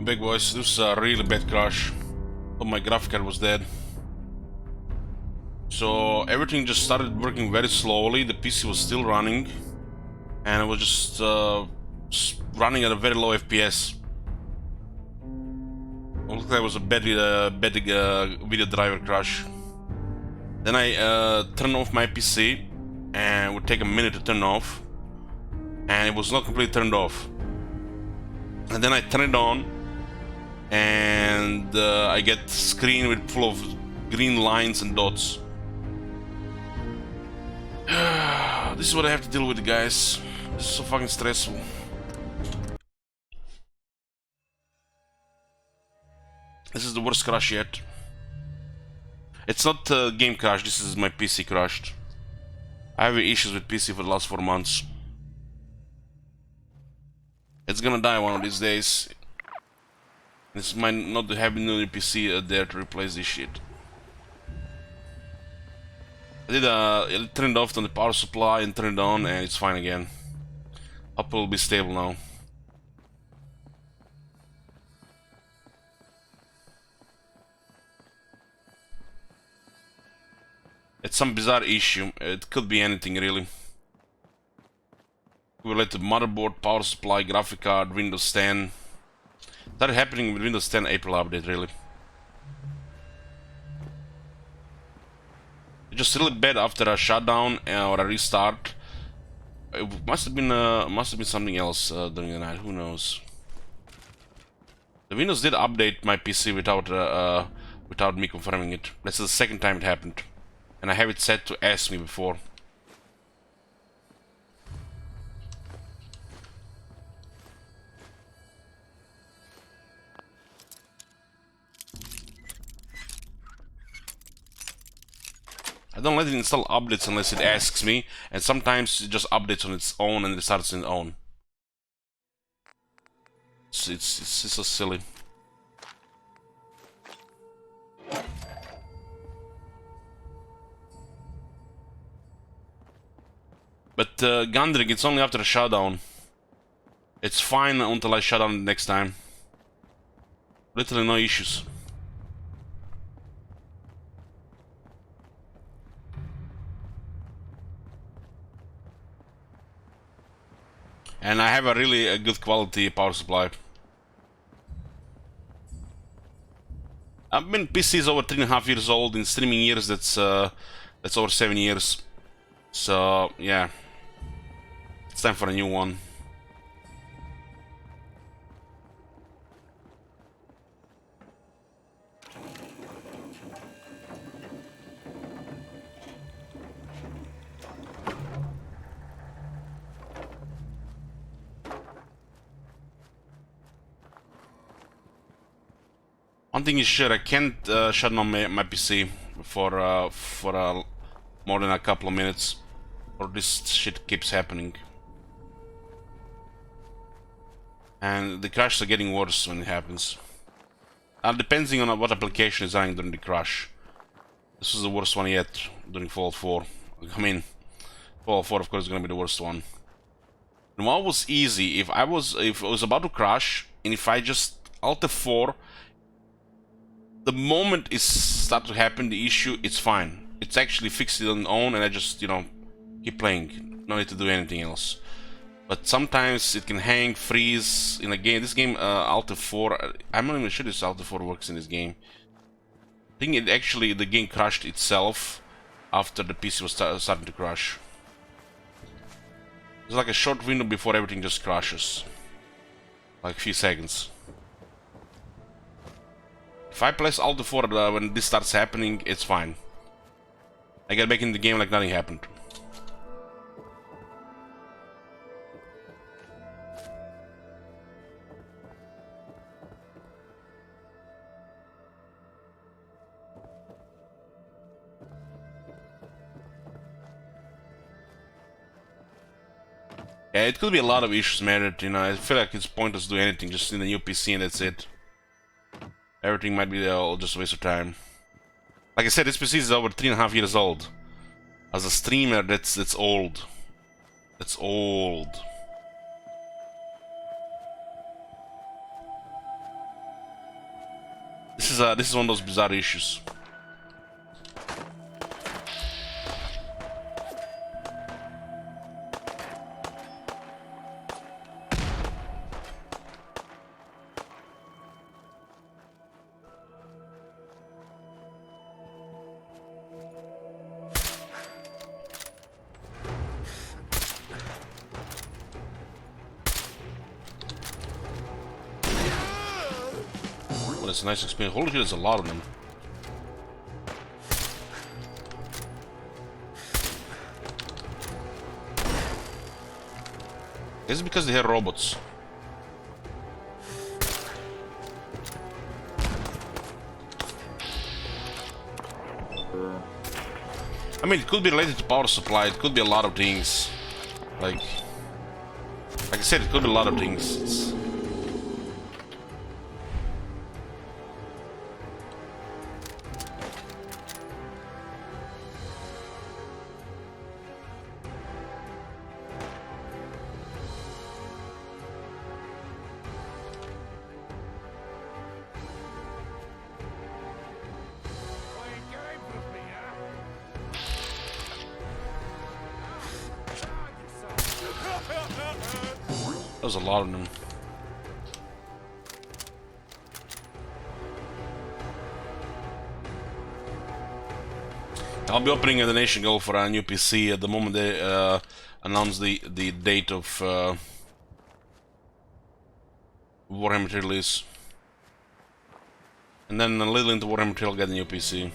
Big boys, this is a really bad crash. Oh, my graphic card was dead. So everything just started working very slowly. The PC was still running, and it was just running at a very low FPS. It looked like it was a bad video driver crash. Then I turned off my PC, and it would take a minute to turn off, and it was not completely turned off. And then I turn it on, and I get screen with full of green lines and dots. This is what I have to deal with, guys. This is so fucking stressful. This is the worst crash yet. It's not a game crash, this is my PC crashed. I have issues with PC for the last 4 months. It's gonna die one of these days. This might not have no PC there to replace this shit. I turned off on the power supply and turned it on, and it's fine again. Hope it'll be stable now. It's some bizarre issue. It could be anything really. Related to motherboard, power supply, graphic card, Windows 10. Started happening with Windows 10 April update really. It's just really bad after a shutdown or a restart. It must have been something else during the night. Who knows? The Windows did update my PC without me confirming it. That's the second time it happened, and I have it set to ask me before. I don't let it install updates unless it asks me, and sometimes it just updates on its own and it starts on its own. It's so silly. But Gundrig, it's only after a shutdown. It's fine until I shut down the next time. Literally no issues. And I have a really good quality power supply. I've been PCs over 3.5 years old. In streaming years, that's over 7 years. So yeah, it's time for a new one. One thing is sure, I can't shut down my PC for more than a couple of minutes, or this shit keeps happening. And the crashes are getting worse when it happens. Depending on what application is running during the crash. This was the worst one yet during Fallout 4. I mean, Fallout 4 of course is gonna be the worst one. And what was easy, if I was about to crash, and if I just Alt F4, the moment it starts to happen, the issue, it's fine. It's actually fixed it on its own, and I just, you know, keep playing. No need to do anything else. But sometimes it can hang, freeze in a game. This game, Alt F4, I'm not even sure this Alt F4 works in this game. I think it actually, the game crashed itself after the PC was starting to crash. It's like a short window before everything just crashes. Like a few seconds. If I press Alt F4 when this starts happening, it's fine. I get back in the game like nothing happened. Yeah, it could be a lot of issues, man. You know, I feel like it's pointless to do anything, just in the new PC and that's it. Everything might be just a waste of time. Like I said, this PC is over 3.5 years old. As a streamer, that's old. That's old. This is one of those bizarre issues. That's a nice experience. Holy shit, there's a lot of them. This is because they have robots. I mean, it could be related to power supply. It could be a lot of things. Like I said, it could be a lot of things. There's a lot of them. I'll be opening a donation goal for a new PC at the moment they announce the date of Warhammer 3 release. And then a little into Warhammer 3 I'll get a new PC.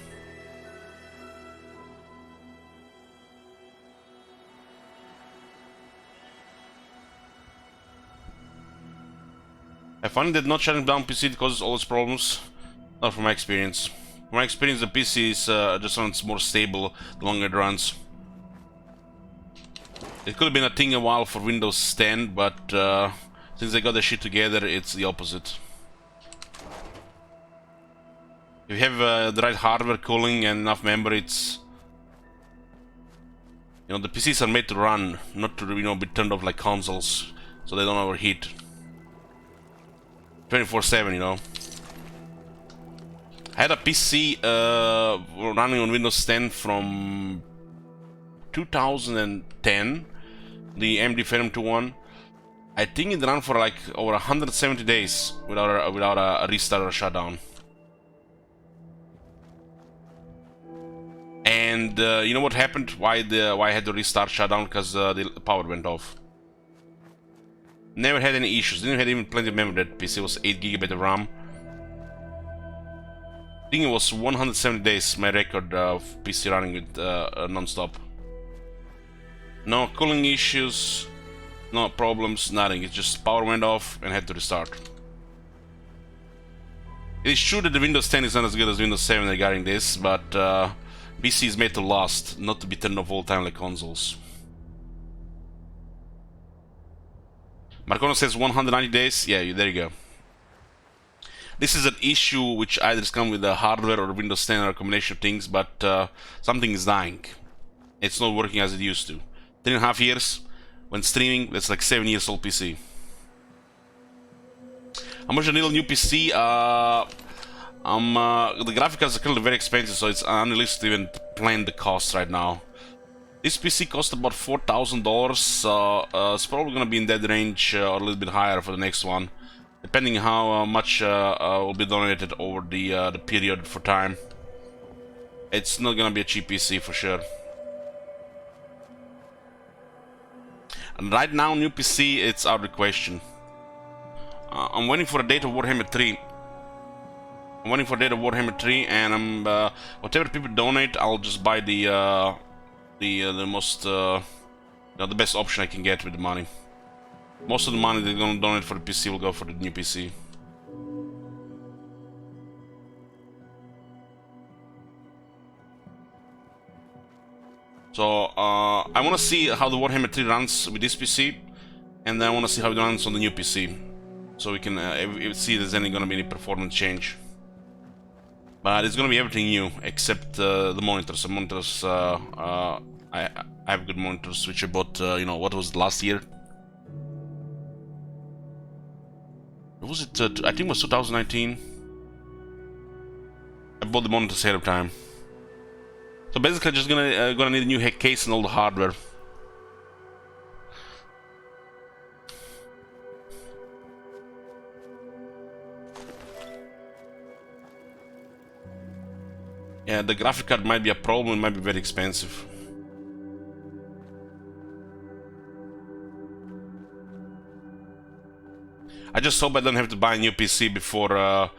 I find that not shutting down PC causes all its problems. Not from my experience. From my experience, the PC is just runs more stable the longer it runs. It could have been a thing a while for Windows 10, but since they got the shit together, it's the opposite. If you have the right hardware cooling and enough memory, it's the PCs are made to run, not to be turned off like consoles, so they don't overheat. 24/7, I had a PC running on Windows 10 from 2010, the AMD Phenom 2.1. I think it ran for like over 170 days without a restart or shutdown. And you know what happened? Why I had to restart shutdown? Because the power went off. Never had any issues. Didn't have even plenty of memory. That PC was 8 GB of RAM. I think it was 170 days my record of PC running with non-stop. No cooling issues, no problems, nothing. It's just power went off and had to restart. It is true that the Windows 10 is not as good as Windows 7 regarding this, but PC is made to last, not to be turned off all the time like consoles. Marcono says 190 days. Yeah, there you go. This is an issue which either comes with the hardware or Windows 10 or a combination of things, but something is dying. It's not working as it used to. 3.5 years when streaming, that's like 7 years old PC. How much a new PC? The graphic cards are currently very expensive, so it's unrealistic to even plan the cost right now. This PC cost about $4,000, so it's probably gonna be in that range or a little bit higher for the next one, depending how much will be donated over the period for time. It's not gonna be a cheap PC for sure. And right now, new PC, it's out of the question. I'm waiting for a date of Warhammer 3. I'm waiting for a date of Warhammer 3, and whatever people donate, I'll just buy the most the best option I can get with the money. Most of the money they're gonna donate for the PC will go for the new PC. So I want to see how the Warhammer 3 runs with this PC, and then I want to see how it runs on the new PC, so we can see if there's gonna be any performance change. But it's gonna be everything new except the monitors. The monitors, I have good monitors which I bought. What was it, last year? What was it? I think it was 2019. I bought the monitors ahead of time. So basically, just gonna need a new case and all the hardware. Yeah, the graphic card might be a problem. It might be very expensive. I just hope I don't have to buy a new PC before I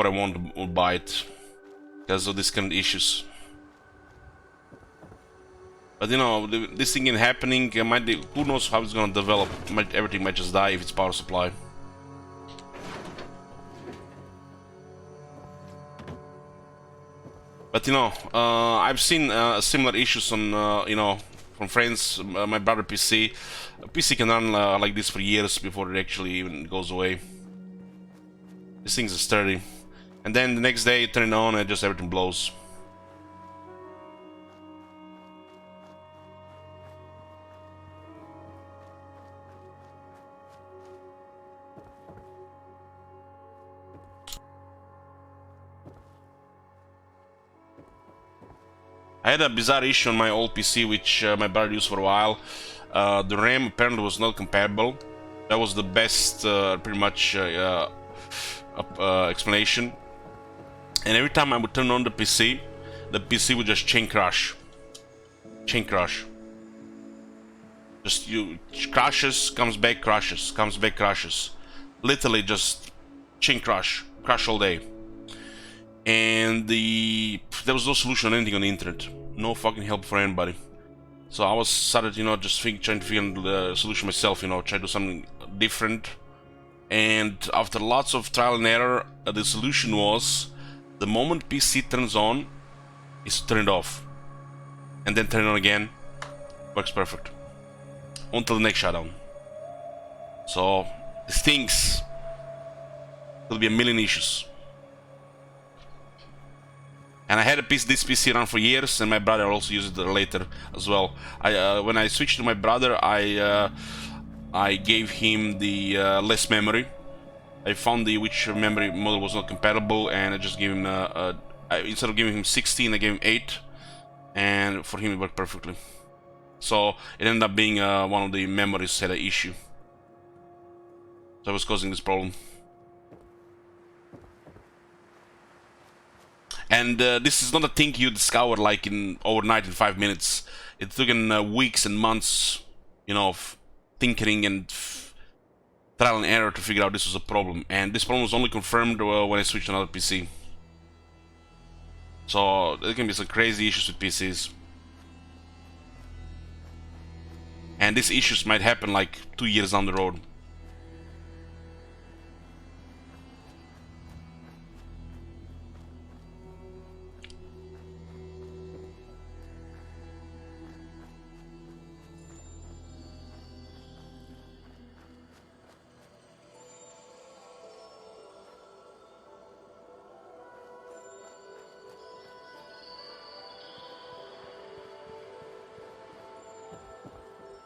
want to buy it, because of these kind of issues. But you know, this thing is happening. Who knows how it's gonna develop? Everything might just die if it's power supply. But you know, I've seen similar issues on you know, from friends. My brother PC can run like this for years before it actually even goes away. This thing's sturdy, and then the next day turn it on and just everything blows. I had a bizarre issue on my old PC, which my brother used for a while. The RAM apparently was not compatible. That was the best, pretty much, explanation. And every time I would turn on the PC would just chain crash. Chain crash. Just crashes, comes back, crashes, comes back, crashes. Literally just chain crash all day. And there was no solution on anything on the internet. No fucking help for anybody. So I started, you know, just trying to figure out the solution myself, you know, try to do something different. And after lots of trial and error, the solution was, the moment PC turns on, is to turn it off. And then turn it on again. Works perfect. Until the next shutdown. So, these things, there'll be a million issues. And I had this PC run for years, and my brother also used it later as well. When I switched to my brother, I gave him the less memory. I found which memory model was not compatible, and I just gave him instead of giving him 16, I gave him 8, and for him it worked perfectly. So it ended up being one of the memories had an issue, so it was causing this problem. And this is not a thing you discover like overnight in 5 minutes. It took weeks and months, you know, of tinkering and trial and error to figure out this was a problem. And this problem was only confirmed when I switched to another PC. So there can be some crazy issues with PCs. And these issues might happen like 2 years down the road.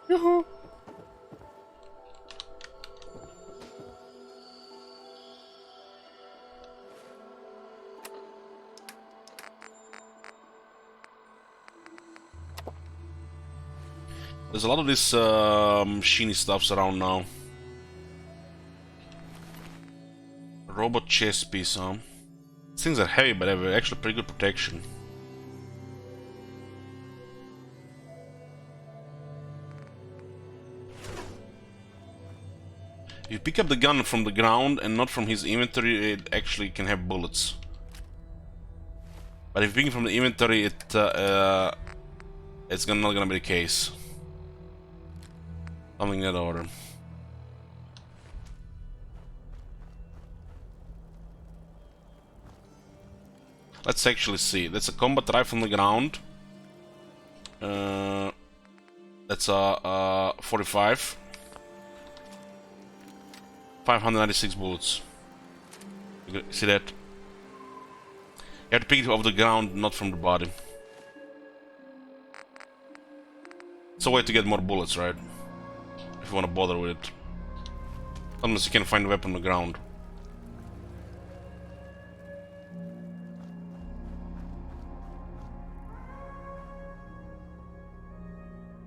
Yoo-hoo. There's a lot of this machiny stuffs around now. Robot chess piece, huh? These things are heavy, but they have actually pretty good protection. If you pick up the gun from the ground and not from his inventory, it actually can have bullets. But if you pick it from the inventory, it's not gonna be the case. Something in that order. Let's actually see. That's a combat rifle on the ground. That's a 45. 596 bullets. You see that? You have to pick it off the ground, not from the body. It's a way to get more bullets, right? If you want to bother with it. Unless you can find a weapon on the ground.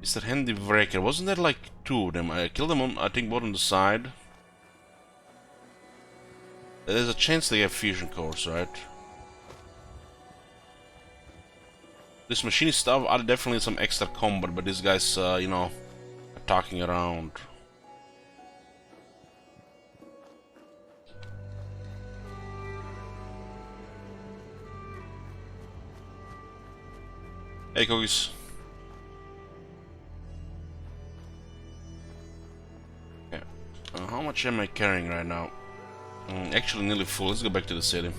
Mr. Handy Breaker. Wasn't there like two of them? I killed them on, I think, both on the side. There's a chance they have fusion cores, right? This machinist stuff are definitely some extra combat, but these guys, you know, are talking around. Hey, cookies. Okay. How much am I carrying right now? Actually, nearly full. Let's go back to the city.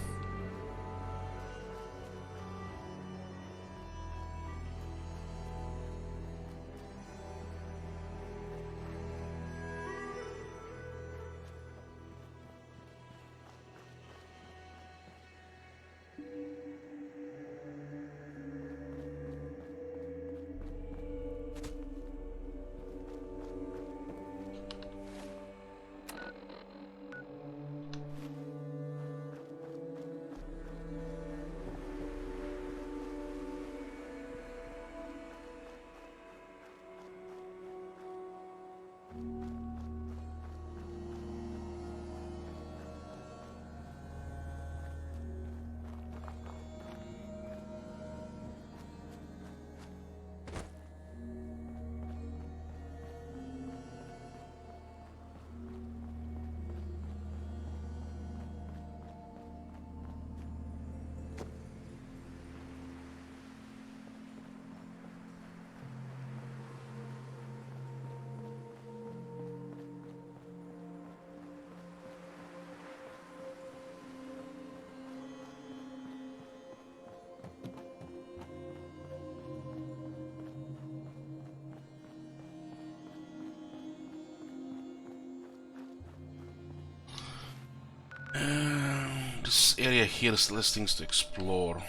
This area here is less things to explore.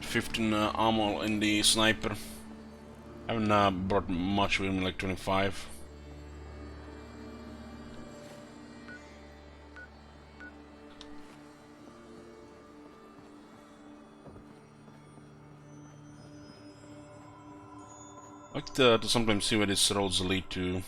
Fifteen ammo in the sniper. I haven't brought much with me, like 25. I like to sometimes see where these roads lead to.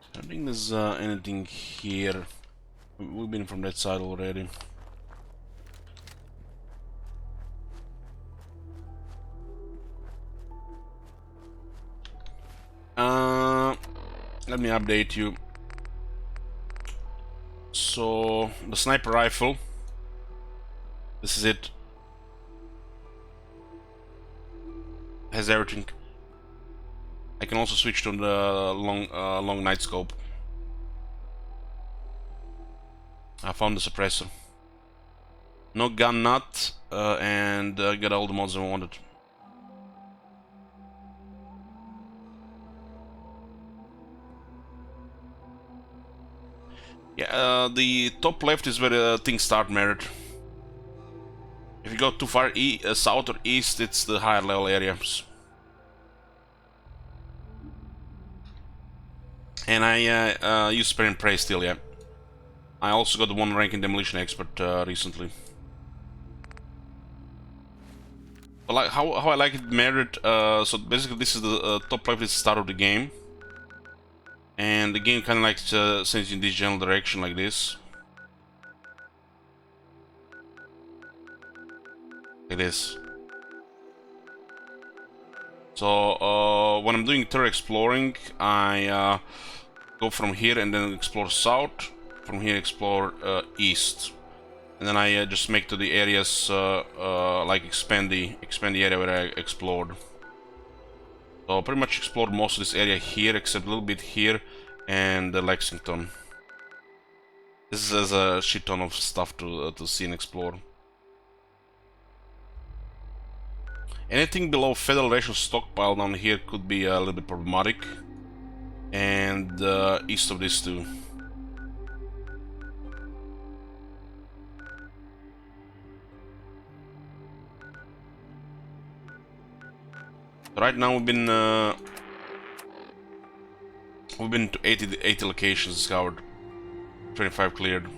I don't think there's anything here. We've been from that side already. Let me update you. So the sniper rifle, this is it. Has everything. I can also switch to the long night scope. I found the suppressor. No gun nut, and got all the mods I wanted. Yeah, the top left is where things start merit. If you go too far south or east, it's the higher level areas. And I use spray and pray still, yeah. I also got the 1 rank in demolition expert recently. But like how I like it merit. So basically, this is the top left is the start of the game. And the game kind of like sends you in this general direction like this. like this. So when I'm doing thorough exploring, I go from here and then explore south. From here, explore east, and then I just make to the areas like expand the area where I explored. So I pretty much explored most of this area here, except a little bit here and Lexington. This is a shit ton of stuff to see and explore. Anything below Federation stockpile down here could be a little bit problematic, and east of this too. Right now we've been to 80 locations discovered, 25 cleared.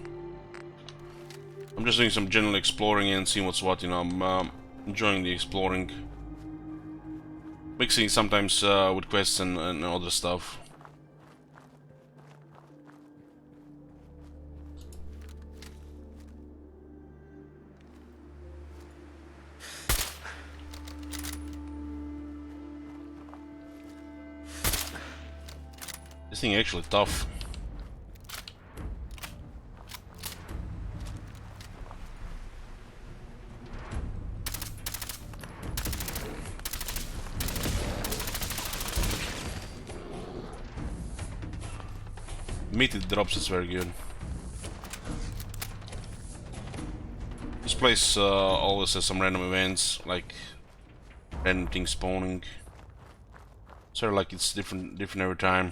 I'm just doing some general exploring and seeing what's what. You know, I'm enjoying the exploring, mixing sometimes with quests and other stuff. This thing is actually tough. Meat it drops is very good. This place always has some random events, like random things spawning. Sort of like it's different every time.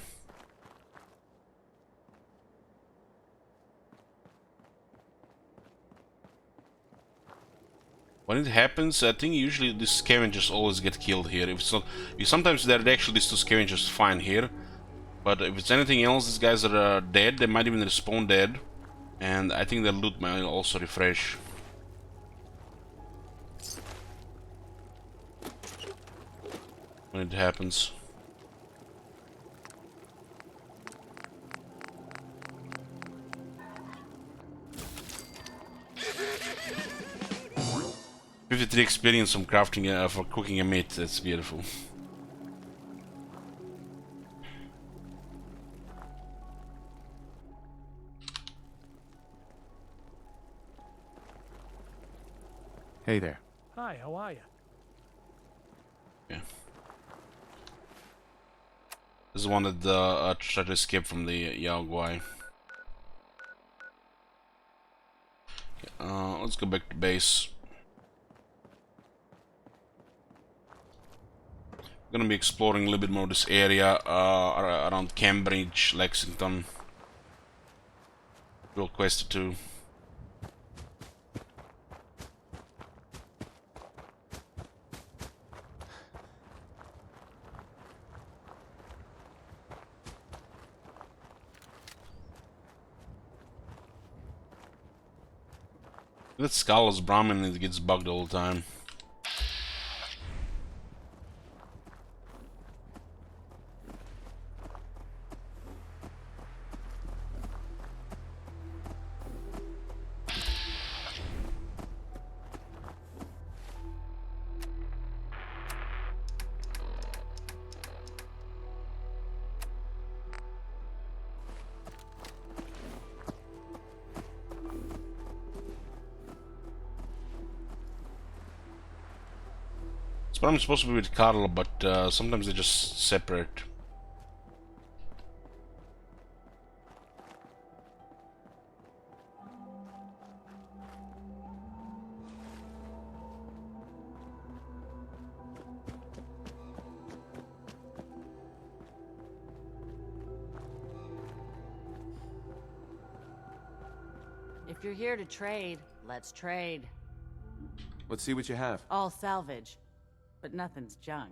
When it happens, I think usually these scavengers always get killed here. If it's not, sometimes they're actually these two scavengers fine here, but if it's anything else, these guys are dead. They might even respawn dead, and I think their loot might also refresh. When it happens. "53 experience from crafting for cooking a meat." That's beautiful. Hey there. Hi, how are you? Yeah. This is one that tried to escape from the Yaogwai. Let's go back to base. I'm gonna be exploring a little bit more this area around Cambridge, Lexington. Real quest too. That skull is Brahmin, it gets bugged all the time. I'm supposed to be with Carl, but sometimes they just separate. If you're here to trade, let's trade. Let's see what you have. All salvage, but nothing's junk.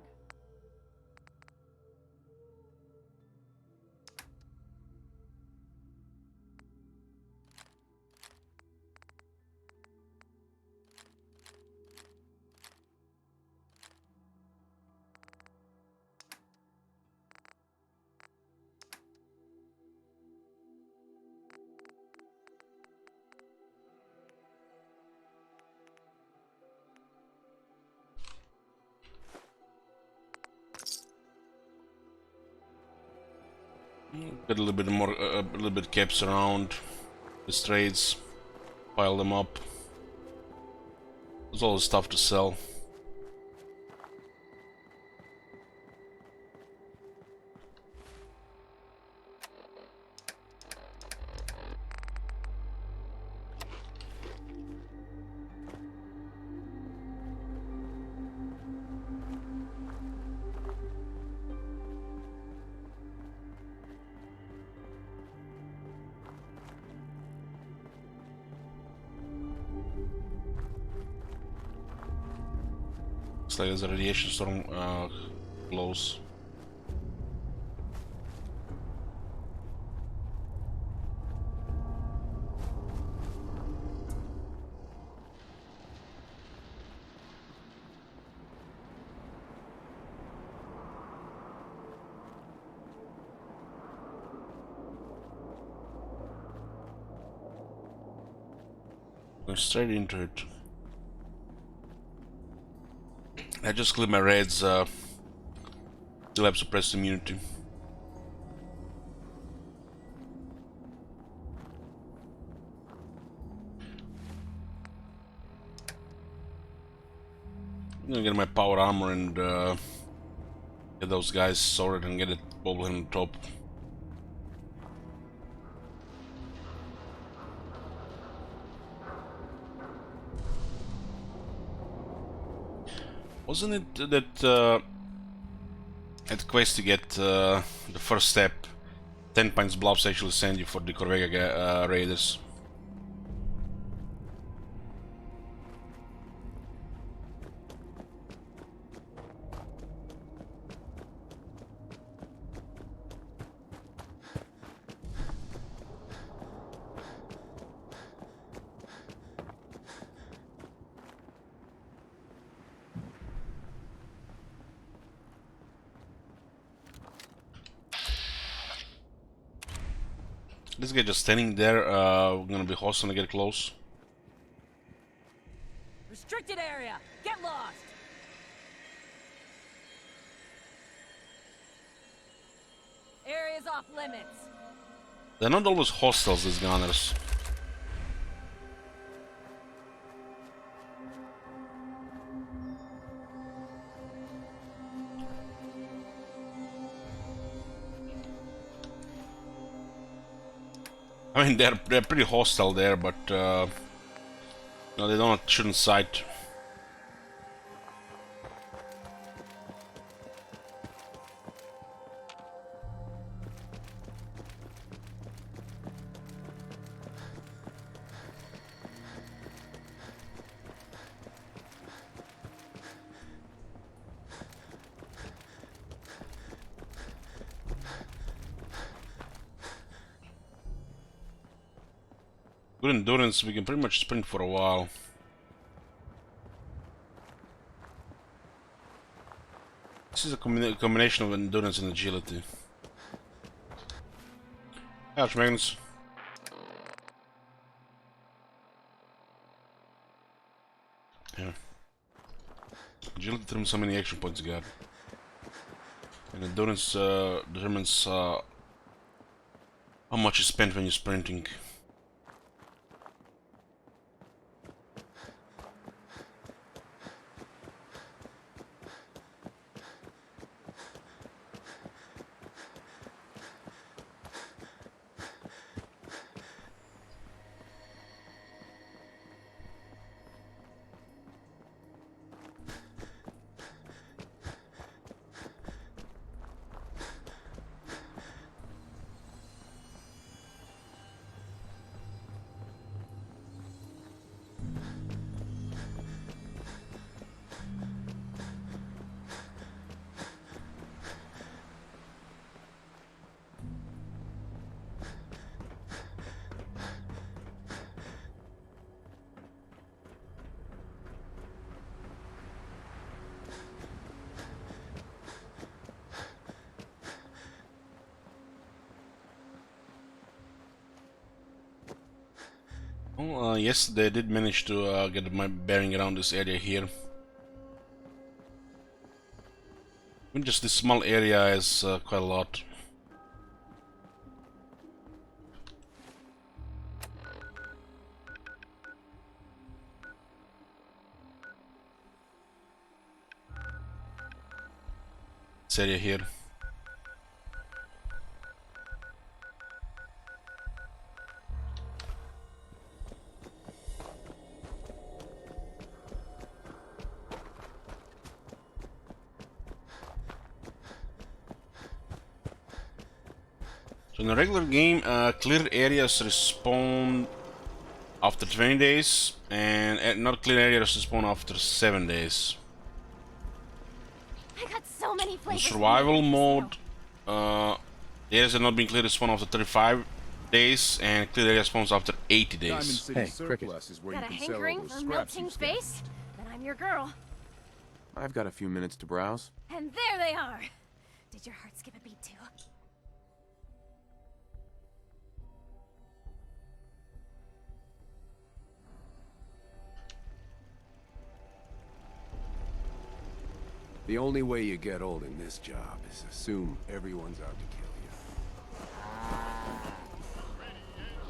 Get a little bit more, a little bit caps around the trades, pile them up. There's all the stuff to sell. Looks like there's a radiation storm close. Going straight into it. I just cleared my reds, still have suppressed immunity. I'm gonna get my power armor and get those guys sorted and get it bobblehead on top. Wasn't it that at quest to get the first step, 10 points blobs actually send you for the Corvega raiders? This guy just standing there, we're gonna be hostile to get close. Restricted area! Get lost! Area's off limits. They're not always hostiles, these gunners. I mean, they're pretty hostile there, but no, they shouldn't sight. Good endurance, we can pretty much sprint for a while. This is a combination of endurance and agility. Ouch, Magnus. Yeah. Agility determines how many action points you got. And endurance determines how much you spent when you're sprinting. Well, yes, they did manage to get my bearing around this area here. Even just this small area is quite a lot. This area here. So in a regular game, clear areas respawn after 20 days, and not clear areas respawn after 7 days. I got so many In flavors. survival mode, areas that not being cleared spawn after 35 days, and clear area spawns after 80 Diamond days. City Hey, Surplus is where Got you a can sell all hankering those for scraps you melting scavenged. space? Then I'm your girl. I've got a few minutes to browse. And there they are. Did your heart skip a beat too? The only way you get old in this job is assume everyone's out to kill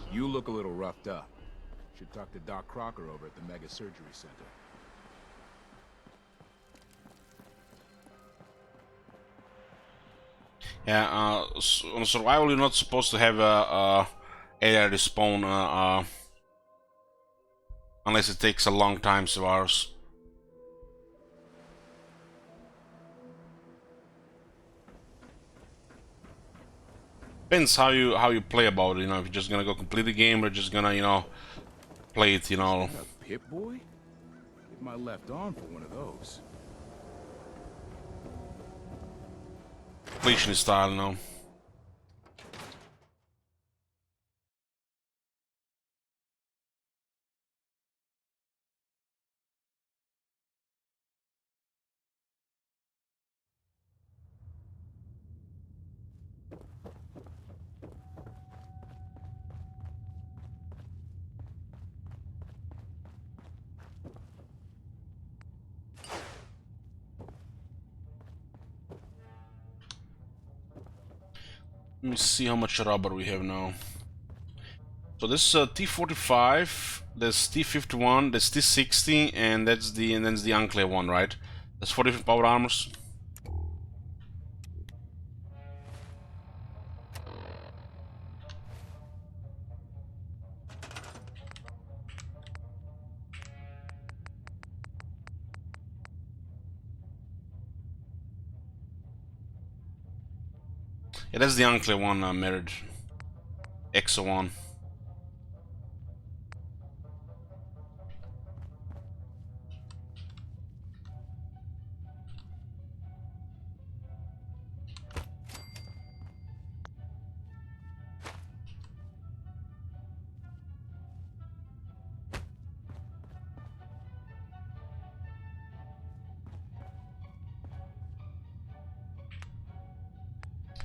you. You look a little roughed up. Should talk to Doc Crocker over at the Mega Surgery Center. Yeah, on survival you're not supposed to have a area respawn unless it takes a long time, so ours. Depends how you play about it, you know, if you're just gonna go complete the game or just gonna, you know, play it, you know. A Pip Boy? Give my left arm for one of those. Completion style, you know. Let me see how much rubber we have now. So this is T45, there's T51, there's T60, and that's the unclear one, right? That's 4 different power armors. Yeah, that's the unclear one, mirrored. EXO one.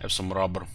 Have some rubber.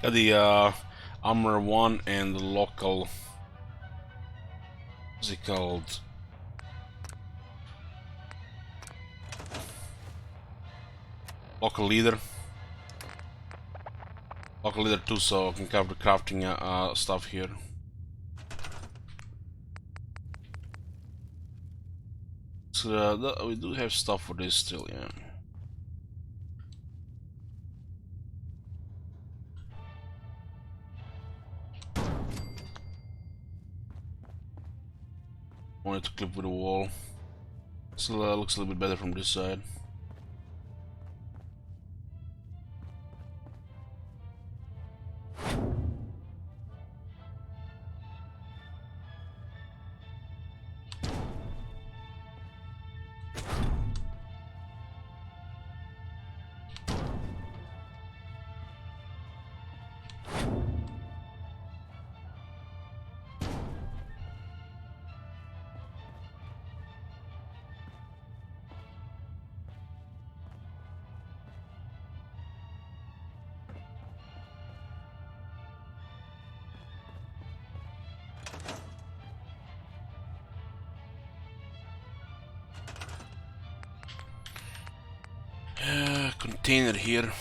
Got the armor one and the local, what's it called? Local leader. Local leader too, so I can cover the crafting stuff here. So we do have stuff for this still, yeah. Want it to clip with the wall. Still looks a little bit better from this side. Container here.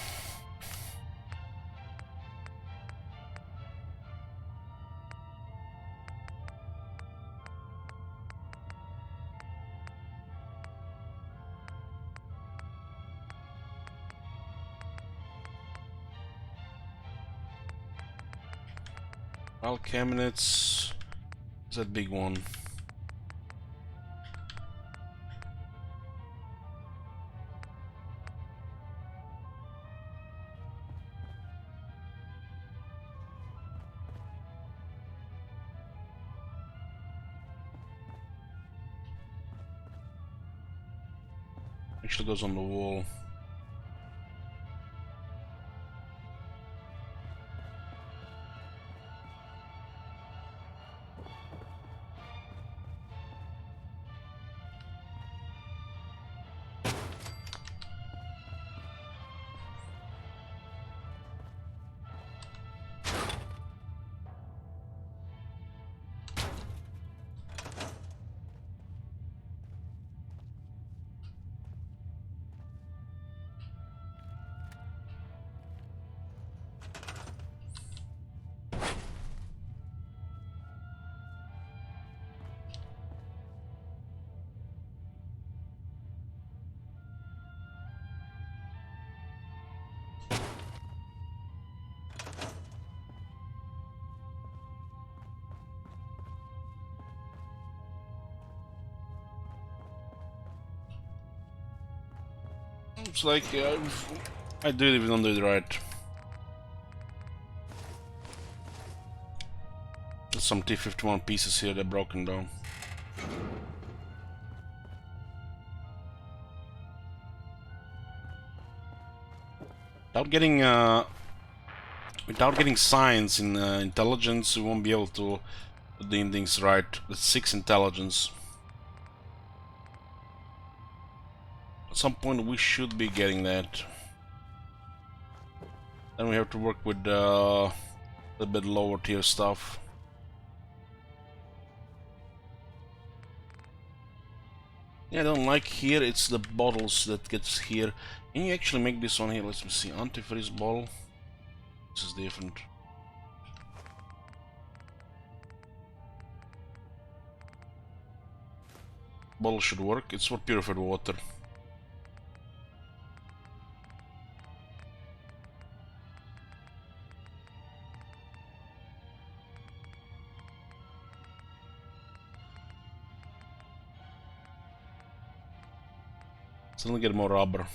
File cabinets. Is that big one? Actually goes on the wall. Looks like I did even do it right. There's some T-51 pieces here that are broken down. Without getting science in intelligence, we won't be able to put the endings right. That's 6 intelligence. At some point we should be getting that. Then we have to work with a bit lower tier stuff. Yeah, I don't like here, it's the bottles that gets here. Can you actually make this one here? Let me see, antifreeze bottle. This is different. Bottle should work, it's for purified water. Suddenly get more rubber.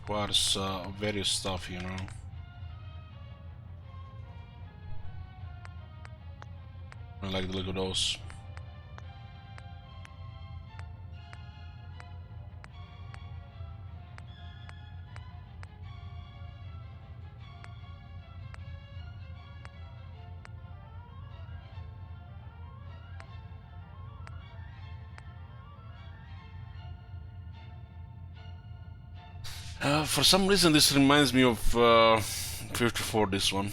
Requires various stuff, you know. I like the look of those. For some reason this reminds me of 54, this one.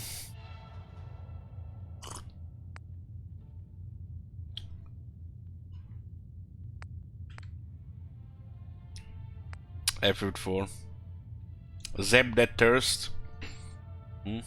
F54. Zap that thirst. Hmm?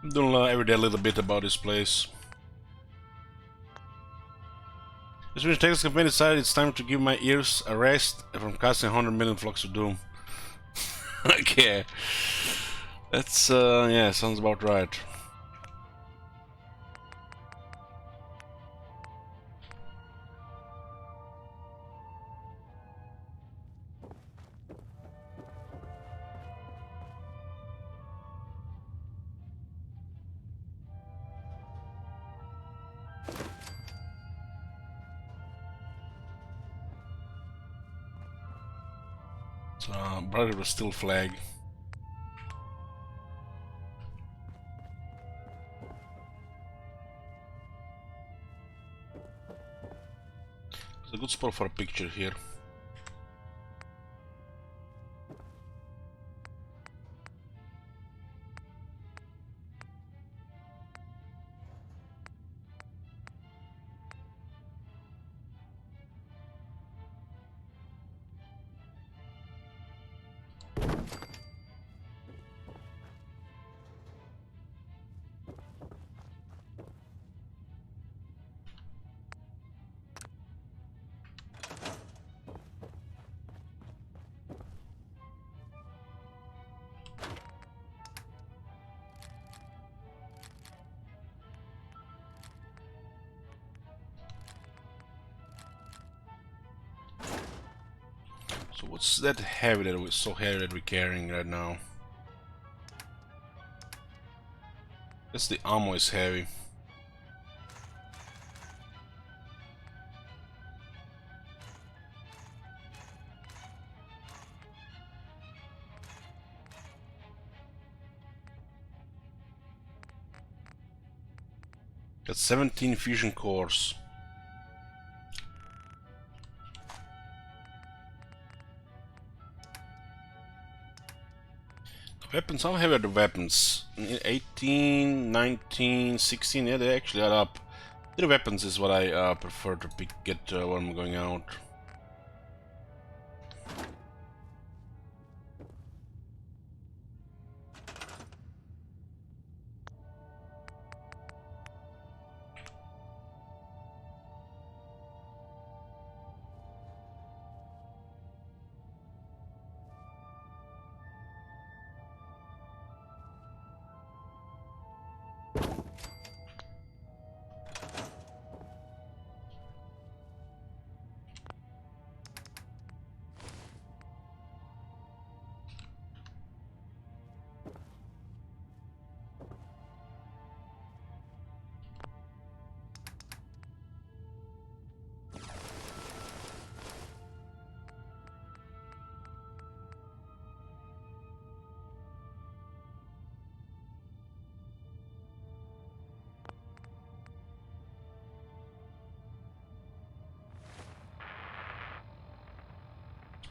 I'm doing every day a little bit about this place. As soon as Texas campaign decided it's time to give my ears a rest from casting 100 million flocks of doom. Okay. That's, yeah, sounds about right. So, brother was still flag. It's a good spot for a picture here. So what's that heavy that we're so heavy that we're carrying right now? Guess the ammo is heavy. Got 17 fusion cores. Weapons, how heavy are the weapons? 18, 19, 16, yeah, they actually add up. The weapons is what I prefer to get when I'm going out.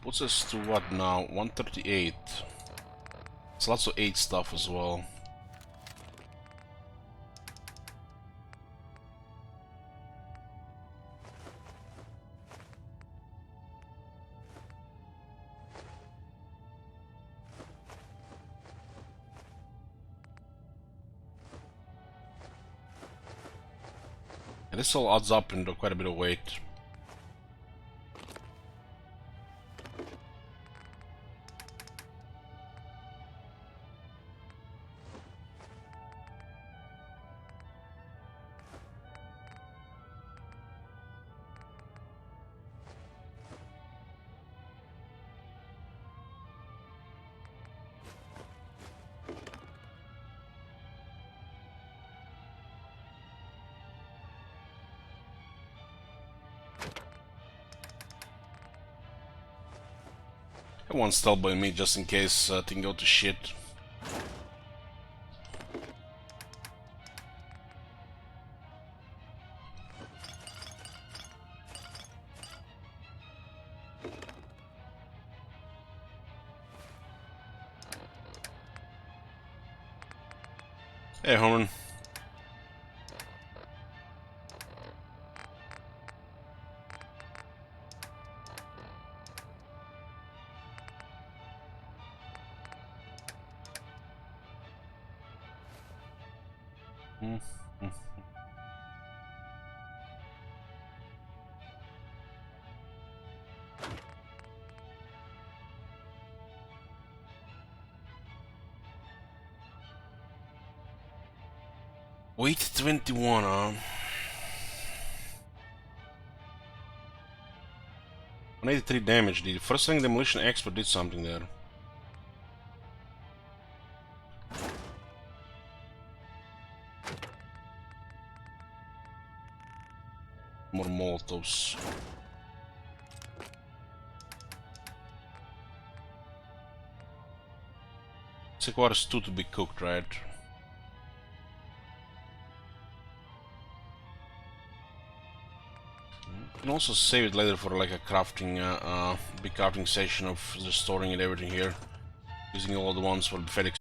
Puts us to what now? 138. It's lots of 8 stuff as well. And this all adds up into quite a bit of weight. I want stealth by me just in case thing go to shit. Hey, Homan. Mm. Mm. Weight 21, huh? 183 damage. The first thing demolition expert did something there. More Molotovs. It requires 2 to be cooked, right? You can also save it later for like a crafting, big crafting session of just storing it everything here. Using all the ones for the FedEx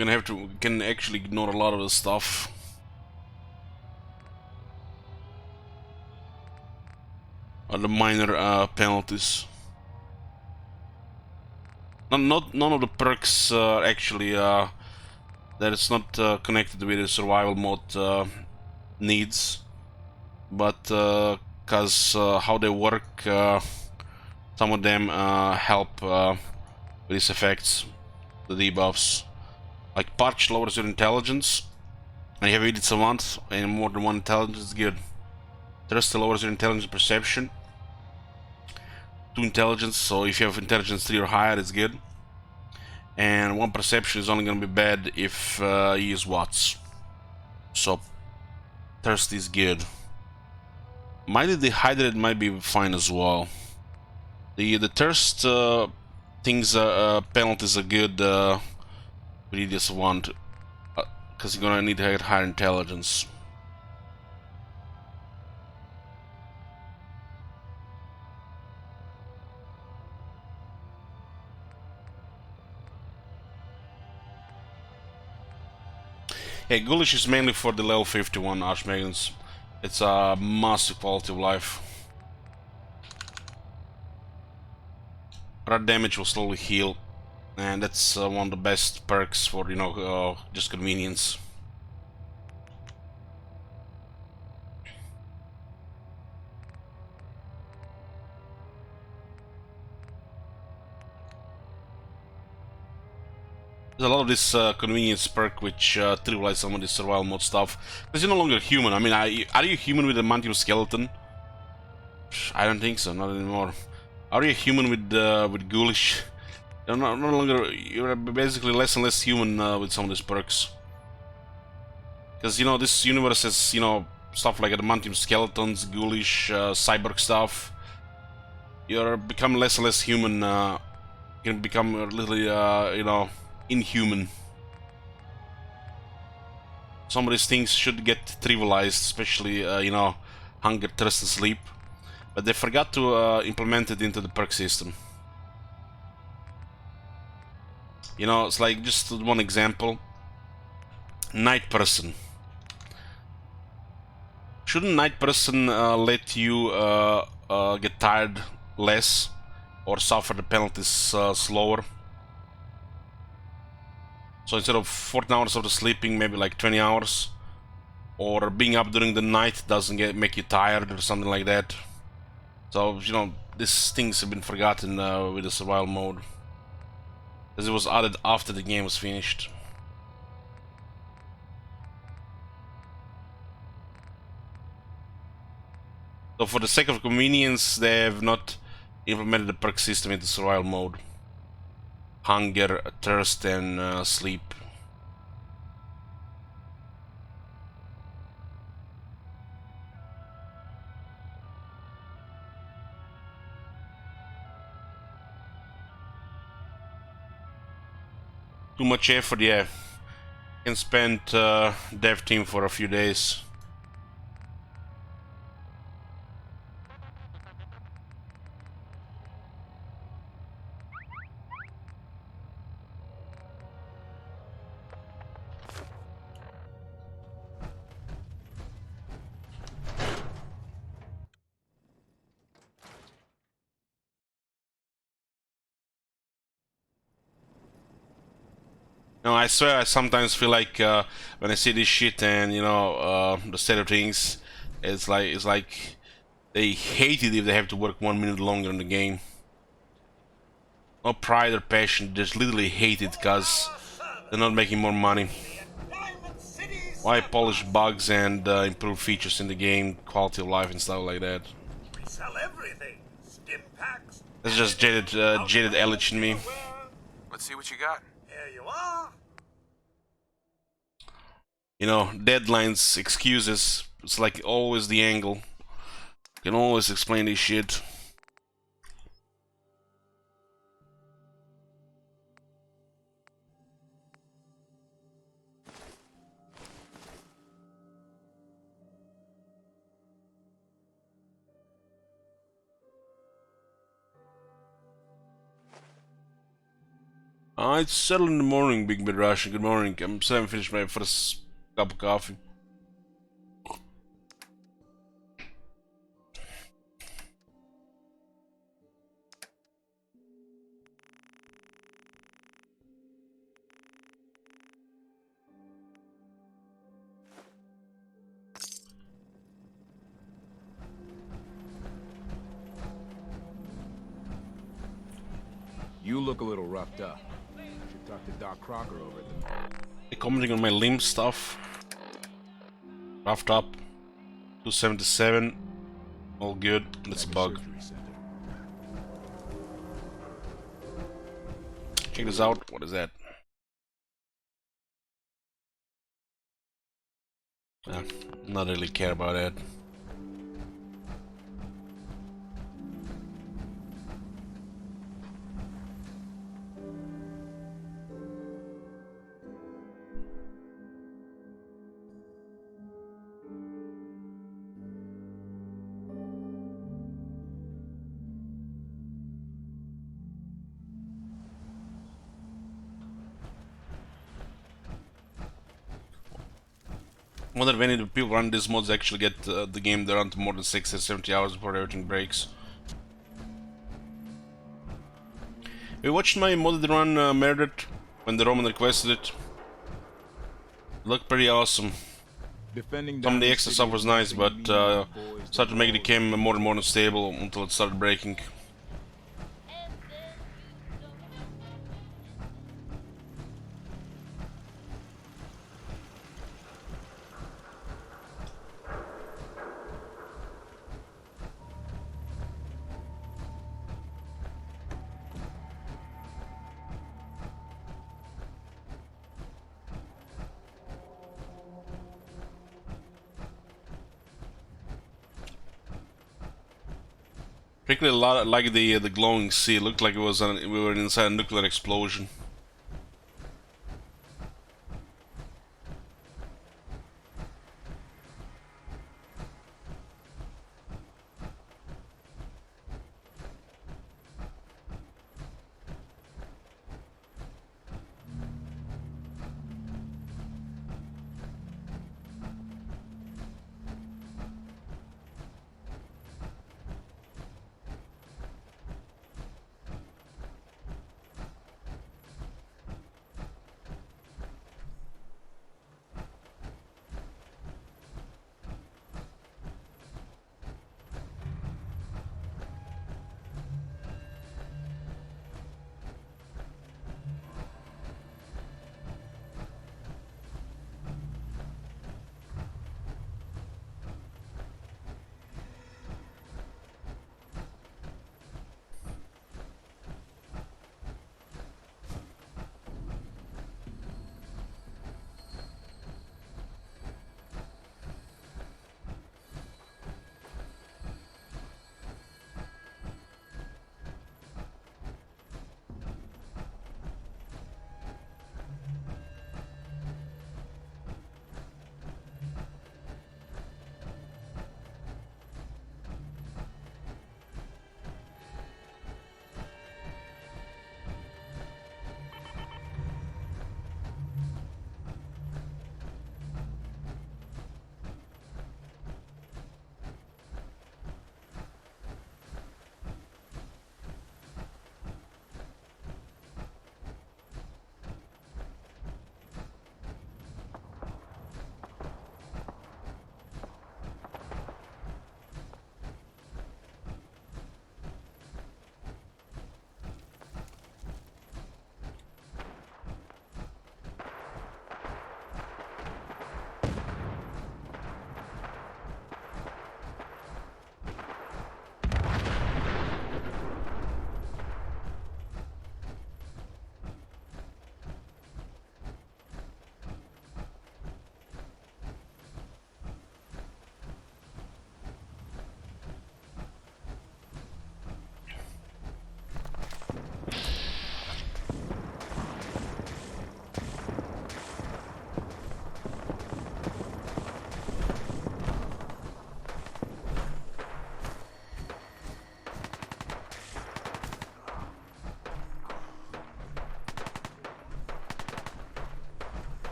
Gonna have to can actually ignore a lot of the stuff. The minor penalties. None of the perks actually that it's not connected with the survival mode needs, but because how they work, some of them help with these effects, the debuffs. Like Parch lowers your intelligence, and you have edits a month, and more than one intelligence is good. Thirst lowers your intelligence perception. 2 intelligence, so if you have intelligence 3 or higher, it's good. And 1 perception is only gonna be bad if you use Watts. So thirst is good. Mildly dehydrated might be fine as well. The thirst things penalties are good with this one, because you're gonna need to have higher intelligence. Yeah, Ghoulish is mainly for the level 51 Archmagons. It's a massive quality of life. Red damage will slowly heal, and that's one of the best perks for, you know, just convenience. There's a lot of this convenience perk which trivialize some of this survival mode stuff, because you're no longer human. I mean, are you human with a mantle skeleton? I don't think so, not anymore. Are you human with Ghoulish? You're no longer. You're basically less and less human with some of these perks. Because, you know, this universe has, you know, stuff like adamantium skeletons, Ghoulish, cyborg stuff. You're become less and less human. You can become a little, you know, inhuman. Some of these things should get trivialized, especially, you know, hunger, thirst, and sleep. But they forgot to implement it into the perk system. You know, it's like just one example. Night person. Shouldn't night person let you get tired less or suffer the penalties slower? So instead of 14 hours of the sleeping, maybe like 20 hours, or being up during the night doesn't make you tired or something like that. So, you know, these things have been forgotten with the survival mode, because it was added after the game was finished. So for the sake of convenience, they have not implemented the perk system into survival mode. Hunger, thirst, and sleep. Too much effort, yeah. Can spend dev team for a few days. No, I swear I sometimes feel like when I see this shit and, you know, the state of things, it's like they hate it if they have to work 1 minute longer in the game. No pride or passion, they just literally hate it because they're not making more money. Why polish bugs and improve features in the game, quality of life and stuff like that? We sell everything. Stim packs. That's just jaded Ellich in me. Let's see what you got. Here you are. You know, deadlines, excuses, it's like always the angle. You can always explain this shit. It's settled in the morning, Big Bit Russian. Good morning. I'm still haven't finished my first cup of coffee. You look a little roughed up. Should talk to Doc Crocker over at the... They're commenting on my limb stuff. Roughed up. 277. All good. That's a bug. surgery center. Check this out. What is that? Not really care about that. I wonder if any of the people running these mods actually get the game down to more than 60 or 70 hours before everything breaks. We watched my modded run Murdered when the Roman requested it. Looked pretty awesome. Defending Some of the down extra city stuff is was nice, nothing but mean, boys, started to make the boys. game more and more unstable until it started breaking. Particularly a lot like the glowing sea. It looked like it was we were inside a nuclear explosion.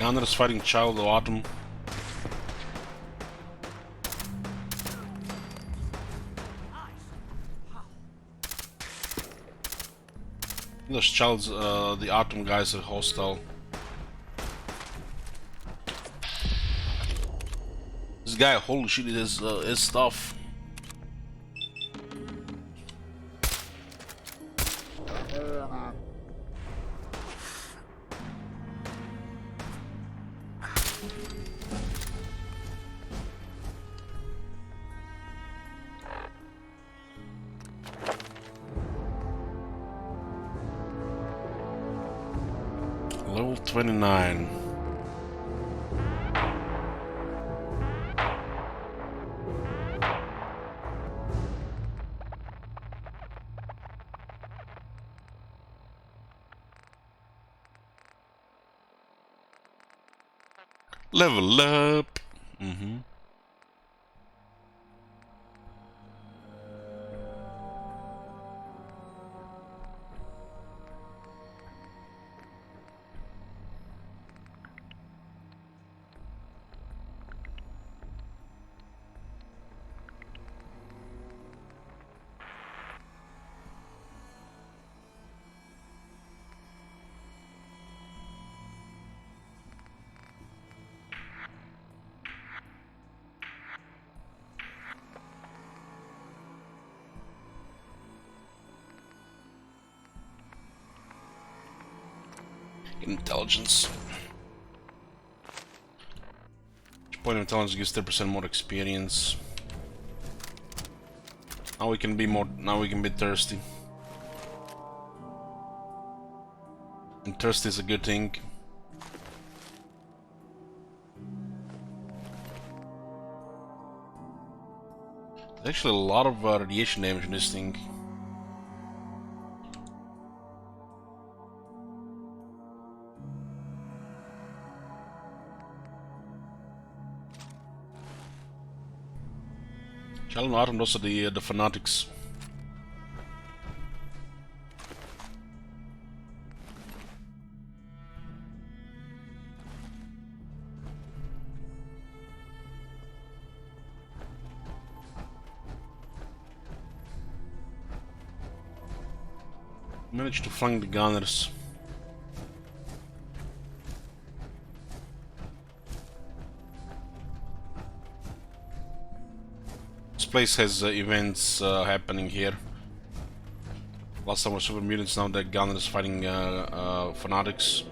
Gunners fighting Child of Autumn. Those Child's, the Autumn guys are hostile. This guy, holy shit, his stuff. Level 29. Level up. Intelligence. Each point of intelligence gives 30% more experience. Now we can be more. Now we can be thirsty. And thirsty is a good thing. There's actually a lot of radiation damage in this thing. Child of Autumn, also the fanatics. Managed to flank the gunners. This place has events happening here. Last time were super mutants, now the gunners fighting fanatics.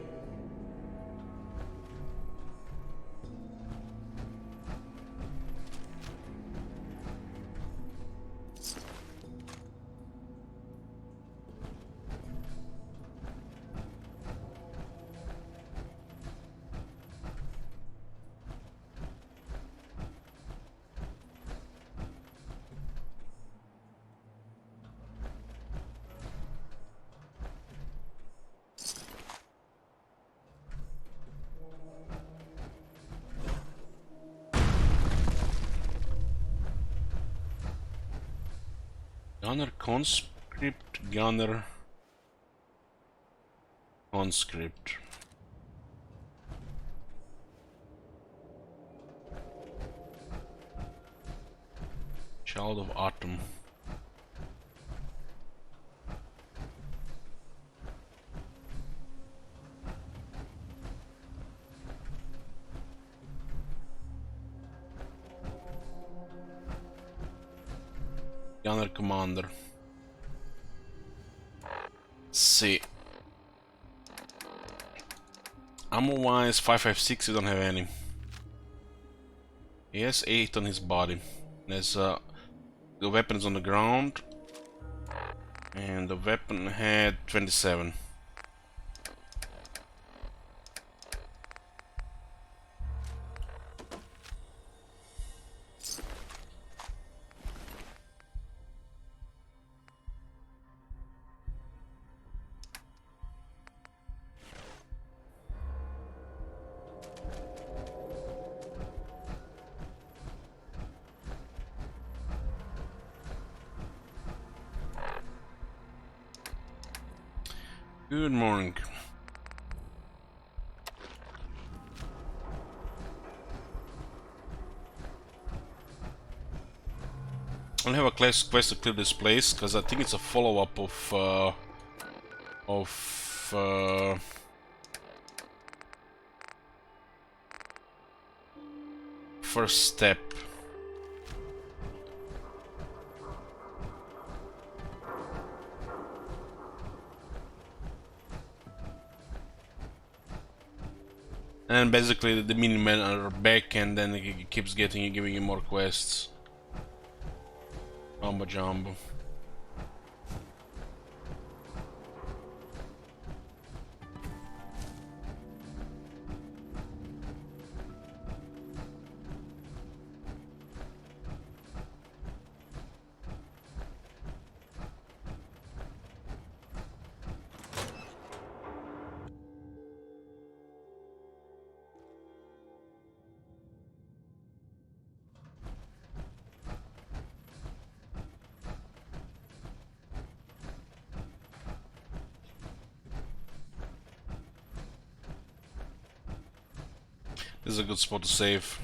Gunner conscript, gunner conscript. Child of Autumn. Gunner commander. Let's see. Ammo wise, 556, we don't have any. He has 8 on his body. There's the weapons on the ground. And the weapon had 27. Good morning. I'll have a quest to clear this place, because I think it's a follow-up of first step. And then basically the mini-men are back, and then it keeps giving you more quests. Jumbo jumbo. This is a good spot to save.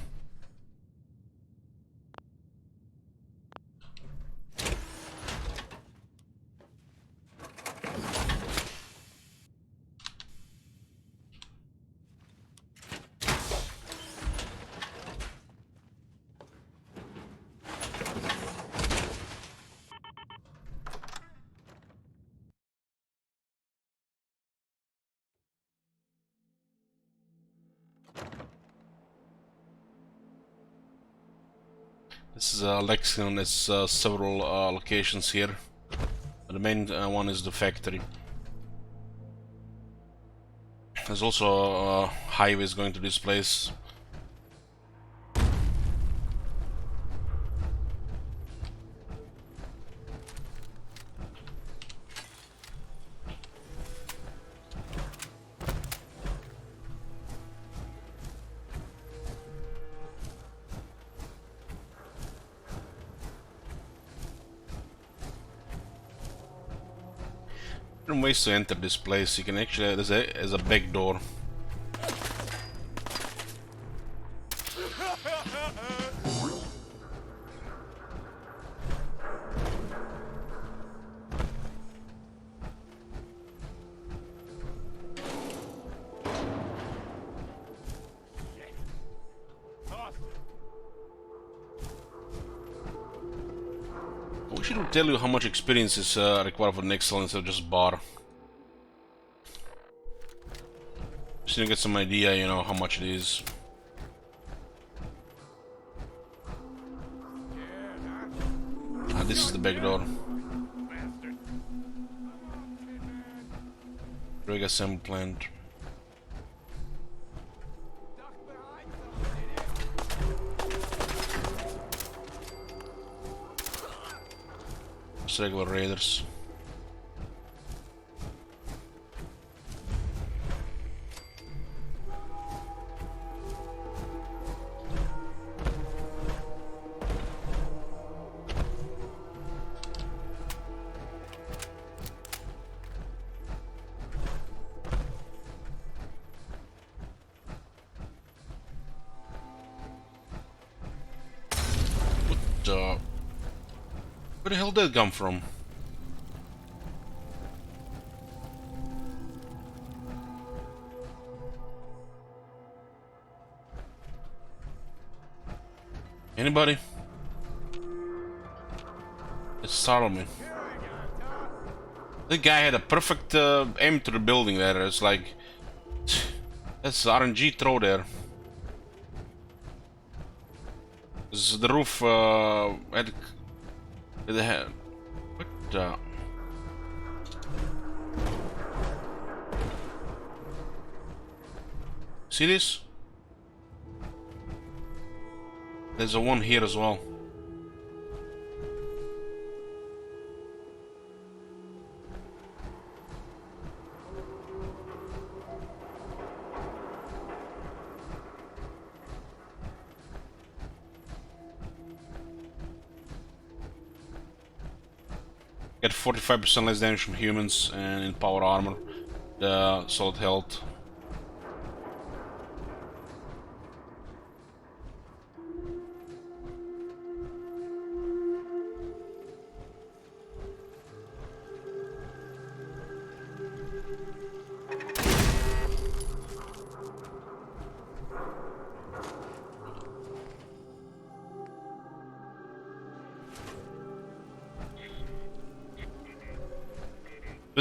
This is a Lexicon. It's several locations here. The main one is the factory. There's also highways going to this place. Different ways to enter this place. You can actually, there's a back door. We should tell you how much experience is required for the next level instead of just bar. Just to get some idea, you know, how much it is. Ah, this is the back door. Rig assembly plant. Just regular raiders. Where the hell did it come from? Anybody? It startled me. The guy had a perfect aim to the building there. It's like, that's RNG throw there. This is the roof had what the? See this? There's a one here as well. Get 45% less damage from humans and in power armor. The solid health.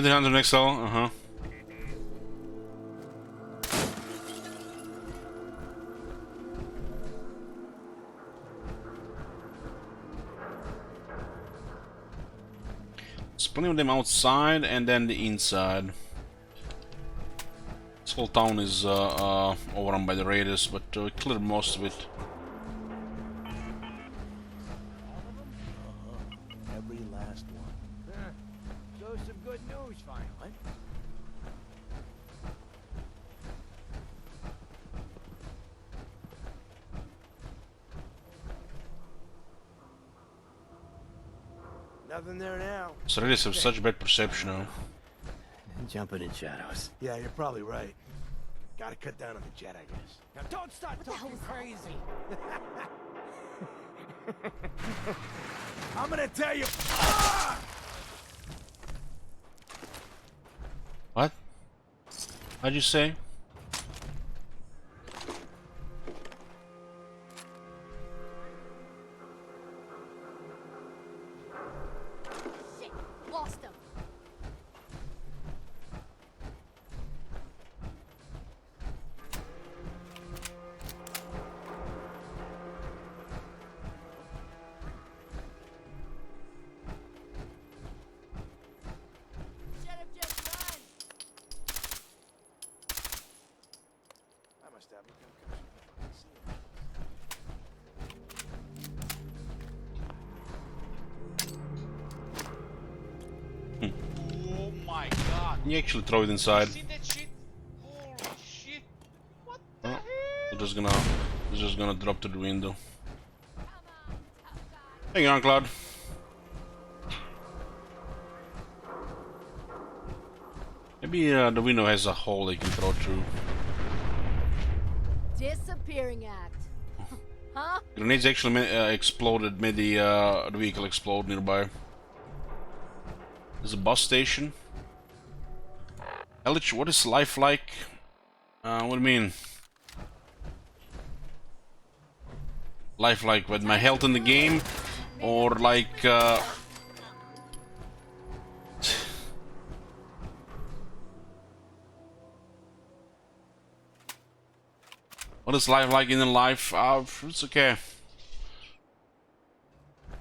1700 XL, uh-huh. There's plenty of them outside and then the inside. This whole town is overrun by the raiders, but we cleared most of it. Every last one. So some good news finally. Nothing there now. So raiders have such bad perception now. Jumping in shadows. Yeah, you're probably right. Gotta cut down on the jet, I guess. Now don't start talking crazy. I'm gonna tell you. What? What'd you say? Shit! Lost him! Shut him, just run! I must have looked. Oh my god. Can you actually throw it inside? See that shit? Holy shit. What the Oh, hell? it's just gonna drop to the window. Hang on, Cloud. Maybe the window has a hole they can throw through. Disappearing act. Huh? Grenades actually exploded, made the vehicle explode nearby. There's a bus station. Elich, what is life like? What do you mean? Life like with my health in the game? Or like, what is life like in life? It's okay.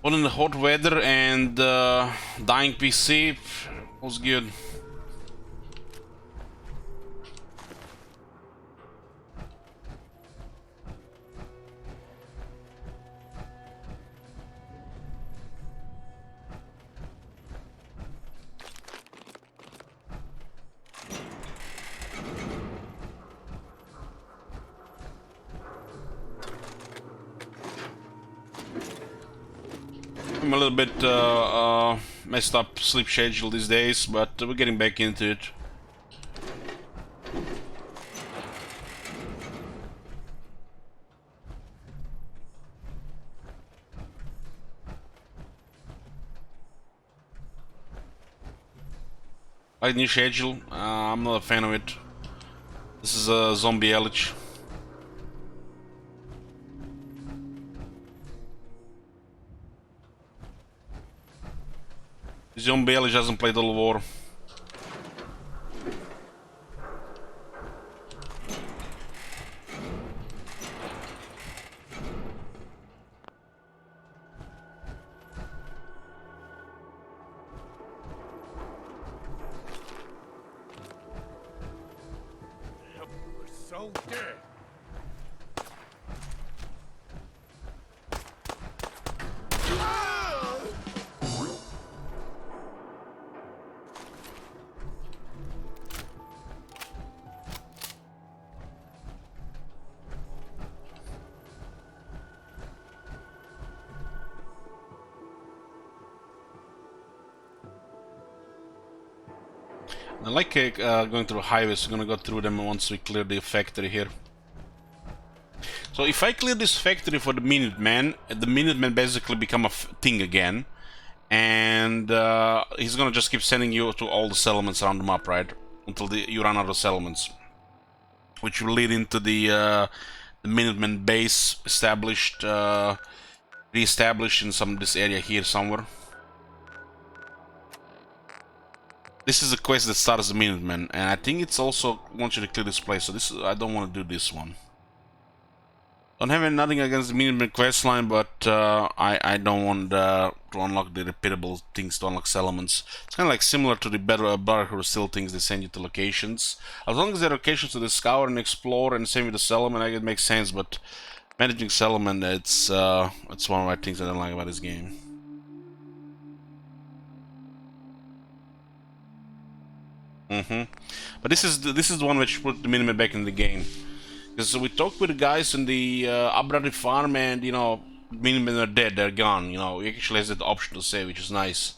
All in the hot weather and dying PC was good. I'm a little bit messed up sleep schedule these days, but we're getting back into it. Like new schedule, I'm not a fan of it. This is a zombie Elich. Zombie Elich hasn't played Total War. We're so dead. I like going through highways. I'm gonna go through them once we clear the factory here. So if I clear this factory for the Minutemen, the Minutemen basically become a thing again. And he's gonna just keep sending you to all the settlements around the map, right? Until you run out of settlements. Which will lead into the Minutemen base established, re-established in this area here somewhere. This is a quest that starts the Minutemen, and I think it's also wants you to clear this place. So this I don't want to do this one. Don't have nothing against the Minutemen quest line, but I don't want to unlock the repeatable things to unlock settlements. It's kind of like similar to the Brotherhood of Steel things they send you to locations. As long as there are locations to discover and explore, and same with the settlement, I think it makes sense. But managing settlement, it's one of my things I don't like about this game. But this is the one which put the Minutemen back in the game. Because we talked with the guys in the Abradi farm, and you know, Minutemen are dead, they're gone. You know, we actually has that option to save, which is nice.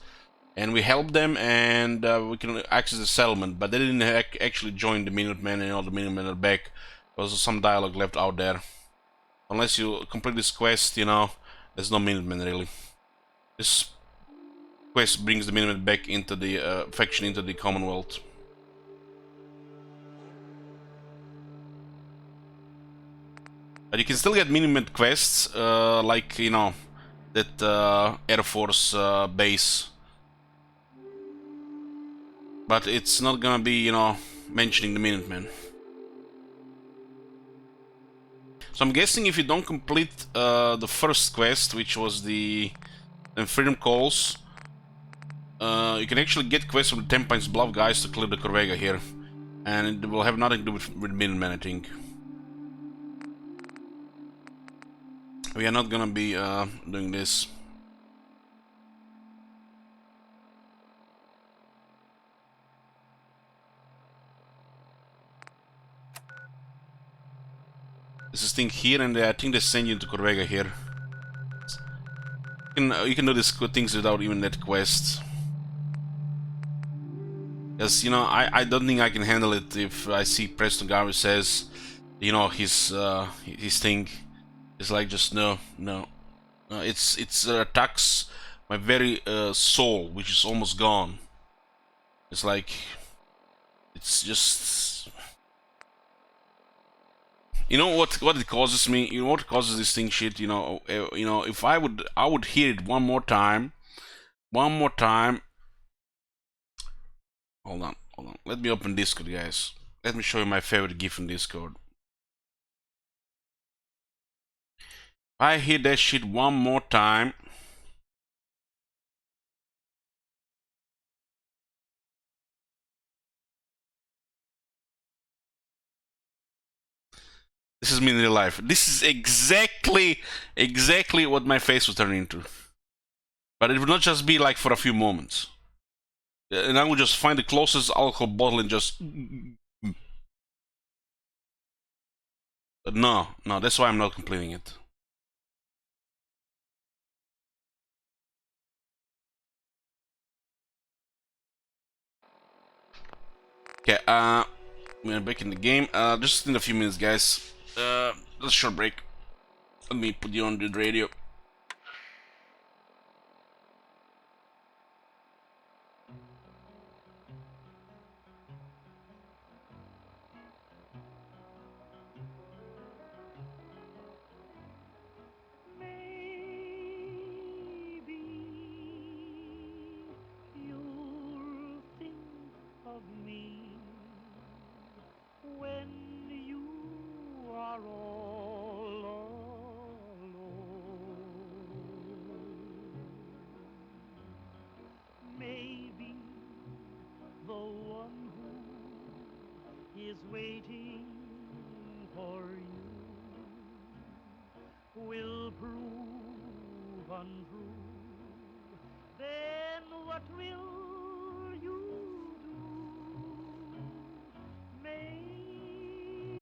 And we helped them, and we can access the settlement, but they didn't actually join the Minutemen, and you know, the Minutemen are back. There was some dialogue left out there. Unless you complete this quest, you know, there's no Minutemen really. This quest brings the Minutemen back into the faction, into the Commonwealth. But you can still get Minutemen quests, like, you know, that Air Force base. But it's not gonna be, you know, mentioning the Minutemen. So I'm guessing if you don't complete the first quest, which was the Freedom Calls, you can actually get quests from the 10 Pines Bluff guys to clear the Corvega here. And it will have nothing to do with Minutemen, I think. We are not gonna be doing this. This is thing here, and I think they send you into Corvega here. You can do these good things without even that quest. Because, you know, I don't think I can handle it if I see Preston Garvey says, you know, his thing. It's like, just no. It's attacks my very soul, which is almost gone. It's like, it's just, you know what it causes me. You know what causes this thing shit. You know, if I would hear it one more time. Hold on. Let me open Discord, guys. Let me show you my favorite GIF in Discord. If I hear that shit one more time. This is me in real life. This is exactly what my face would turn into. But it would not just be like for a few moments. And I would just find the closest alcohol bottle and just... No, that's why I'm not completing it. Okay, we're back in the game. Just in a few minutes, guys. Just a short break. Let me put you on the radio. You'll think of me when you are all alone. Maybe the one who is waiting for you will prove untrue. Then what will you do? Maybe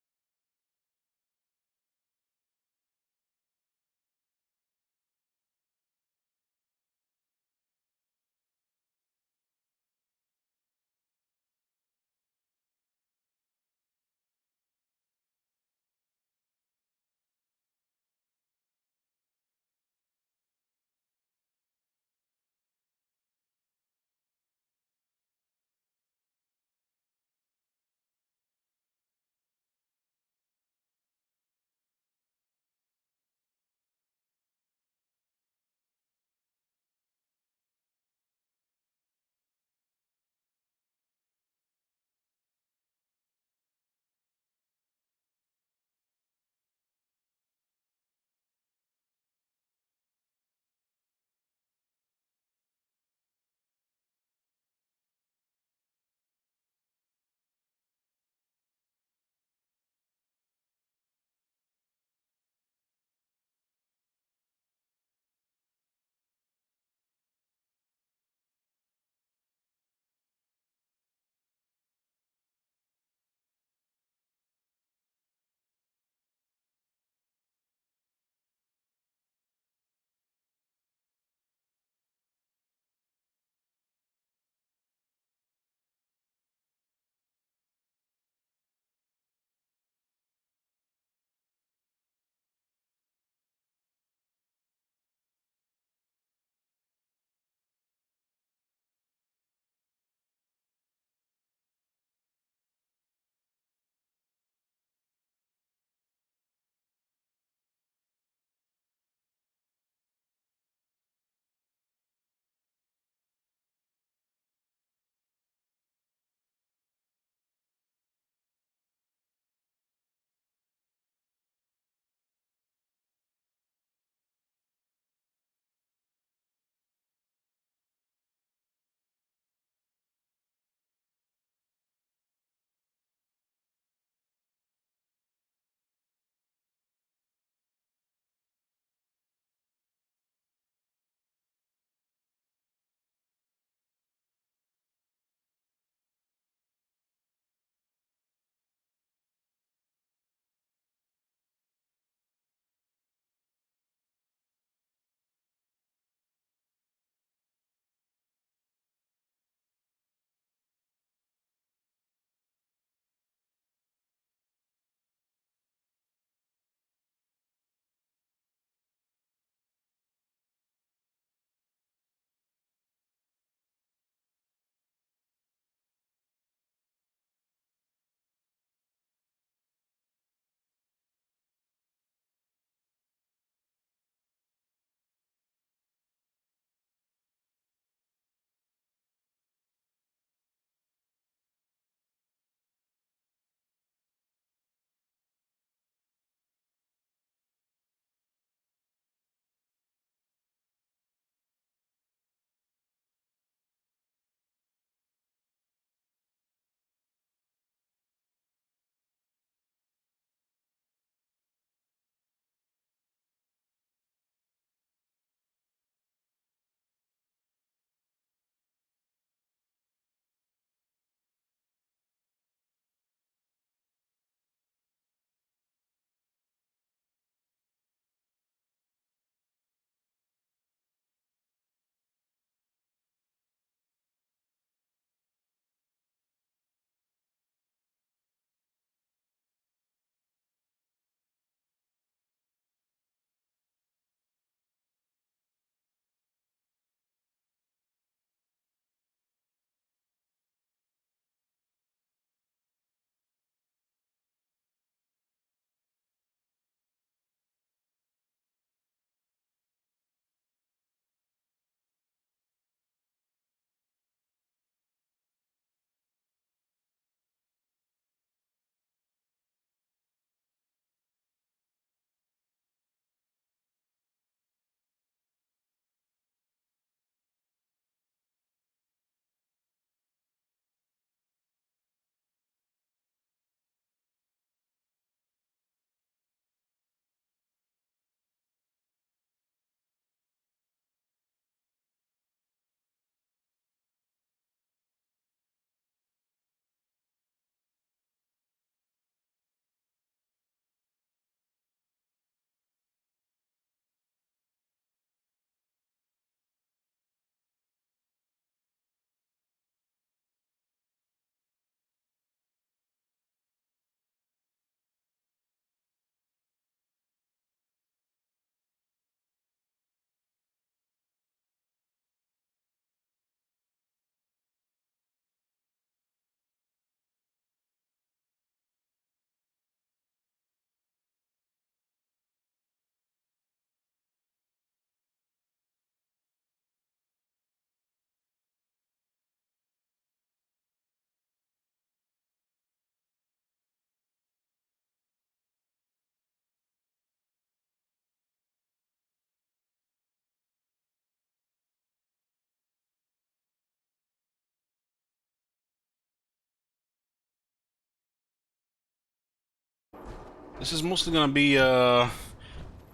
This is mostly gonna be, I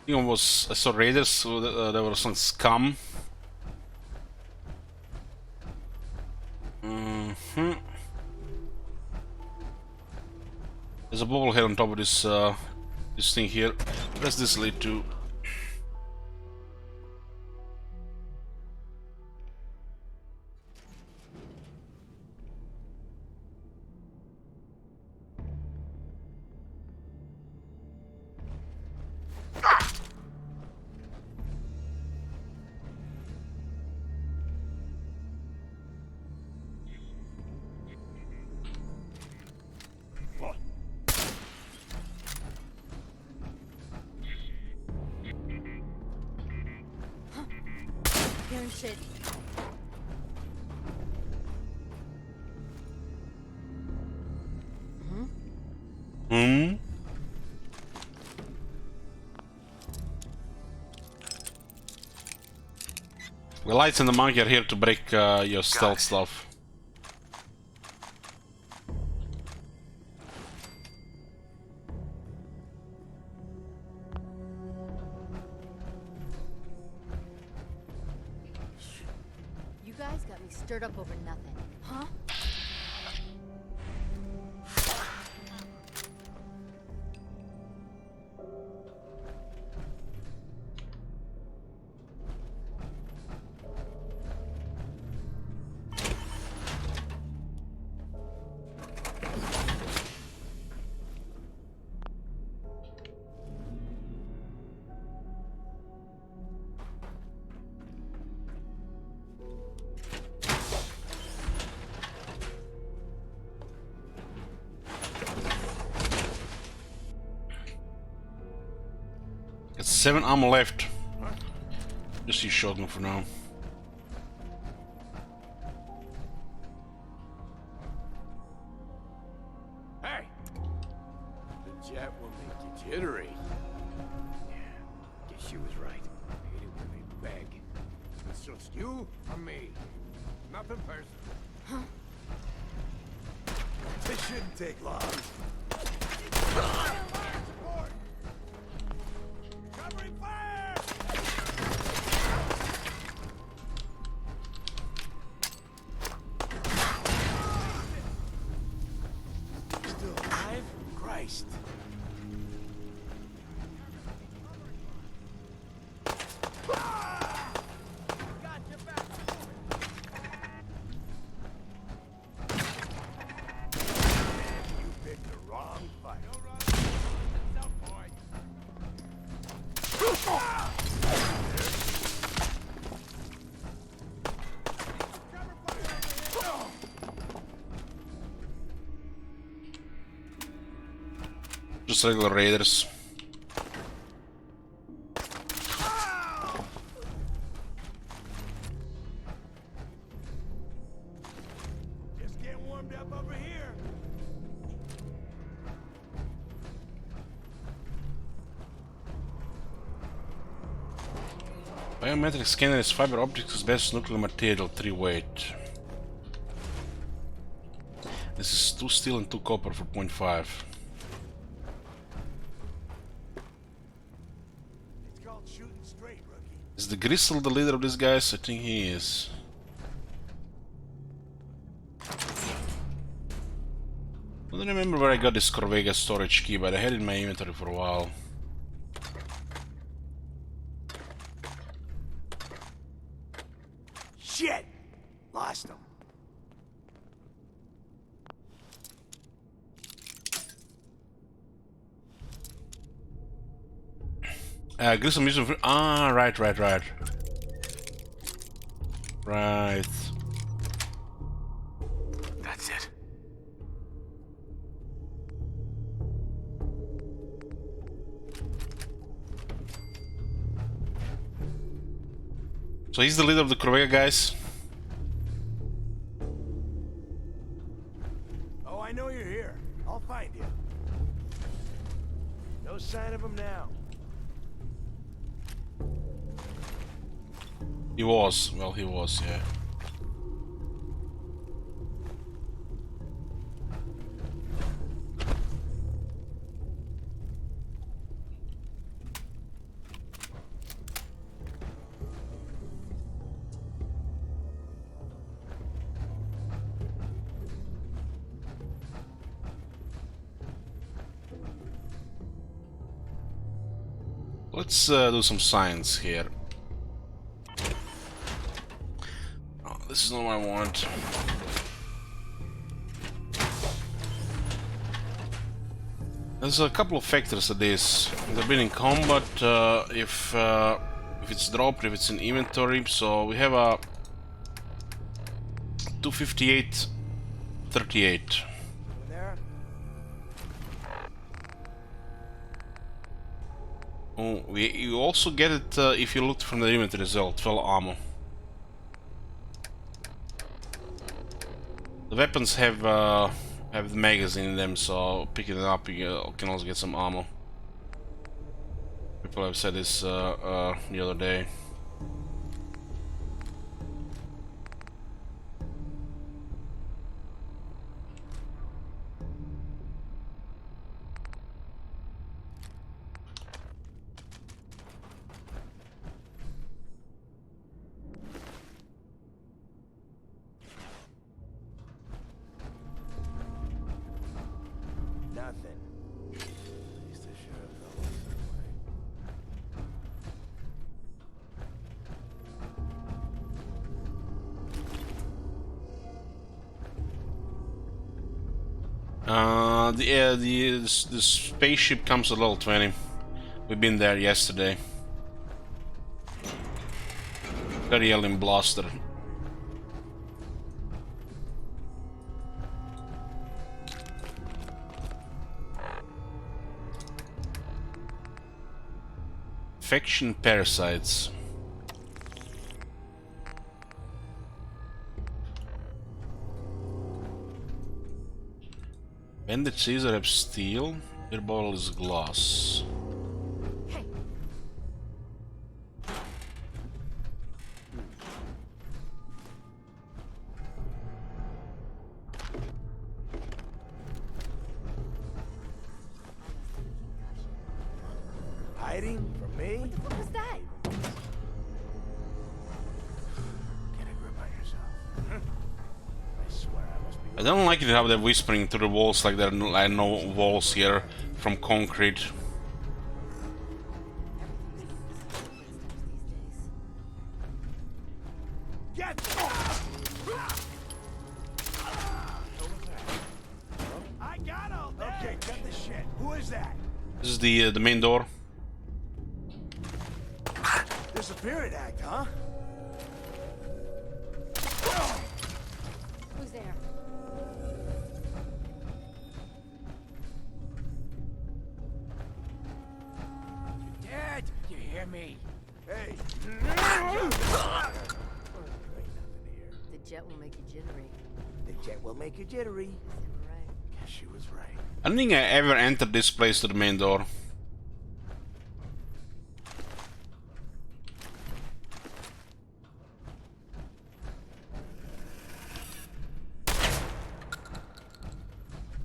think I saw raiders, so there were some scum. There's a ball head on top of this this thing here. What does this lead to? Hearing shit. Hmm? The lights and the monkey are here to break your stealth stuff. You guys got me stirred up over nothing. Huh? Got 7 ammo left. Just use shotgun for now. Hey! The jet will make you jittery. Yeah, guess she was right. Hate it when they beg. It's just you or me. Nothing personal. This shouldn't take long. Covering fire! Still alive? Christ. You picked the wrong fight. Just regular raiders. Just getting warmed up over here. Biometric scanner is fiber optics best nuclear material 3 weight. This is 2 steel and 2 copper for 0.5. It's called shooting straight, rookie. Is the Gristle the leader of these guys? I think he is. I don't remember where I got this Corvega storage key, but I had it in my inventory for a while. Shit! Lost him. Grissom using for right. Right. That's it. So he's the leader of the Corvega guys. Oh, I know you're here. I'll find you. No sign of him now. He was. Well, he was, yeah. Let's do some science here. Oh, this is not what I want. There's a couple of factors to this. They've been in combat, if it's dropped, if it's in inventory. So we have a 258, 38. There? Oh, you also get it if you look from the inventory as well. 12 ammo. The weapons have the magazine in them, so picking it up you can also get some ammo. People have said this the other day. Nothing. At least I should have gone some way. The spaceship comes at level 20. We've been there yesterday. Very alien blaster. Infection parasites. Bandit Caesar have steel, beer bottle is glass. Hey, Hiding from me? What was that? Get a grip on yourself. I swear I must be. I don't like it how they're whispering through the walls like there are no walls here from concrete. Get! I got all that. Okay, cut the shit. Who is that? This is the main door. Disappearing act, huh? who's there? Dad, you hear me? Hey. The jet will make you jittery. The jet will make you jittery. Right. Guess she was right. I don't think I ever entered this place to the main door.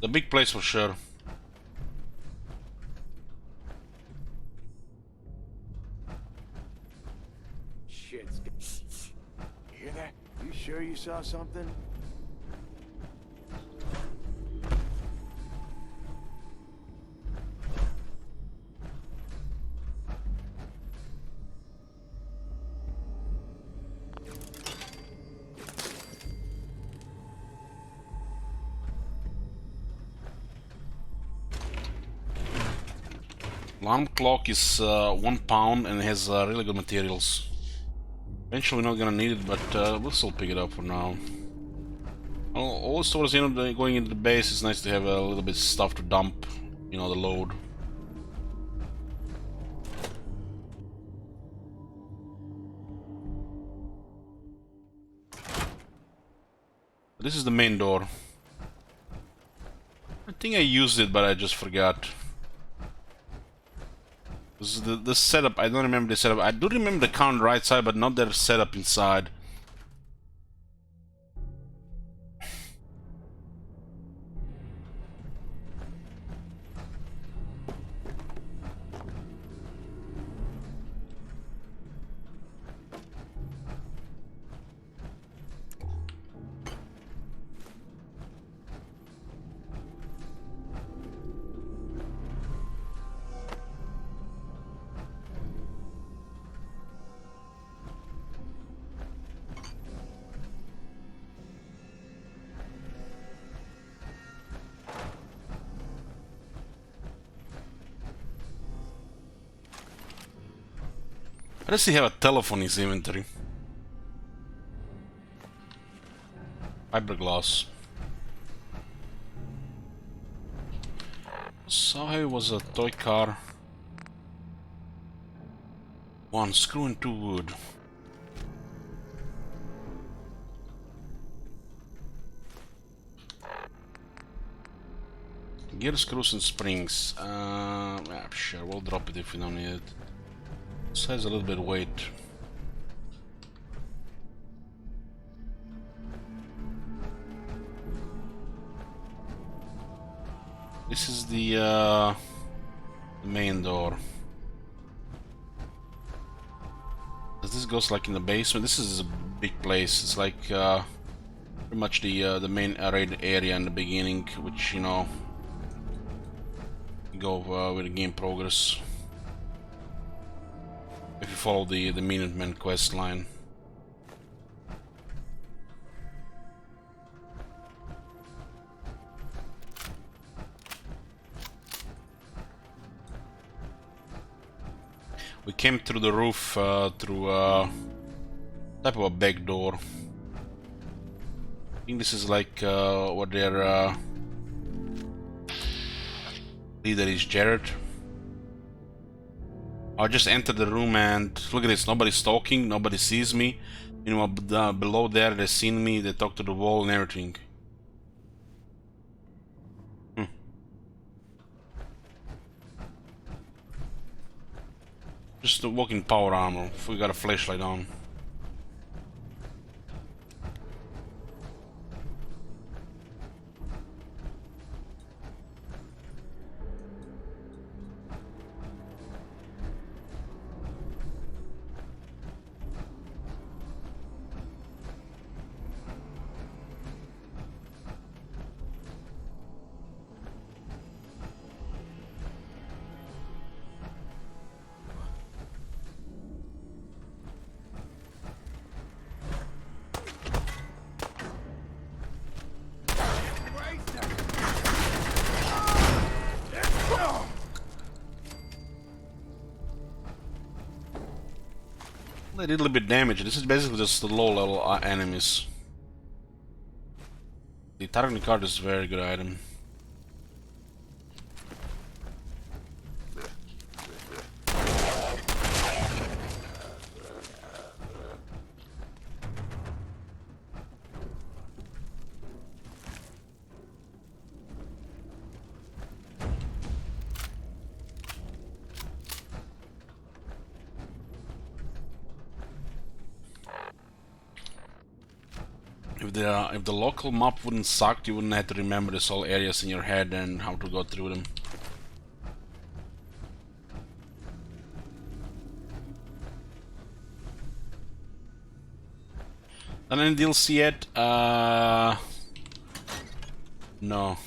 The big place for sure. Shit. You hear that? You sure you saw something? Alarm clock is 1 pound and has really good materials. Eventually we're not gonna need it, but we'll still pick it up for now. Always towards the end of going into the base, it's nice to have a little bit of stuff to dump, you know, the load. This is the main door. I think I used it, but I just forgot. This is the setup. I don't remember the setup. I do remember the counter right side, but not their setup inside. Why does he have a telephone in his inventory? Fiberglass. So heavy was a toy car. 1 screw and 2 wood. Gear screws and springs. Yeah, sure, we'll drop it if we don't need it. This has a little bit of weight. This is the main door. This goes like in the basement. This is a big place. It's like pretty much the main raid area in the beginning, which, you know, go with the game progress if you follow the Minutemen quest line. We came through the roof through type of a back door. I think this is like what their leader is, Jared. I just entered the room and look at this, nobody's talking, nobody sees me. You know, below there they seen me, they talk to the wall and everything. Just a walking power armor, if we got a flashlight on. They did a little bit damage. This is basically just the low level enemies. The targeting card is a very good item. If the local map wouldn't suck, you wouldn't have to remember these all areas in your head and how to go through them. Done any DLC yet? No.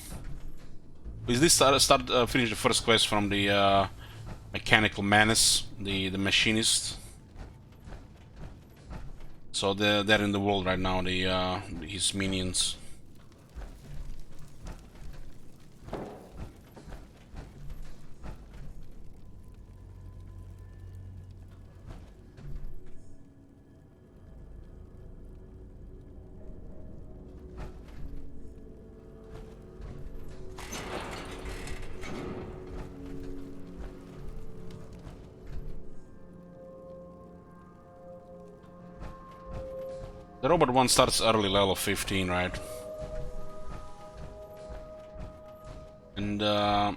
Is this finish the first quest from the mechanical menace, the machinist? So they're in the world right now, his minions. The robot one starts early, level 15, right? And the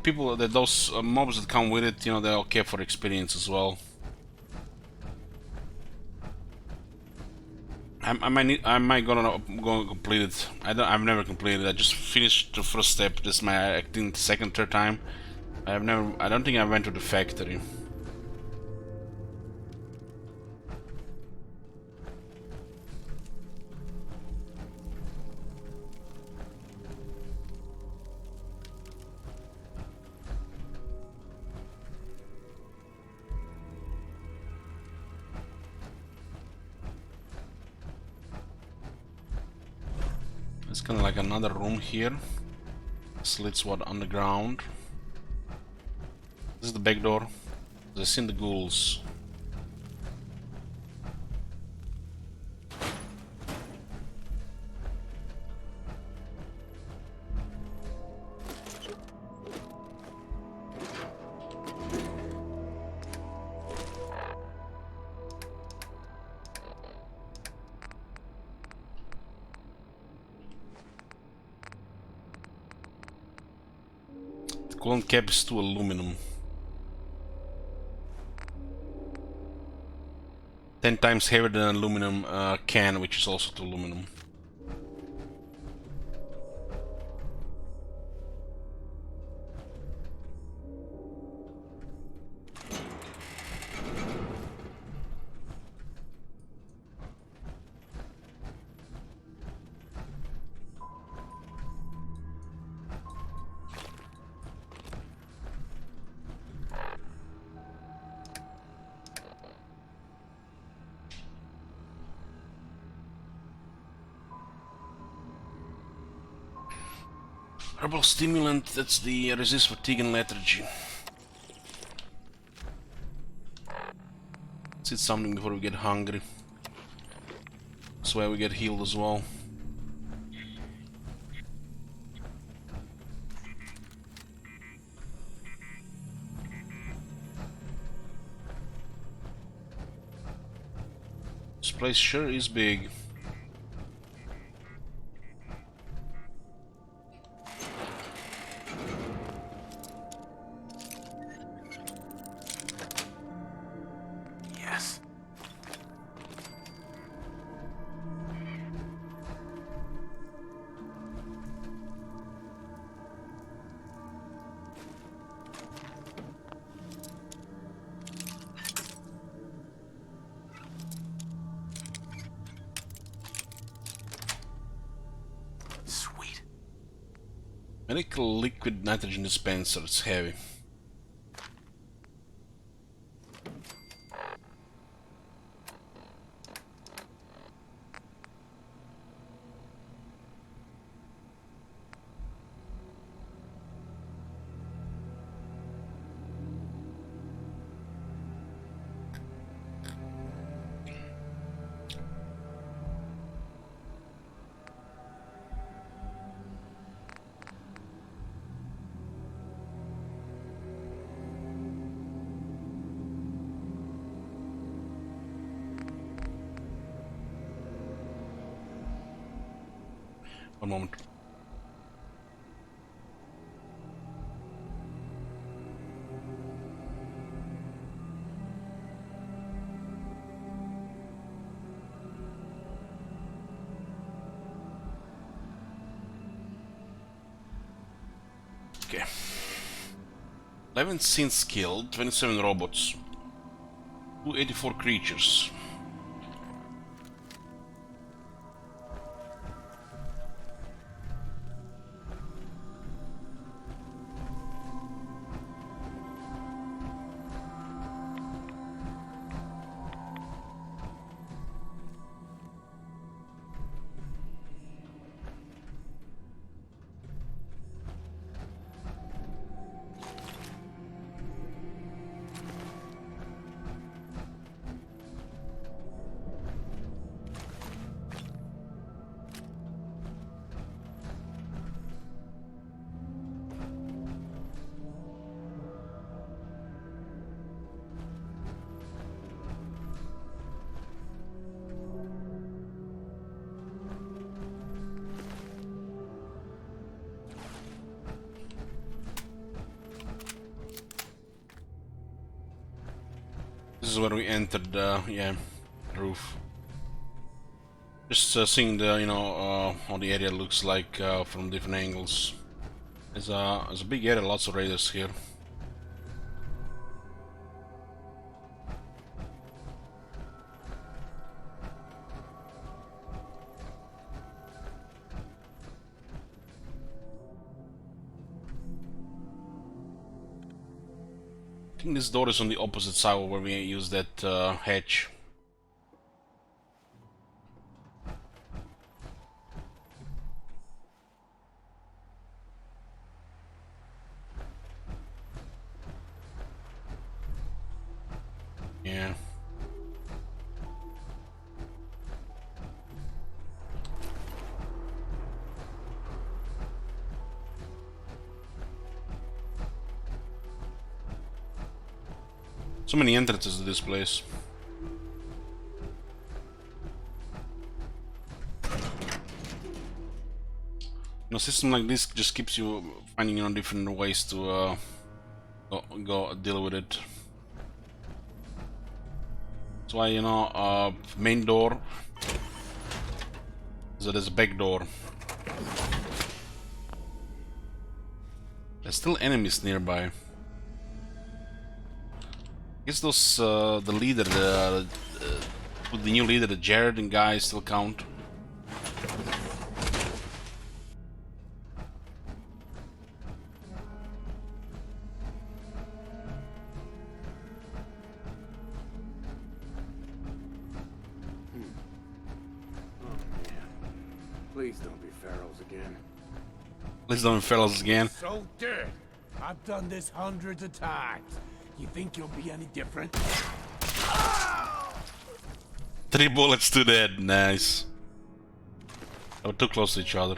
people, those mobs that come with it, you know, they're okay for experience as well. I might go complete it. I've never completed it. I just finished the first step. This is my, I think, second, third time. I don't think I went to the factory. It's kind of like another room here. Slits what underground. This is the back door. I've seen the ghouls. Coolant cap is 2 aluminum. 10 times heavier than an aluminum can, which is also 2 aluminum. Herbal stimulant, that's the resist fatigue and lethargy. Let's eat something before we get hungry. That's why we get healed as well. This place sure is big. Yes. Sweet. Medical liquid nitrogen dispenser, it's heavy. One moment. Okay. 11 synths killed, 27 robots, 284 creatures. This is where we entered the roof. Just seeing the how the area looks like from different angles. There's a big area, lots of raiders here. I think this door is on the opposite side where we use that hatch. Yeah. So many entrances to this place. A system like this just keeps you finding, you know, different ways to go deal with it. That's why, you know, main door. So there's a back door. There's still enemies nearby. I guess those the leader, with the new leader, the Jared and guy still count. Please don't be Pharaohs again. Let's do fellas again. So dead. I've done this hundreds of times. You think you'll be any different? 3 bullets to the head, nice. They were too close to each other.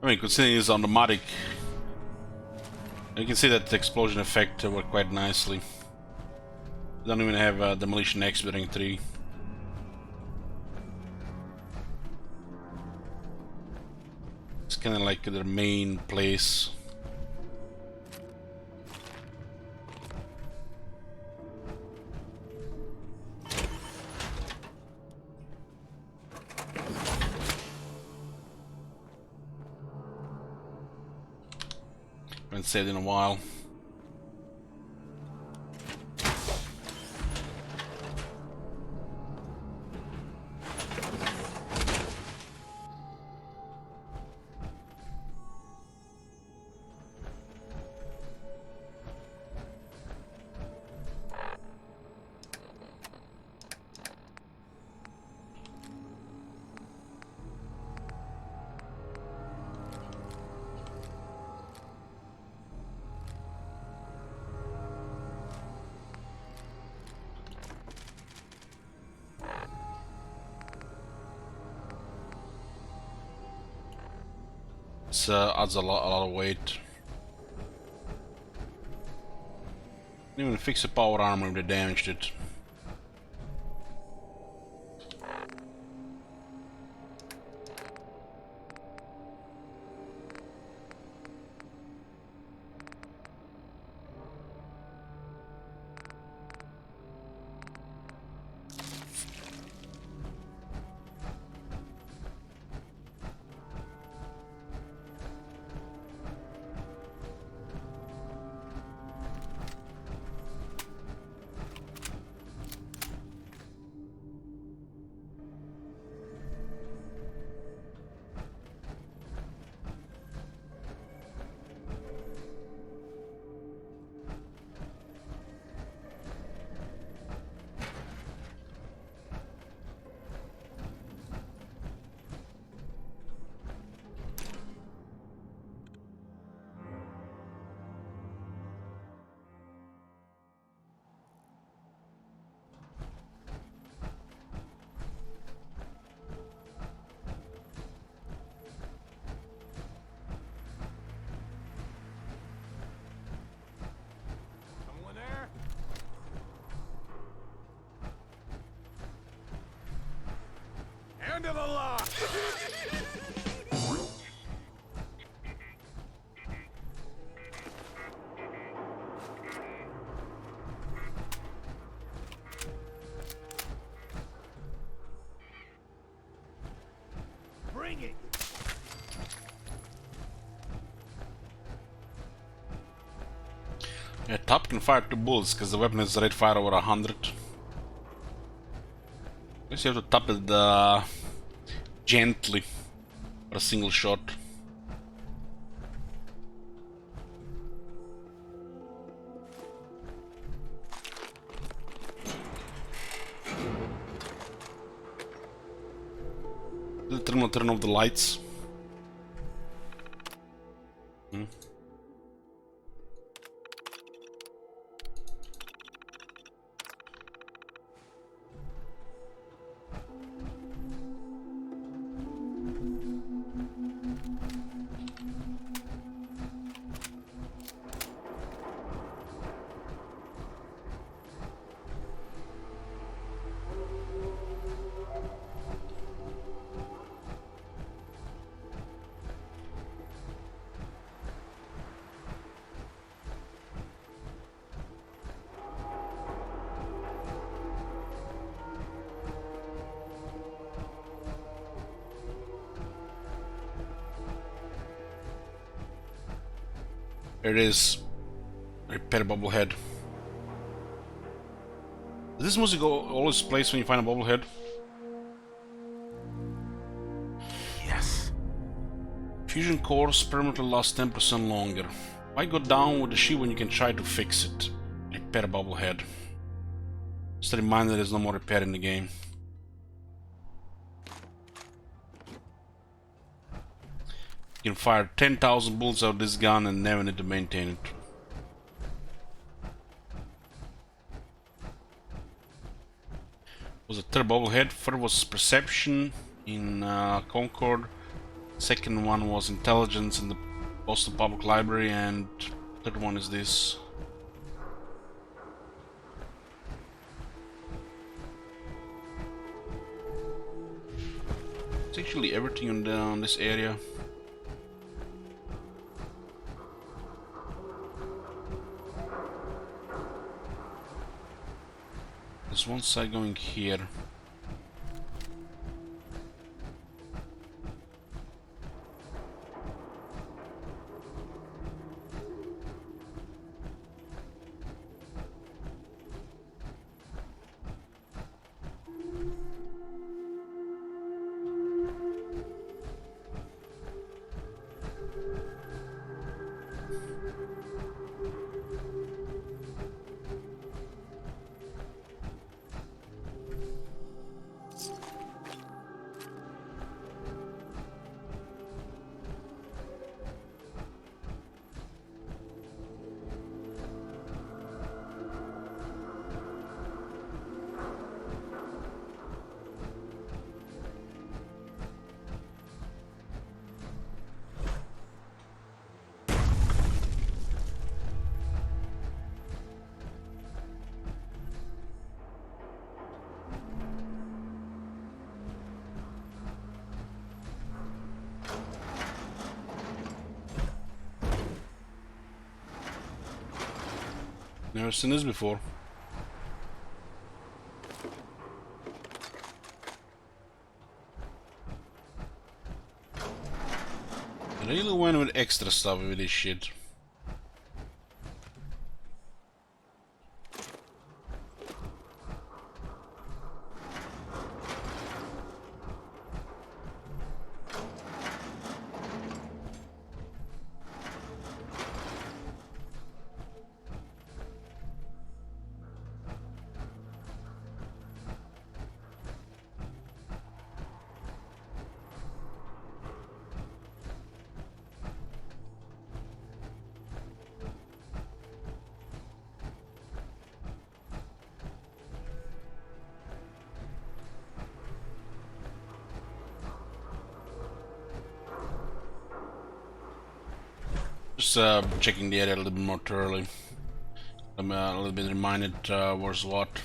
I mean, considering it's automatic, you can see that the explosion effect worked quite nicely. Don't even have Demolition X during 3. It's kind of like their main place. Haven't saved in a while. This adds a lot of weight. Didn't even fix the power armor if they damaged it. Someone there? End of the lock! Bring it! Yeah, top can fire 2 bullets because the weapon is rate fire over 100. Guess you have to tap it gently for a single shot. Turn off the lights. It is. Repair bobblehead. Does this music always plays when you find a bobblehead? Yes. Fusion cores permanently last 10% longer. Why go down with the ship when you can try to fix it? Repair bobblehead. Just a reminder there's no more repair in the game. You can fire 10,000 bullets out of this gun and never need to maintain it. Was a third bobblehead. First was perception in Concord. Second one was intelligence in the Boston Public Library, and third one is this. It's actually everything on this area. There's one side going here. Never seen this before. I really went with extra stuff with this shit. Just checking the area a little bit more thoroughly. I'm a little bit reminded where's what.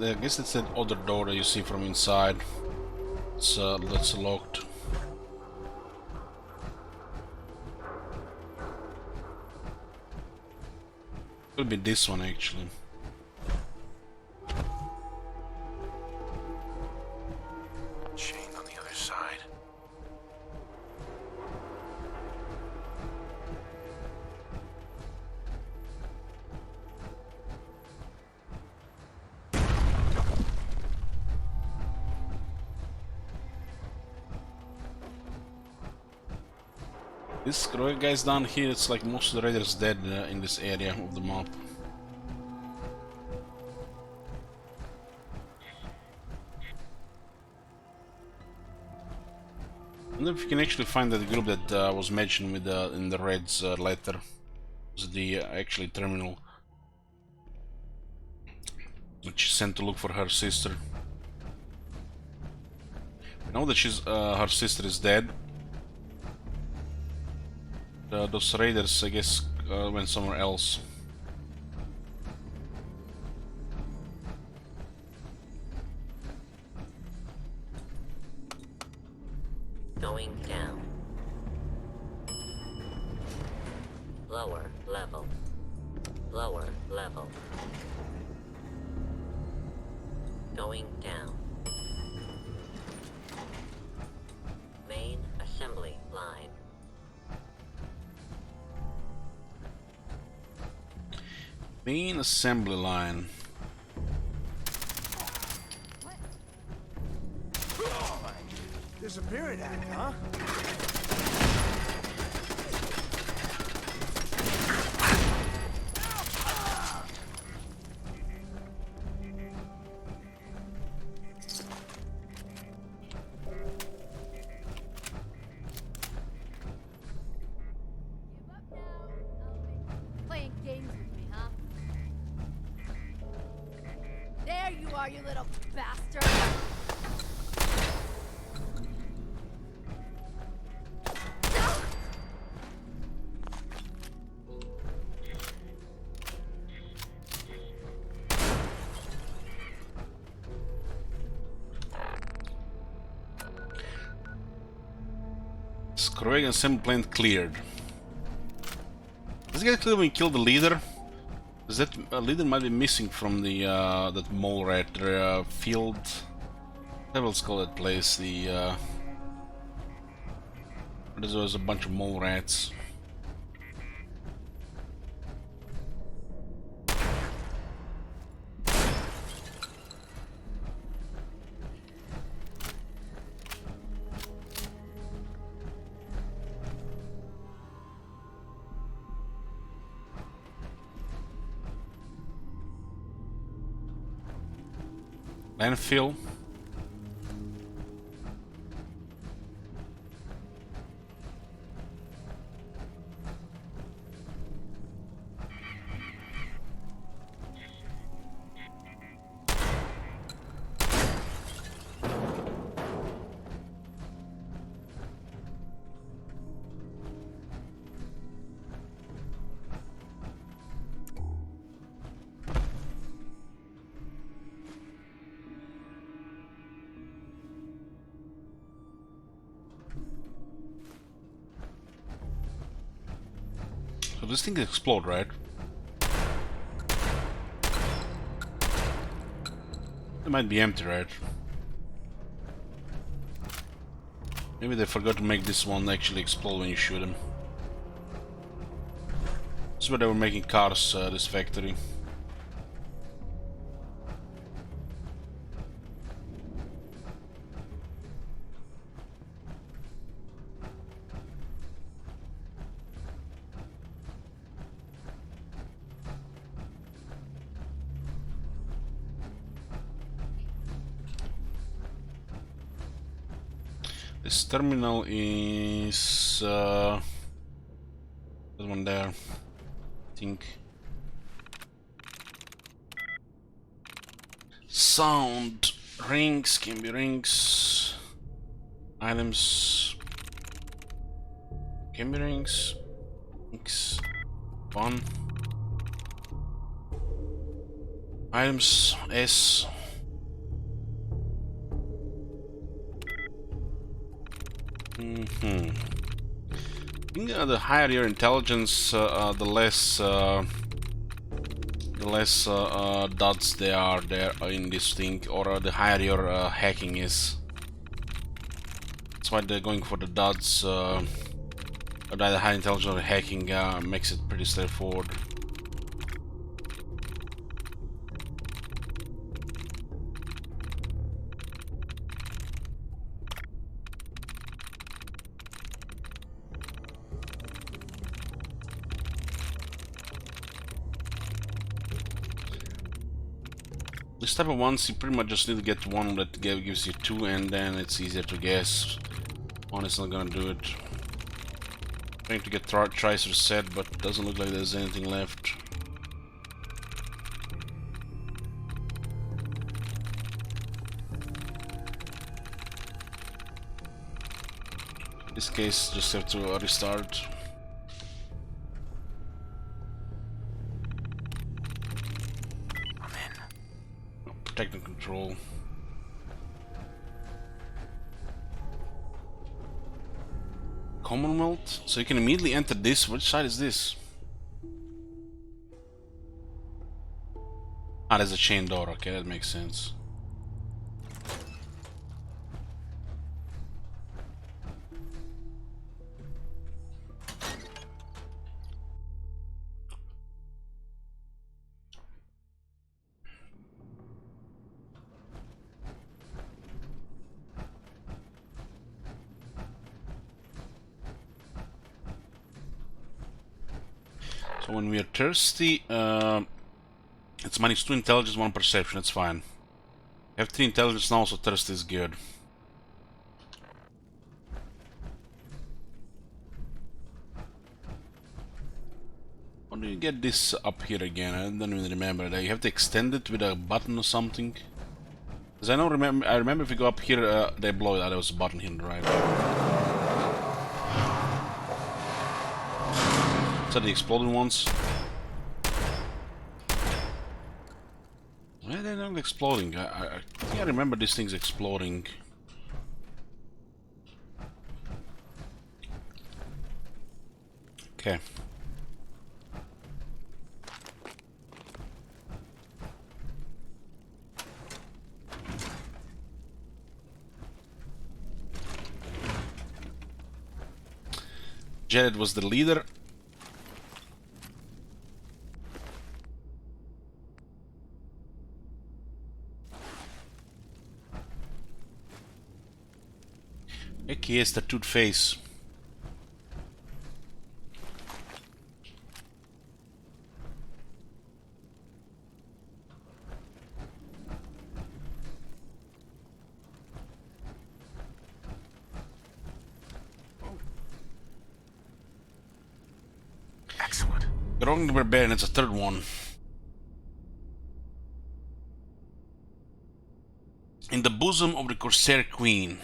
I guess it's that other door that you see from inside. That's locked. Could be this one actually. Chain on the other side. This guys down here, it's like most of the raiders dead in this area of the map. I wonder if you can actually find that group that was mentioned with in the Red's letter. It was the actually terminal which she sent to look for her sister. We know that her sister is dead. Those raiders, I guess, went somewhere else. Going down. Lower level. Lower level. Going down. Main assembly line. Main assembly line. Disappearing act, huh? Playing games with me, huh? There you are, you little bastard! Scavenging assembly plant cleared. Does it get cleared when you kill the leader? Because that leader might be missing from the that mole rat field. Whatever let's call that place. The there was a bunch of mole rats. Landfill. So this thing explode, right? It might be empty, right? Maybe they forgot to make this one actually explode when you shoot him. This is where they were making cars, this factory. This terminal is that one there, I think. Sound rings can be rings. Items can be rings. Rings. One. Items S. I think the higher your intelligence, the less dots there are in this thing, or the higher your hacking is. That's why they're going for the dots. The high intelligence or hacking makes it pretty straightforward. This type of ones, you pretty much just need to get one that gives you two, and then it's easier to guess. One is not gonna do it. Trying to get tracer set, but doesn't look like there's anything left. In this case, just have to restart. I'm in. Protect and control. Commonwealth, so you can immediately enter this. Which side is this? Ah, there's a chain door. Okay, that makes sense. So when we are thirsty, it's -2 intelligence, 1 perception. That's fine. Have 3 intelligence now, so thirsty is good. How do you get this up here again? I don't even remember. You have to extend it with a button or something. Because I remember if you go up here, they blow it out. There was a button here, right? Is that the exploding ones? Why are they not exploding? I think I remember these things exploding. Okay. Jared was the leader. Heck yes, tattooed face. Excellent. Growing the Barbarian, it's a third one. In the bosom of the Corsair Queen.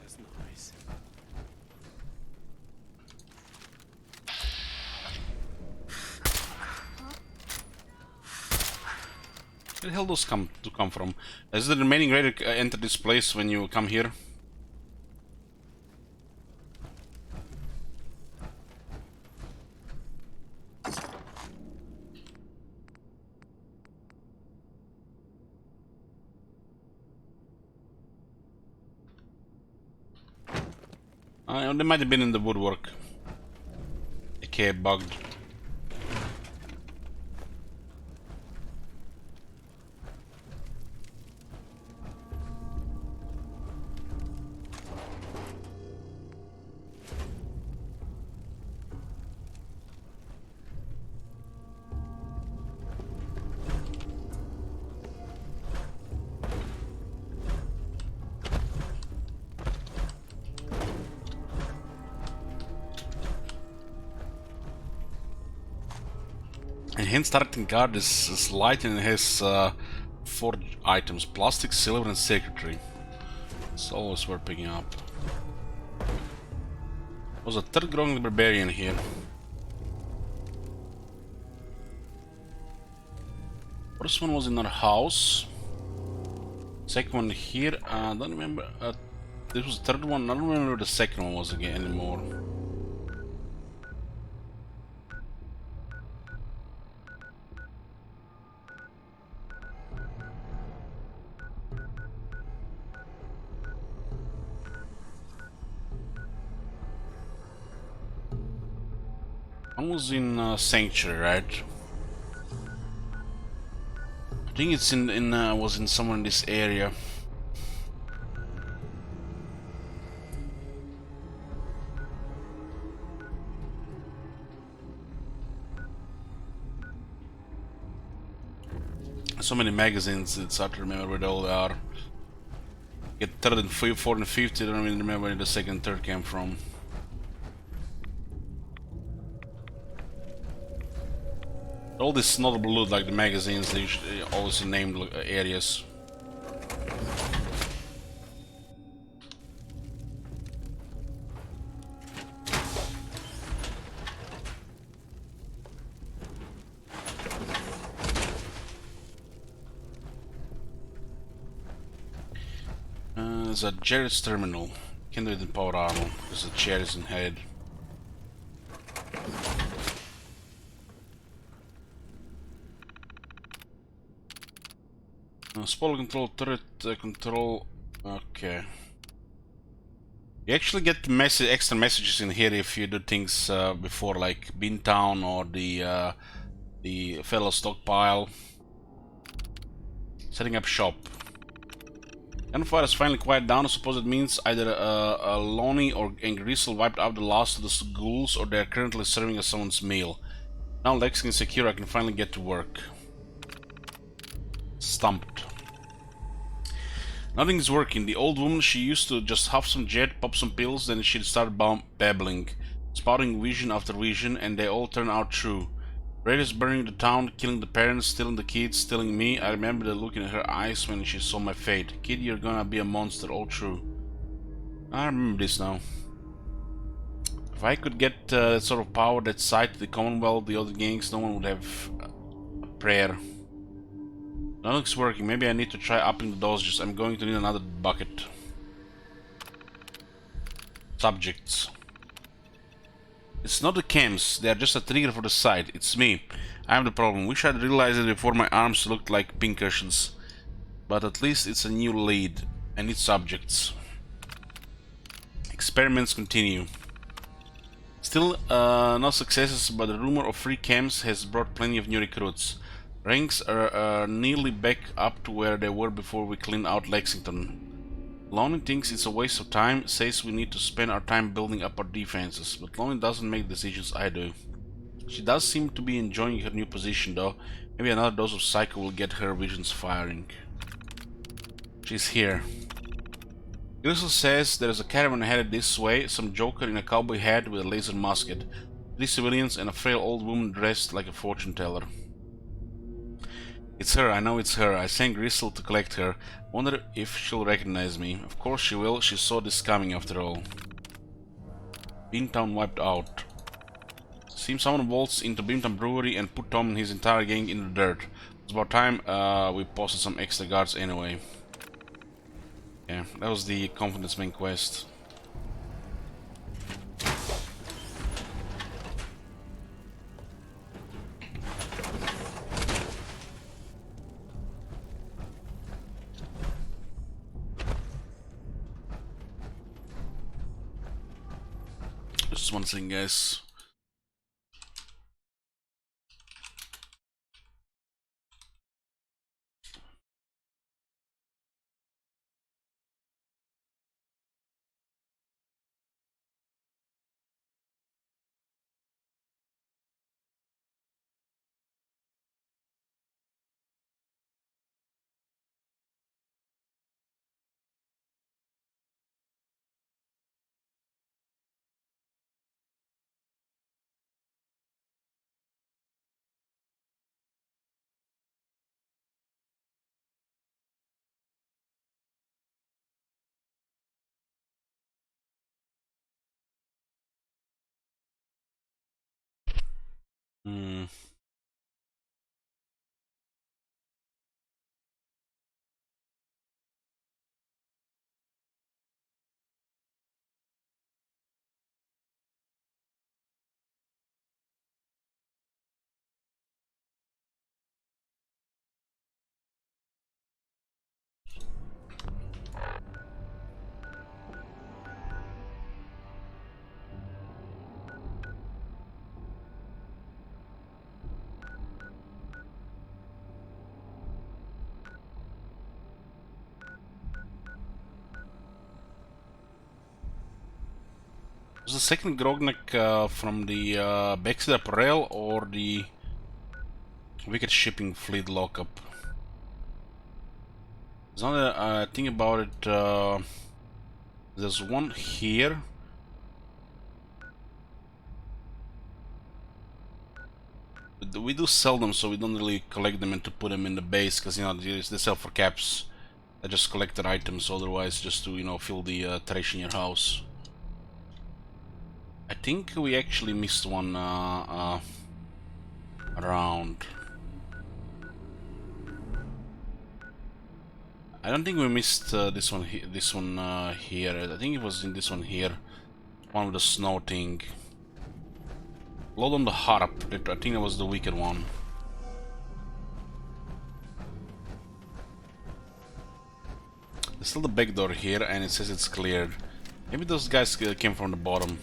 Just noise. Where the hell those come from? Does the remaining raider enter this place when you come here? They might have been in the woodwork. Okay, bugged. And hence starting guard is light and it has 4 items: plastic, silver and circuitry. It's always worth picking up. There's a third growing barbarian here. First one was in our house. Second one here, I don't remember. This was the third one. I don't remember where the second one was again anymore. One was in Sanctuary, right? I think it's was in somewhere in this area. So many magazines, it's hard to remember where they all are. Get third and fourth and fifth, I don't even remember where the second and third came from. All this notable loot, like the magazines, they usually always in named areas. There's a Jared's terminal. Can't do it in power armor because the chair is in head. Spoiler control, turret control. Okay. You actually get extra messages in here if you do things before, like Beantown or the fellow stockpile. Setting up shop. Gunfire is finally quiet down. I suppose it means either Lonnie and Gristle wiped out the last of the ghouls, or they are currently serving as someone's meal. Now Lexington is secure, I can finally get to work. Stumped. Nothing is working. The old woman, she used to just huff some jet, pop some pills, then she'd start babbling, spouting vision after vision, and they all turn out true. Red is burning the town, killing the parents, stealing the kids, stealing me. I remember the look in her eyes when she saw my fate. Kid, you're gonna be a monster, all true. I remember this now. If I could get that sort of power, that side to the Commonwealth, the other gangs, no one would have a prayer. Nothing's working. Maybe I need to try upping the dosages. I'm going to need another bucket. Subjects. It's not the chems, they are just a trigger for the site. It's me. I am the problem. Wish I'd realized it before my arms looked like pincushions. But at least it's a new lead. I need subjects. Experiments continue. Still no successes, but the rumor of free chems has brought plenty of new recruits. Ranks are nearly back up to where they were before we cleaned out Lexington. Lonnie thinks it's a waste of time, says we need to spend our time building up our defenses, but Lonnie doesn't make decisions, I do. She does seem to be enjoying her new position though. Maybe another dose of psycho will get her visions firing. She's here. Gristle says there's a caravan headed this way, some joker in a cowboy hat with a laser musket, 3 civilians and a frail old woman dressed like a fortune teller. It's her, I know it's her. I sent Gristle to collect her. Wonder if she'll recognize me. Of course she will, she saw this coming after all. Beantown wiped out. Seems someone waltzed into Beantown Brewery and put Tom and his entire gang in the dirt. It's about time we posted some extra guards anyway. Yeah, that was the Confidence main quest. Just one thing, guys. Was the second Grognak from the Bexida Parel or the Wicked Shipping Fleet lockup? There's another thing about it. There's one here. We do sell them, so we don't really collect them and to put them in the base, because you know they sell for caps. I just collected items, otherwise just to, you know, fill the trash in your house. I think we actually missed one around. I don't think we missed this one. Here. I think it was in this one here. One with the snow thing. Load on the harp. I think that was the wicked one. There's still the back door here, and it says it's cleared. Maybe those guys came from the bottom.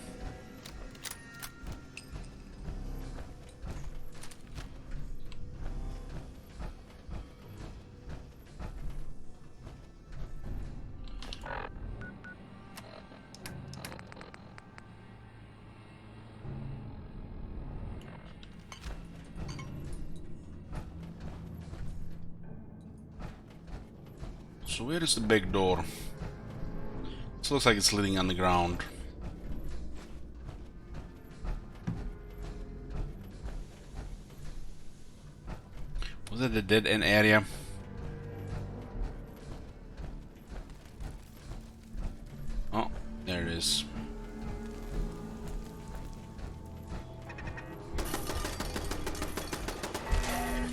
So where is the back door? This looks like it's leading underground. Was that the dead end area? Oh, there it is.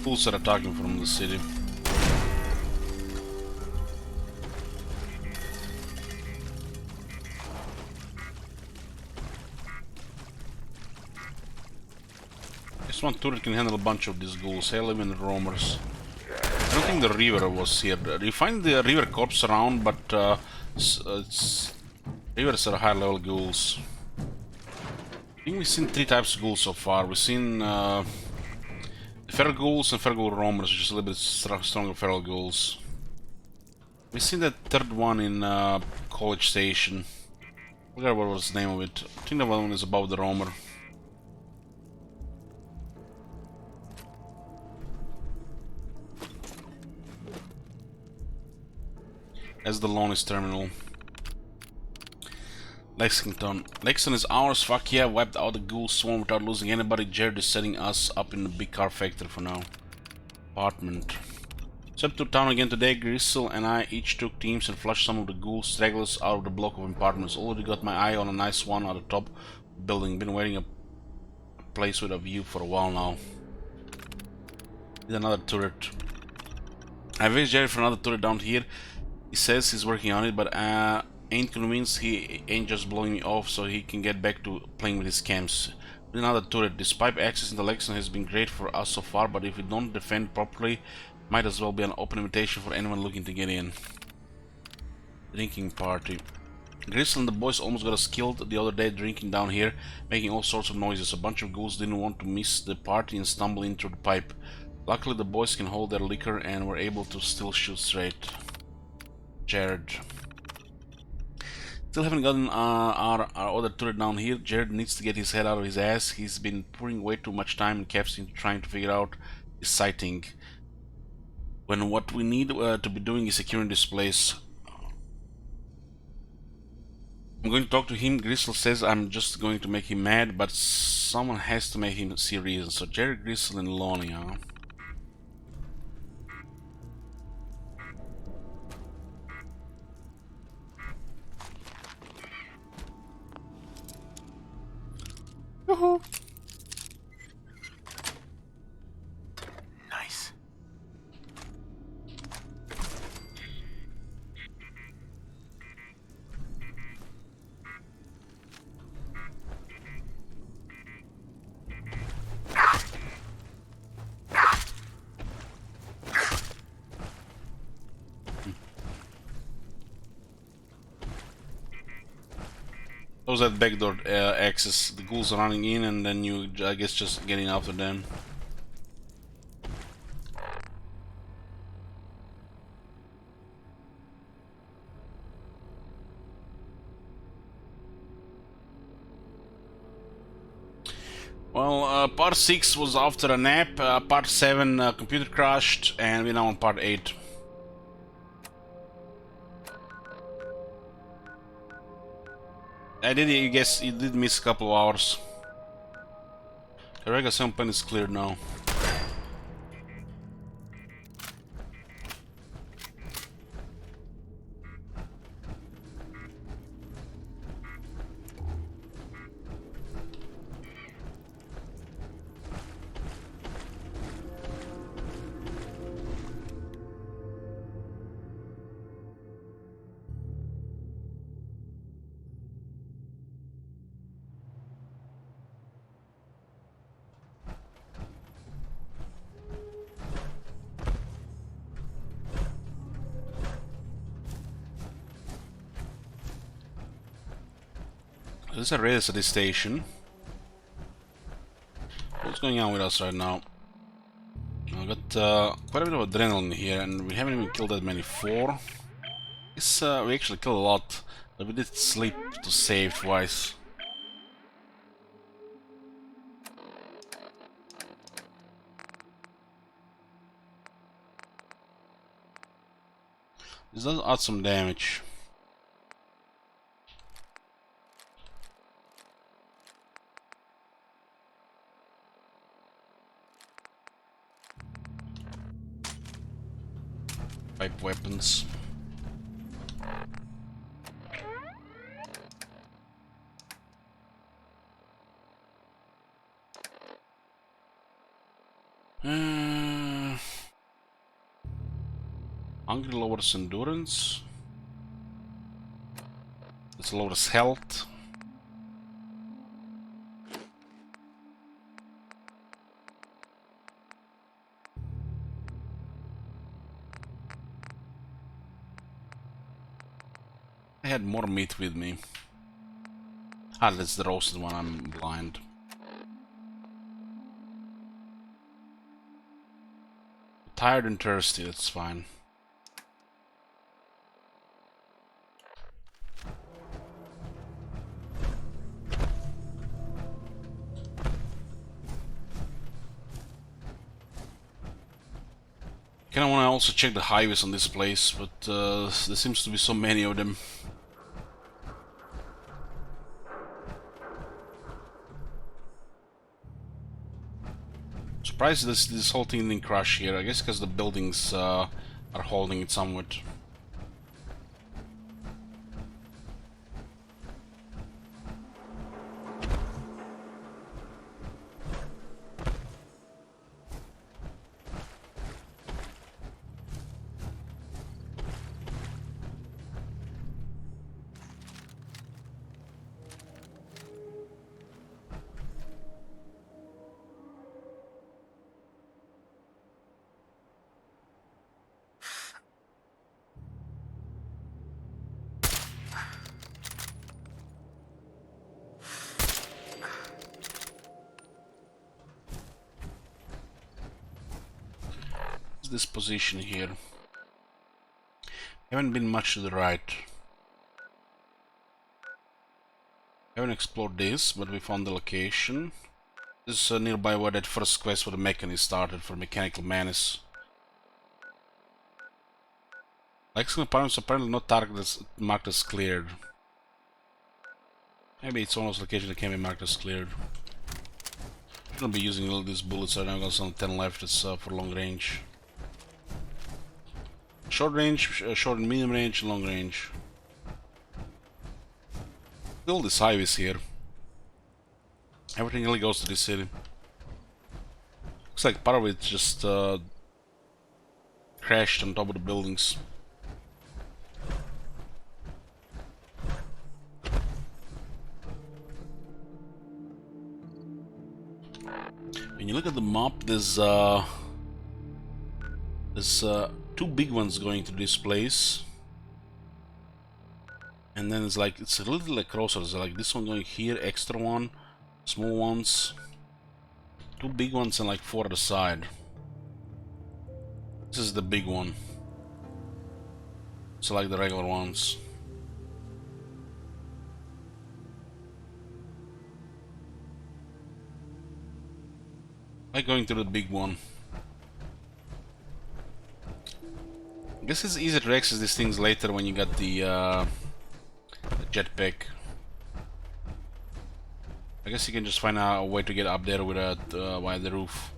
Fools are attacking from the city. This one turret can handle a bunch of these ghouls, hell, even the roamers. I don't think the river was here. You find the river corpse around, but rivers are high level ghouls. I think we've seen 3 types of ghouls so far. We've seen feral ghouls and feral ghoul roamers, which is a little bit stronger feral ghouls. We've seen that third one in College Station. I forgot what was the name of it. I think that one is above the roamer. As the longest terminal. Lexington. Lexington is ours, fuck yeah, wiped out the ghoul swarm without losing anybody. Jared is setting us up in the big car factory for now. Apartment. Step to town again today. Gristle and I each took teams and flushed some of the ghoul stragglers out of the block of apartments. Already got my eye on a nice one at the top building. Been waiting a place with a view for a while now. Need another turret. I wish Jared for another turret down here. He says he's working on it, but ain't convinced he ain't just blowing me off so he can get back to playing with his camps. With another turret. This pipe access into Lexington has been great for us so far, but if we don't defend properly, might as well be an open invitation for anyone looking to get in. Drinking party. Gristle and the boys almost got us killed the other day drinking down here, making all sorts of noises. A bunch of ghouls didn't want to miss the party and stumble into the pipe. Luckily the boys can hold their liquor and were able to still shoot straight. Jared. Still haven't gotten our other turret down here. Jared needs to get his head out of his ass. He's been pouring way too much time and caps into trying to figure out his sighting. When what we need to be doing is securing this place. I'm going to talk to him. Gristle says I'm just going to make him mad, but someone has to make him see reason. So Jared, Gristle, and Lonnie, huh? Yoo-hoo. Nice. Those that backdoor access, the ghouls are running in and then you, I guess, just getting after them. Well, part 6 was after a nap, part 7 computer crashed, and we're now on part 8. I did. You guess you did miss a couple of hours. Carrega Sampan is cleared now. There's a race at this station. What's going on with us right now? I got quite a bit of adrenaline here, and we haven't even killed that many. 4. This, we actually killed a lot, but we did sleep to save twice. This does add some damage. Pipe weapons. Hungry lowers endurance. This lowers health. I had more meat with me. Ah, that's the roasted one, I'm blind. Tired and thirsty, that's fine. Kinda wanna also check the highways on this place, but there seems to be so many of them. Surprised this whole thing didn't crash here. I guess because the buildings are holding it somewhat. This position here. Haven't been much to the right. Haven't explored this, but we found the location. This is nearby where that first quest for the mechanist started for Mechanical Menace. Like compartments apparently not targeted marked as cleared. Maybe it's one of those locations that can be marked as cleared. Shouldn't be using all these bullets. I know got only 10 left. It's for long range. Short range, short and medium range, long range. All these highways here. Everything really goes to this city. Looks like part of it just crashed on top of the buildings. When you look at the map, there's 2 big ones going to this place, and then it's a little like crossers, like this one going here, extra one, small ones, 2 big ones, and like 4 at the side. This is the big one, so like the regular ones. I'm going to the big one. I guess it's easier to access these things later when you got the jetpack. I guess you can just find a way to get up there without via the roof.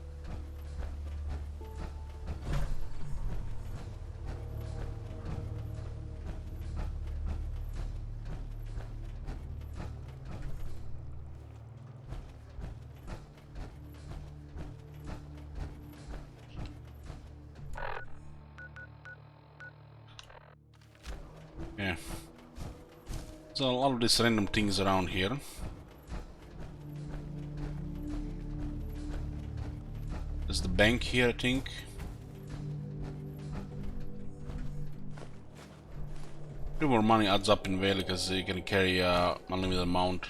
Yeah. So a lot of these random things around here. There's the bank here, I think. A bit more money adds up in value because you can carry a unlimited amount.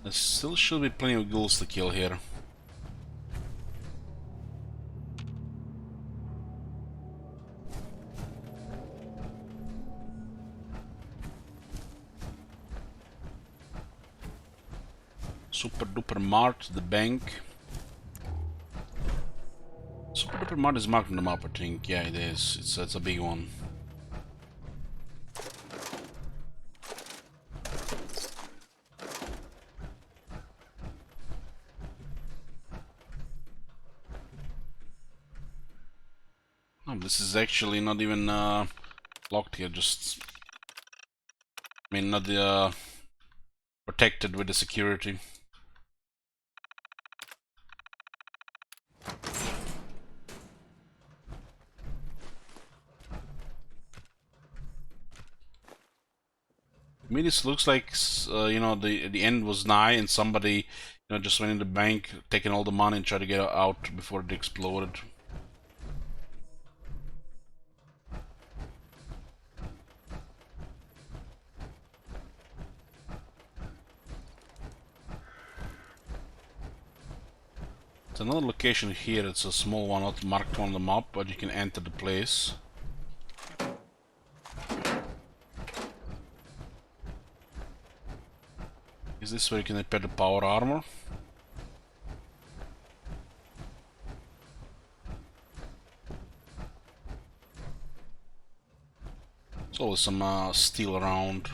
There still should be plenty of ghouls to kill here. Super Duper Mart, the bank. Super Duper Mart is marked on the map, I think. Yeah, it is. It's a big one. Oh, this is actually not even locked here. Just, I mean, not protected with the security. I mean, this looks like you know, the end was nigh, and somebody, you know, just went in the bank, taking all the money, and tried to get out before it exploded. There's another location here. It's a small one, not marked on the map, but you can enter the place. Is this where you can repair the power armor? There's always some steel around.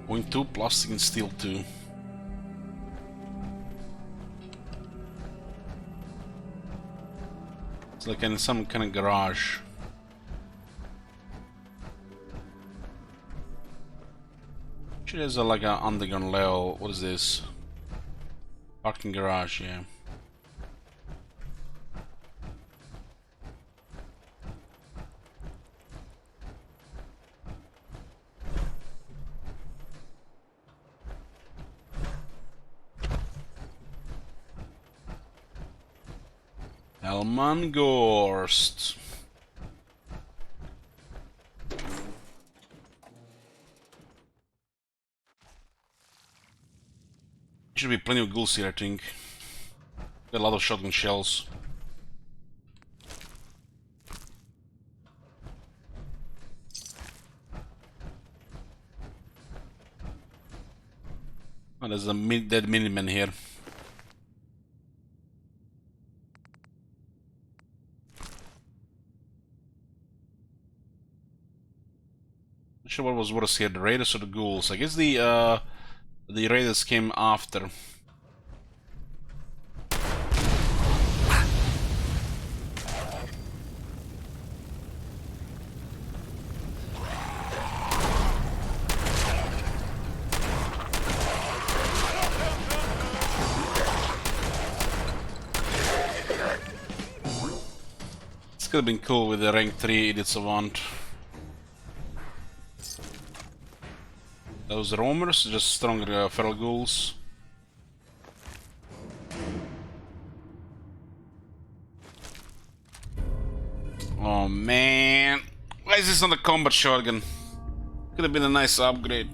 Point 2, plastic and steel 2. It's like in some kind of garage. Actually, there's like an underground level. What is this? Parking garage, yeah. Gorst. Should be plenty of ghouls here, I think. Got a lot of shotgun shells. Oh, there's a dead miniman here. Not sure what was worse here, the raiders or the ghouls. I guess the raiders came after. could have been cool with the rank 3 Idiot Savant. Those roamers, just stronger feral ghouls. Oh man, why is this not a combat shotgun? Could have been a nice upgrade.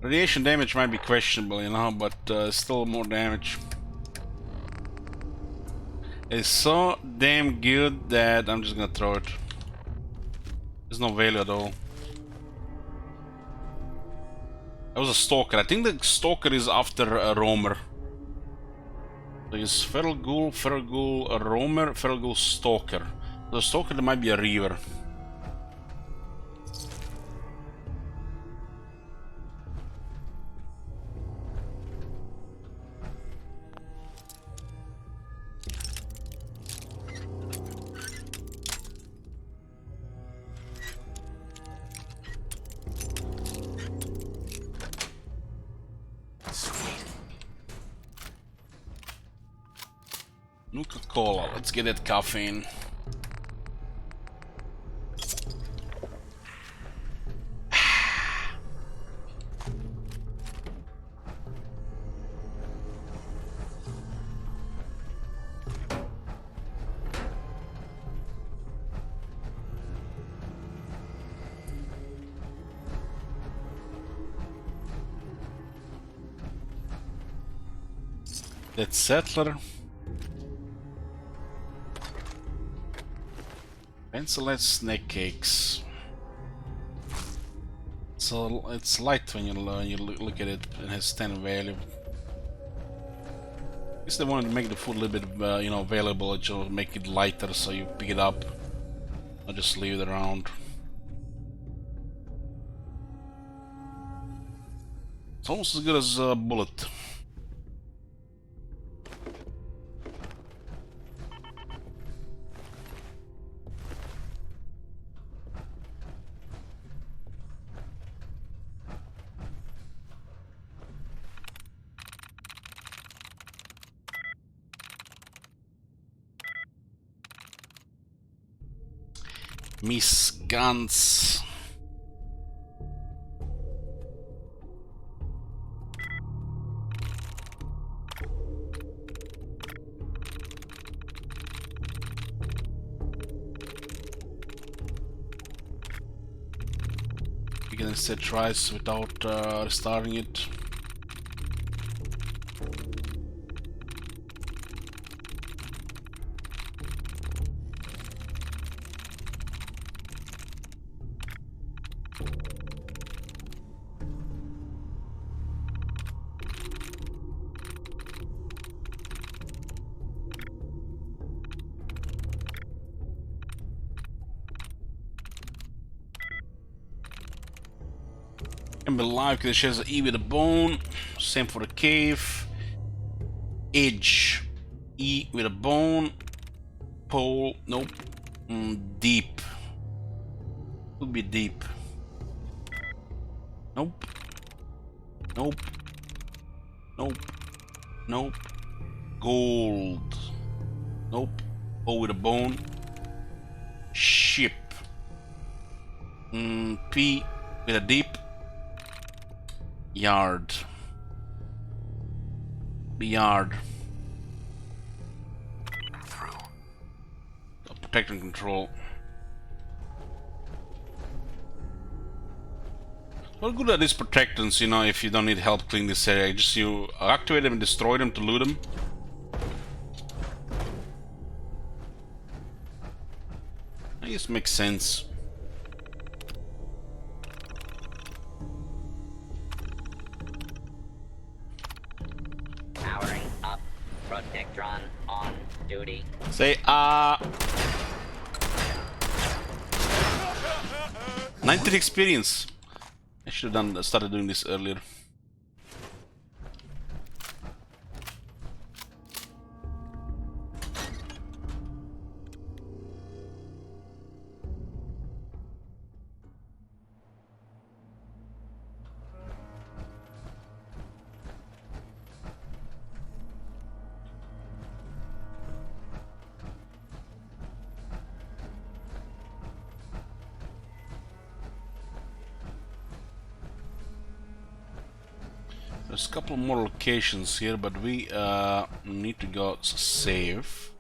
Radiation damage might be questionable, you know, but still more damage. It's so damn good that I'm just gonna throw it. There's no value at all. That was a stalker. I think the stalker is after a roamer. There's feral ghoul, a roamer, feral ghoul, stalker. The stalker, there might be a reaver. Nuka-Cola, let's get that caffeine. That settler. Pencil snake cakes. So it's light when you look at it. It has 10 value. I guess they wanted to make the food a little bit, you know, available. To make it lighter, so you pick it up. Or just leave it around. It's almost as good as a bullet. Miss Guns. You can instead try this without restarting it. Can be live because it shares an E with a bone. Same for the cave. Edge. E with a bone. Pole. Nope. Deep. Could be deep. Nope. Nope. Nope. Nope. Gold. Nope. O with a bone. Ship. P with a deep. Yard. Yard. Through. Protect and control. What good are these protectants, you know, if you don't need help cleaning this area? Just you activate them and destroy them to loot them. I guess makes sense. Powering up. Protectron on duty. Say 19 experience. I should have started doing this earlier. There's a couple more locations here, but we need to go save.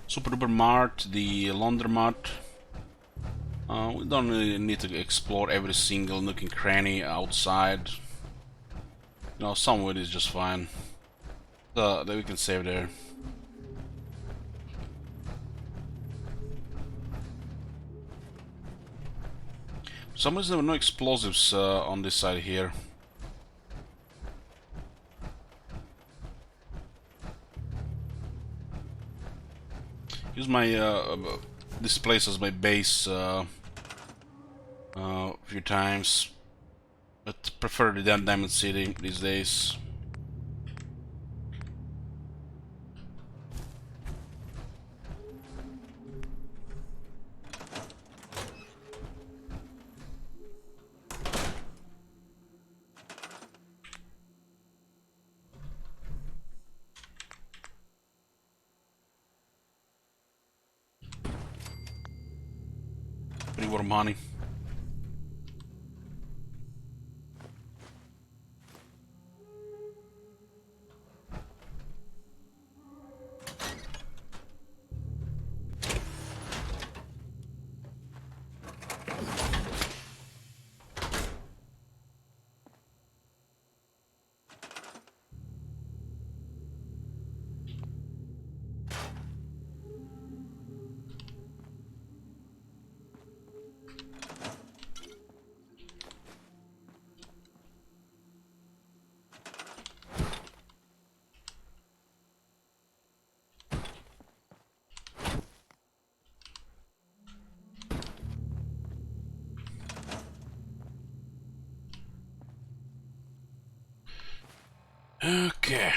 Super Duper Mart, the Laundromat. We don't really need to explore every single nook and cranny outside. You know, some of it is just fine. So that we can save there. For some reason there were no explosives on this side here. Use my this place as my base a few times, but prefer the Diamond City these days. Pretty warm honey. Okay.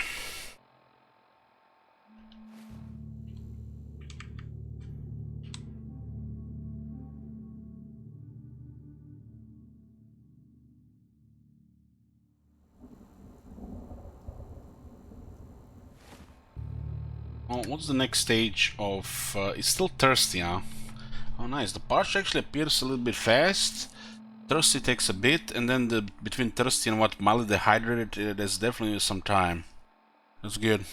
Well, what's the next stage of... it's still thirsty, huh? Oh nice, the parch actually appears a little bit fast. Thirsty takes a bit, and then between thirsty and what mildly dehydrated, there's definitely some time. That's good.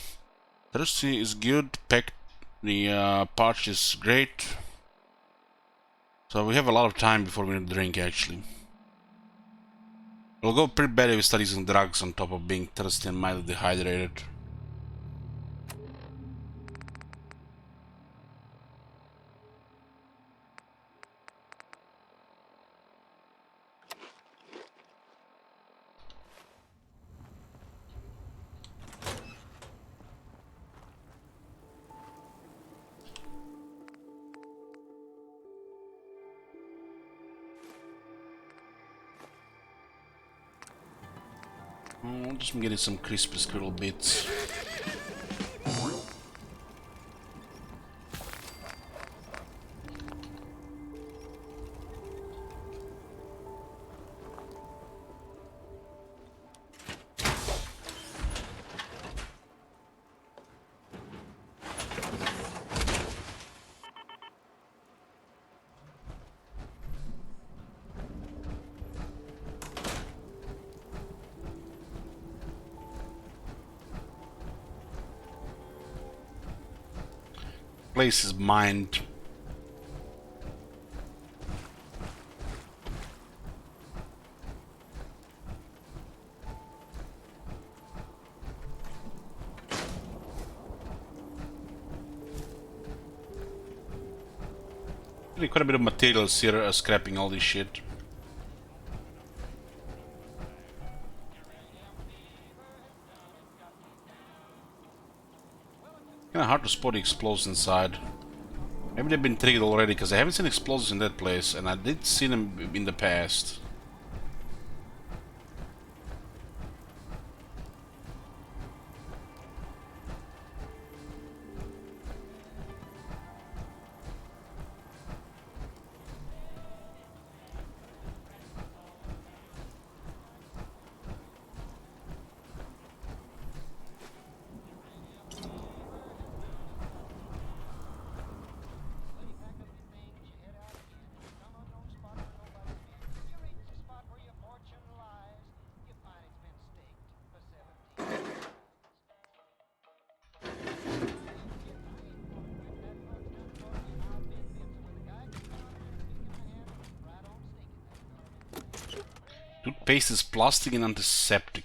Thirsty is good, the parch is great. So we have a lot of time before we need to drink actually. It'll go pretty bad if we start using drugs on top of being thirsty and mildly dehydrated. I'm just getting some crispy squirrel bits. Place is mined. Really quite a bit of materials here, scrapping all this shit. Kinda hard to spot the explosives inside. Maybe they've been triggered already, because I haven't seen explosives in that place, and I did see them in the past. Toothpaste is plastic and antiseptic.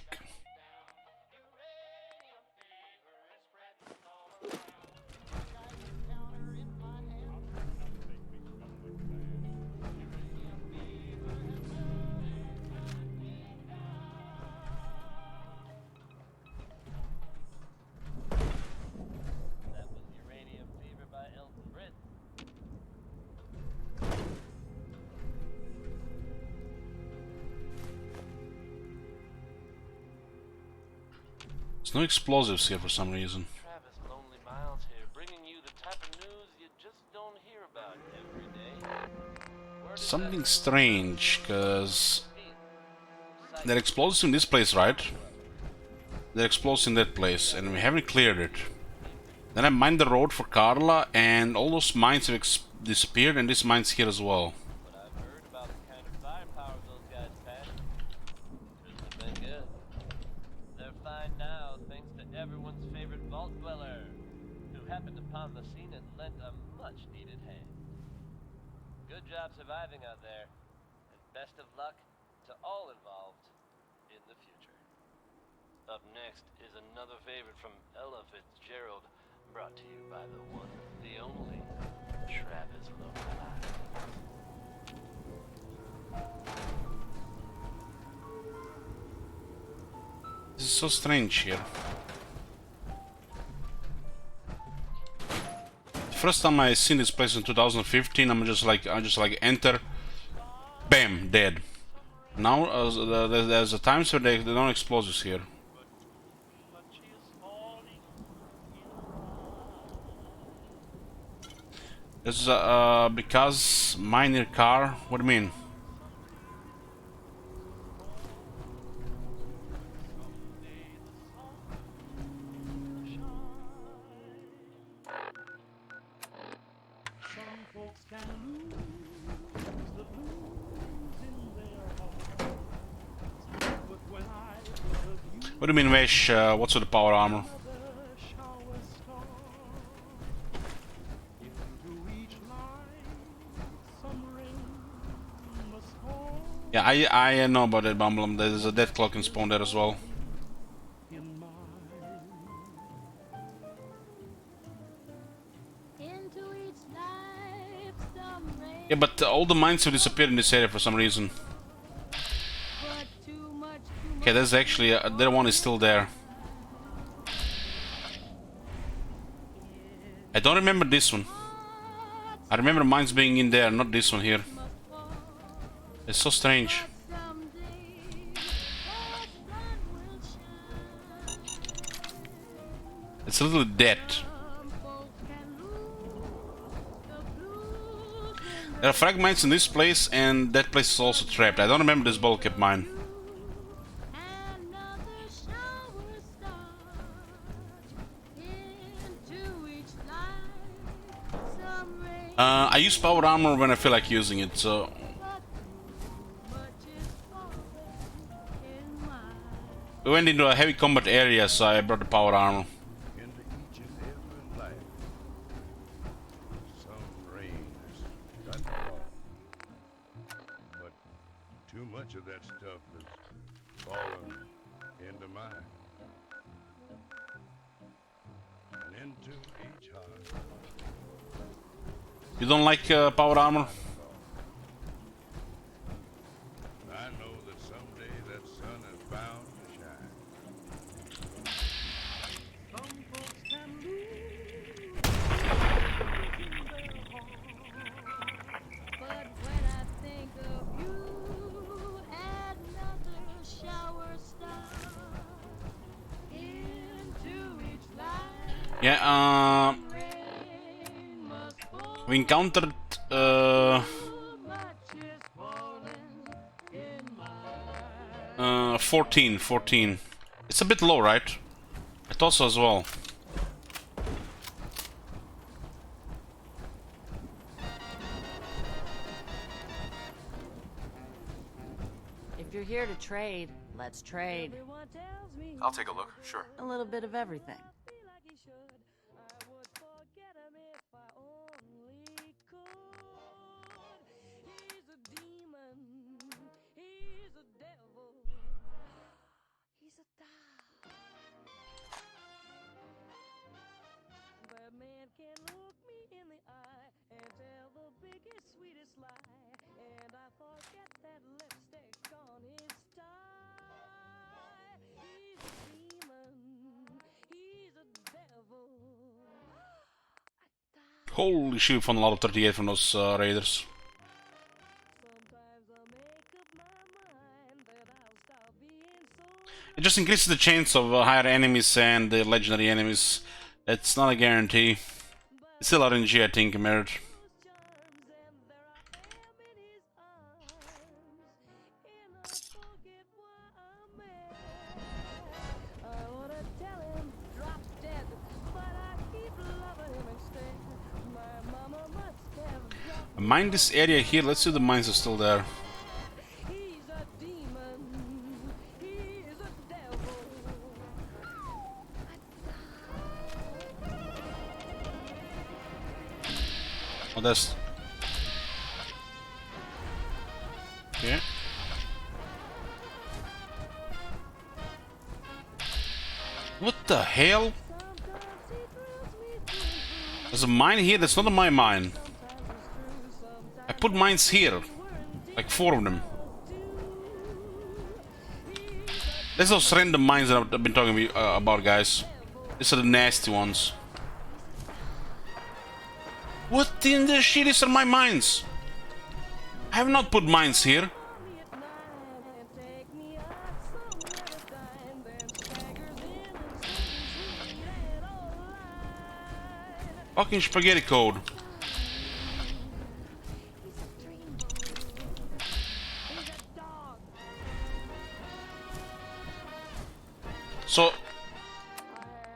There's no explosives here for some reason. Travis Lonely Miles here, bringing you the type of news you just don't hear about every day. Something strange, cause there are explosives in this place, right? There are explosives in that place, and we haven't cleared it. Then I mined the road for Carla, and all those mines have disappeared, and this mine's here as well. But I've heard about the kind of firepower those guys pack. Couldn't have been good. They're fine now, thanks to everyone's favorite vault dweller, who happened upon the scene and lent a much-needed hand. Good job surviving out there, and best of luck to all involved in the future. Up next is another favorite from Ella Fitzgerald, brought to you by the one, the only, Travis Lonely Miles. This is so strange here. The first time I seen this place in 2015, I just like enter, bam, dead. Now there's a times where there don't explosives here. This is because minor car. What do you mean? What do you mean, Vesh? What's with the power armor? Yeah, I know about that, Bumblum. There's a death clock in spawn there as well. Yeah, but all the mines have disappeared in this area for some reason. Okay, there's actually that one is still there. I don't remember this one. I remember mines being in there, not this one here. It's so strange. It's a little dead. There are fragments in this place, and that place is also trapped. I don't remember this bulkhead mine. I use power armor when I feel like using it, so... We went into a heavy combat area, so I brought the power armor. Into each and every life. Some rain has got to fall. But too much of that stuff has fallen into mine. And into each heart. You don't like power armor? I know that someday that sun is bound to shine. Some folks can lose, but when I think of you, another shower starts into each life. Yeah, we encountered 14. It's a bit low, right? I thought so as well. If you're here to trade, let's trade. I'll take a look, sure. A little bit of everything. That man can look me in the eye and tell the biggest, sweetest lie. And I forget that lipstick on his tie. He's a demon. He's a devil. Holy shit, we found a lot of 38 from those raiders. It just increases the chance of higher enemies and the legendary enemies. It's not a guarantee. It's still RNG, I think, Merit. Mine this area here. Let's see if the mines are still there. Oh, that's... Okay. What the hell? There's a mine here? That's not my mine. I put mines here. Like 4 of them. There's those random mines that I've been talking about, guys. These are the nasty ones. What in the shit? These are my mines. I have not put mines here. Fucking spaghetti code. So,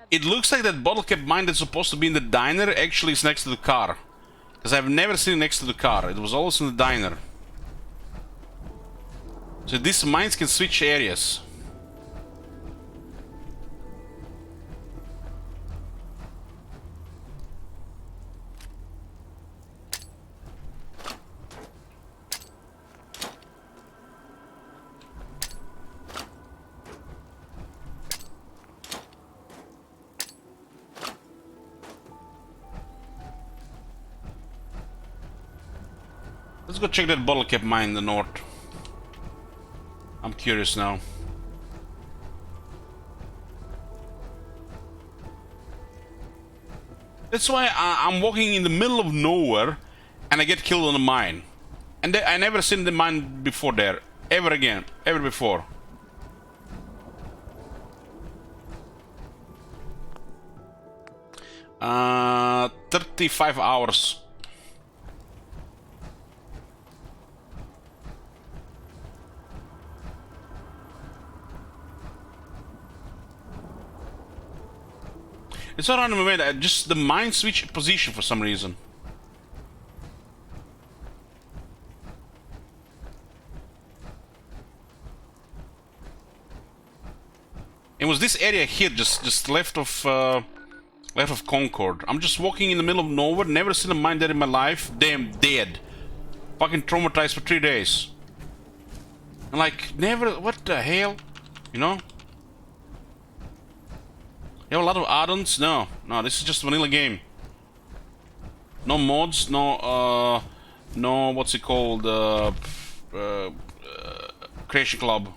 it looks like that bottle cap mine that's supposed to be in the diner actually is next to the car. Because I've never seen it next to the car. It was always in the diner. So these mines can switch areas. Let's go check that bottle cap mine in the north. I'm curious now. That's why I'm walking in the middle of nowhere and I get killed on a mine. And I never seen the mine before there. Ever again. Ever before. Uh, 35 hours. It's not random event, just the mine switched position for some reason. It was this area here, just left of Concord. I'm just walking in the middle of nowhere, never seen a mine there in my life. Damn, dead. Fucking traumatized for 3 days. And like, never, what the hell? You know? You have a lot of add-ons? No, this is just a vanilla game. No mods, no, what's it called, Creation Club.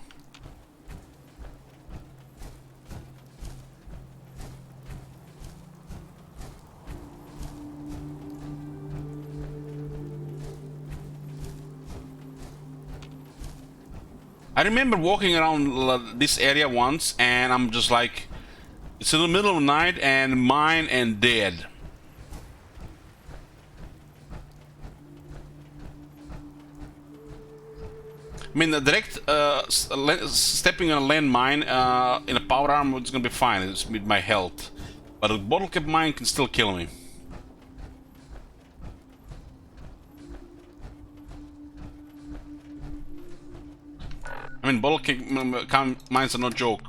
I remember walking around this area once, and I'm just like, it's in the middle of the night and mine and dead. I mean, the direct stepping on a landmine in a power arm is gonna be fine. It's with my health, but a bottle cap mine can still kill me. I mean, bottle cap mines are no joke.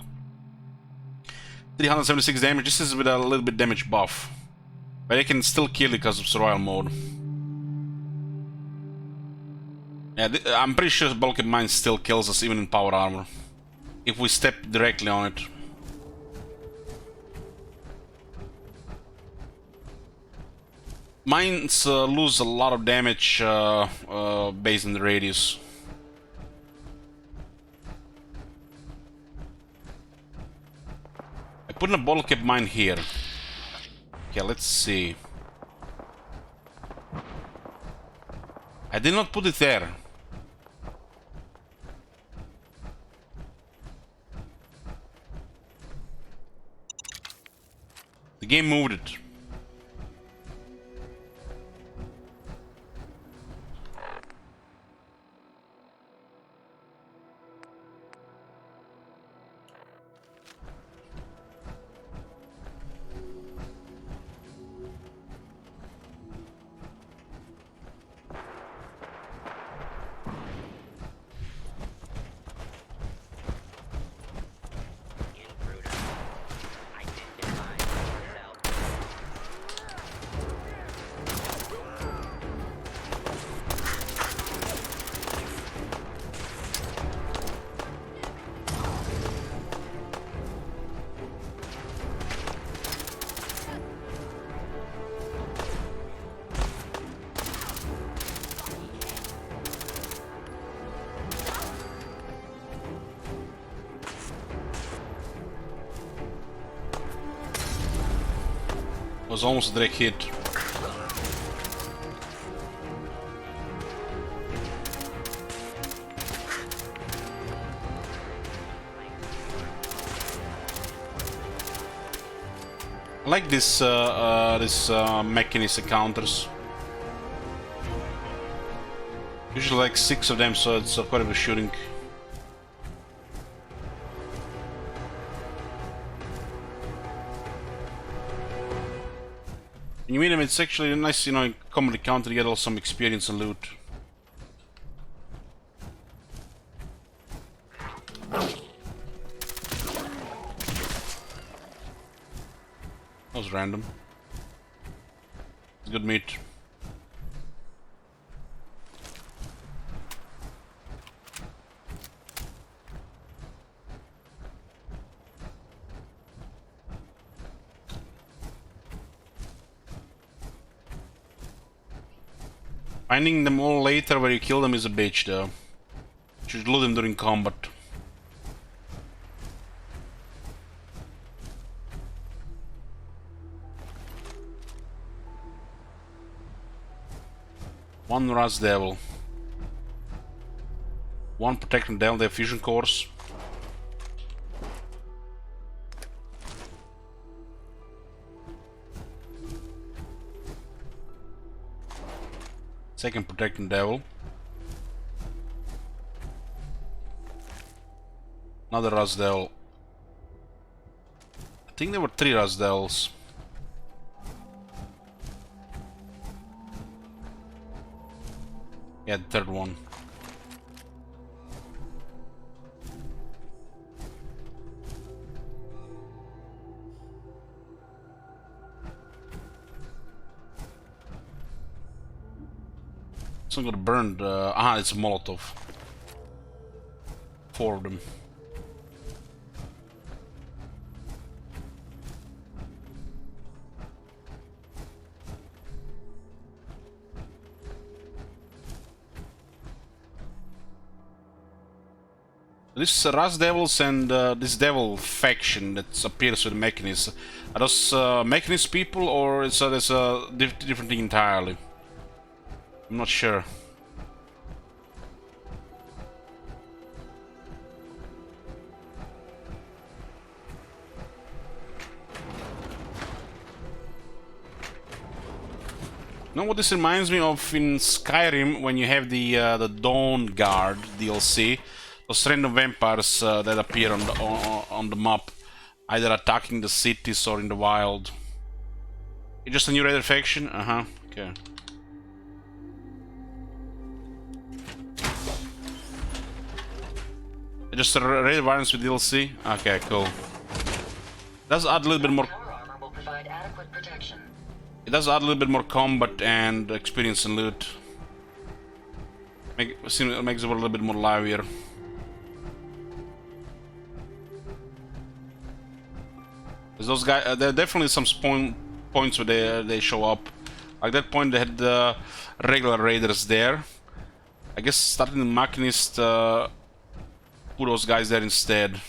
376 damage. This is with a little bit damage buff, but I can still kill it because of survival mode. Yeah, I'm pretty sure bulk mine still kills us even in power armor. if we step directly on it. Mines lose a lot of damage based on the radius. I put in a bottle cap mine here. Okay, let's see. I did not put it there. The game moved it. Was almost a direct hit. I like this mechanist encounters. Usually like 6 of them, so it's quite a bit of shooting. When you meet them, it's actually a nice, you know, combat encounter to get also some experience and loot. That was random. It's good meat. Finding them all later where you kill them is a bitch though. You should loot them during combat. One Rust Devil. One Protecting Devil, their fusion cores. Second Protecting Devil. Another Rust Devil. I think there were 3 Rust Devils. Yeah, the third one. Some got burned. It's a Molotov. 4 of them. This Rust Devils and this Devil faction that appears with the Mechanist. Are those Mechanist people, or is this a different thing entirely? I'm not sure. You know what this reminds me of in Skyrim, when you have the Dawn Guard DLC, those random vampires that appear on the map, either attacking the cities or in the wild. It's just a new Raider faction? Okay. Just a Raider variants with DLC? Okay, cool. Does add a little bit more. It does add a little bit more combat and experience and loot. Makes it a little bit more livelier. 'Cause those guys, there are definitely some points where they show up. Like that point, they had regular raiders there. I guess starting the Machinist put those guys there instead.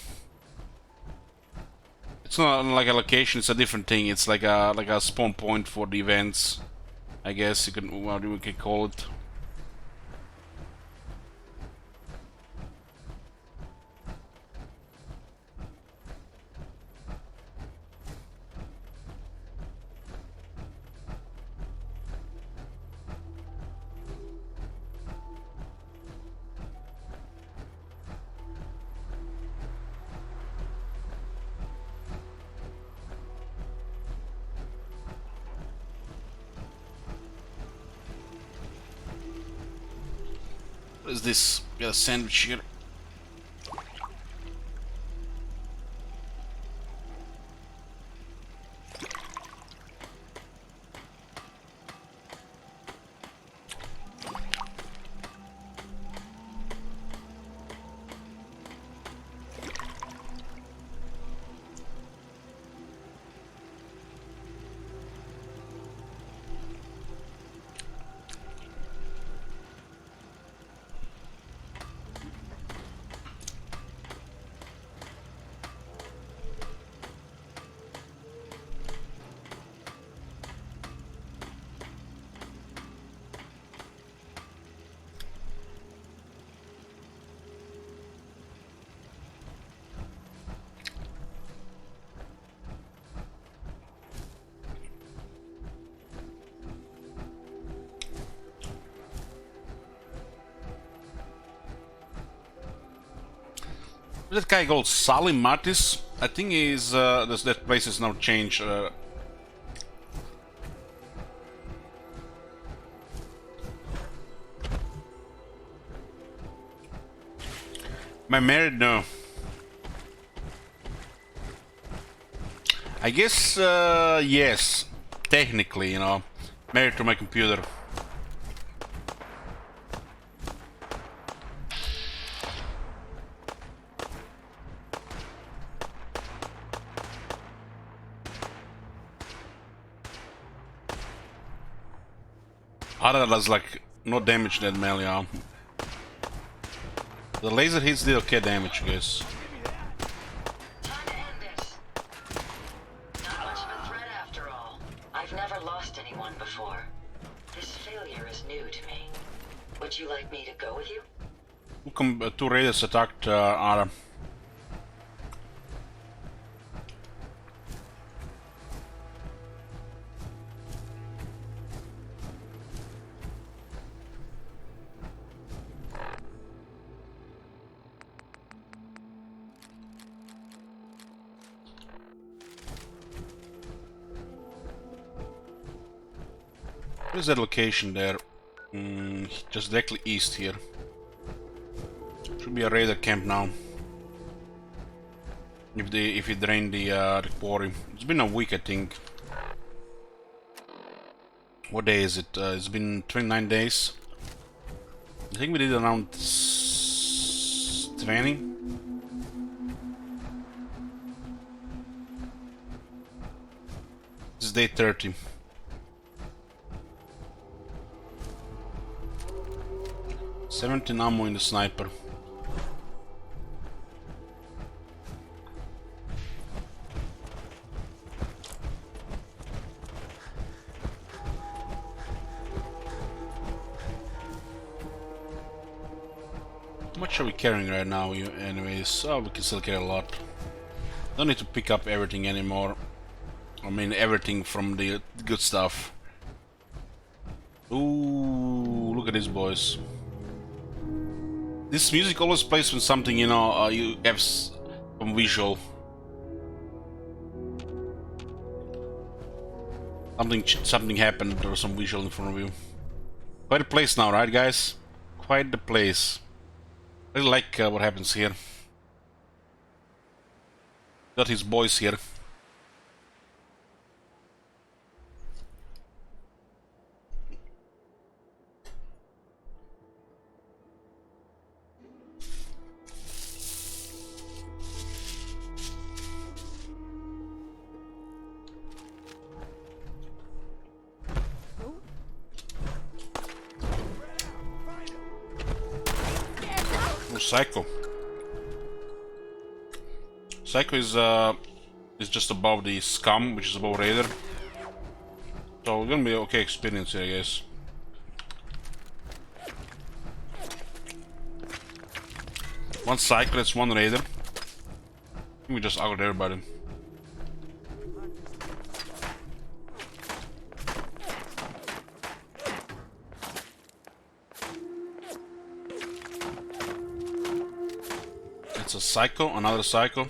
It's not like a location; it's a different thing. It's like a spawn point for the events. I guess you can, what we can call it. What is this? We got a sandwich here. That guy called Salim Martis. I think he's that place is now changed. Am I married? No. I guess yes, technically, you know, married to my computer. Other does like no damage that melee, yeah. The laser hits did okay damage, I guess. Time to end this. Not much of a threat after all. I've never lost anyone before. This failure is new to me. Would you like me to go with you? Two raiders attacked Ara. What is that location there? Just directly east here. Should be a raider camp now. If you drain the quarry. It's been a week, I think. What day is it? It's been 29 days. I think we did around 20. This is day 30. 17 ammo in the sniper. How much are we carrying right now, anyways? Oh, we can still carry a lot. Don't need to pick up everything anymore. I mean, everything from the good stuff. Ooh, look at these boys. This music always plays when something, you know, you have some visual. Something happened or some visual in front of you. Quite a place now, right, guys? Quite the place. I really like what happens here. Got his boys here. Psycho. Psycho is just above the Scum, which is above Raider. So it's gonna be okay experience here, I guess. One Psycho, that's one Raider. I think we just aggroed everybody. It's a Psycho, another Psycho.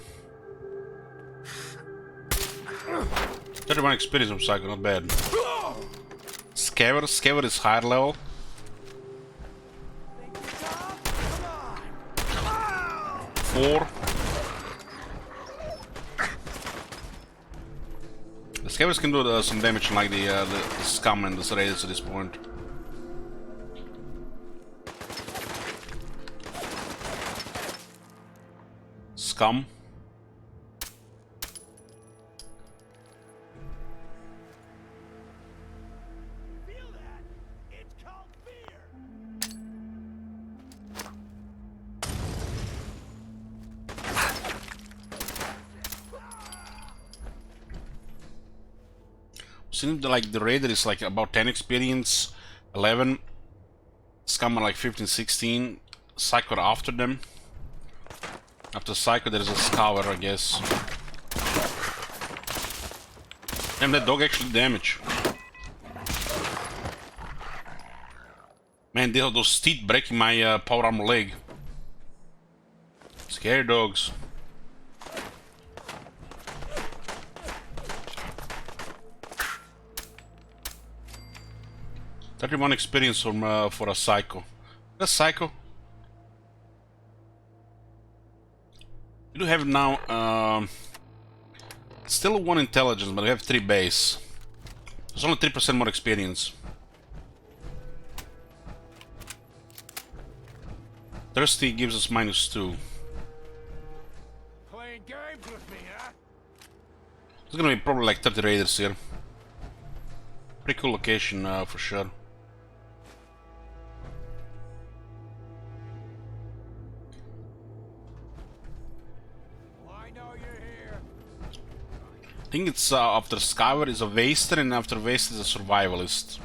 31 experience from Psycho, not bad. Scaver is higher level. Four. The Scavers can do some damage like the Scum and the Raiders at this point. Scum. Seems like the Raider is like about 10 experience, 11. Scum are like 15, 16. Psycho are after them. After Psycho there's a Scour, I guess. Damn, that dog actually damage. Man, those teeth breaking my power armor leg. Scary dogs. $31 experience from for a Psycho. That's Psycho. We do have now still 1 intelligence, but we have 3 base. There's only 3% more experience. Thirsty gives us -2. Playing games with me, huh? There's gonna be probably like 30 raiders here. Pretty cool location for sure. I think it's after Scour is a Waster and after Waster is a Survivalist.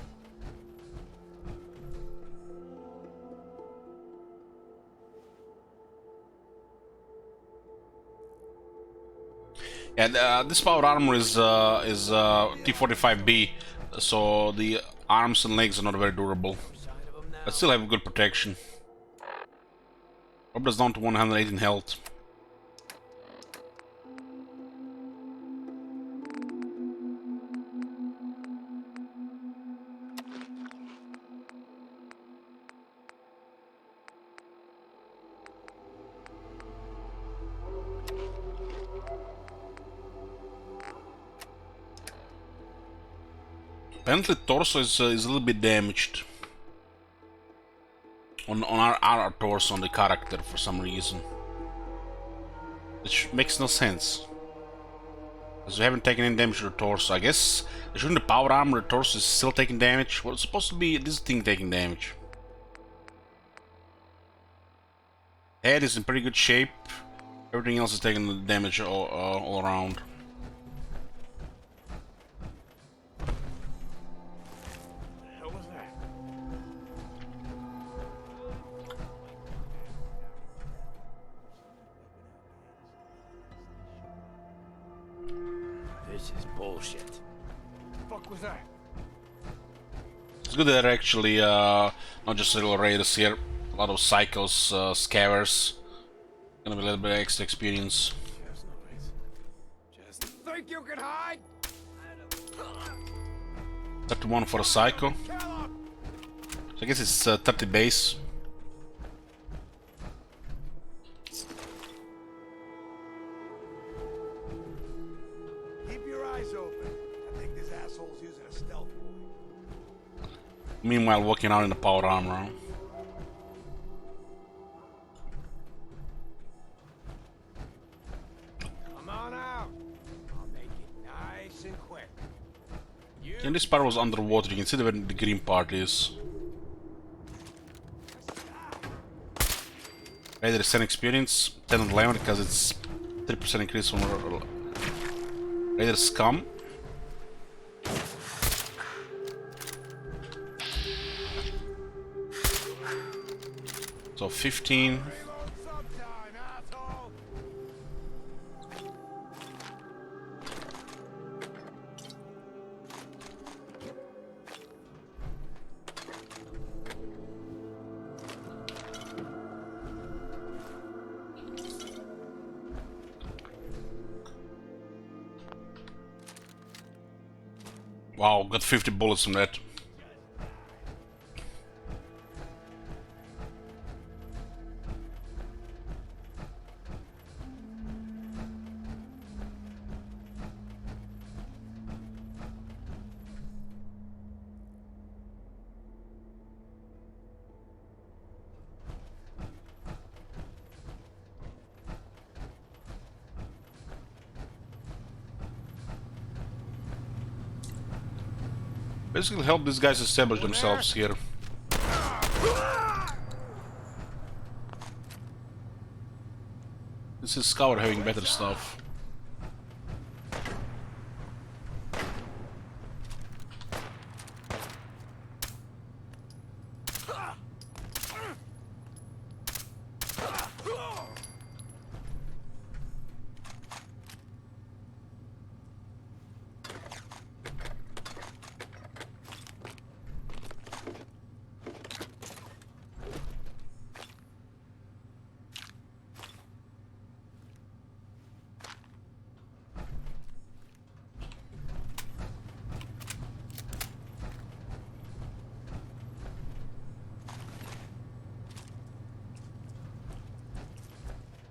Yeah, this power armor is T45B, so the arms and legs are not very durable, but still have good protection. Rob us down to 118 health. Apparently torso is a little bit damaged on our torso, on the character, for some reason, which makes no sense, because we haven't taken any damage to the torso. I guess shouldn't the power armor, the torso is still taking damage. Well, it's supposed to be this thing taking damage. Head is in pretty good shape. Everything else is taking the damage all around. This is bullshit. What the fuck was that? It's good that there are actually not just little raiders here, a lot of psychos, scavers. Gonna be a little bit of extra experience. Just think you can hide? 31 for a psycho. So I guess it's 30 base. Keep your eyes open. I think this asshole's using a stealth boy. Meanwhile, walking out in the power armor. Come on out. I'll make it nice and quick. And this part was underwater. You can see where the green part is. Raider is 10 experience, 10 on 11 because it's 3% increase from Raider Scum. So 15. Wow, got 50 bullets from that. Basically help these guys establish themselves here. This is Scout having better stuff.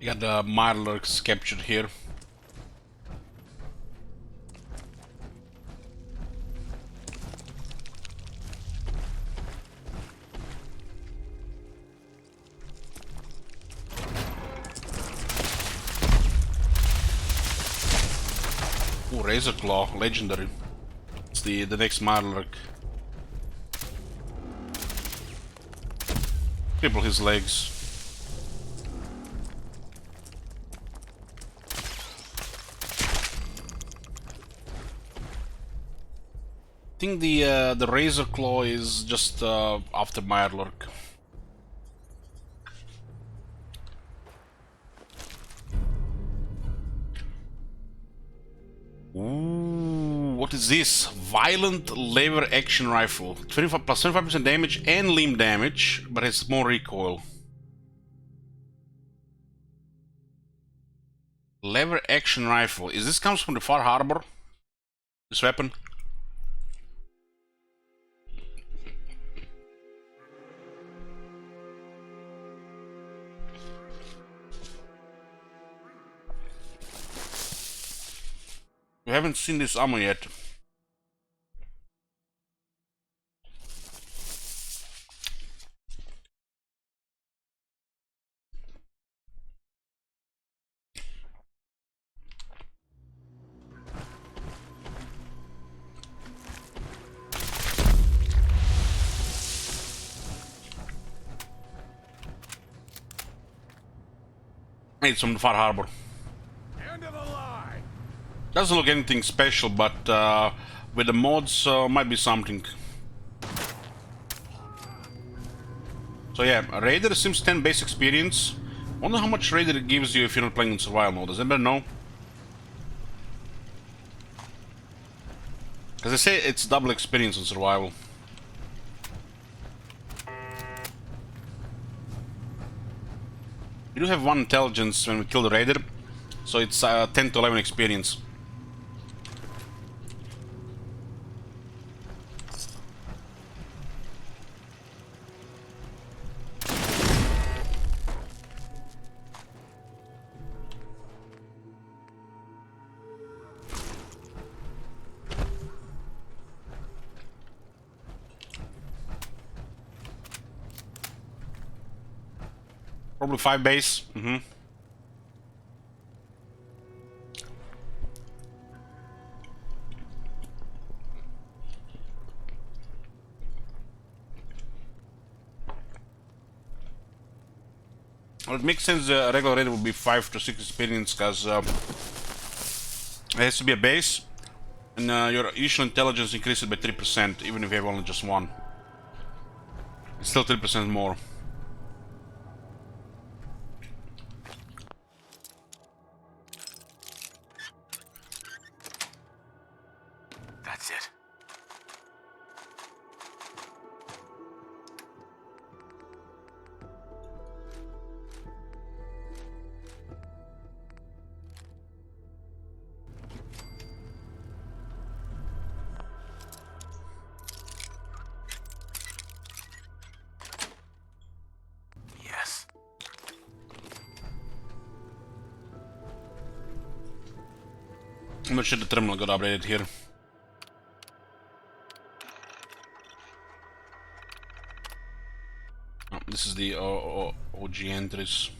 You got the Mirelurks captured here. Ooh, Razor Claw, legendary. It's the next Mirelurk. Cripple his legs. I think the Razor Claw is just after Mirelurk. Ooh, what is this? Violent lever action rifle. 25 plus 25% damage and limb damage, but it's more recoil. Lever action rifle. Is this comes from the Far Harbor? This weapon? We haven't seen this ammo yet. It's from the Far Harbor. Doesn't look anything special, but with the mods might be something. So yeah, Raider Sims 10 base experience. Wonder how much Raider it gives you if you're not playing in survival mode. Does anybody know? Because they say it's double experience on survival. We do have 1 intelligence when we kill the Raider, so it's 10 to 11 experience. Probably 5 base. It makes sense the regular rate will be 5 to 6 experience, because it has to be a base, and your initial intelligence increases by 3%, even if you have only just one. It's still 3% more. That's it. Yes. I'm not sure the terminal got updated here. Oh, this is the OG entries.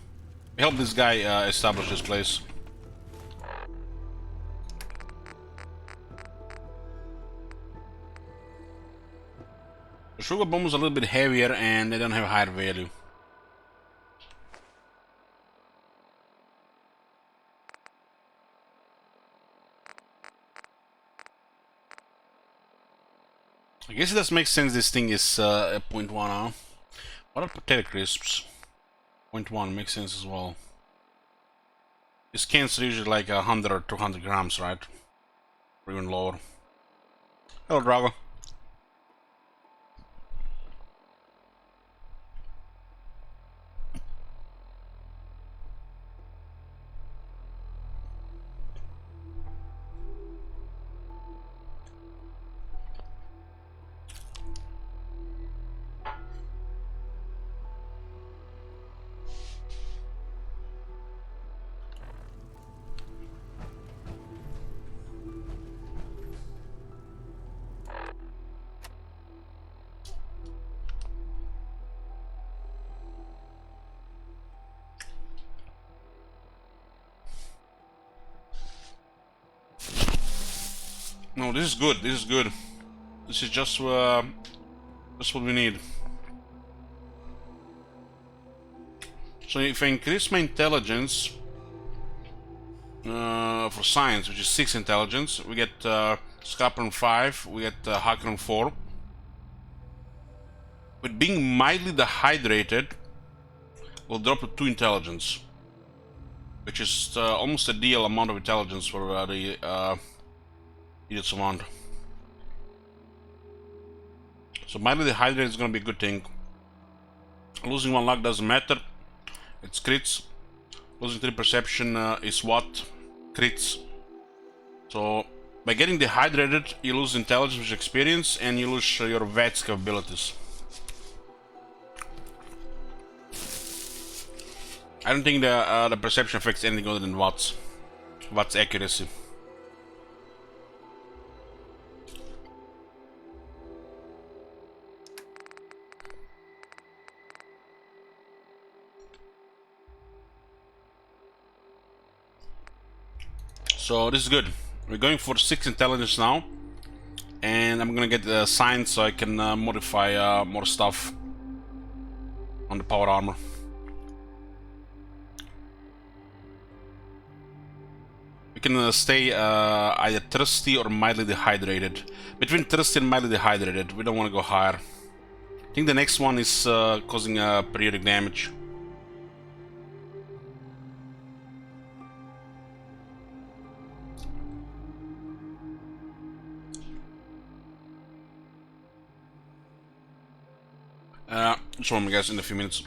Help this guy establish this place. The sugar bombs are a little bit heavier and they don't have higher value. I guess it does make sense this thing is a 0.1, huh? What are potato crisps? 0.1 makes sense as well. These cans are usually like 100 or 200 grams, right? Or even lower. Hello, Drago. No, this is good. This is good. This is just what we need. So if I increase my intelligence for science, which is 6 intelligence, we get scrapper on 5, we get hacker on 4. With being mildly dehydrated, we'll drop to 2 intelligence, which is almost a ideal amount of intelligence for the idiots amount. So mildly dehydrated is going to be a good thing. Losing 1 luck doesn't matter. It's crits. Losing 3 perception is what? Crits. So by getting dehydrated, you lose intelligence, which is experience, and you lose your VATS capabilities. I don't think the perception affects anything other than Watt's accuracy. So this is good. We're going for 6 intelligence now, and I'm gonna get science so I can modify more stuff on the power armor. We can stay either thirsty or mildly dehydrated. Between thirsty and mildly dehydrated, we don't want to go higher. I think the next one is causing periodic damage. Show me guys in a few minutes.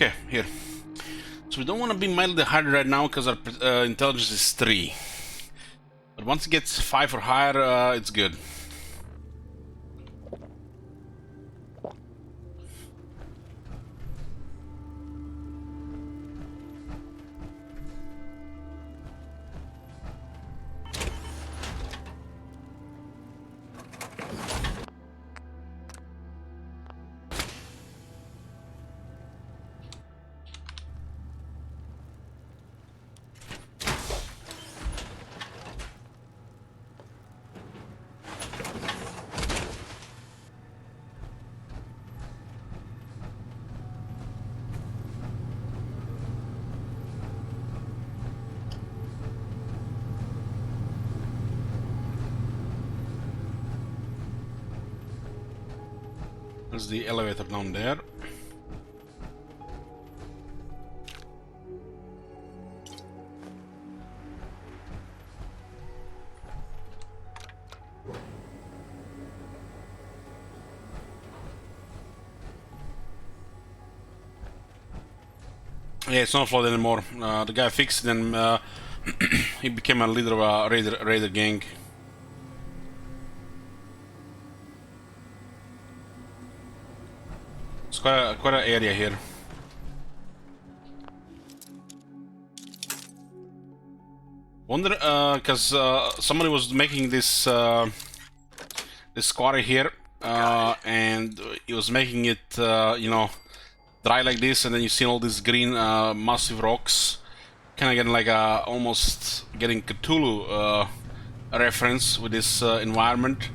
Okay, here. So we don't want to be mildly harder right now because our intelligence is 3. But once it gets 5 or higher, it's good. There's the elevator down there. Yeah, it's not flooded anymore. The guy fixed it and he became a leader of a raider gang. It's quite an area here. Wonder, because somebody was making this this quarry here, and he was making it, you know, dry like this, and then you see all these green massive rocks, kind of getting like a almost getting Cthulhu reference with this environment,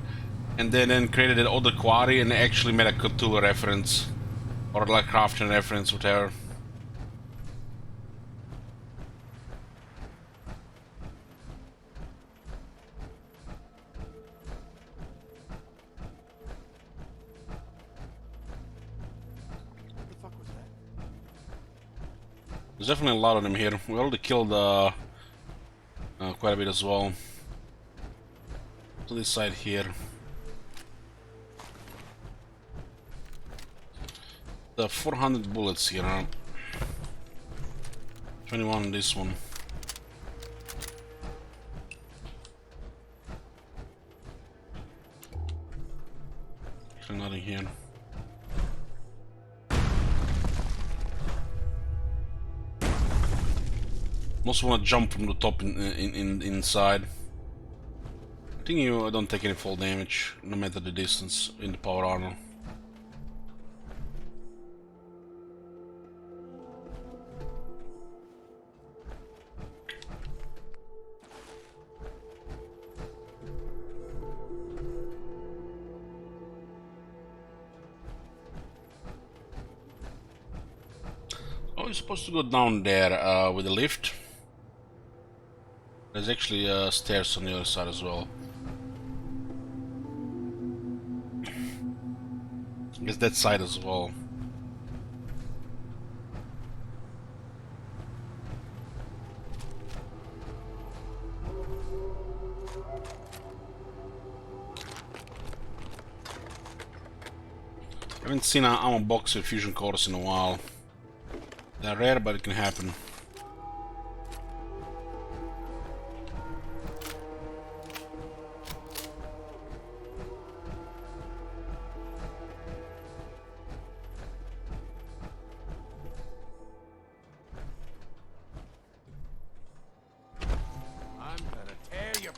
and then created another quarry and actually made a Cthulhu reference or like Craftian reference, whatever. There's definitely a lot of them here. We already killed quite a bit as well. To this side here. The 400 bullets here, huh? 21 on this one. Actually nothing here. Most want to jump from the top inside. I think you don't take any fall damage, no matter the distance in the power armor. Oh, you're supposed to go down there with the lift. There's actually stairs on the other side as well. I guess that side as well. I haven't seen an ammo box with fusion cores in a while. They're rare, but it can happen.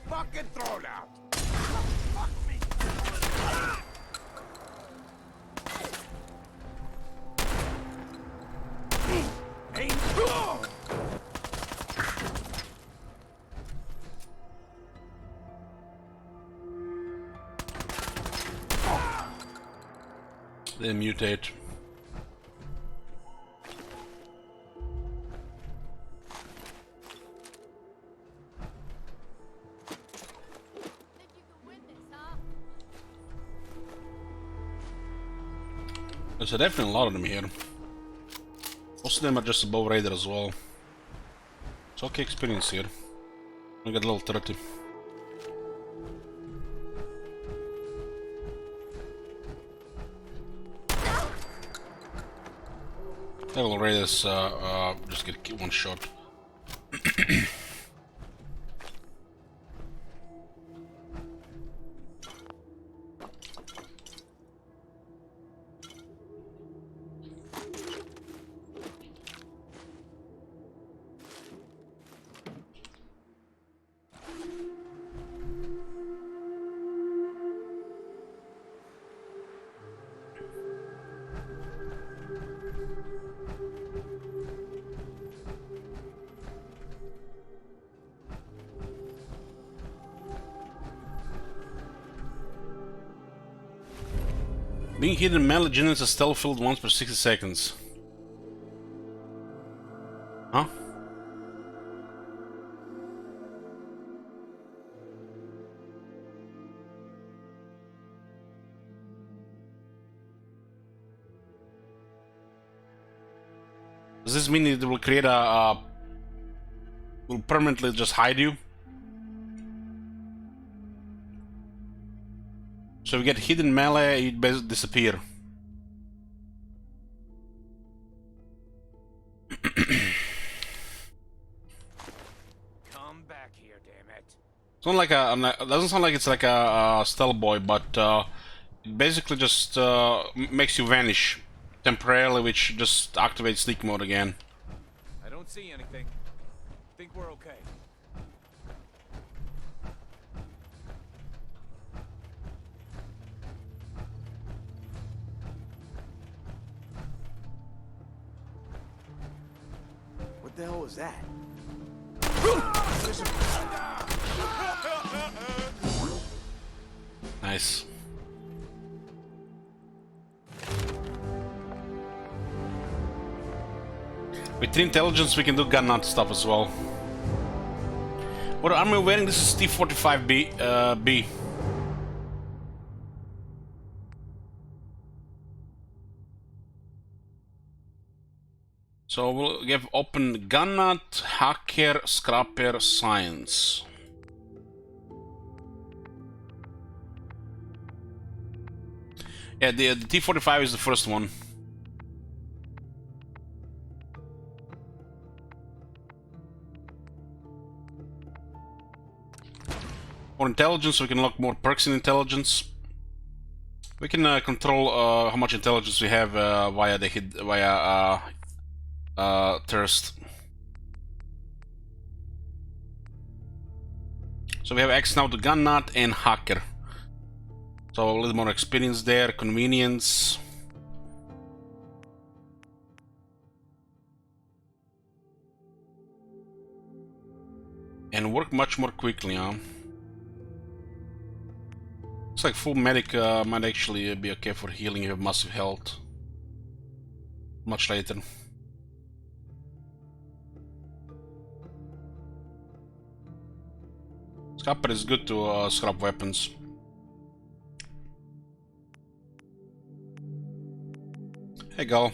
Fucking throat out! Fuck me! Aim go! They mutate. There's definitely a lot of them here. Most of them are just above Raider as well. It's okay experience here. I got level 30. Devil Raiders just get one shot. Being hidden melee generates a stealth field once per 60 seconds. Huh? Does this mean it will create will permanently just hide you? So if you get hidden melee, you disappear. Come back here, damn it. It's not like it doesn't sound like it's like a stealth boy, but it basically just makes you vanish temporarily, which just activates sneak mode again. I don't see anything. Think we're okay. What the hell was that? Nice. With 3 intelligence, we can do gun nut stuff as well. What armor are we wearing? This is T-45B. B. So we'll give open gun nut, hacker, scrapper, science. Yeah, the T-45 is the first one. For intelligence, we can lock more perks in intelligence. We can control how much intelligence we have via thirst. So we have X now to gun nut and hacker. So a little more experience there, convenience. And work much more quickly, huh? Looks like full medic might actually be okay for healing if you have massive health. Much later. Scrapper is good to scrap weapons. Hey, Gal.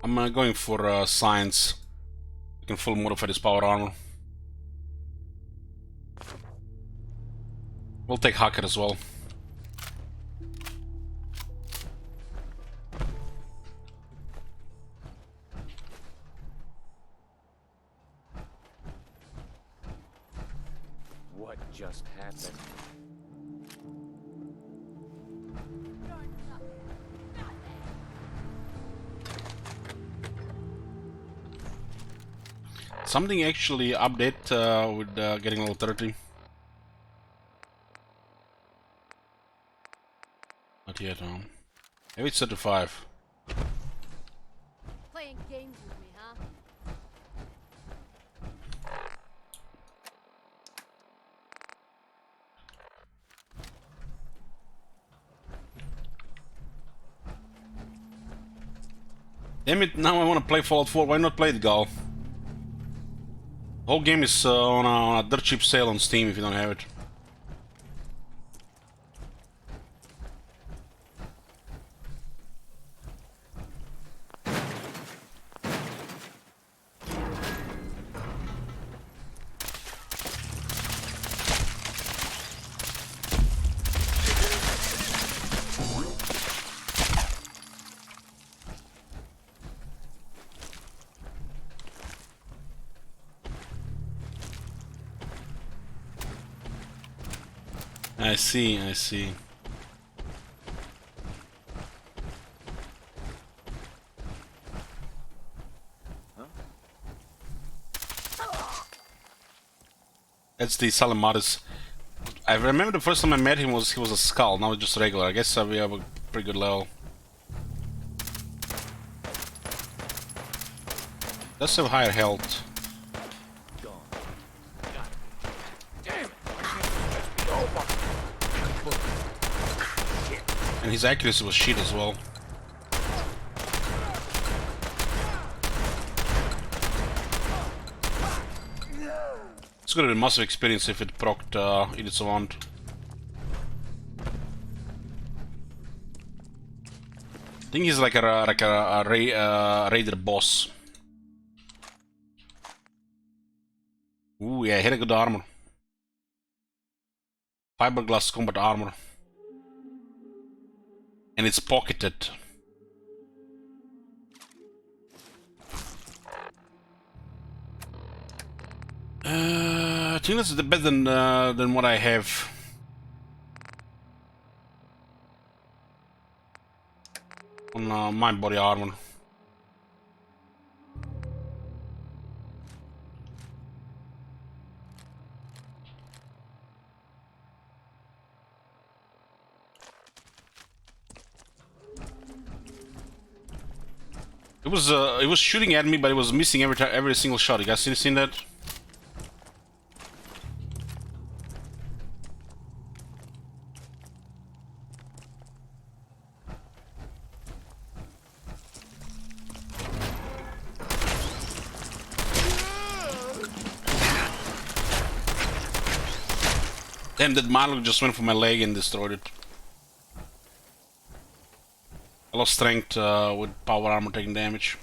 I'm going for science. I can full modify this power armor. We'll take hacker as well. What just happened? Something actually update with getting level 30. Not yet, huh? Maybe it's 35. Playing games with me, huh? Damn it, now I want to play Fallout 4. Why not play it, Gal? The whole game is on a dirt cheap sale on Steam if you don't have it. I see, I see. That's the Salamaris. I remember the first time I met him he was a skull, now it's just regular. I guess we have a pretty good level. Does have higher health. And his accuracy was shit as well. It's gonna be a massive experience if it procced Edith Savant. I think he's like a raider boss. Ooh, yeah, he had a good armor. Fiberglass combat armor. And it's pocketed. I think that's better than what I have. On my body armor. It was shooting at me, but it was missing every single shot. You guys seen that? Damn, that Marlock just went for my leg and destroyed it. I lost strength with power armor taking damage.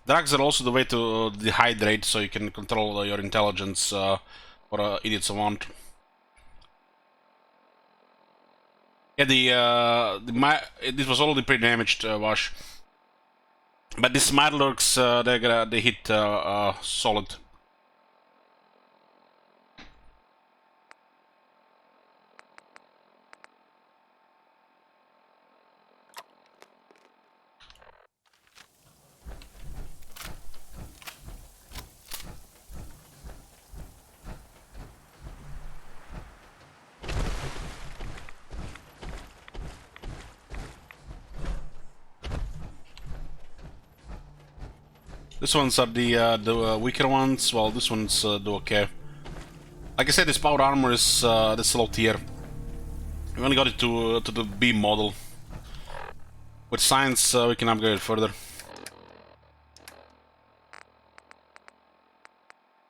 Drugs are also the way to dehydrate, so you can control your intelligence for Idiot Savant. Yeah, this was already pretty damaged, Wash. But these Myrlurks, they hit solid. This ones are the weaker ones. Well, this one's do okay. Like I said, this power armor is this low tier. We only got it to the B model. With science, we can upgrade it further.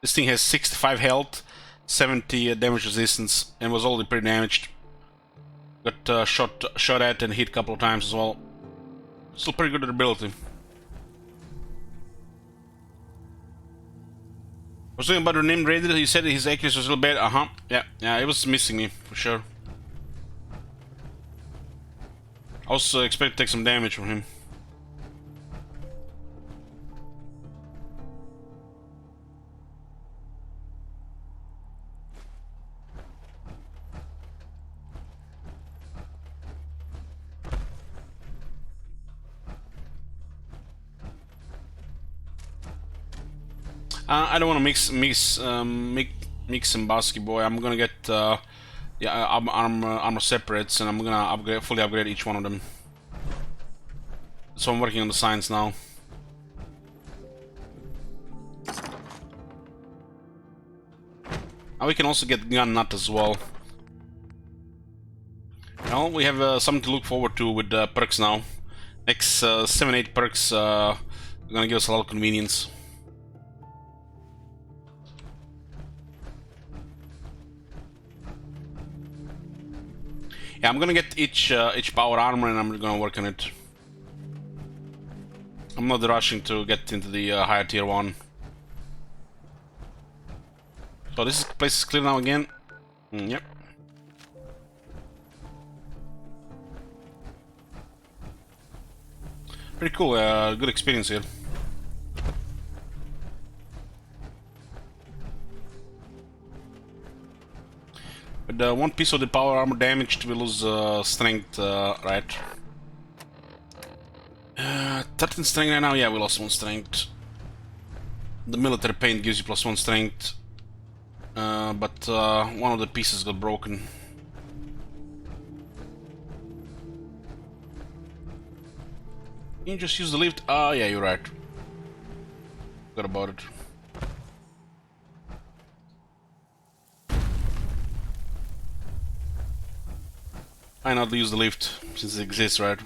This thing has 65 health, 70 damage resistance, and was already pretty damaged. Got shot at and hit a couple of times as well. Still pretty good durability. I was talking about the named Raider, he said his accuracy was a little bad. Yeah, it was missing me, for sure. I was expecting to take some damage from him. I don't want to mix and basket boy. I'm gonna get armor separates, and I'm gonna fully upgrade each one of them. So I'm working on the science now. And we can also get gun nut as well. Well, we have something to look forward to with perks now. Next 7-8 perks are gonna give us a lot of convenience. Yeah, I'm gonna get each power armor and I'm gonna work on it. I'm not rushing to get into the higher tier one. So this place is clear now again. Yep. Pretty cool, good experience here. With one piece of the power armor damaged, we lose strength, right? 13 strength right now, yeah, we lost 1 strength. The military paint gives you +1 strength, but one of the pieces got broken. Can you just use the lift? Ah, yeah, you're right. Forgot about it. Why not use the lift, since it exists, right?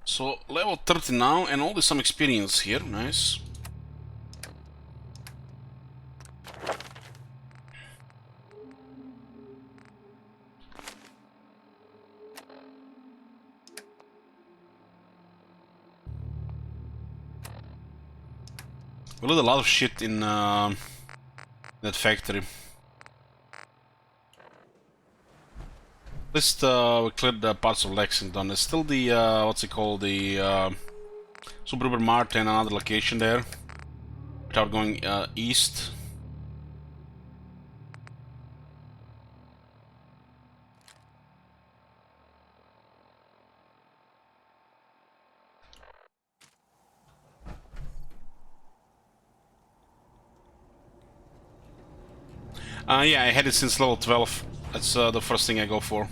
So, level 30 now, and already some experience here, nice. We did a lot of shit in that factory. At least we cleared the parts of Lexington. There's still the, what's it called, the Super Mart and another location there. Without going east. Yeah, I had it since level 12. That's the first thing I go for.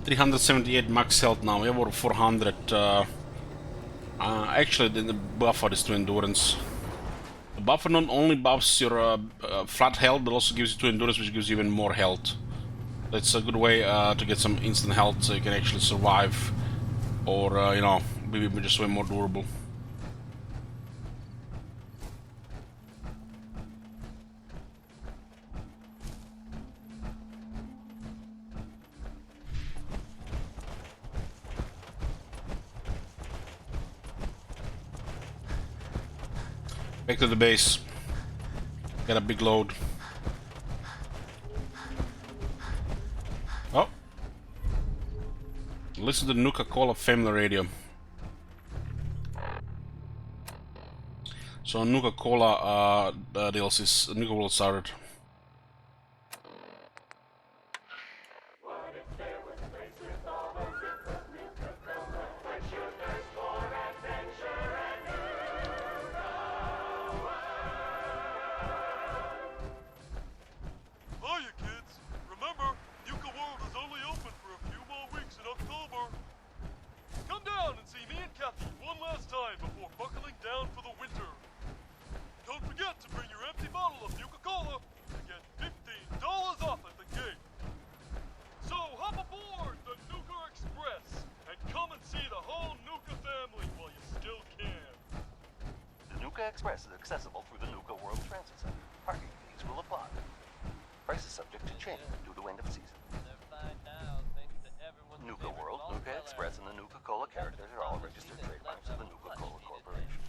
$378 max health now. We have over 400. Actually, the buffer is to endurance. The buffer not only buffs your flat health, but also gives you to endurance, which gives you even more health. It's a good way to get some instant health, so you can actually survive, or you know, maybe just way more durable. Back to the base. Got a big load. Oh. Listen to the Nuka-Cola family radio. So Nuka-Cola DLC's Nuka World started. Express is accessible through the Nuka World Transit Center. Parking fees will apply. Price is subject to change due to end of season. Nuka World, Nuka Express, and the Nuka-Cola characters are all registered trademarks of the Nuka-Cola Corporation.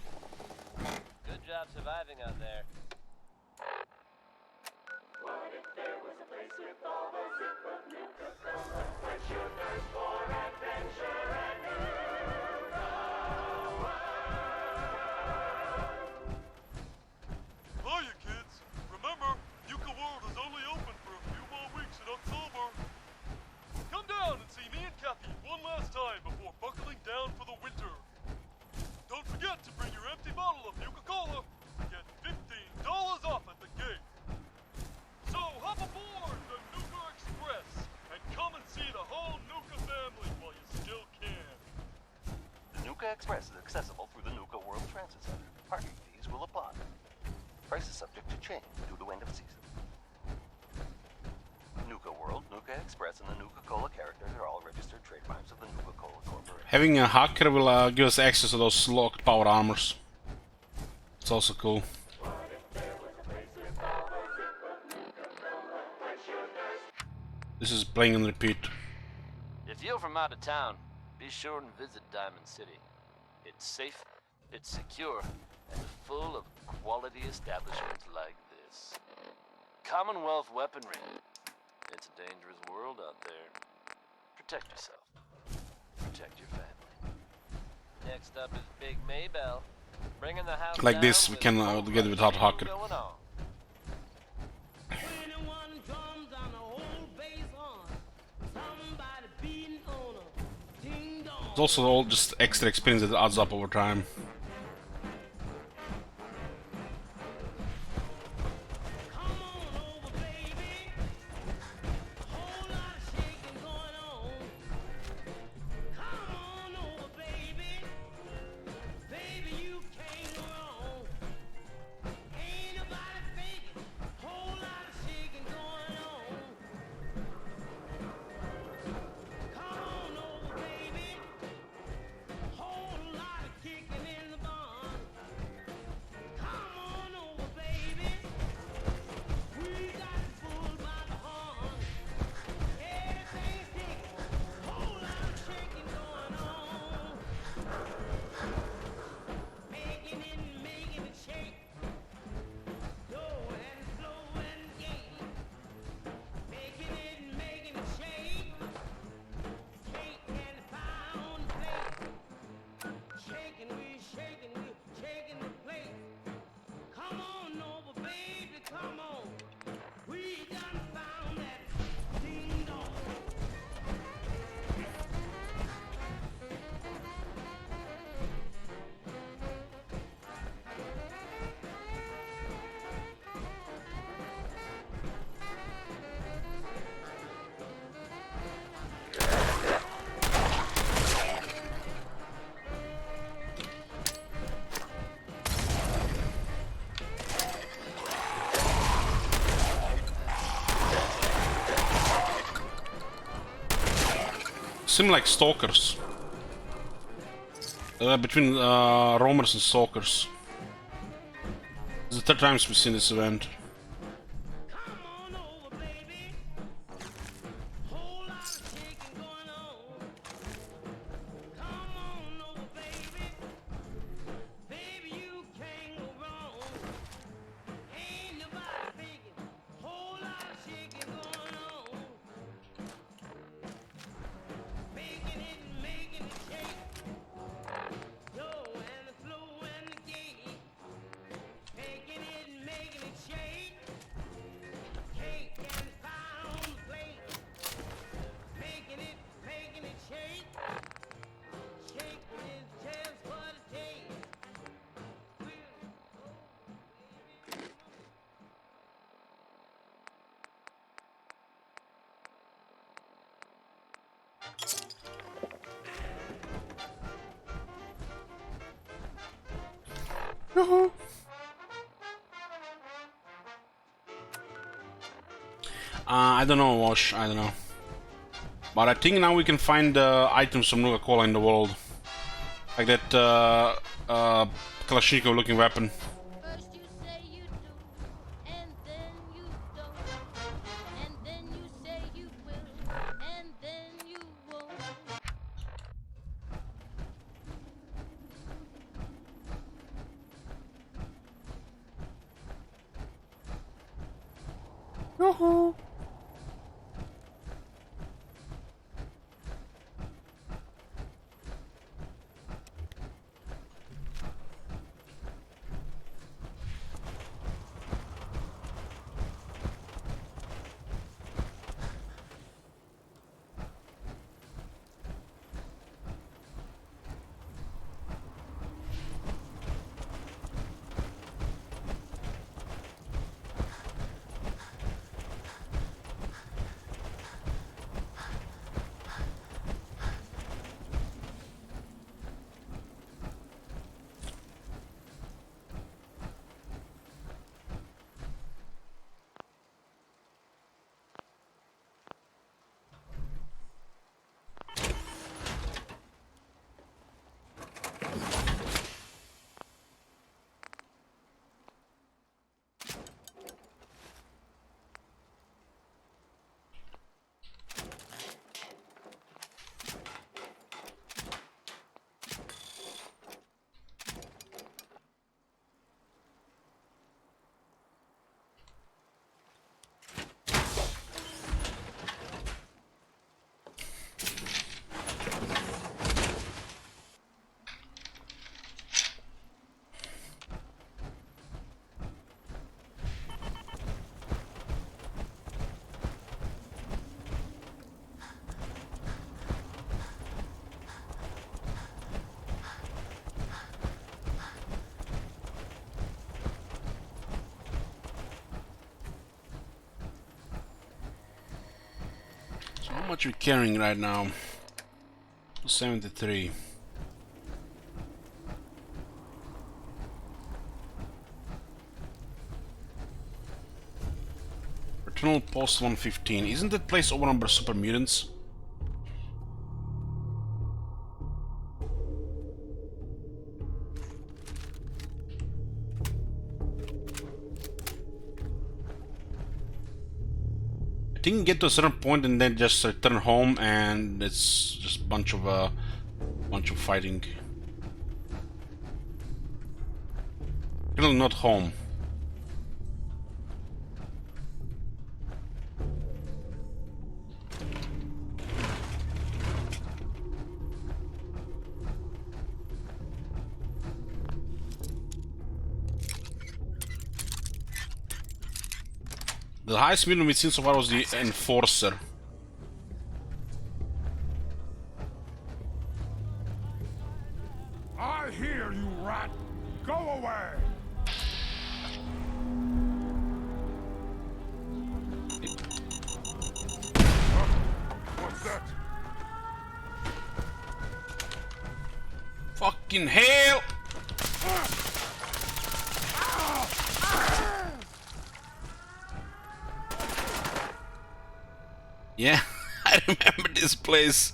Good job surviving out there. What if there was a place with all the zip of Nuka-Cola, where you thirst for adventure and Hiya, kids! Remember, Nuka World is only open for a few more weeks in October. Come down and see me and Kathy one last time before buckling down for the winter. Don't forget to bring your empty bottle of Nuka-Cola and get $15 off at the gate. So hop aboard the Nuka Express and come and see the whole Nuka family while you still can. The Nuka Express is accessible through the Nuka World Transit Center. Parking fees will apply. Price is subject to change due to end of season. Nuka World, Nuka Express, and the Nuka-Cola characters are all registered registered trademarks of the Nuka-Cola Corporation. Having a hacker will give us access to those locked power armors. It's also cool. This is playing on repeat. If you're from out of town, be sure and visit Diamond City. It's safe, it's secure, and full of quality establishments like this. Commonwealth weaponry. It's a dangerous world out there. Protect yourself. Protect your family. Next up is Big Maybell. Bringing the house Like down this, we with can full get it without hacker. going on. It's also all just extra experience that adds up over time. Seem like stalkers. Between roamers and stalkers. This is the third time we've seen this event. I don't know, Wash, I don't know. But I think now we can find items from Nuka-Cola in the world. Like that Kalashnikov looking weapon. First you say you do, and then you don't, and then you say you will, and then you won't. Yoo-hoo. much are we carrying right now? 73. Eternal Post 115. Isn't that place overrun by super mutants? I think you get to a certain point and then just return home, and it's just a bunch of fighting. Still not home. The highest mutant we've seen so far was the Enforcer. I hear you, rat. Go away. What's that? Fucking hell! Yeah, I remember this place.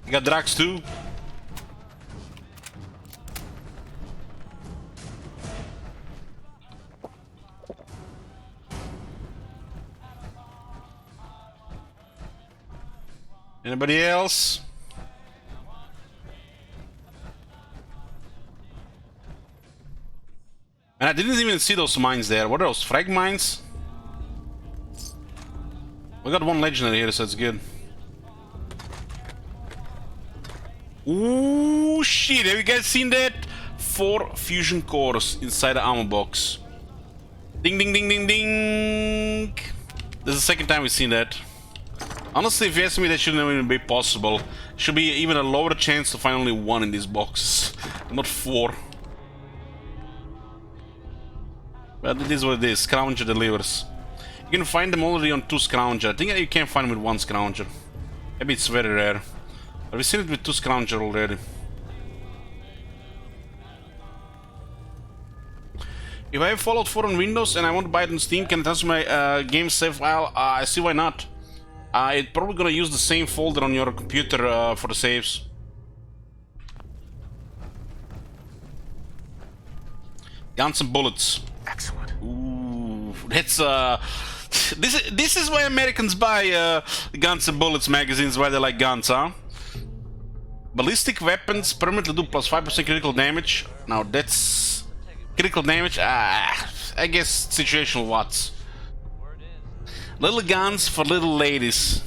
You got Drax too? Anybody else? And I didn't even see those mines there. What are those? Frag mines? We got one legendary here, so it's good. Ooh, shit. Have you guys seen that? 4 fusion cores inside the ammo box. Ding, ding, ding, ding, ding. This is the second time we've seen that. Honestly, if you ask me, that shouldn't even be possible. Should be even a lower chance to find only 1 in these boxes, not 4. But it is what it is. Scrounger delivers. You can find them already on 2 Scrounger. I think you can't find them with 1 Scrounger. Maybe it's very rare. But we've seen it with 2 Scrounger already. If I have Fallout 4 on Windows and I want to buy it on Steam, can I transfer my game save file? I see why not. It's probably gonna use the same folder on your computer for the saves. Guns and bullets. Excellent. Ooh, that's this is why Americans buy Guns and Bullets magazines. Why they like guns, huh? Ballistic weapons permanently do plus 5% critical damage. Now that's critical damage. I guess situational watts. Little guns for little ladies.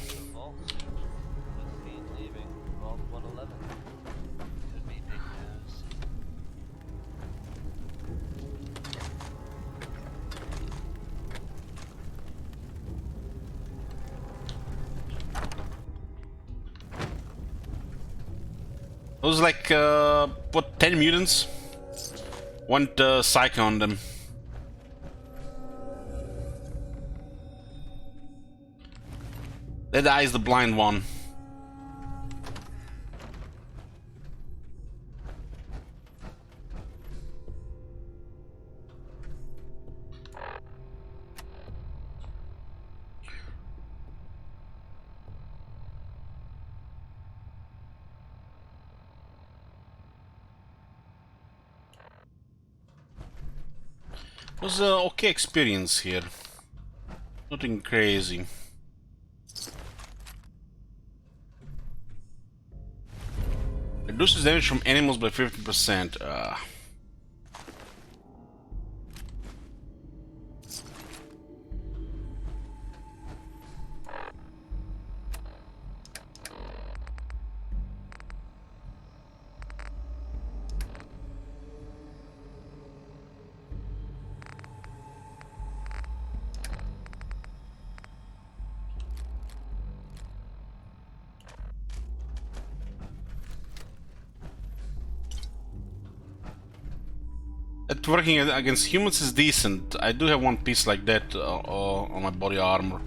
Those like what, 10 mutants? Want Psycho on them. That eye is the blind one. It was an okay experience here. Nothing crazy. Reduces damage from animals by 50%. At working against humans is decent. I do have one piece like that on my body armor.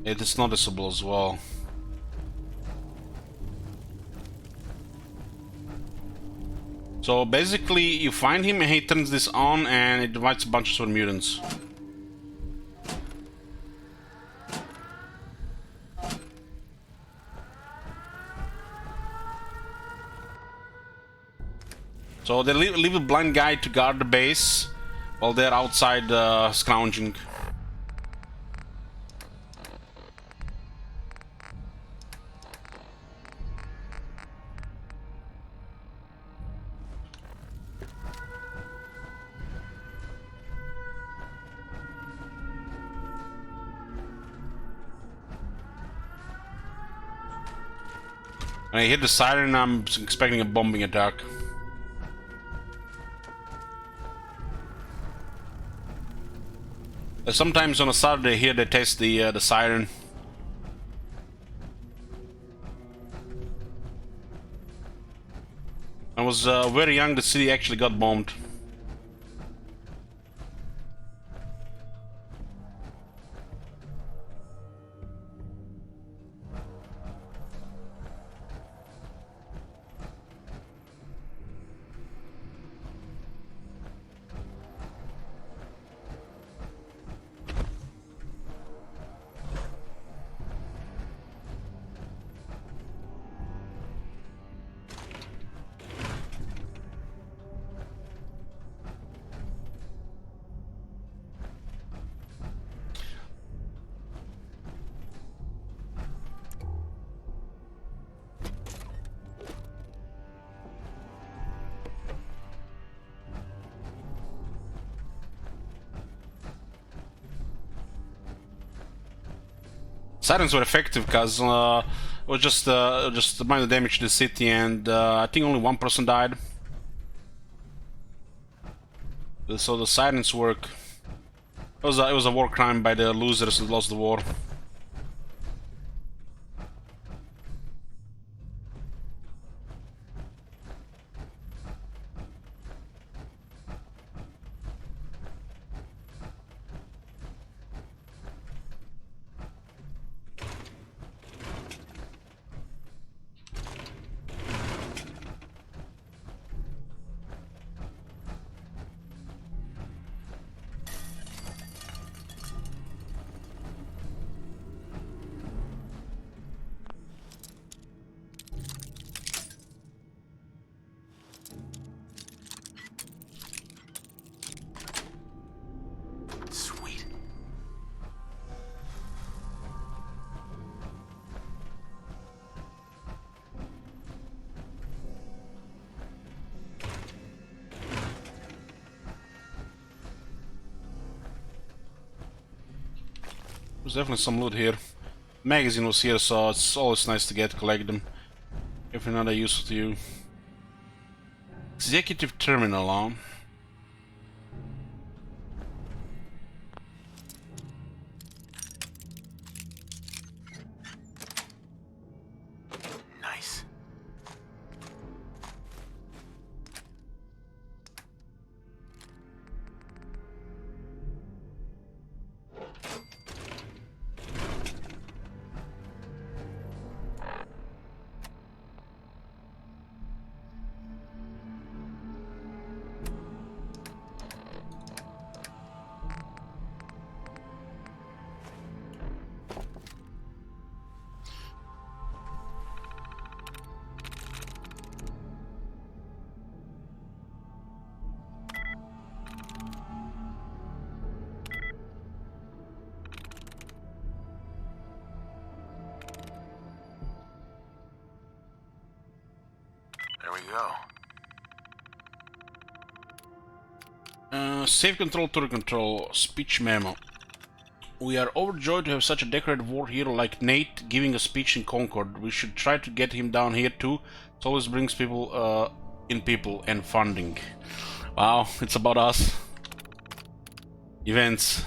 It is noticeable as well. So basically, you find him and he turns this on and it invites a bunch of mutants. So they leave a blind guy to guard the base while they're outside scrounging. When I hit the siren, I'm expecting a bombing attack. Sometimes on a Saturday here they test the siren. When I was very young, the city actually got bombed. Sirens were effective because it was just minor damage to the city, and I think only one person died. So the sirens work. It was a war crime by the losers that lost the war. There's definitely some loot here. Magazine was here, so it's always nice to collect them. If they're not useful to you. Executive terminal, huh? Nice. There we go. Save control, turret control, speech memo. We are overjoyed to have such a decorated war hero like Nate giving a speech in Concord. We should try to get him down here too. It always brings people and funding. Wow, it's about us. Events.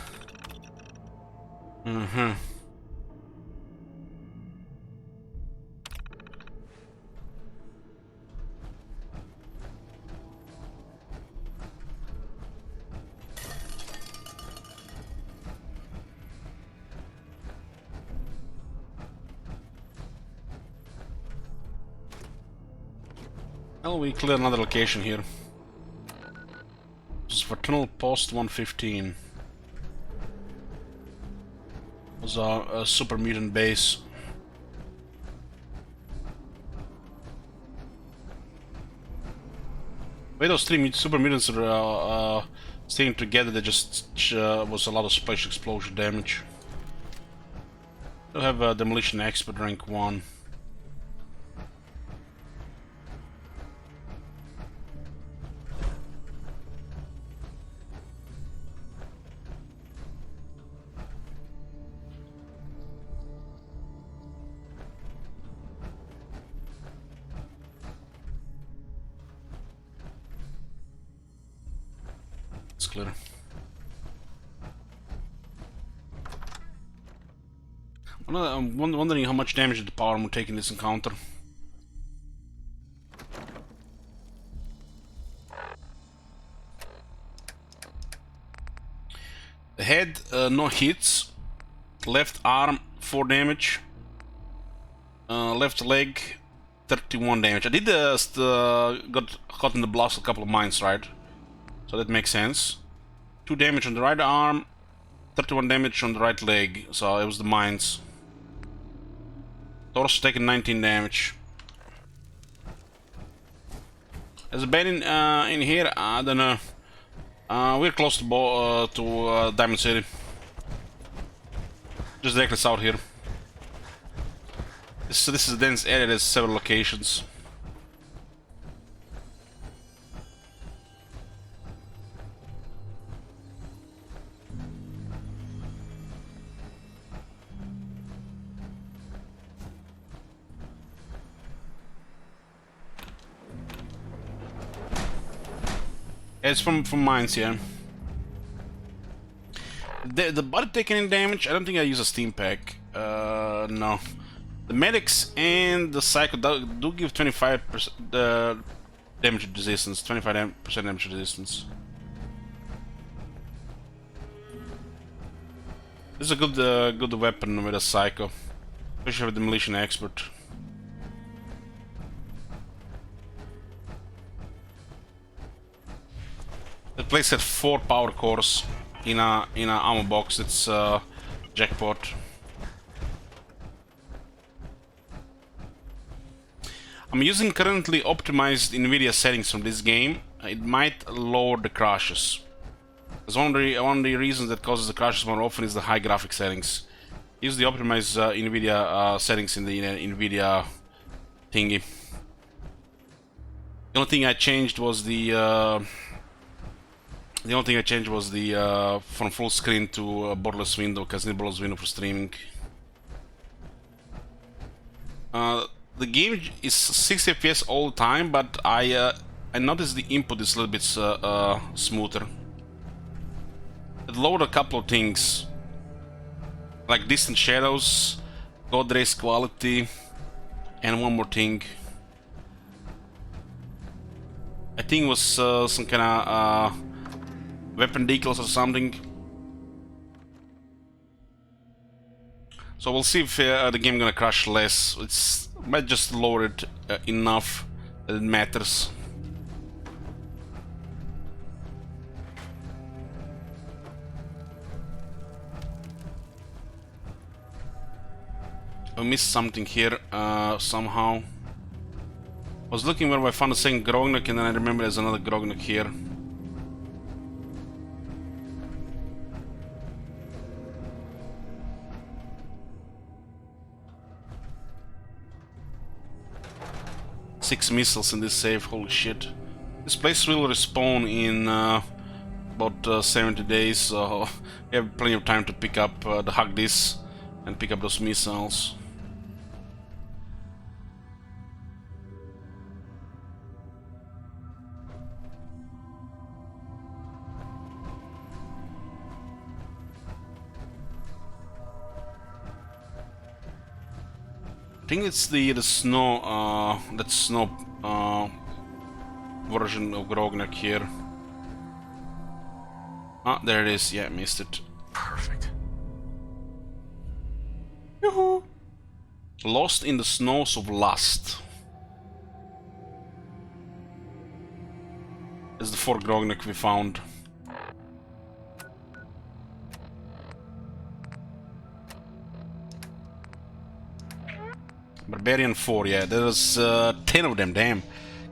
Well, we clear another location here. This is for tunnel post 115. It was a super mutant base. The way those three super mutants are staying together, there just was a lot of splash explosion damage. We have a demolition expert rank 1. It's clear. I'm wondering how much damage did the power armor take in this encounter. The head, no hits. Left arm, 4 damage. Left leg, 31 damage. I did got caught in the blast a couple of mines, right? So that makes sense. 2 damage on the right arm, 31 damage on the right leg. So it was the mines. Torso taking 19 damage. There's a bed in here. I don't know. We're close to Diamond City. Just directly south here. This is a dense area. There's several locations. It's from mines, yeah. The body taking in damage, I don't think I use a steam pack. No. The medics and the psycho do give 25% damage resistance, 25% damage resistance. This is a good weapon with a psycho, especially with the demolition expert. The place had 4 power cores in a ammo box. It's jackpot. I'm using currently optimized NVIDIA settings from this game. It might lower the crashes. Because one of the reasons that causes the crashes more often is the high graphic settings. Use the optimized NVIDIA settings in the NVIDIA thingy. The only thing I changed was from full screen to a borderless window, because I need borderless window for streaming. The game is 60 FPS all the time, but I noticed the input is a little bit smoother. It lowered a couple of things, like distant shadows, god rays quality, and one more thing. I think it was some kind of weapon decals or something. So we'll see if the game gonna crash less. It's might just lower it enough that it matters. I missed something here somehow. I was looking where I found the second Grognak, and then I remember there's another Grognak here. Six missiles in this save, holy shit. This place will respawn in about 70 days, so we have plenty of time to pick up the hug this and pick up those missiles. I think it's the snow that snow version of Grognak here. Ah, there it is. Yeah, missed it. Perfect. Yoo-hoo! Lost in the snows of lust. It's the 4 Grognak we found. Barbarian 4, yeah, there's 10 of them, damn.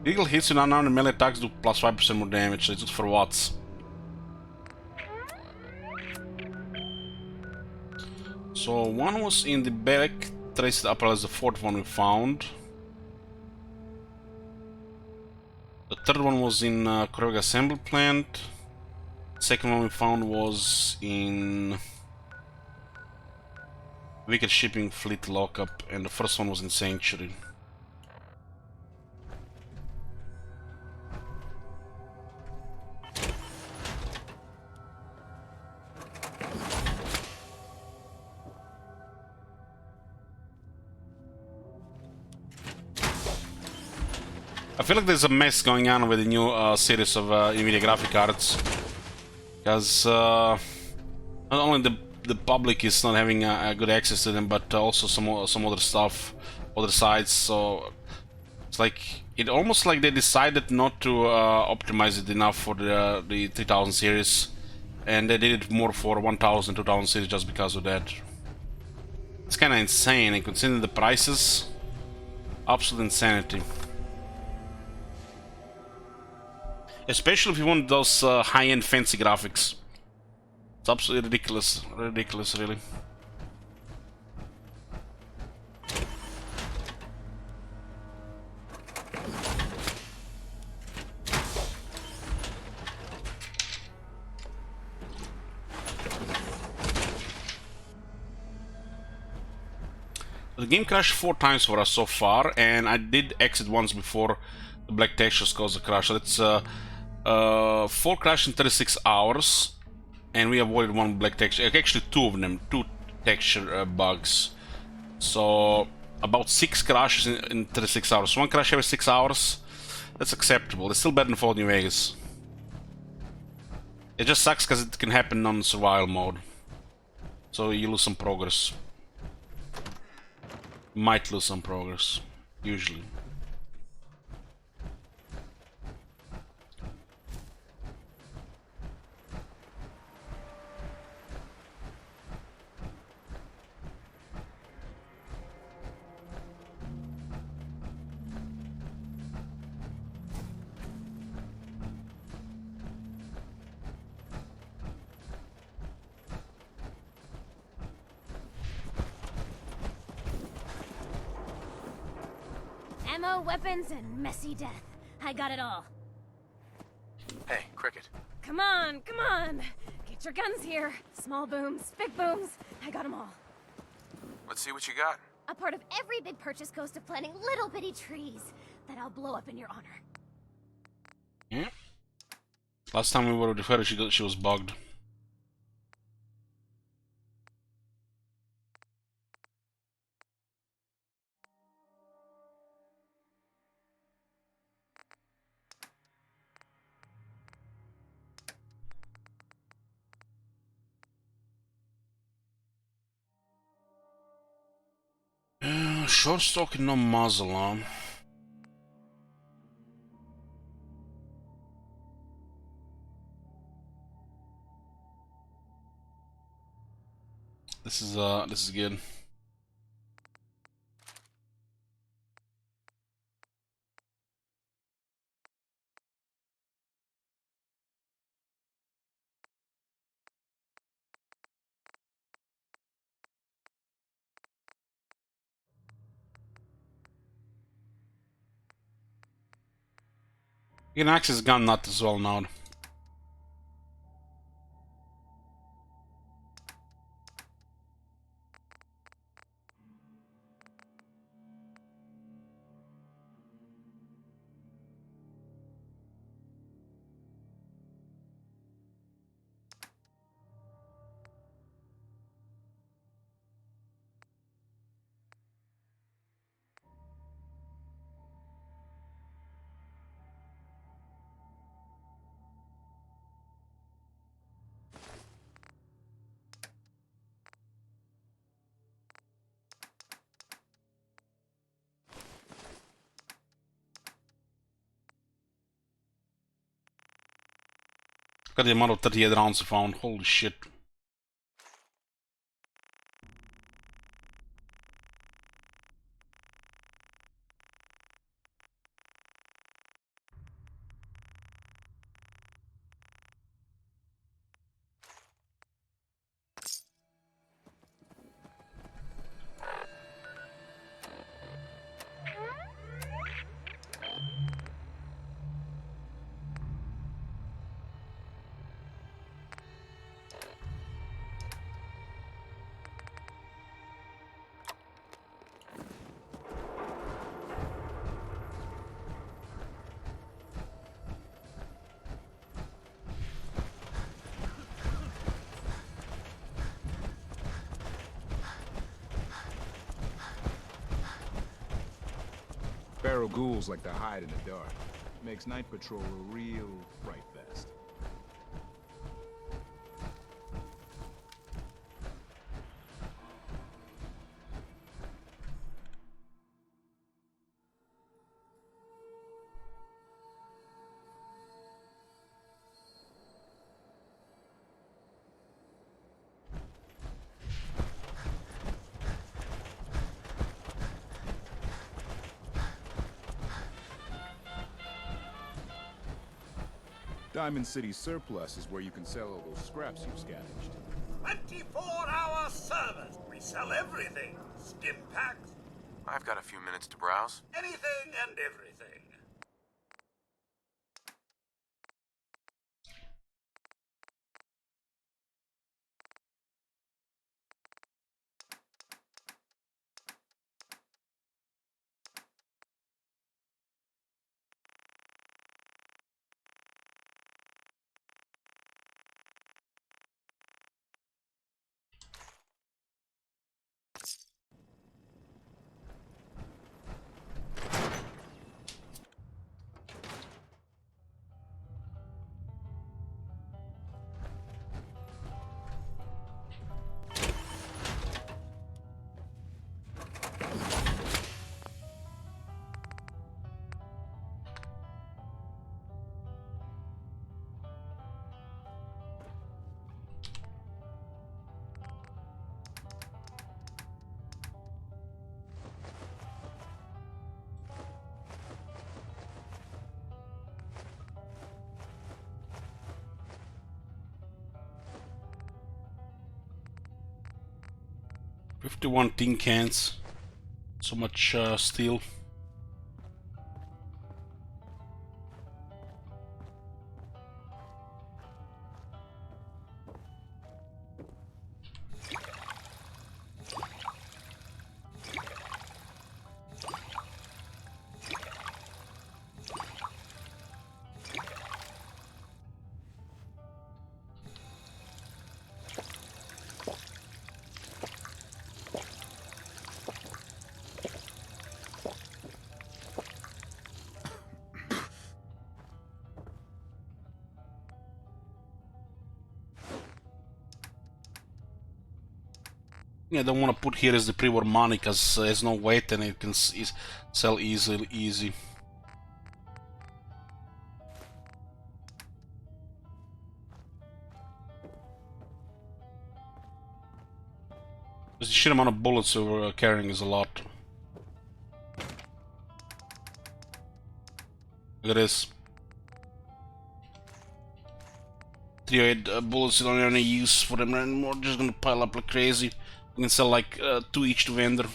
Critical hits with unarmed melee attacks do plus 5% more damage, so it's just for watts. So one was in the back, traced upper as the 4th one we found. The 3rd one was in Korvega Assembly Plant. The 2nd one we found was in Wicked Shipping Fleet Lockup, and the 1st one was in Sanctuary. I feel like there's a mess going on with the new series of NVIDIA graphic cards, because not only the public is not having good access to them, but also some other stuff, other sites. So it's like it almost like they decided not to optimize it enough for the 3000 series, and they did it more for 1000, 2000 series just because of that. It's kind of insane, and considering the prices, absolute insanity. Especially if you want those high-end fancy graphics. It's absolutely ridiculous. Ridiculous, really. The game crashed 4 times for us so far, and I did exit once before the black textures caused the crash. So it's 4 crashes in 36 hours, and we avoided 1 black texture. Actually, 2 of them, 2 texture bugs. So about 6 crashes in 36 hours. 1 crash every 6 hours. That's acceptable. It's still better than Fallout New Vegas. It just sucks because it can happen on survival mode, so you lose some progress. Might lose some progress, usually. Ammo, weapons, and messy death. I got it all. Hey, Cricket. Come on, come on! Get your guns here. Small booms, big booms. I got them all. Let's see what you got. A part of every big purchase goes to planting little bitty trees that I'll blow up in your honor. Yeah. Last time we were with her, she was bugged. Short stock and no muzzle, huh? This is good. You can access gun nut as well now. Look at the amount of 38 rounds I found. Holy shit. Feral ghouls like to hide in the dark. Makes night patrol a real fright fest. Diamond City Surplus is where you can sell all those scraps you've scavenged. 24-hour service. We sell everything. Stim packs, I've got a few minutes to browse. anything and everything. $51 tin cans. So much steel. Yeah, I don't want to put here as the pre-war money because there's no weight and it can sell easy. The sheer amount of bullets we're carrying is a lot. Look at this. 308 bullets, you don't have any use for them anymore, just gonna pile up like crazy. You can sell like 2 each to vendor.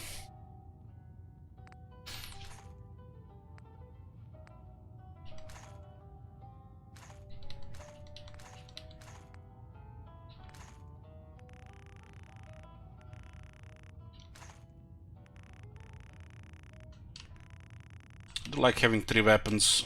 I like having 3 weapons.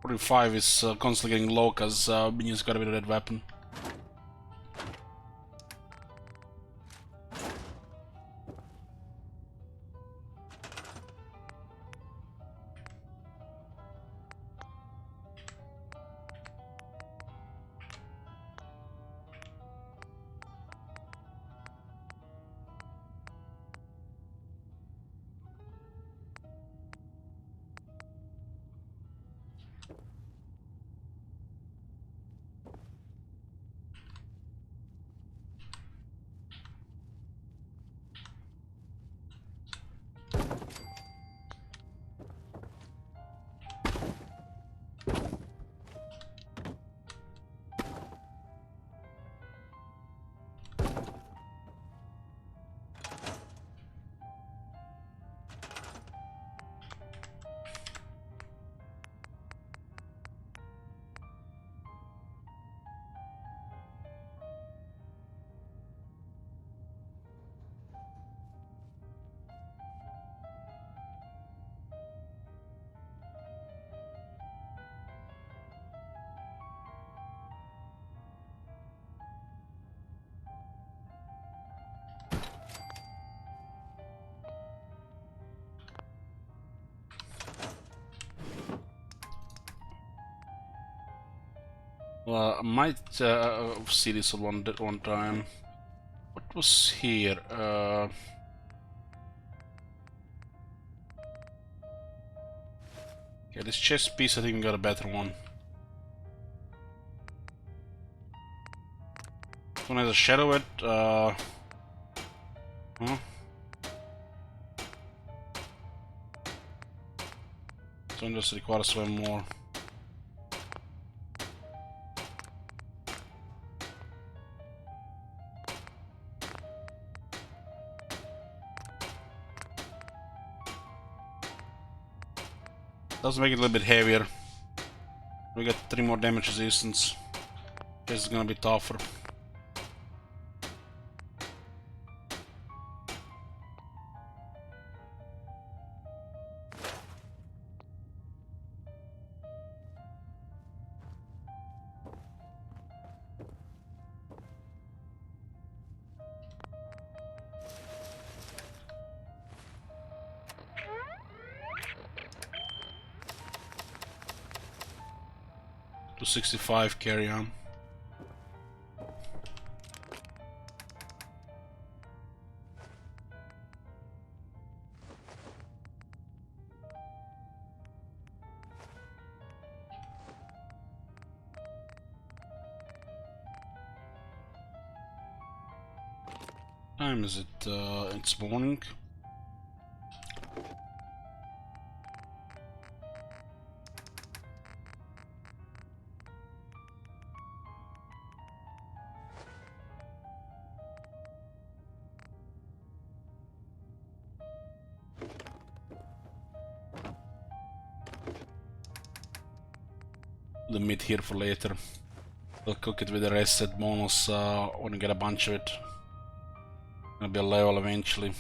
.45 is constantly getting low because minions got a bit of that weapon. I might see this at one time. What was here? Okay, this chest piece I think we got a better one. This one has a shadow at huh? This one just requires way more. Does make it a little bit heavier. We got 3 more damage resistance. This is gonna be tougher. To 65 carry on. Time is it? It's morning. The meat here for later. We'll cook it with the reset bonus when we get a bunch of it. Gonna be a level eventually.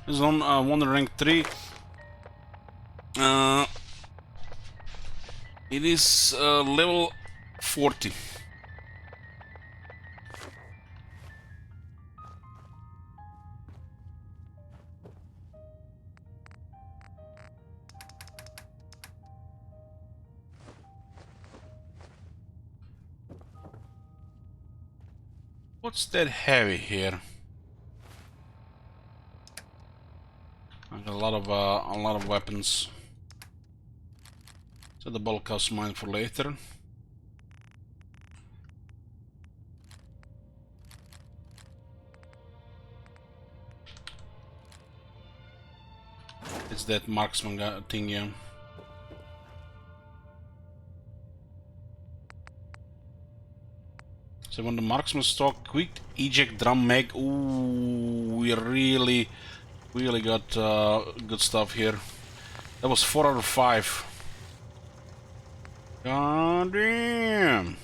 This is on Wonder Rank 3. It is level 40. What's that heavy here? I got a lot of weapons. So the bulk house mine for later. It's that marksman thing, yeah. So when the marksman stock, quick eject drum mag. Ooh, we really got good stuff here. That was 4 out of 5. God damn.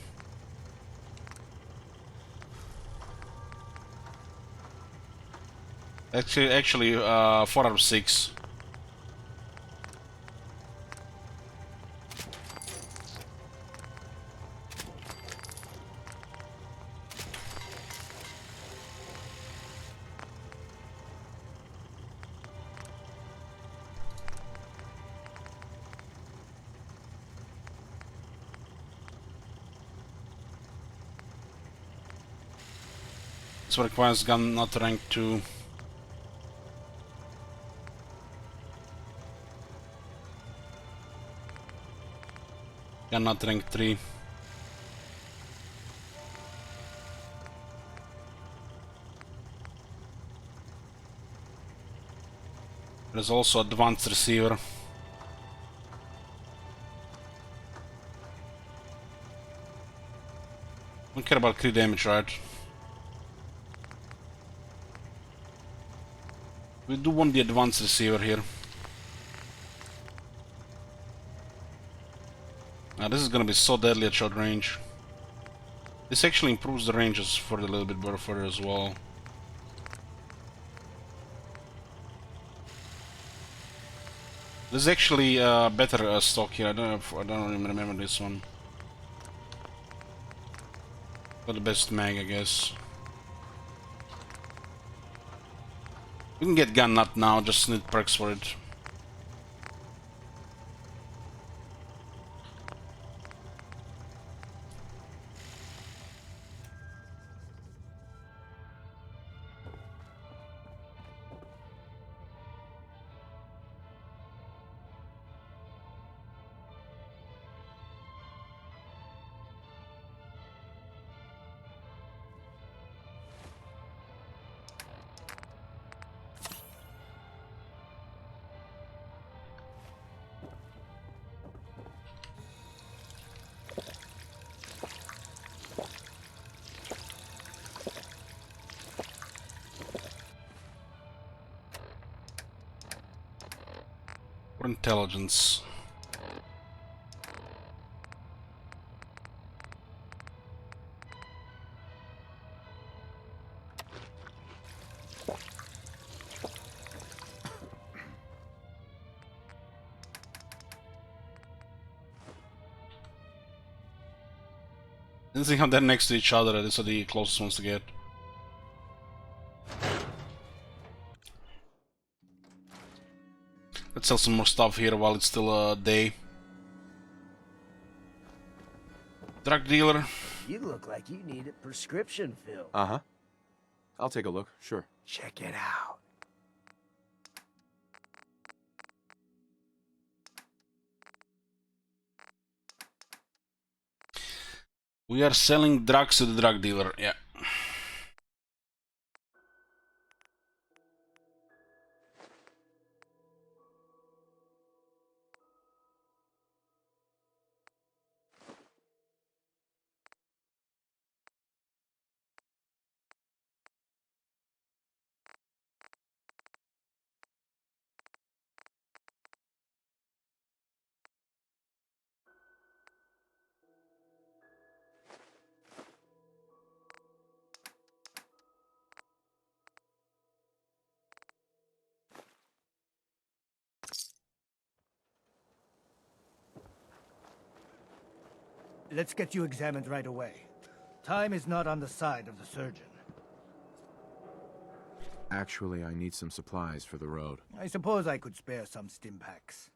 Actually 4 out of 6. This requires gun not rank 2. Gun not rank 3. There's also advanced receiver. Don't care about crit damage, right? We do want the advanced receiver here. Now this is gonna be so deadly at short range. This actually improves the ranges for a little bit better further as well. This is actually better stock here. I don't even remember this one. Got the best mag, I guess. We can get gun nut now, just need perks for it. For intelligence. Since they have them next to each other, these are the closest ones to get. Let's sell some more stuff here while it's still day. Drug dealer. You look like you need a prescription filled. Uh-huh. I'll take a look, sure. Check it out. We are selling drugs to the drug dealer, yeah. Let's get you examined right away. Time is not on the side of the surgeon. Actually, I need some supplies for the road. I suppose I could spare some stim packs.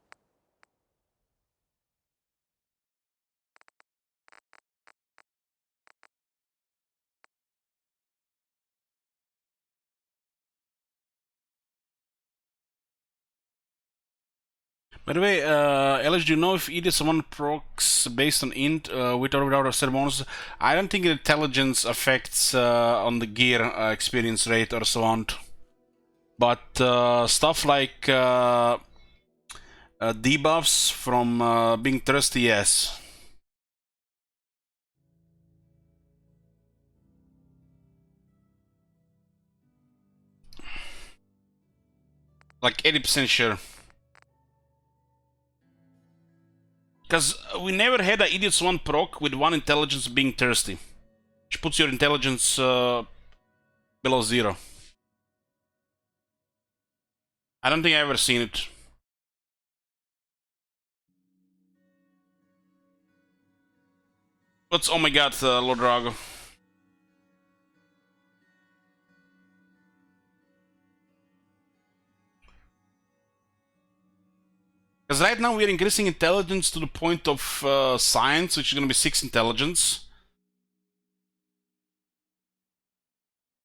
By the way, Elish, do you know if EDS1 procs based on int with or without a set bonus? I don't think intelligence affects on the gear experience rate or so on. But stuff like debuffs from being thirsty, yes. Like 80% sure. Because we never had a Idiots 1 proc with 1 intelligence being thirsty, which puts your intelligence below 0. I don't think I've ever seen it. What's oh my god, Lord Drago? Because right now we're increasing intelligence to the point of science, which is going to be 6 intelligence.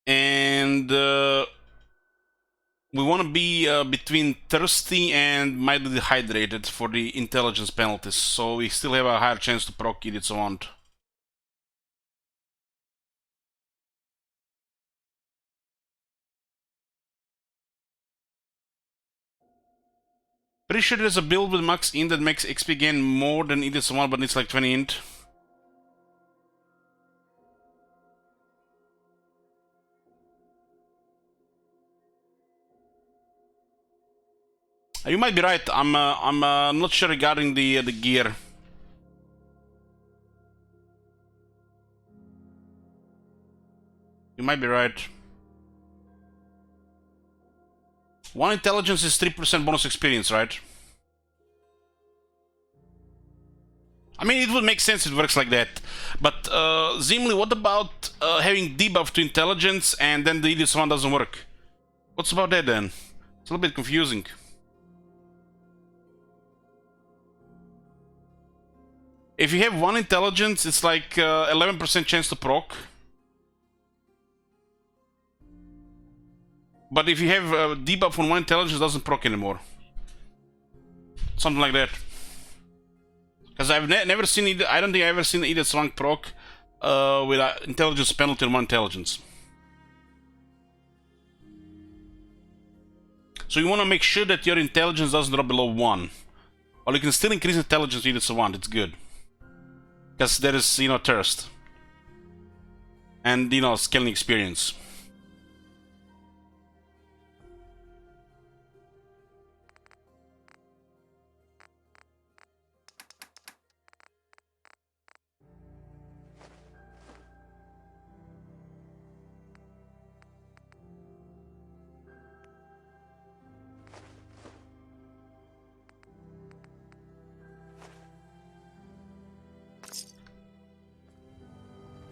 And we want to be between thirsty and mildly dehydrated for the intelligence penalties. So we still have a higher chance to proc it its own. Pretty sure there's a build with max int that makes XP gain more than Idiots 1, but it's like 20 int. You might be right. I'm not sure regarding the gear. You might be right. 1 intelligence is 3% bonus experience, right? I mean, it would make sense it works like that. But, Zimli, what about having debuff to intelligence and then the Idiot's one doesn't work? What's about that then? It's a little bit confusing. If you have 1 intelligence, it's like 11% chance to proc. But if you have a debuff on 1 intelligence, it doesn't proc anymore. Something like that. Because I've never seen either, I don't think I've ever seen either rank proc with an intelligence penalty on 1 intelligence. So you want to make sure that your intelligence doesn't drop below 1. Or you can still increase intelligence with it's 1, it's good. Because there is, you know, thirst. And, you know, scaling experience.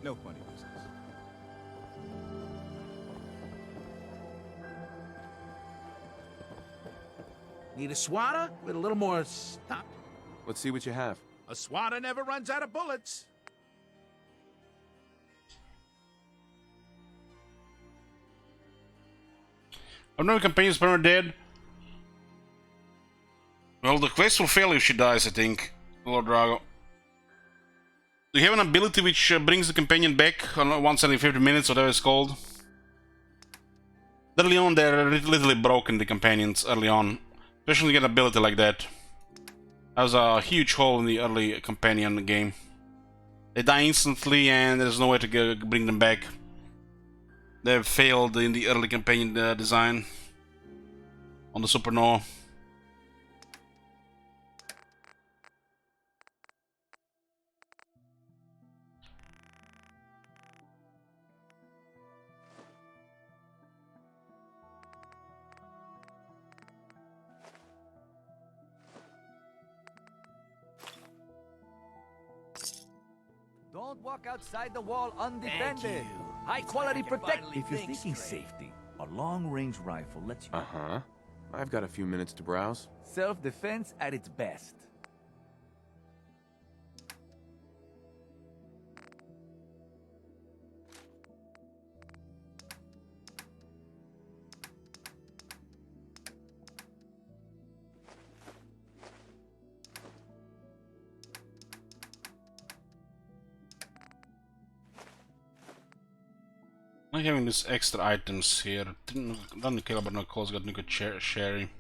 No funny business. Need a swatter with a little more stop? Let's see what you have. A swatter never runs out of bullets. Ordinary companions are dead. Well, the quest will fail if she dies, I think. Lord Drago. Do you have an ability which brings the companion back on once every 50 minutes, whatever it's called? Early on, they're literally broken, the companions, early on. Especially when you get an ability like that. That was a huge hole in the early companion game. They die instantly and there's no way to bring them back. They've failed in the early companion design. On the Supernova. Don't walk outside the wall undefended. High quality protection. If you're thinking safety, a long-range rifle lets you... Uh-huh. I've got a few minutes to browse. Self-defense at its best. I'm having these extra items here. Don't care about no calls, got no good sherry.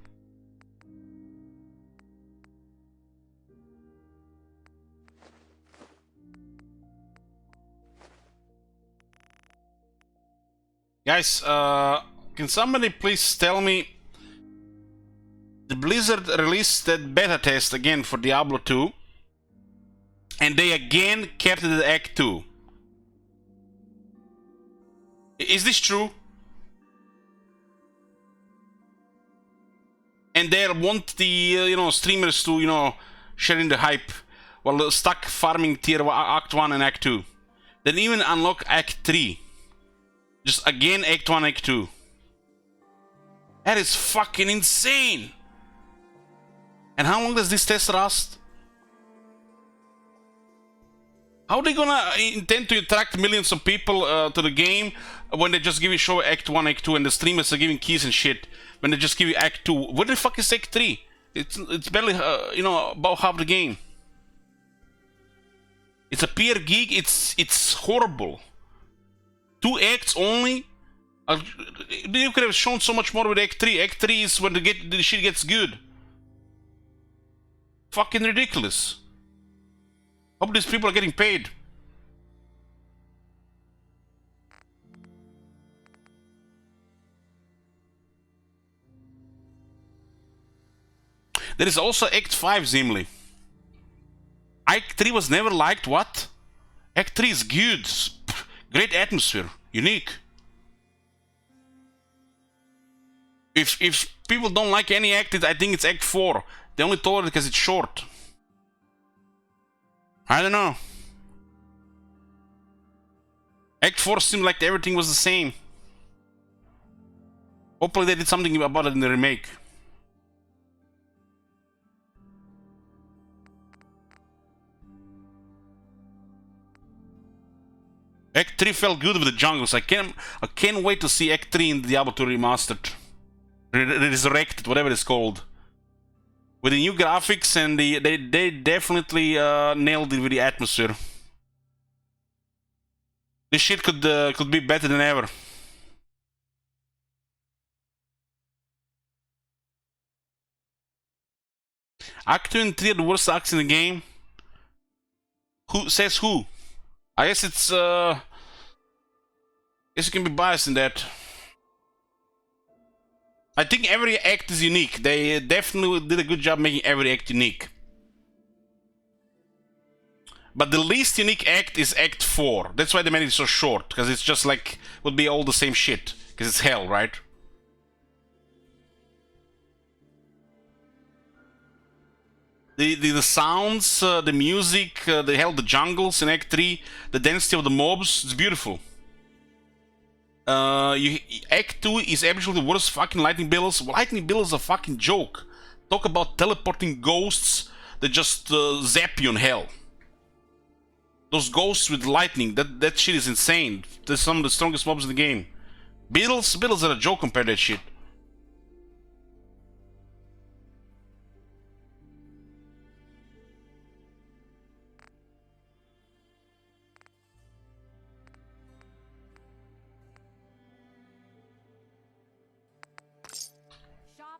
Guys, can somebody please tell me, the Blizzard released that beta test again for Diablo 2 and they again kept it at Act 2. Is this true? And they want the you know, streamers to, you know, share in the hype while stuck farming tier Act 1 and Act 2. Then even unlock Act 3. Just again Act 1, Act 2. That is fucking insane. And how long does this test last? How are they gonna intend to attract millions of people to the game when they just give you show Act 1, Act 2 and the streamers are giving keys and shit when they just give you Act 2? What the fuck is Act 3? It's barely, you know, about half the game. It's a peer gig, it's horrible. 2 acts only? You could have shown so much more with Act 3. Act 3 is when the shit gets good. Fucking ridiculous. Hope these people are getting paid. There is also Act 5, Zimli. Act 3 was never liked, what? Act 3 is good. Great atmosphere. Unique. If people don't like any act, I think it's Act 4. They only told it because it's short. I don't know. Act 4 seemed like everything was the same. Hopefully they did something about it in the remake. Act 3 felt good with the jungles. I can't wait to see Act 3 in Diablo 2 Remastered. Resurrected, whatever it's called. With the new graphics, and they definitely nailed it with the atmosphere. This shit could be better than ever. Act 2 and 3 are the worst acts in the game. Who says who? I guess it's guess you can be biased in that. I think every act is unique. They definitely did a good job making every act unique. But the least unique act is Act 4. That's why they made it so short, because it's just like, would be all the same shit. Because it's hell, right? The sounds, the music, the jungles in Act 3, the density of the mobs, it's beautiful. Act 2 is absolutely the worst fucking lightning billows. Lightning billows are a fucking joke. Talk about teleporting ghosts that just zap you in hell. Those ghosts with lightning, that shit is insane. They're some of the strongest mobs in the game. Beetles are a joke compared to that shit.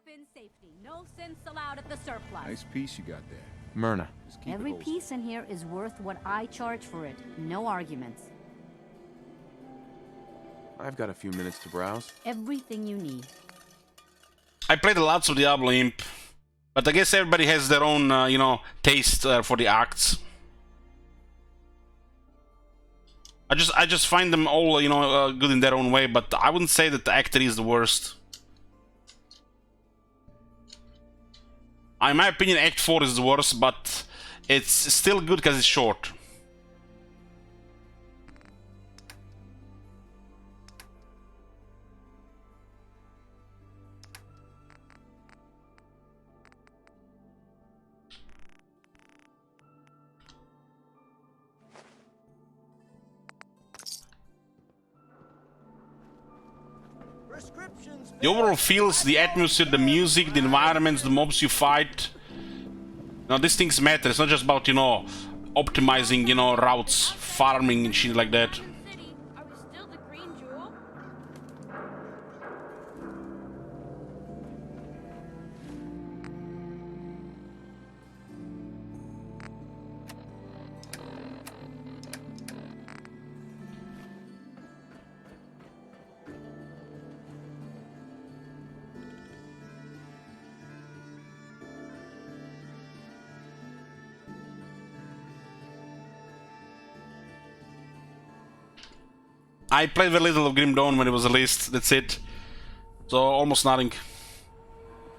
In safety. No sense allowed at the surplus. Nice piece you got there. Myrna. Just keep Every it wholesome. piece in here is worth what I charge for it. No arguments. I've got a few minutes to browse. Everything you need. I played lots of Diablo Imp, but I guess everybody has their own, you know, taste for the acts. I just find them all, you know, good in their own way, but I wouldn't say that the Act 3 is the worst. In my opinion, Act 4 is the worst, but it's still good because it's short. The overall feels, the atmosphere, the music, the environments, the mobs you fight. Now these things matter. It's not just about, you know, optimizing, you know, routes, farming and shit like that. I played very little of Grim Dawn when it was released, that's it. So almost nothing.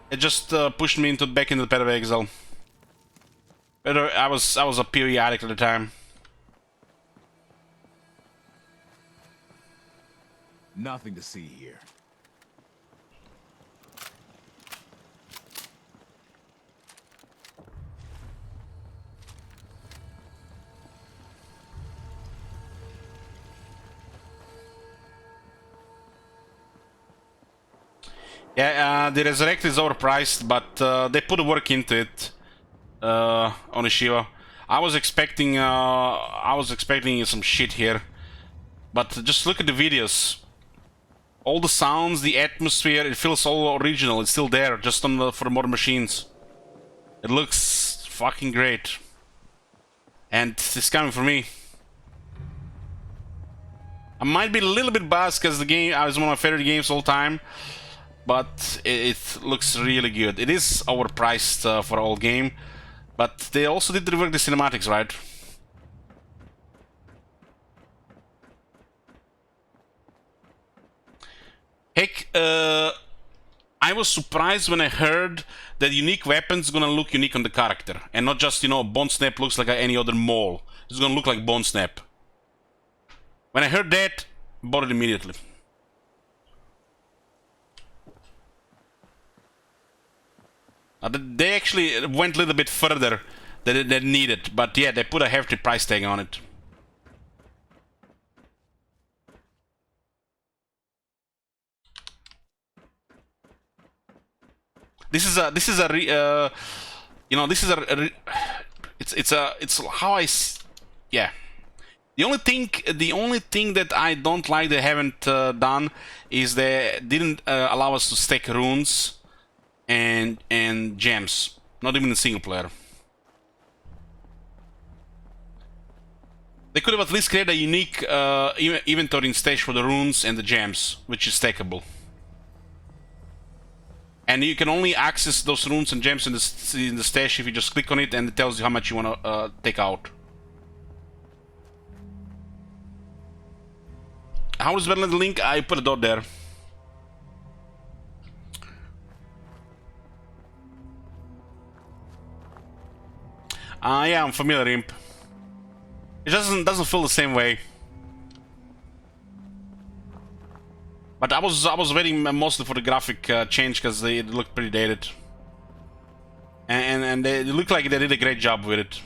It just pushed me back into the Path of Exile. But I was a PoE addict at the time. Nothing to see here. Yeah, the Resurrect is overpriced, but they put the work into it on Yeshiva. I was expecting some shit here, but just look at the videos. All the sounds, the atmosphere, it feels all original. It's still there, just on for modern machines. It looks fucking great, and it's coming for me. I might be a little bit biased because the game is one of my favorite games all time. But it looks really good. It is overpriced for an old game, but they also did rework the cinematics, right? Heck, I I was surprised when I heard that unique weapons gonna look unique on the character, and not just, you know, Bone Snap looks like any other mole. It's gonna look like Bone Snap. When I heard that, bought it immediately. They actually went a little bit further than needed, but yeah, they put a hefty price tag on it. This is a you know, this is it's how yeah. The only thing that I don't like they haven't done is they didn't allow us to stack runes and gems, not even in single player. They could have at least created a unique inventory and stage for the runes and the gems, which is stackable. And you can only access those runes and gems in the stash if you just click on it, and it tells you how much you want to take out. How is better than the link? I put a dot there. Yeah, I'm familiar, Imp. It doesn't feel the same way. But I was waiting mostly for the graphic change because they looked pretty dated, and they look like they did a great job with it.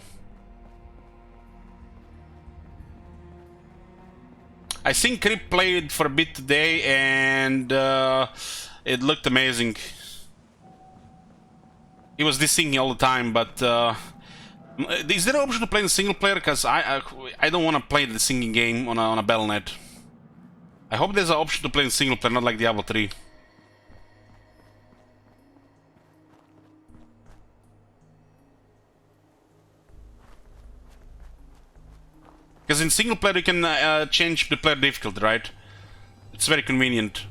I think Crip played for a bit today, and it looked amazing. He was dissing all the time, but is there an option to play in single player? Because I don't want to play the singing game on a Battle.net. I hope there's an option to play in single player, not like Diablo 3. Because in single player you can change the player difficulty, right? It's very convenient.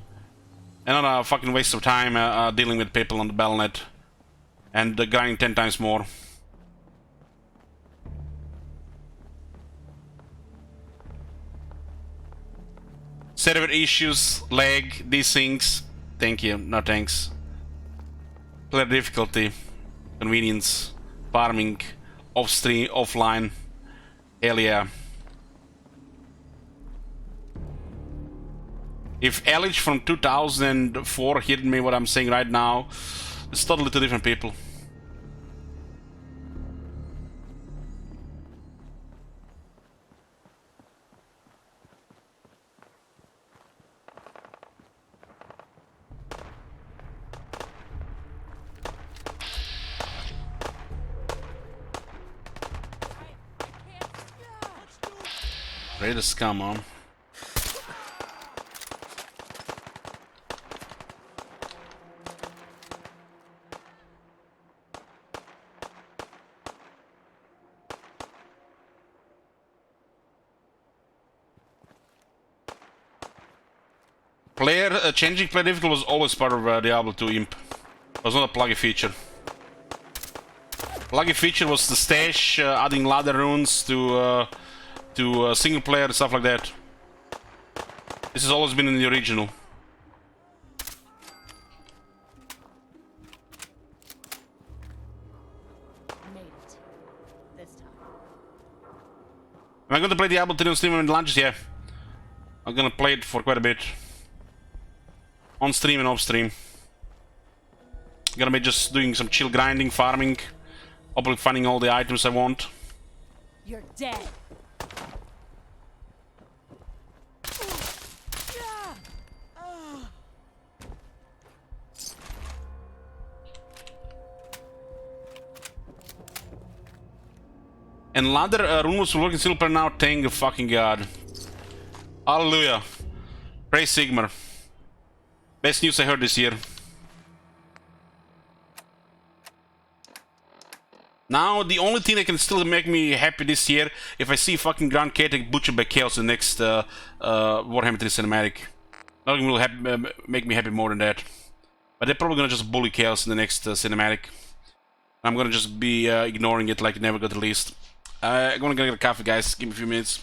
And not a fucking waste of time dealing with people on the Battle.net. And grinding 10 times more. Server issues, lag, these things. Thank you, no thanks. Player difficulty, convenience, farming, off-stream, offline. Hell yeah. If Elich from 2004 hit me what I'm saying right now, it's totally two different people. Ready to scum on. Changing player difficulty was always part of Diablo 2 Imp. It was not a plugin feature. Plugin feature was the stash, adding ladder runes to single player and stuff like that. This has always been in the original. Made it. This time. Am I going to play Diablo 3 on stream and launches? Yeah. I'm gonna play it for quite a bit. On stream and off stream. Gonna be just doing some chill grinding, farming, hopefully finding all the items I want. You're dead. And ladder runes will work in single player now, thank fucking god. Hallelujah. Praise Sigmar. Best news I heard this year. Now, the only thing that can still make me happy this year, if I see fucking Grand Katek butchered by Chaos in the next Warhammer 3 cinematic. Nothing will make me happy more than that. But they're probably gonna just bully Chaos in the next cinematic. I'm gonna just be ignoring it like it never got released. I'm gonna get a coffee, guys. Give me a few minutes.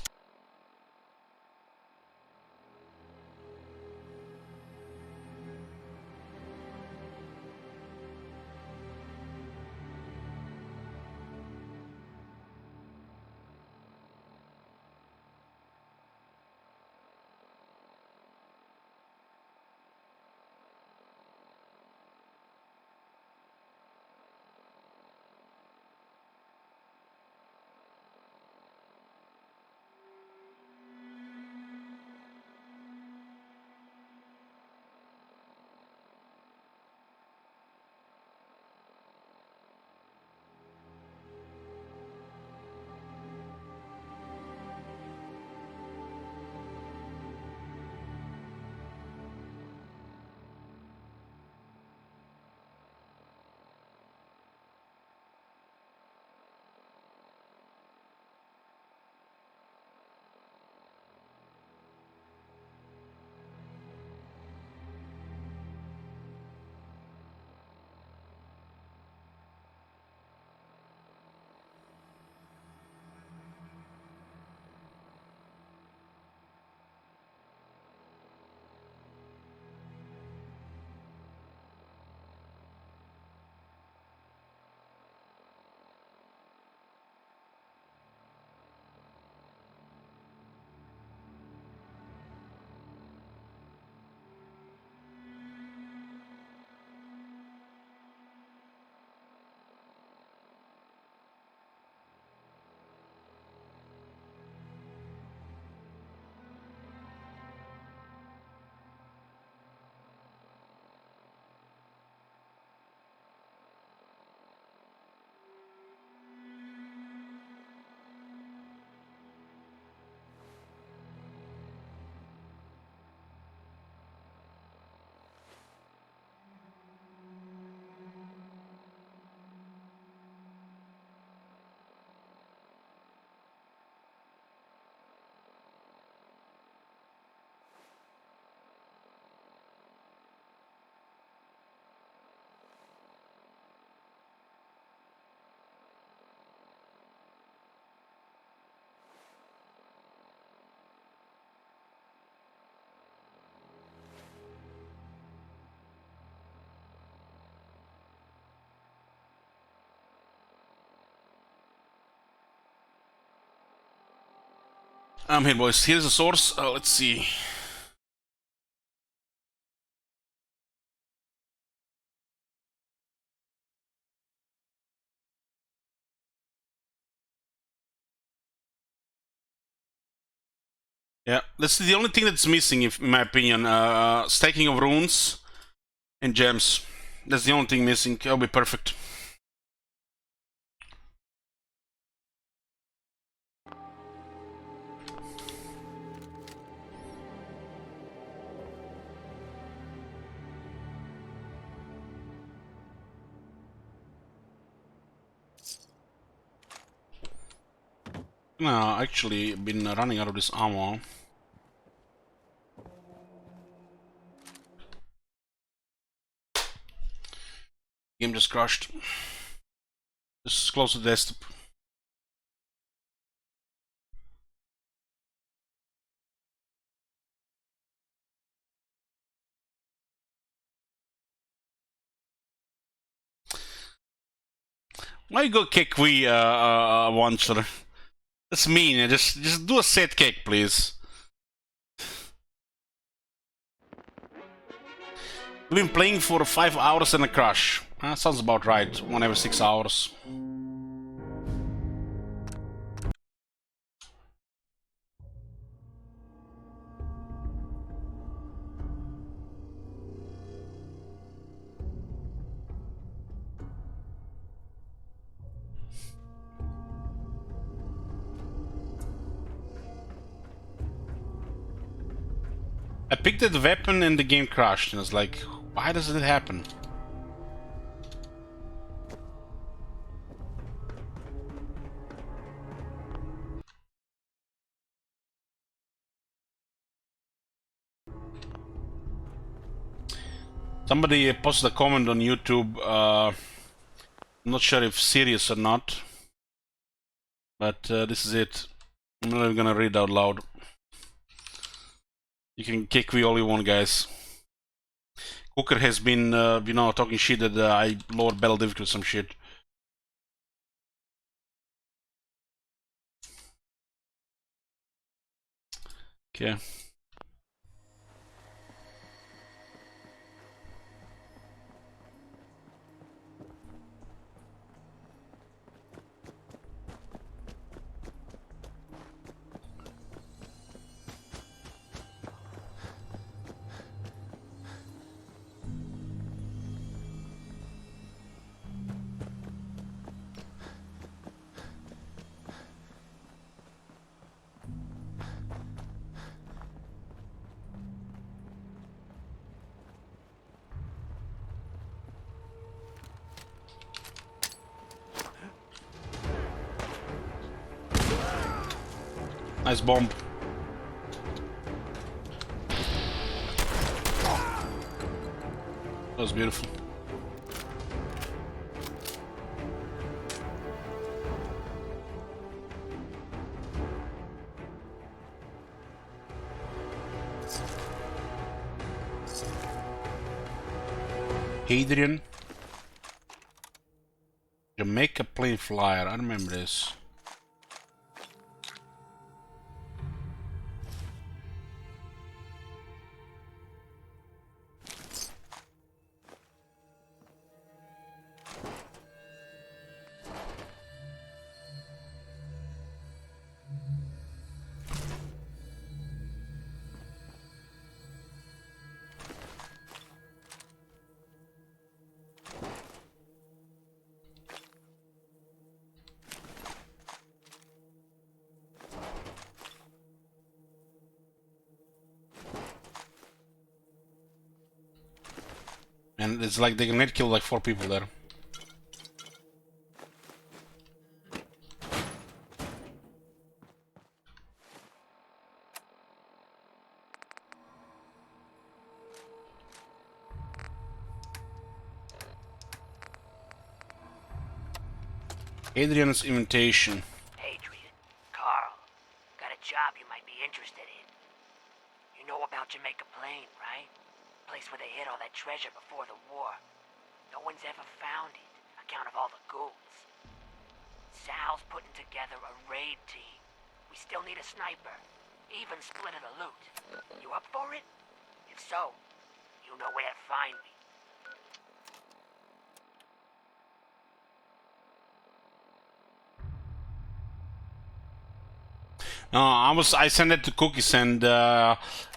I'm here, boys. Here's the source. Let's see. Yeah, that's the only thing that's missing, in my opinion. Stacking of runes and gems. That's the only thing missing. It'll be perfect. No, actually, been running out of this ammo. Game just crashed. Just close the desktop. Why you go kick we Wancher? That's mean. Just do a set kick, please. We've been playing for 5 hours and a crash. Sounds about right. 1 every 6 hours. I picked that weapon and the game crashed, and I was like, why does it happen? Somebody posted a comment on YouTube, I'm not sure if serious or not, but this is it. I'm not even gonna read it out loud. You can kick me all you want, guys. Cooker has been, you know, talking shit that I lowered battle difficulty or some shit. Okay. Nice bomb. That was beautiful. Adrian. Jamaica plane flyer. I remember this. And it's like they can net kill like 4 people there. Adrian's invitation. Adrian, Carl, got a job you might be interested in. You know about Jamaica Plain, right? Place where they hid all that treasure before the war. No one's ever found it, account of all the ghouls. Sal's putting together a raid team. We still still need a sniper. Even split of the loot. You up for it? If so, you know where to find me. No, I sent it to Cookies and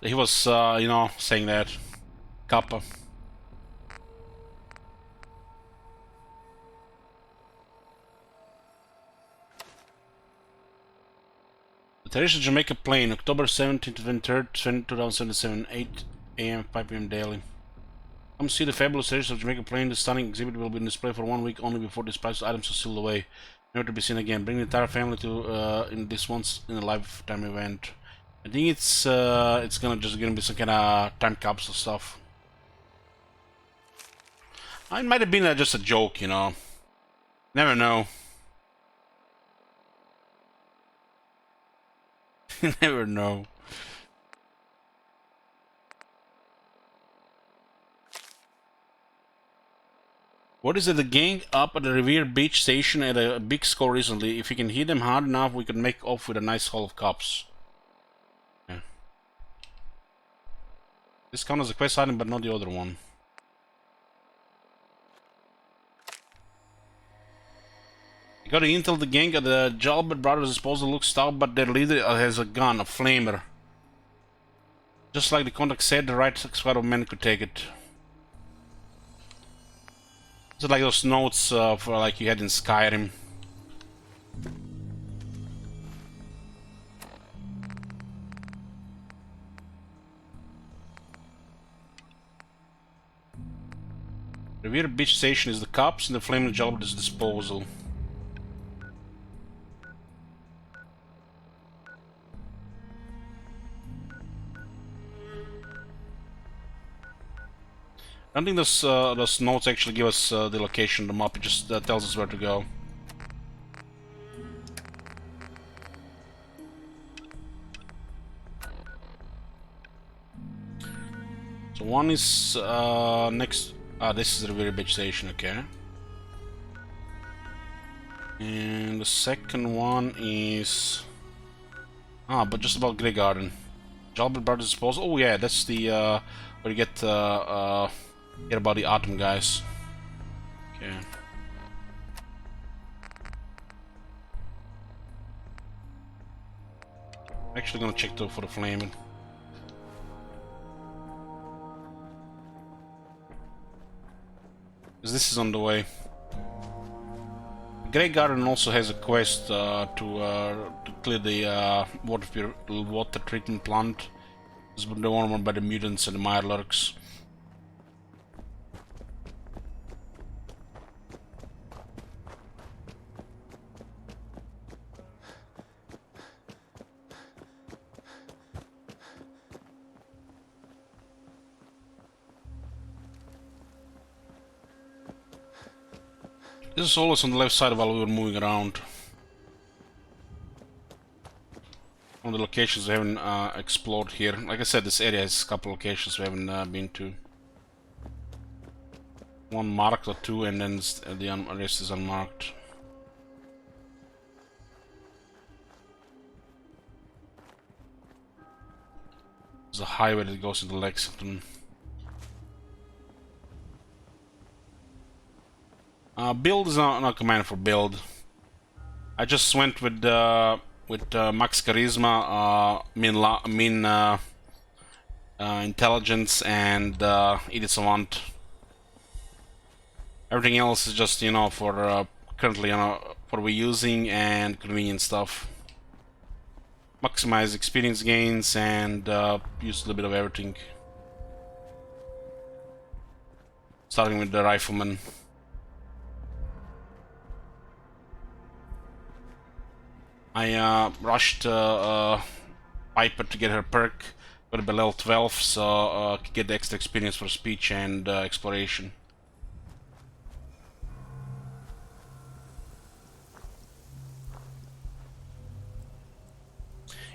he was, you know, saying that. Kappa. The terrorist Jamaica plane, October 17th to 23rd, 2077, 8 AM, 5 PM daily. Come see the fabulous terrorist of Jamaica plane. The stunning exhibit will be on display for 1 week only before these priceless items are sealed away, never to be seen again. Bring the entire family to in this once in a lifetime event. I think it's gonna be some kind of time capsule stuff. It might have been just a joke, you know. Never know. Never know. What is it? The gang up at the Revere Beach Station at a big score recently. If you can hit them hard enough, we could make off with a nice haul of cops. Yeah. This counts as a quest item, but not the other one. You got the intel the gang at the Jalbert brothers' disposal looks stout, but their leader has a gun, a flamer. Just like the contact said, the right squad of men could take it. It's like those notes for like you had in Skyrim. Revere Beach Station is the cops and the flaming Jalbert's disposal. I don't think those notes actually give us the location of the map, it just tells us where to go. So one is next... this is the Revere Beach Station, okay. And the second one is... but just about Grey Garden. Jalbert Brothers Disposal. Oh yeah, that's the where you get hear about the Atom guys. Okay. Actually gonna check though for the flaming. Because this is on the way. Grey Garden also has a quest to clear the water treatment plant. This is the one by the mutants and the Mirelurks. This is always on the left side while we were moving around. One of the locations we haven't explored here. Like I said, this area has a couple locations we haven't been to. One marked or two, and then the rest is unmarked. There's a highway that goes into Lexington. Build is not command for build. I just went with max charisma, min intelligence, and Edith Savant. Everything else is just, you know, for currently, you know, for reusing and convenient stuff. Maximize experience gains and use a little bit of everything. Starting with the rifleman. I rushed Piper to get her perk, got it by level 12, so could get the extra experience for speech and exploration.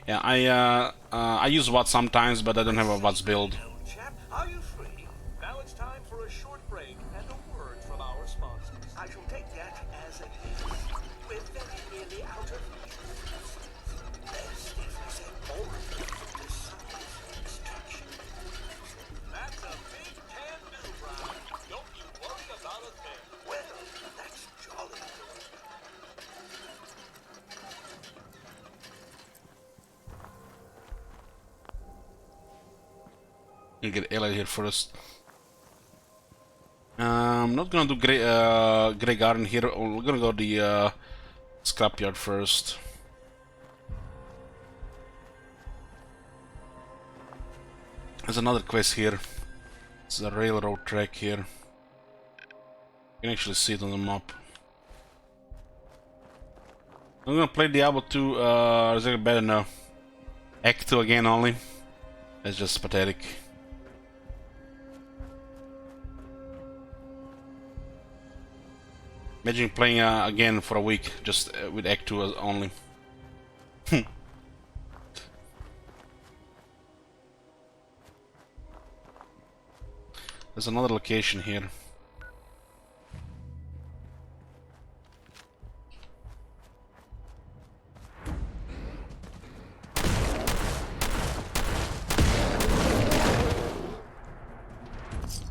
Yeah, I use WAT sometimes, but I don't have a WAT's build. Chap, are you free? Now it's time for a short break and a word from our sponsors. I shall take that as a hint. We're very nearly out of Gonna get Elliot here first. I'm not gonna do Grey Garden here. We're gonna go the scrapyard first. There's another quest here. It's a railroad track here. You can actually see it on the map. I'm gonna play Diablo 2, is it better now? Act 2 again only. That's just pathetic. Imagine playing again for a week, just with Act 2 only. There's another location here.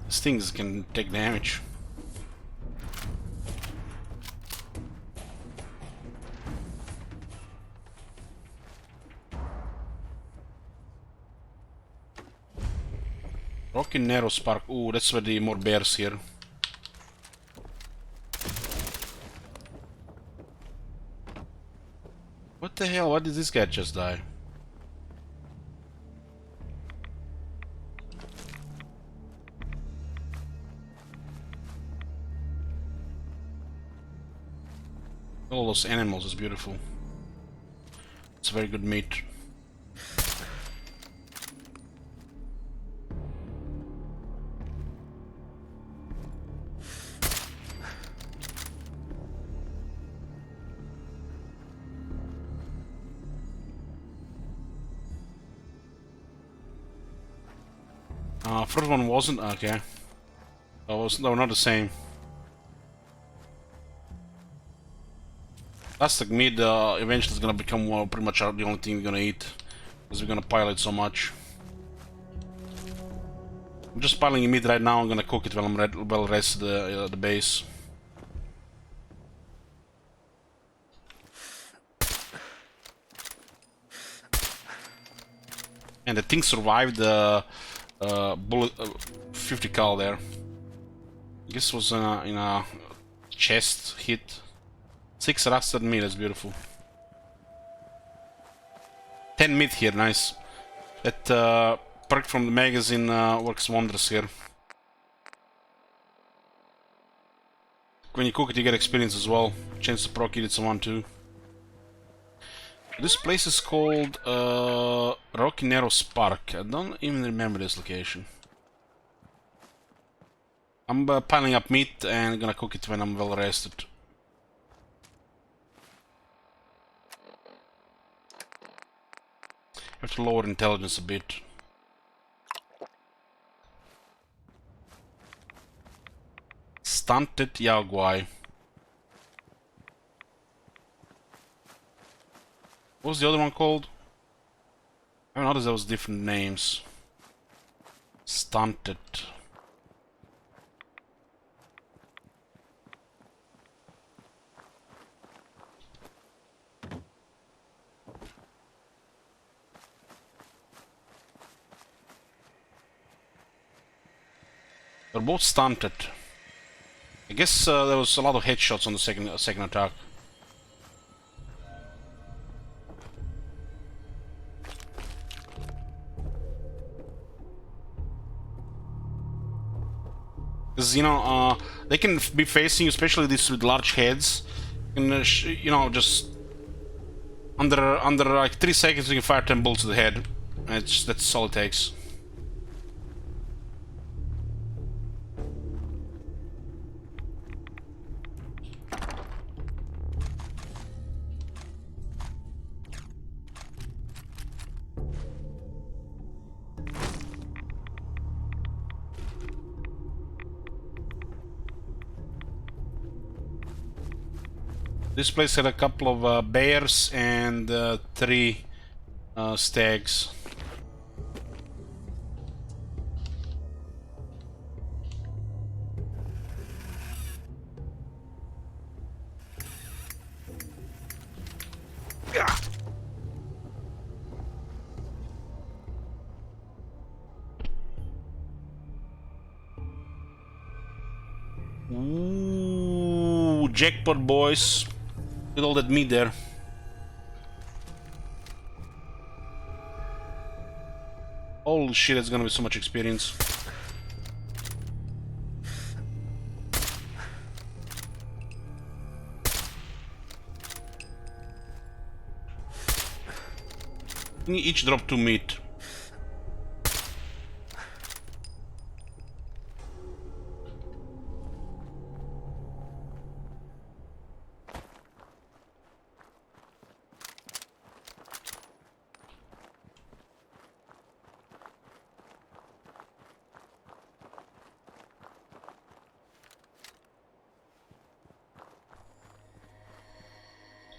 These things can take damage. Rocky Narrow Spark. Ooh, that's where the more bears here. What the hell? Why did this guy just die? All those animals is beautiful. It's very good meat. First one wasn't? Okay. They were not the same. Plastic meat eventually is gonna become pretty much the only thing we're gonna eat. Because we're gonna pile it so much. I'm just piling meat right now, I'm gonna cook it while I'm well rested the base. And the thing survived the bullet 50 cal there. I guess it was in a chest hit. 6 rusted meat, that's beautiful. 10 meat here, nice. That perk from the magazine works wonders here. When you cook it, you get experience as well. Chance to proc it, it's a 1-2. This place is called Rocky Narrow Spark. I don't even remember this location. I'm piling up meat and gonna cook it when I'm well rested. I have to lower intelligence a bit. Stunted Yaguai. What was the other one called? I noticed there was different names. Stunted. They're both stunted. I guess there was a lot of headshots on the second attack. Because, you know, they can be facing you, especially these with large heads. And, you know, just under like 3 seconds you can fire 10 bullets to the head. And that's all it takes. This place had a couple of bears and 3 stags. Ooh, jackpot, boys. With all that meat there. Holy shit, it's gonna be so much experience. We each drop 2 meat.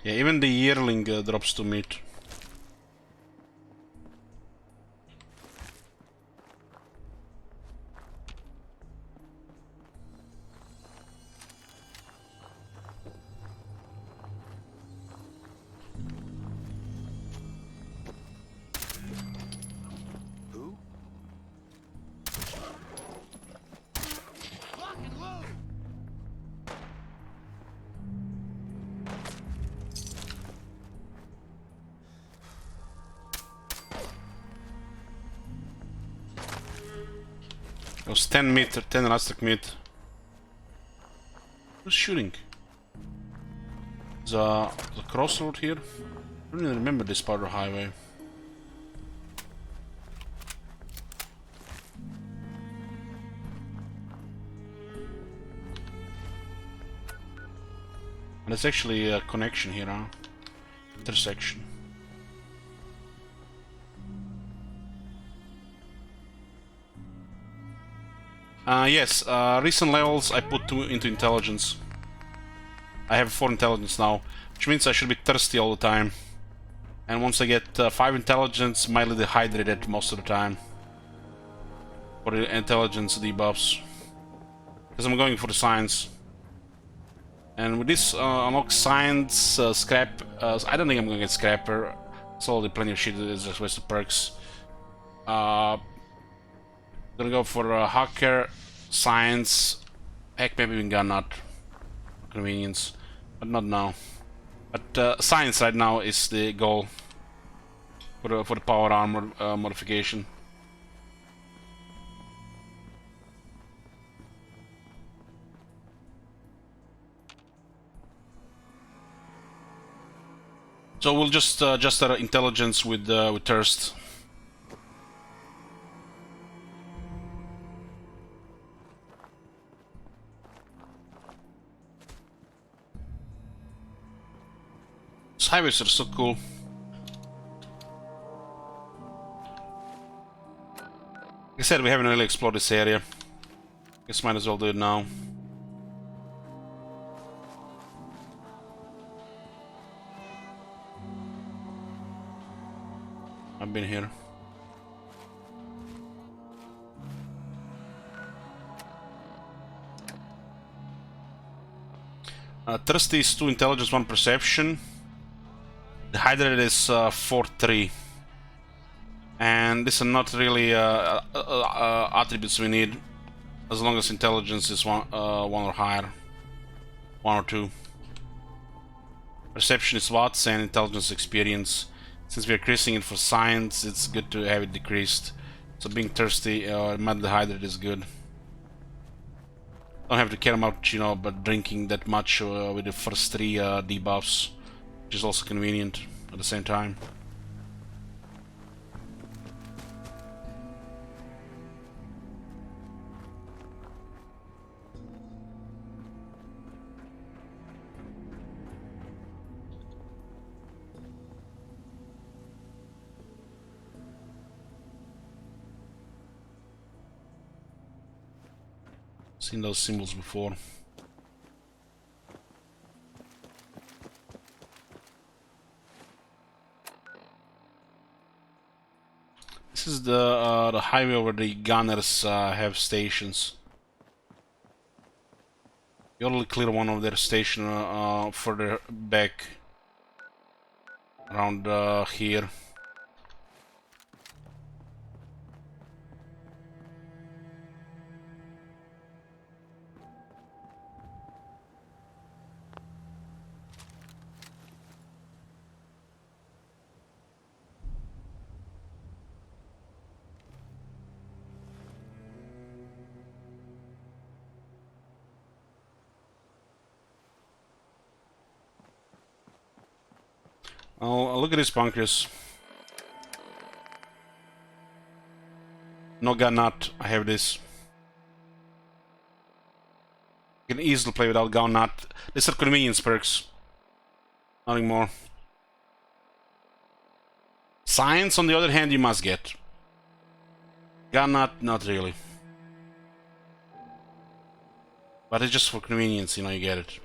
Yeah, even the yearling drops 2 meat. It was 10 meat, 10 elastic meat. Who's shooting? The crossroad here? I don't even remember this part of the highway. And there's actually a connection here, huh? Intersection. Yes, recent levels I put 2 into intelligence. I have 4 intelligence now, which means I should be thirsty all the time. And once I get 5 intelligence, mildly dehydrated most of the time. For the intelligence debuffs. Because I'm going for the science. And with this unlock science, scrap, I don't think I'm gonna get scrapper. It's already plenty of shit, it's just waste of perks. Gonna go for hacker, science, heck, maybe even gun nut. Convenience, but not now. But science right now is the goal for the power armor modification. So we'll just adjust our intelligence with thirst. These highways are so cool. Like I said, we haven't really explored this area. Guess might as well do it now. I've been here. Thirsty is 2 intelligence, 1 perception. The hydrated is 4-3. And these are not really attributes we need, as long as intelligence is 1 or higher. 1 or 2. Perception is watts and intelligence experience. Since we are increasing it for science, it's good to have it decreased. So being thirsty or mildly hydrated is good. Don't have to care much, you know, about drinking that much with the first 3 debuffs, which is also convenient at the same time. Seen those symbols before. This is the highway where the gunners have stations. You only clear one of their station further back around here. Oh, look at this pancreas. No gun nut. I have this. You can easily play without gun nut. These are convenience perks. Nothing more. Science, on the other hand, you must get. Gun nut, not really. But it's just for convenience, you know, you get it.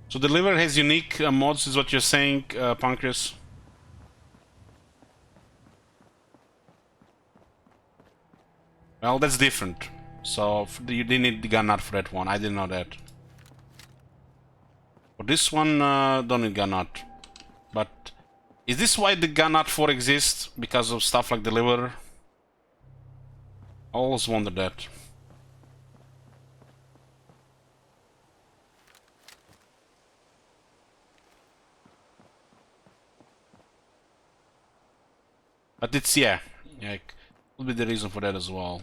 So the liver has unique mods, is what you're saying, Pancreas? Well, that's different. So you didn't need the gun nut for that one. I didn't know that. For this one, don't need gun nut. But is this why the gun nut 4 exists? Because of stuff like the liver? I always wondered that. But it's, yeah, could be the reason for that as well.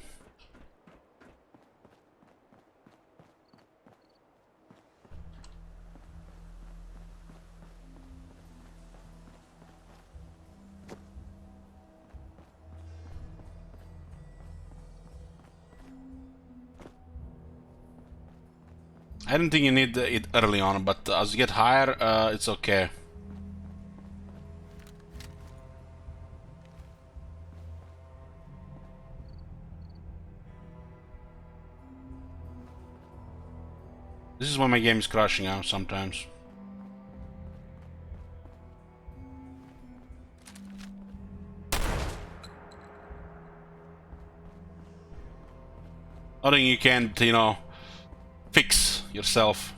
I don't think you need it early on, but as you get higher, it's okay. This is when my game is crashing out sometimes. Nothing you can't, you know, fix yourself.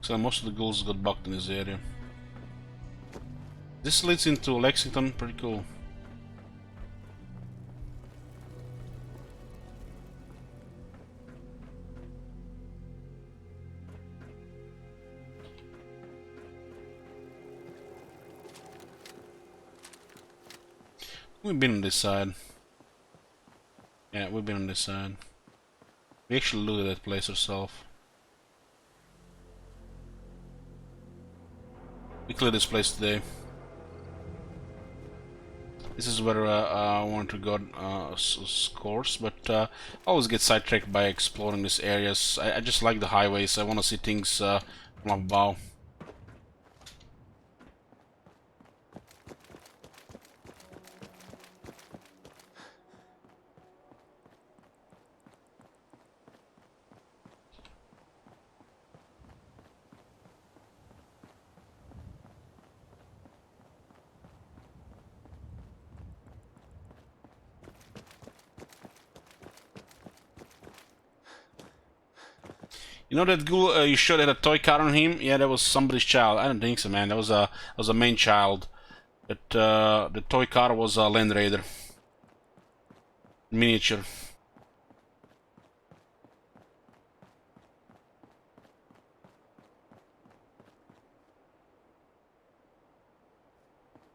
So most of the ghouls got bugged in this area. This leads into Lexington, pretty cool. We've been on this side. Yeah, we've been on this side. We actually looted that place ourselves. We cleared this place today. This is where I want to go scores, but I always get sidetracked by exploring these areas. I just like the highways. I want to see things from above. You know that ghoul you shot at a toy car on him? Yeah, that was somebody's child. I don't think so, man. That was a main child. But the toy car was a Land Raider. Miniature.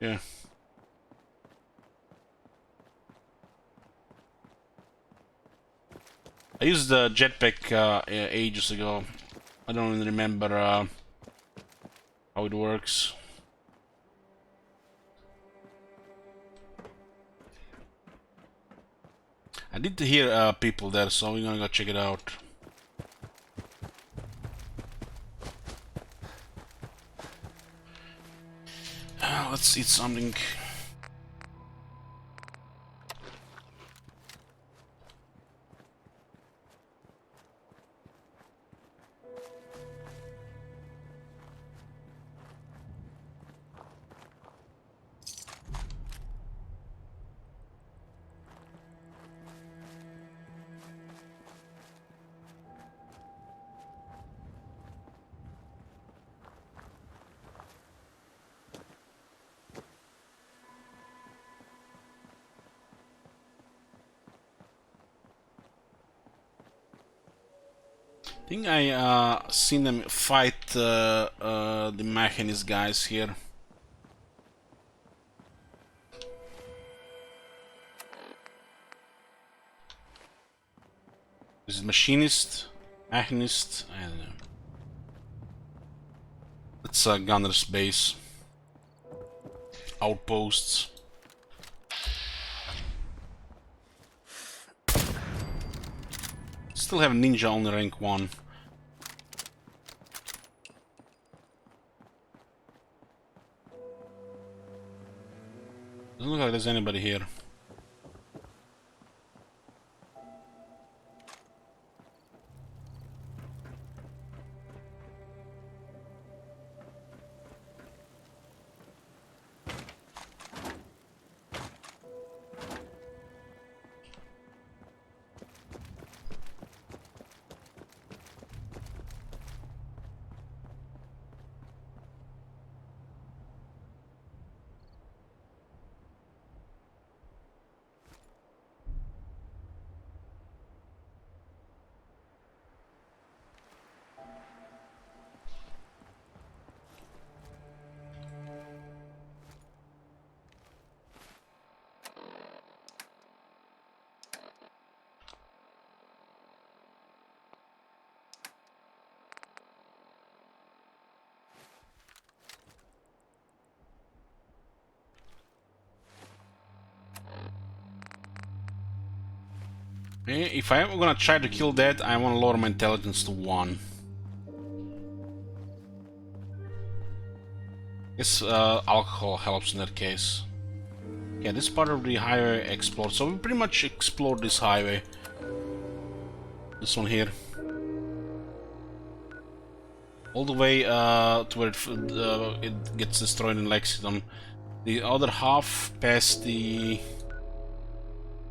Yeah. I used the jetpack ages ago. I don't even remember how it works. I did hear people there, so we're gonna go check it out. Let's eat something. I think I seen them fight the Machinist guys here. Is it Machinist? Machinist? I don't know. It's a gunner's base. Outposts. Still have ninja only rank 1. Doesn't look like there's anybody here. If I'm gonna try to kill that, I want to lower my intelligence to 1. Guess alcohol helps in that case. Yeah, this part of the highway explored, so we pretty much explored this highway. This one here. All the way to where it gets destroyed in Lexington. The other half past the...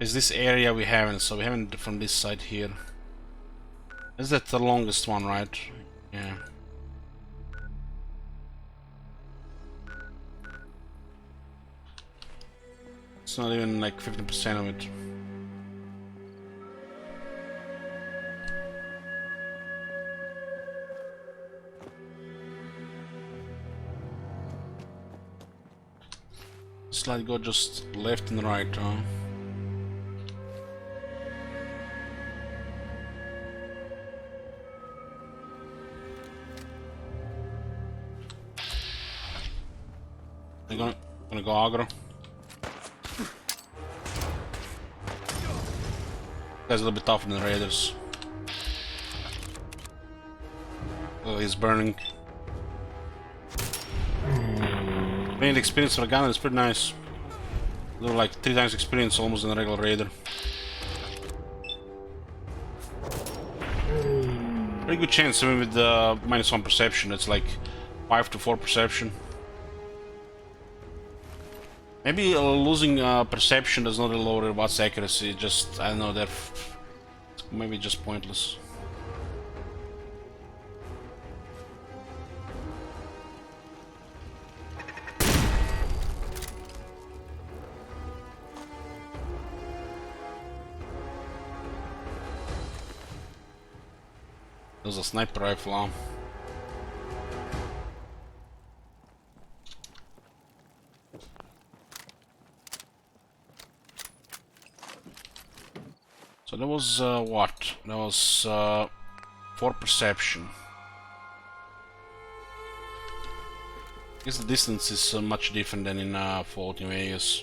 is this area we haven't, so we haven't from this side here. Is that the longest one, right? Yeah. It's not even like 50% of it. Slide go just left and right, huh? They're gonna go aggro. Guy's a little bit tougher than the Raiders. Oh, he's burning. Gained experience for a gunner is pretty nice. A little like 3 times experience almost than a regular Raider. Pretty good chance even with the -1 perception. It's like 5 to 4 perception. Maybe losing perception does not lower what's accuracy. Just I don't know, that maybe just pointless. There's a sniper rifle on. So that was what? That was 4 perception. I guess the distance is much different than in Fallout New Vegas.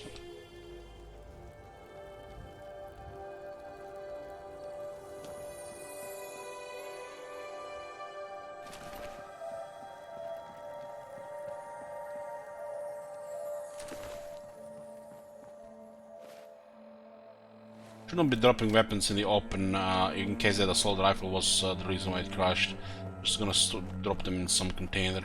Shouldn't be dropping weapons in the open in case that assault rifle was the reason why it crashed. Just gonna drop them in some container.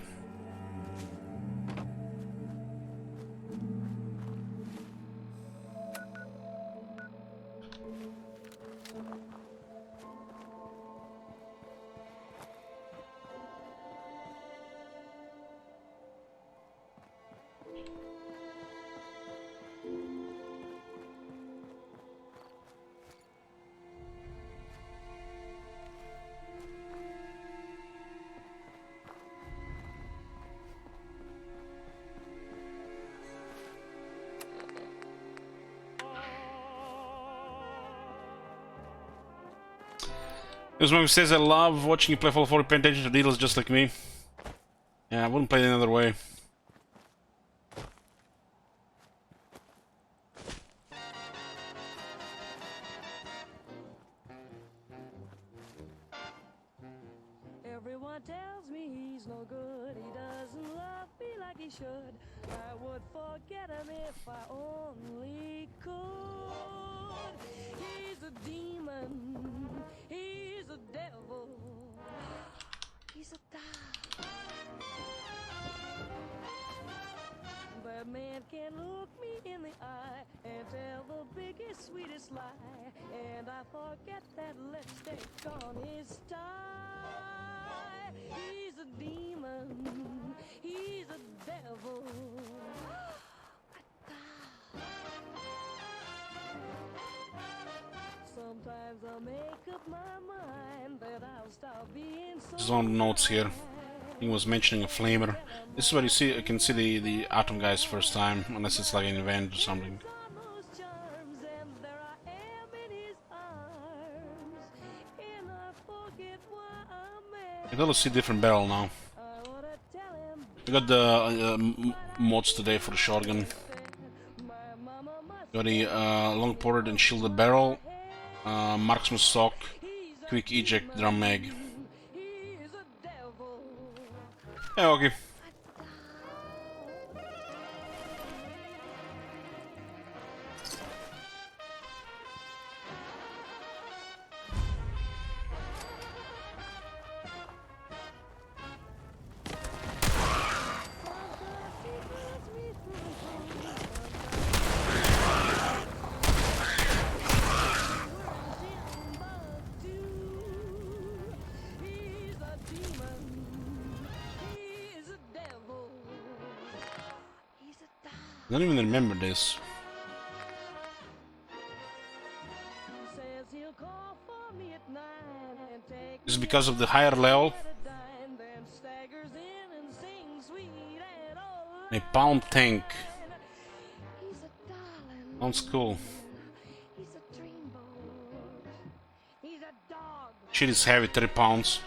This man says I love watching you play Fallout 4, pay attention to details just like me. Yeah, I wouldn't play it any other way. Everyone tells me he's no good. He doesn't love me like he should. I would forget him if I only could. He's a demon. He's a devil. He's a dog. That man can look me in the eye and tell the biggest, sweetest lie. And I forget that lipstick on his tie. He's a demon. He's a devil. Sometimes I make up my mind that I'll stop being so. There's on notes here. He was mentioning a flamer. This is where you see, you can see the atom guys first time, unless it's like an event or something. You gotta see different barrel now. We got the mods today for the shotgun. Got a long ported and shielded barrel, marksman stock, quick eject drum mag. Yeah, okay. I don't even remember this. Is it because of the higher level? A palm tank. Sounds cool. Shit is heavy, 3 pounds.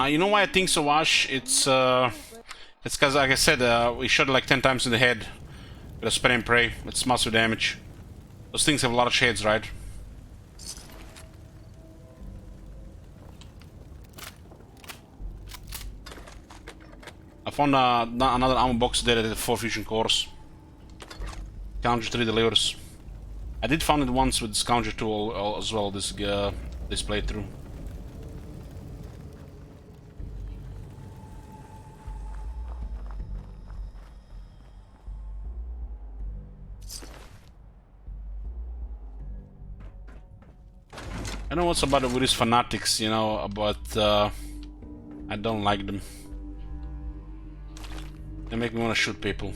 You know why I think so, Ash? It's because, like I said, we shot it like 10 times in the head with a spray and pray. It's massive damage. Those things have a lot of shades, right? I found another ammo box there at the 4 fusion cores. Scavenger 3 delivers. I did find it once with Scavenger 2 as well, this playthrough. I know what's about it with these fanatics, you know, but I don't like them. They make me want to shoot people.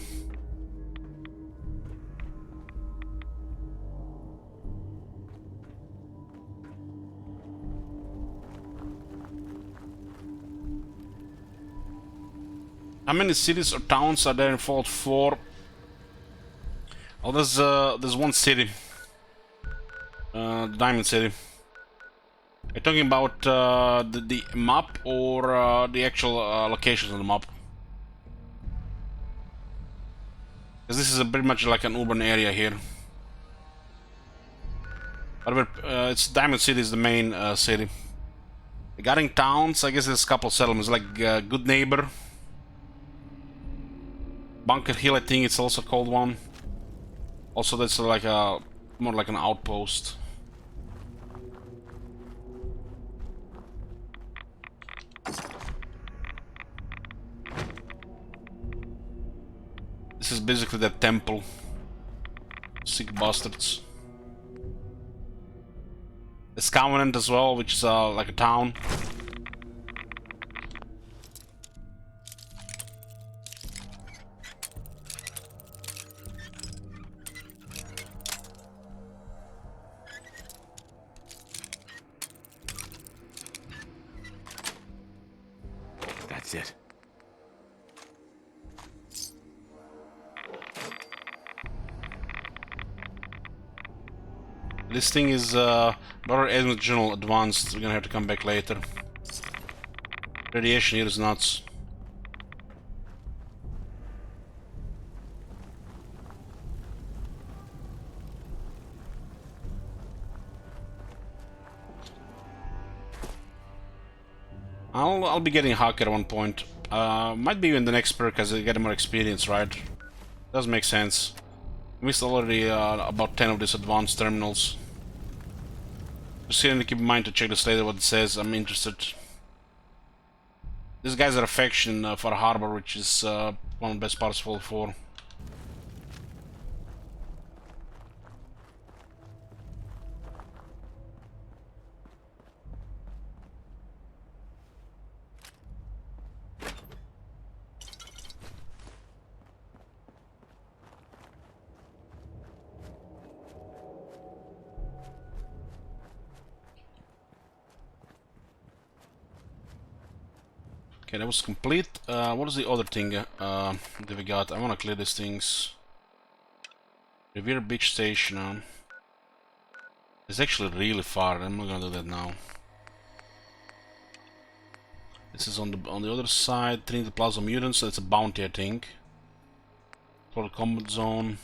How many cities or towns are there in Fallout 4? Oh, there's one city. Diamond City. Are you talking about the map or the actual locations on the map? Because this is pretty much like an urban area here. However, it's Diamond City is the main city. Regarding towns, I guess there's a couple settlements like Good Neighbor, Bunker Hill, I think it's also called one. Also, that's like a more like an outpost. This is basically the temple. Sick bastards. There's Covenant as well, which is like a town. That's it. This thing is Brother Edmund General Advanced. We're gonna have to come back later. Radiation here is nuts. I'll be getting Hacker at one point. Might be in the next perk as I get more experience, right? Does make sense. Missed already about 10 of these advanced terminals. Just here to keep in mind to check this later what it says. I'm interested. These guys are a faction for Harbor, which is one of the best parts of World 4. Okay, that was complete. What is the other thing that we got? I want to clear these things. Revere Beach Station. It's actually really far. I'm not gonna do that now. This is on the other side. Trinity Plaza Mutants. That's a bounty, I think. Total Combat Zone.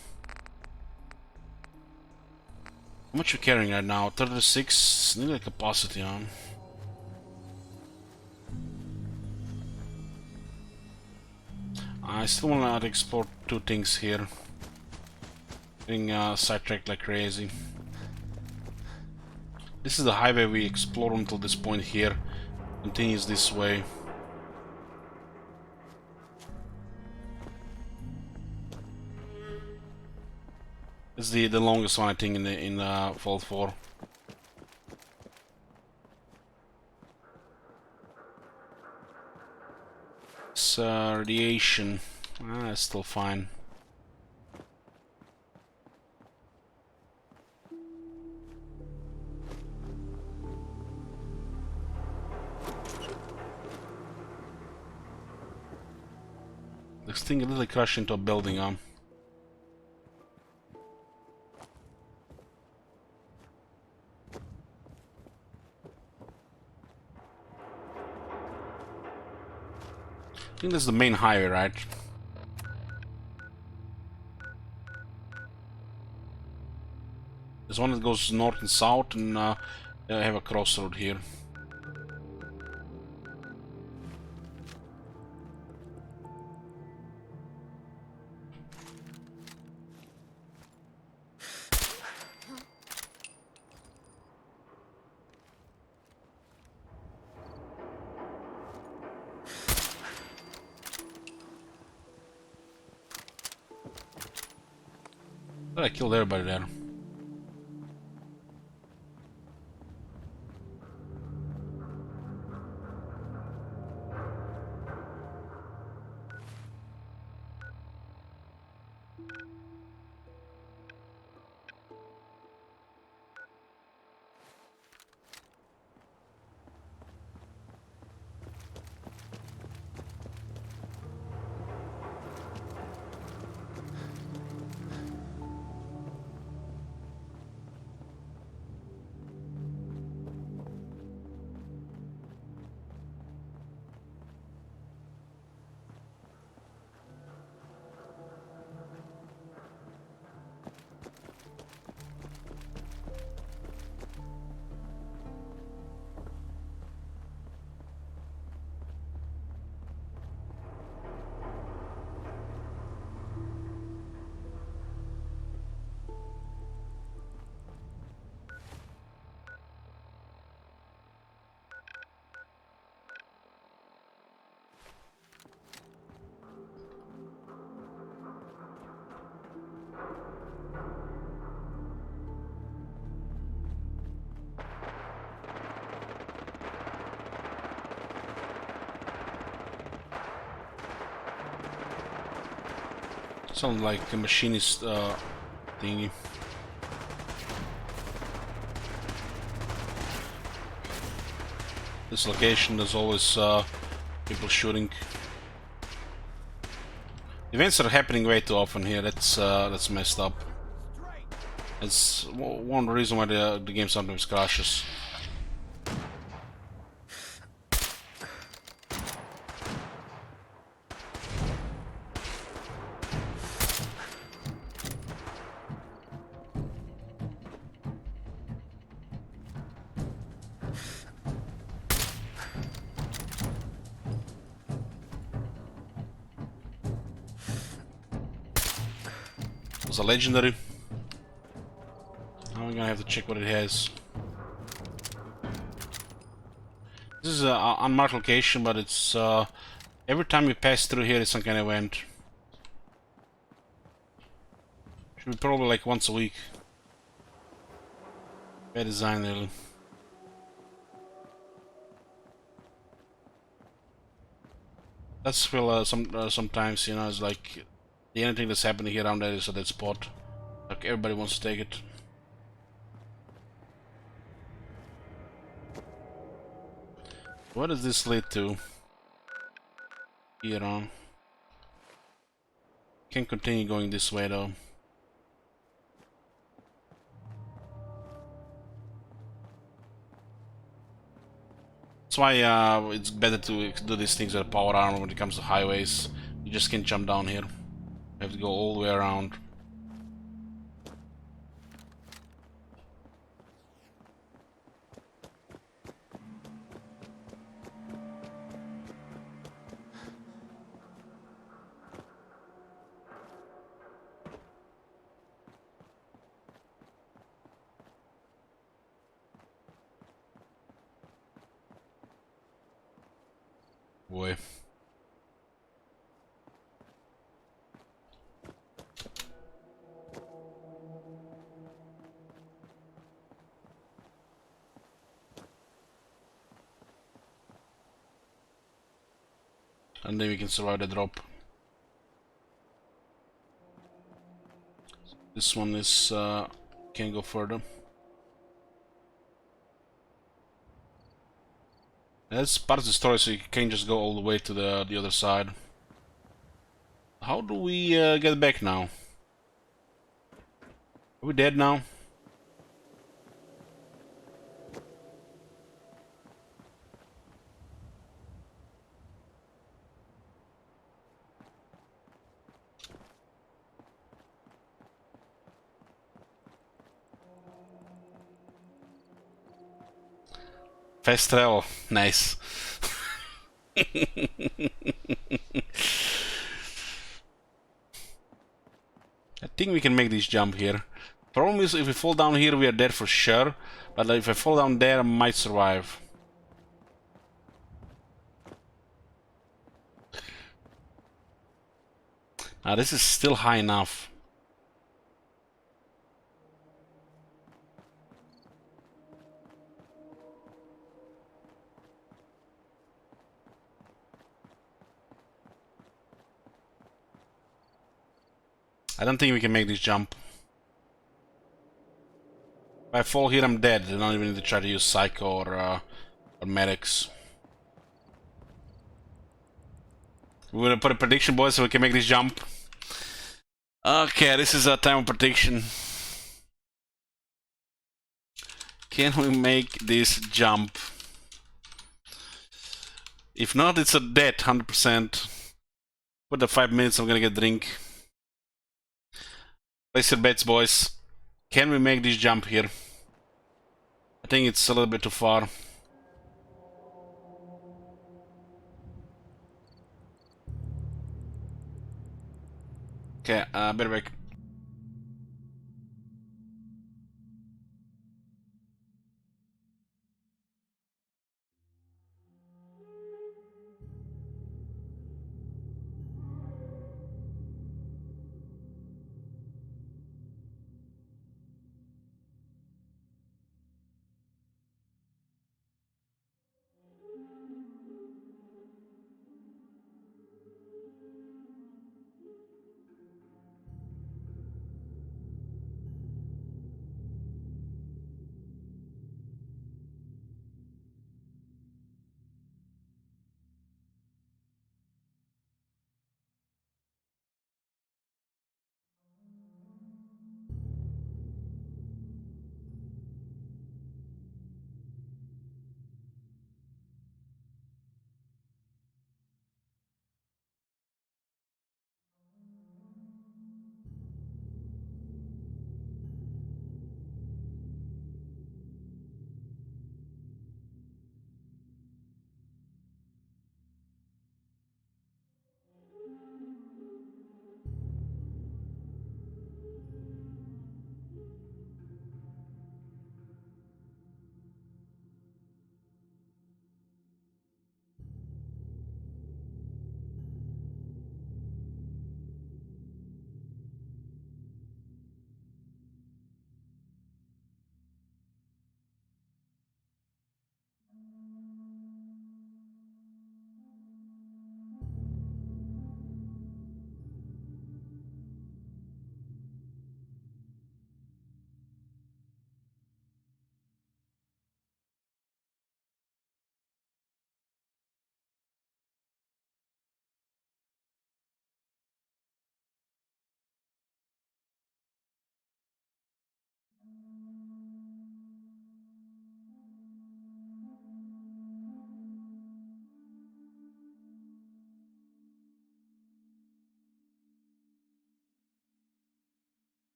How much are you carrying right now? 36. Need a capacity on. I still want to explore two things here. Getting sidetracked like crazy. This is the highway we explored until this point here. Continues this way. It's the longest one, I think, in Vault 4. It's radiation. It's still fine. This thing literally crashed into a building, huh? I think that's the main highway, right? There's one that goes north and south, and I have a crossroad here. I killed everybody there. Sounds like a machinist thingy. This location, there's always people shooting. Events are happening way too often here. That's messed up. It's one reason why the game sometimes crashes. It's a legendary. Now we're gonna have to check what it has. This is an unmarked location, but it's every time you pass through here, it's some kind of event. Should be probably like once a week. Bad design, really. That's feel sometimes, you know, it's like the only thing that's happening here around there is a dead spot. Like everybody wants to take it. What does this lead to? Here on. Can't continue going this way though. That's why it's better to do these things with a power armor when it comes to highways. You just can't jump down here. You have to go all the way around. Boy. And then we can survive the drop. This one is can go further. That's part of the story, so you can't just go all the way to the other side. How do we get back now? Are we dead now? Fast travel, nice. I think we can make this jump here. Problem is, if we fall down here, we are dead for sure. But if I fall down there, I might survive. Now this is still high enough. I don't think we can make this jump. If I fall here, I'm dead. I don't even need to try to use Psycho or medics. We're gonna put a prediction, boys, so we can make this jump. Okay, this is a time of prediction. Can we make this jump? If not, it's a dead 100%. For the 5 minutes, I'm gonna get a drink. Place your bets, boys. Can we make this jump here? I think it's a little bit too far. Okay, better back.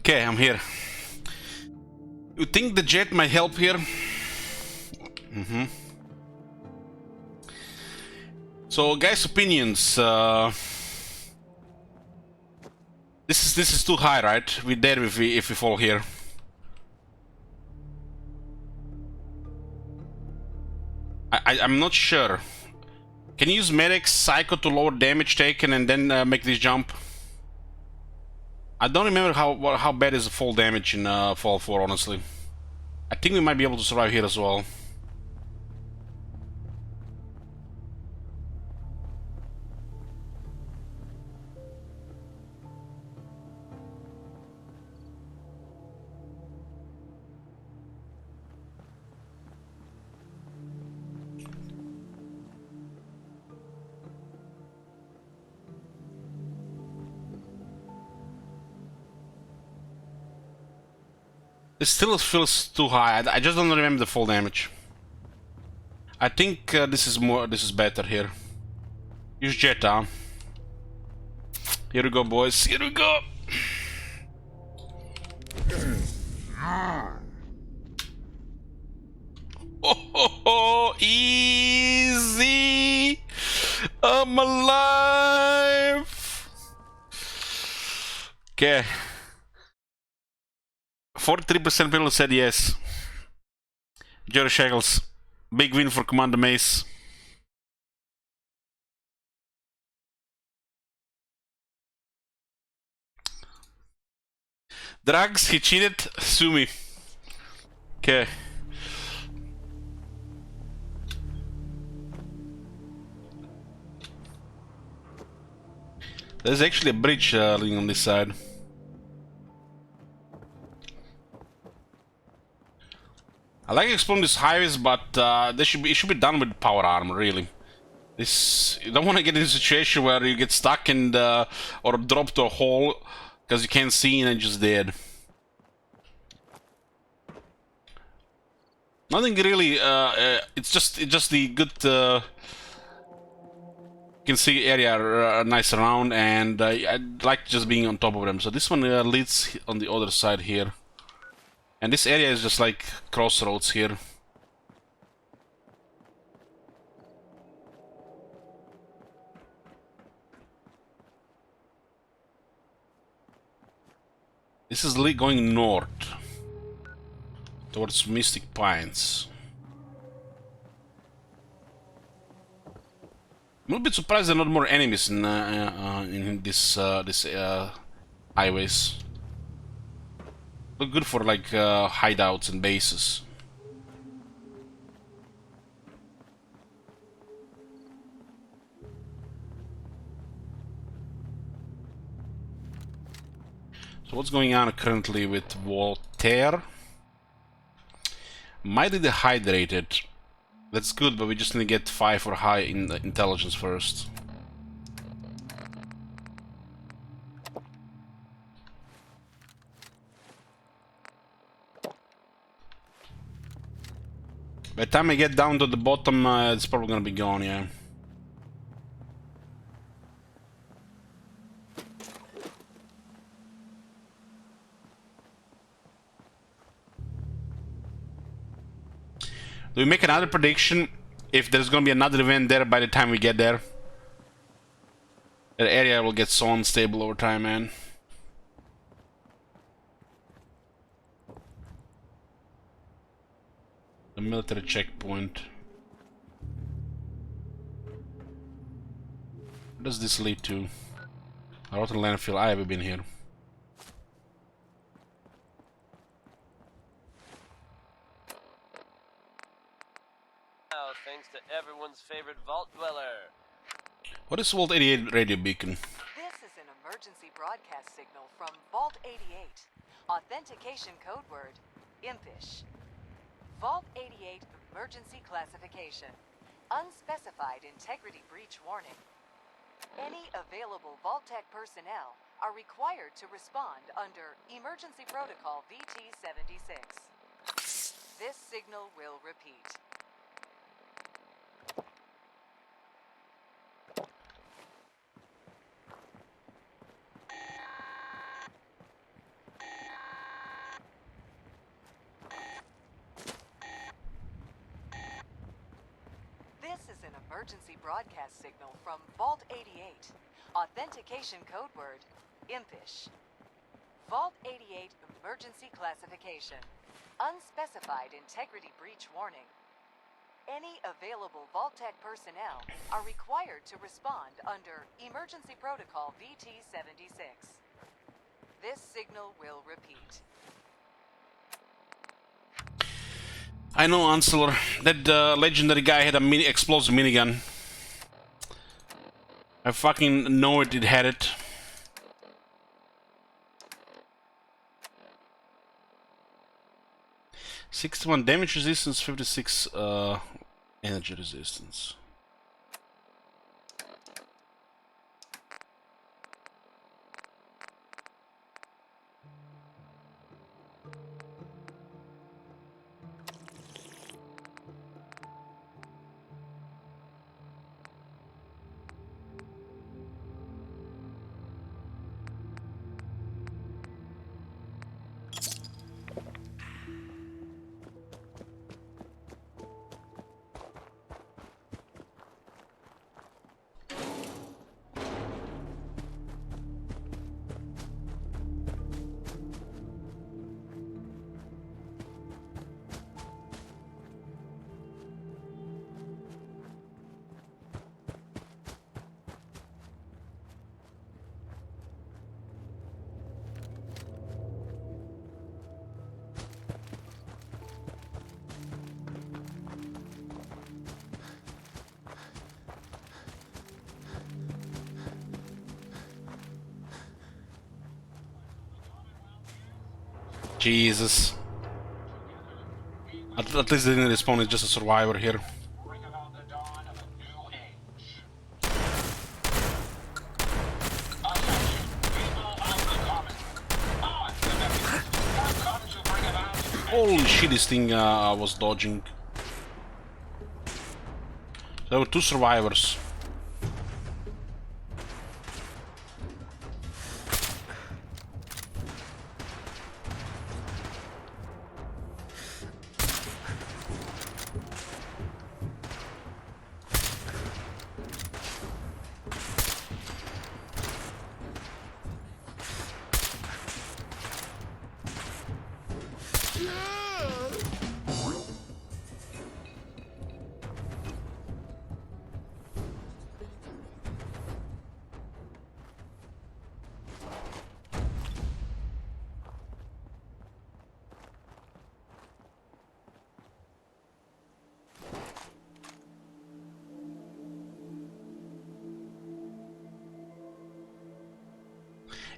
Okay, I'm here. You think the jet might help here? So, guys' opinions. This is too high, right? We're dead if we fall here. I'm not sure. Can you use Medic's Psycho to lower damage taken and then make this jump? I don't remember how bad is the fall damage in Fall 4, honestly. I think we might be able to survive here as well. It still feels too high. I just don't remember the full damage. I think this is better here. Use Jetta. Here we go, boys. Here we go. Oh, easy. I'm alive. Okay. 43% people said yes. Jerry Shackles. Big win for Commander Mace. Drugs, he cheated. Sue me. Okay. There's actually a bridge leading on this side. I like exploring these highways, but it should be done with power armor, really. You don't want to get in a situation where you get stuck and or drop to a hole because you can't see and just dead. Nothing really. It's just the good. You can see area nice around, and I like just being on top of them. So this one leads on the other side here. And this area is just like crossroads here. This is going north towards Mystic Pines. I'm a little bit surprised there are not more enemies in this highways. Look good for like hideouts and bases. So what's going on currently with Voltaire? Mildly dehydrated. That's good, but we just need to get 5 or high in intelligence first. By the time I get down to the bottom, it's probably gonna be gone, yeah. Do we make another prediction if there's gonna be another event there by the time we get there? The area will get so unstable over time, man. The military checkpoint. What does this lead to? A rotten landfill. I haven't been here. Now, thanks to everyone's favorite vault dweller. What is Vault 88 radio beacon? This is an emergency broadcast signal from Vault 88. Authentication code word, impish. Vault 88 emergency classification. Unspecified integrity breach warning. Any available Vault-Tec personnel are required to respond under Emergency Protocol VT-76. This signal will repeat. emergency broadcast signal from Vault 88. Authentication code word, impish. Vault 88 emergency classification. Unspecified integrity breach warning. Any available Vault-Tec personnel are required to respond under Emergency Protocol VT-76. This signal will repeat. I know, Ansler. That legendary guy had a explosive minigun. I fucking know it had it. $61 damage resistance, 56 energy resistance. Jesus. At least they didn't respawn, it's just a survivor here. Holy shit, this thing was dodging. There were 2 survivors.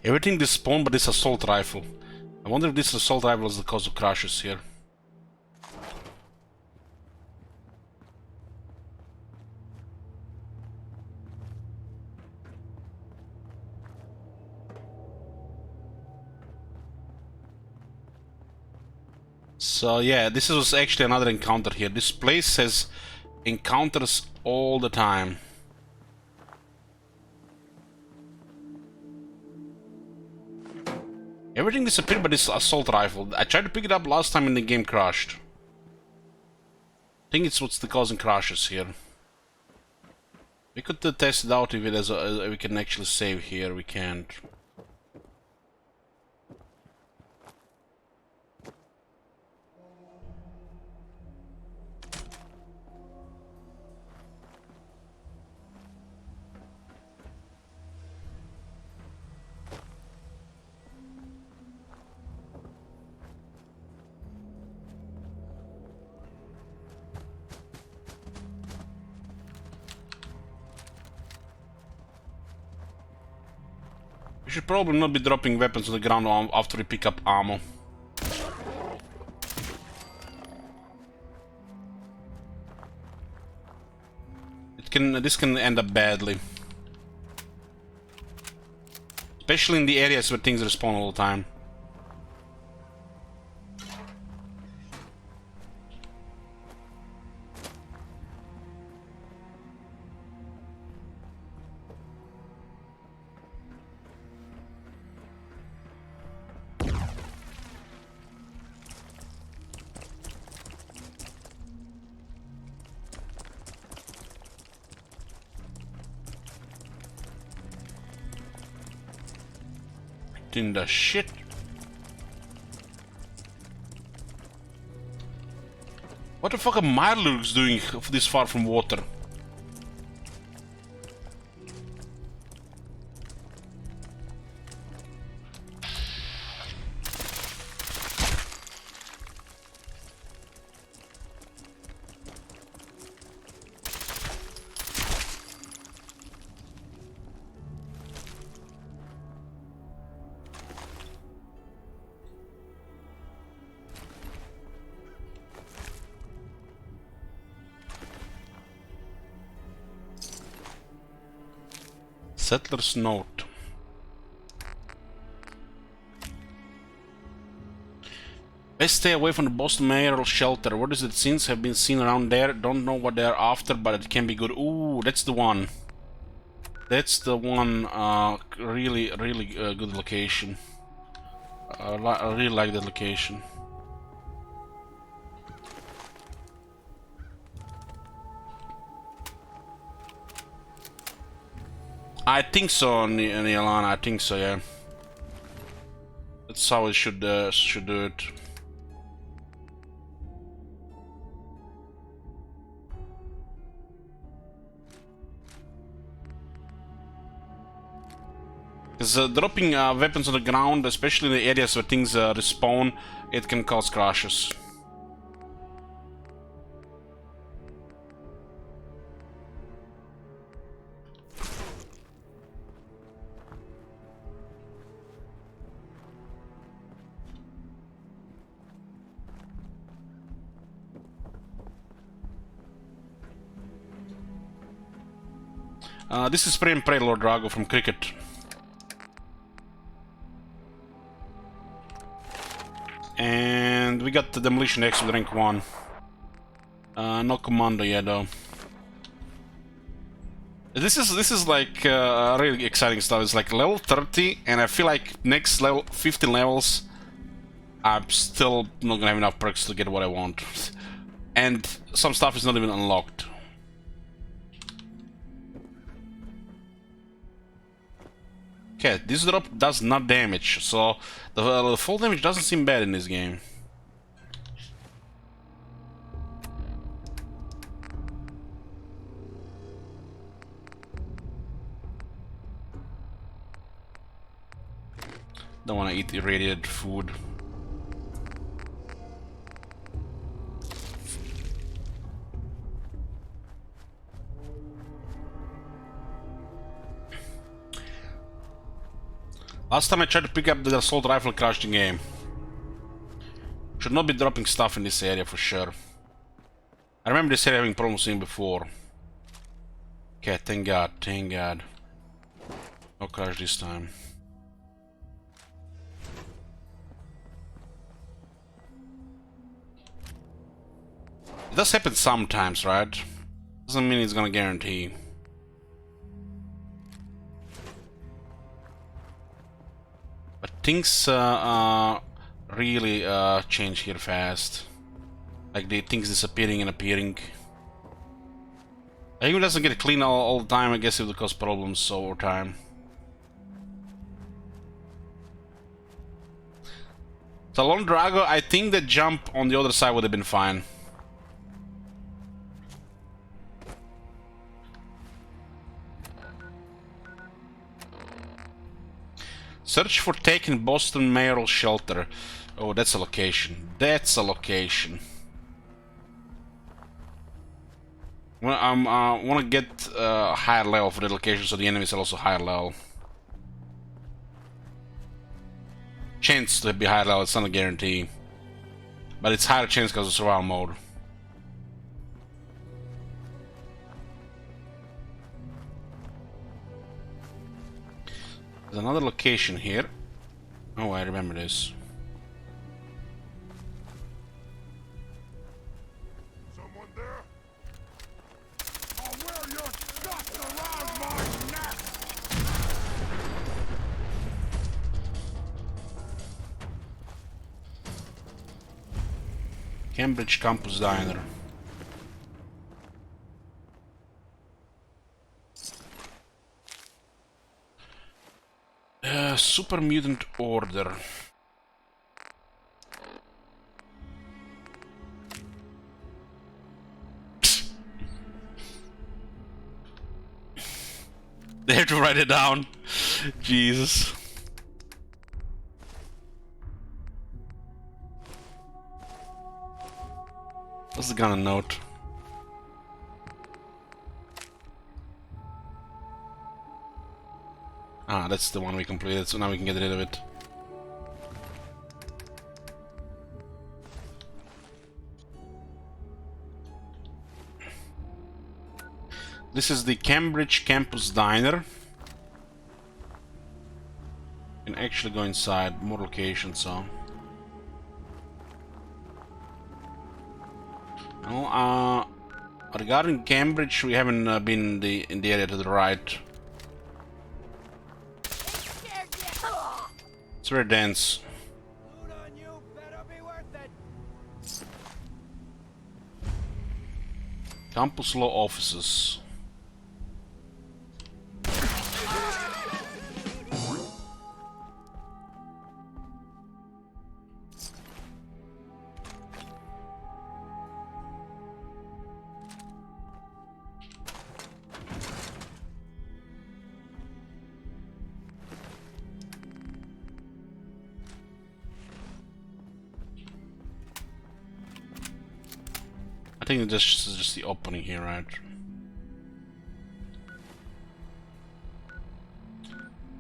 Everything despawned but this assault rifle. I wonder if this assault rifle is the cause of crashes here. So yeah, this was actually another encounter here. This place has encounters all the time. Everything disappeared but this assault rifle. I tried to pick it up last time and the game crashed. I think it's what's the causing crashes here. We could test it out if it has we can actually save here. We can't. We should probably not be dropping weapons on the ground after we pick up ammo. This can end up badly. Especially in the areas where things respawn all the time. in the shit? What the fuck are Mirelurks doing this far from water? Settler's note. Best stay away from the Boston mayoral shelter. What is it? Scenes have been seen around there. Don't know what they're after, but it can be good. Ooh, that's the one. That's the one. Really good location. I really like that location. I think so, Nialana. I think so, yeah. That's how it should do it. Because dropping weapons on the ground, especially in the areas where things respawn, it can cause crashes. This is Spray and Pray, Lord Drago from Cricket. And we got the Demolition X with rank 1. No commando yet though. This is like really exciting stuff. It's like level 30, and I feel like next level 15 levels I'm still not gonna have enough perks to get what I want. And some stuff is not even unlocked. Okay, this drop does not damage, so the full damage doesn't seem bad in this game. Don't want to eat irradiated food. Last time I tried to pick up the assault rifle, crashed the game. Should not be dropping stuff in this area for sure. I remember this area having problems in before. Okay, thank God, thank God. No crash this time. It does happen sometimes, right? Doesn't mean it's gonna guarantee. But things really change here fast. Like the things disappearing and appearing. I think it doesn't get clean all the time. I guess it will cause problems over time. So Lone Drago, I think the jump on the other side would have been fine. Search for taken Boston mayoral shelter. Oh, that's a location. That's a location. Well, I want to get higher level for the location, so the enemies are also higher level. Chance to be higher level, it's not a guarantee. But it's higher chance because of survival mode. There's another location here. Oh, I remember this. Someone there? I'll wear your guts around my neck! Cambridge Campus Diner. Super Mutant Order. They have to write it down. Jesus. What's the gun note? Ah, that's the one we completed, so now we can get rid of it. This is the Cambridge Campus Diner. You can actually go inside, more locations, so... Well, regarding Cambridge, we haven't been in the area to the right. It's very dense. Campus law offices. I think this is just the opening here, right?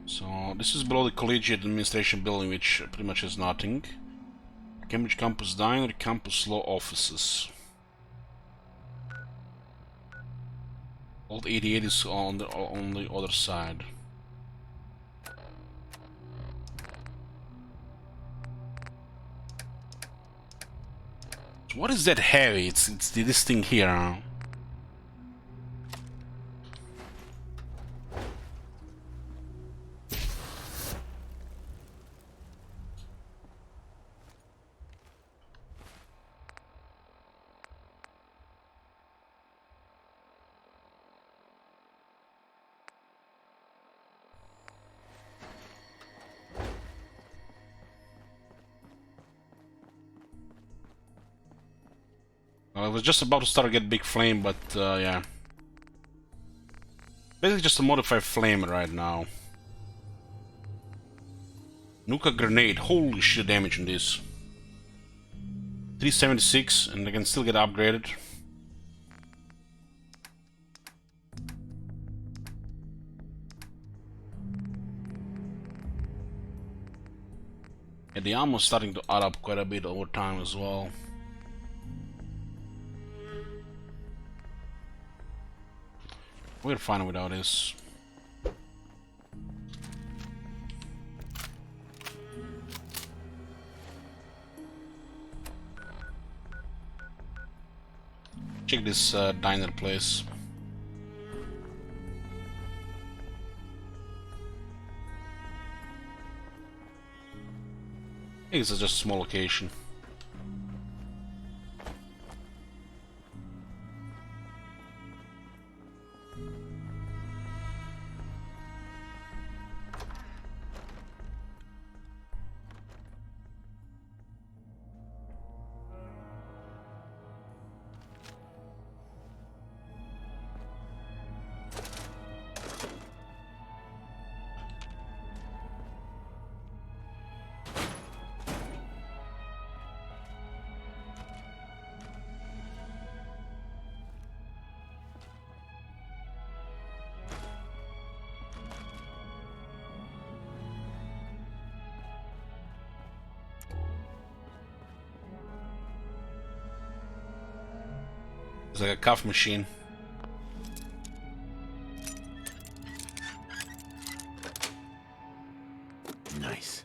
So this is below the Collegiate Administration Building, which pretty much is nothing. Cambridge Campus Diner, Campus Law Offices. Old 88 is on the other side. What is that heavy? It's this thing here. Huh? I was just about to start to get big flame, but yeah. Basically just a modified flame right now. Nuka grenade, holy shit damage on this. 376, and I can still get upgraded. Yeah, the ammo's starting to add up quite a bit over time as well. We're fine without this. Check this diner place. I think it's just a small location. It's like a cough machine. Nice.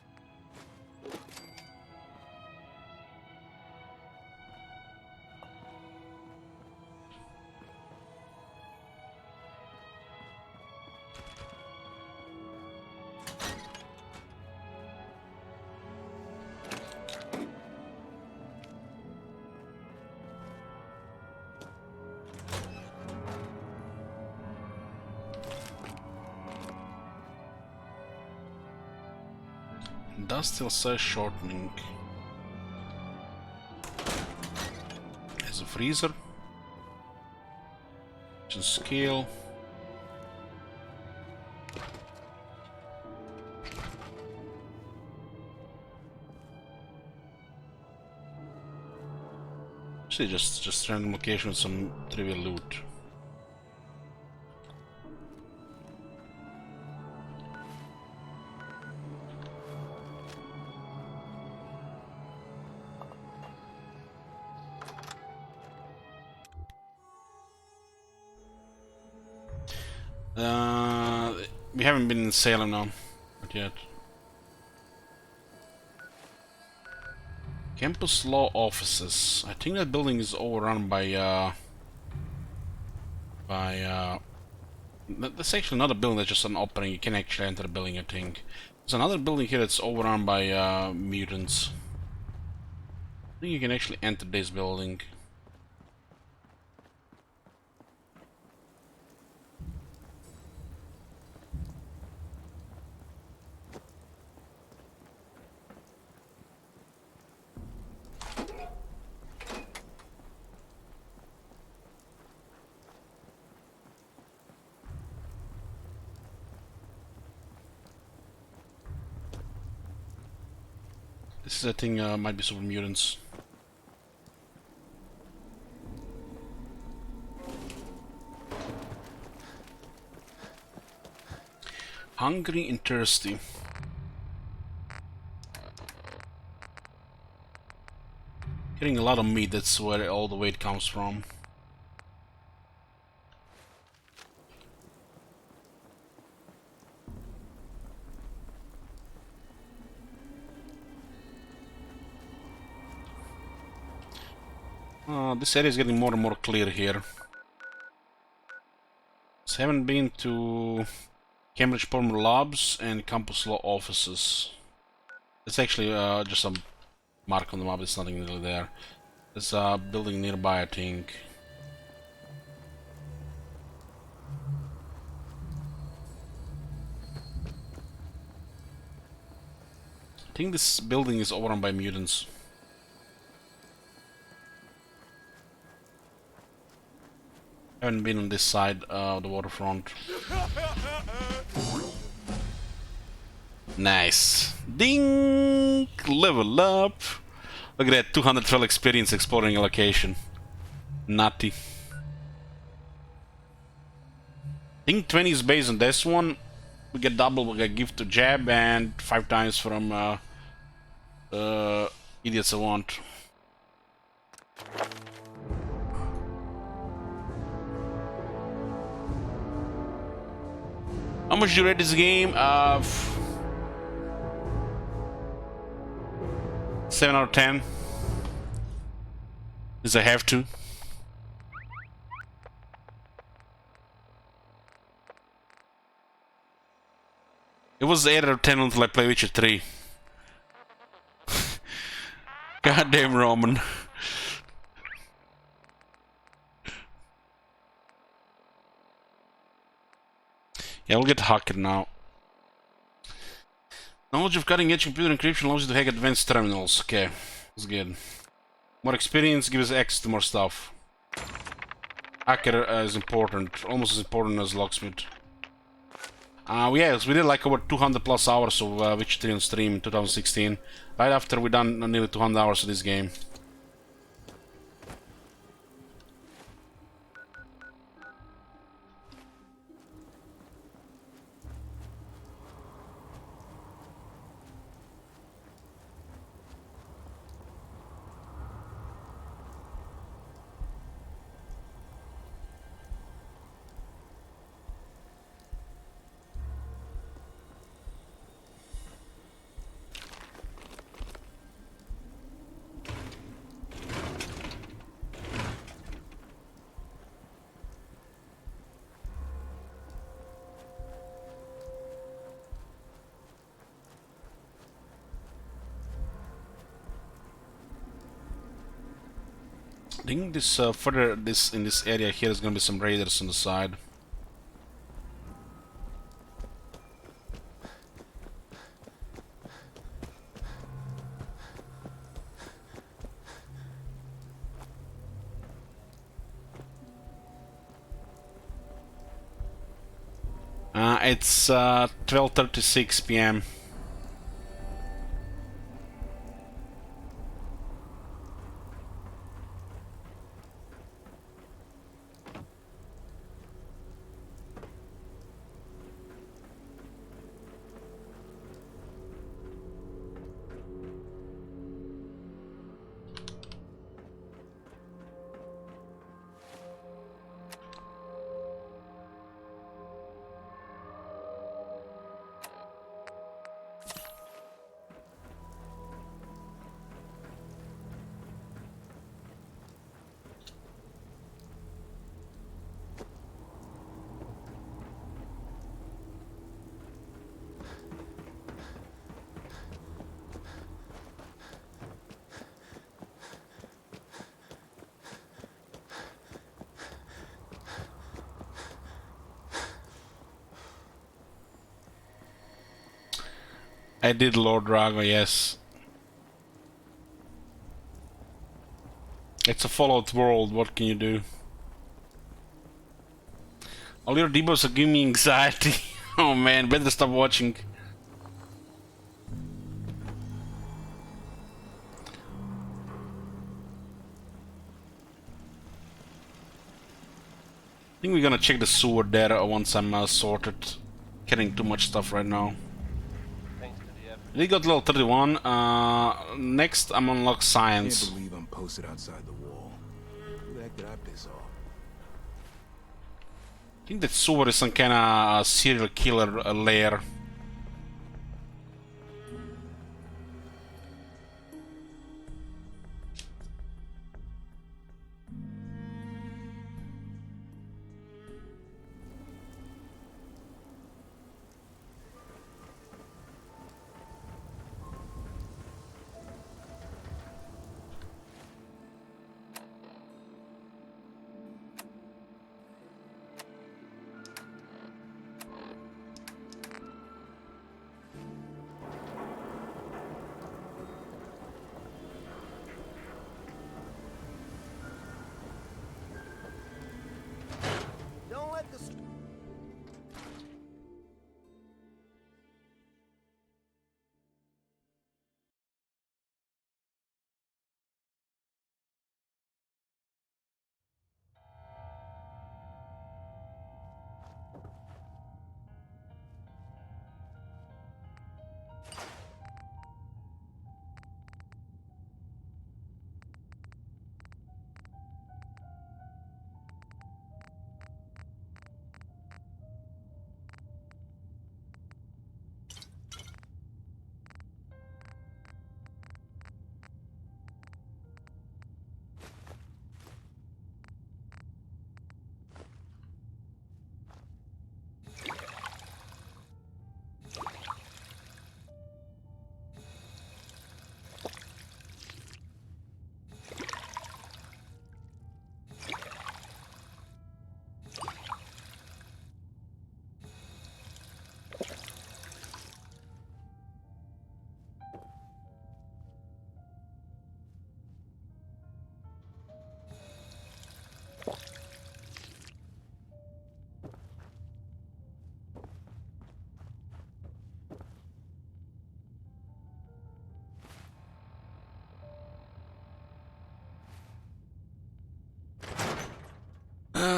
Industrial size shortening. As a freezer. Scale. Actually, just random location with some trivial loot. We haven't been in Salem now, not yet. Campus law offices. I think that building is overrun by that's actually not a building, that's just an opening. You can actually enter the building, I think. There's another building here that's overrun by mutants. I think you can actually enter this building. This is, I think, might be super mutants. Hungry and thirsty. Getting a lot of meat, that's where all the weight comes from. This area is getting more and more clear here. So I haven't been to Cambridge Polymer Labs and Campus Law offices. It's actually just a mark on the map, there's nothing really there. There's a building nearby, I think. I think this building is overrun by mutants. I haven't been on this side of the waterfront. Nice. Ding! Level up! Look at that, 212 experience exploring a location. Nutty. I think 20 is based on this one. We get double, we get gift to Jab, and 5 times from Idiots I Want. How much do you rate this game? 7 out of 10. Because I have to. It was 8 out of 10 until I play Witcher 3. Goddamn Roman. Yeah, we'll get hacked now. Knowledge of cutting-edge computer encryption allows you to hack advanced terminals. Okay, that's good. More experience gives access to more stuff. Hacker is important, almost as important as locksmith. Yes, we did like over 200 plus hours of Witcher 3 on stream in 2016. Right after we done nearly 200 hours of this game. I think this further in this area here is gonna be some raiders on the side. It's 12:36 p.m. I did Lord Drago, yes. It's a Fallout world, what can you do? All your debuffs are giving me anxiety. Oh man, better stop watching. I think we're gonna check the sewer there once I'm sorted. Getting too much stuff right now. We got level 31. Next, I'm unlock science. Can't believe I'm posted outside the wall. Who the heck did I piss off? I think that sewer is some kind of serial killer lair. Don't let this.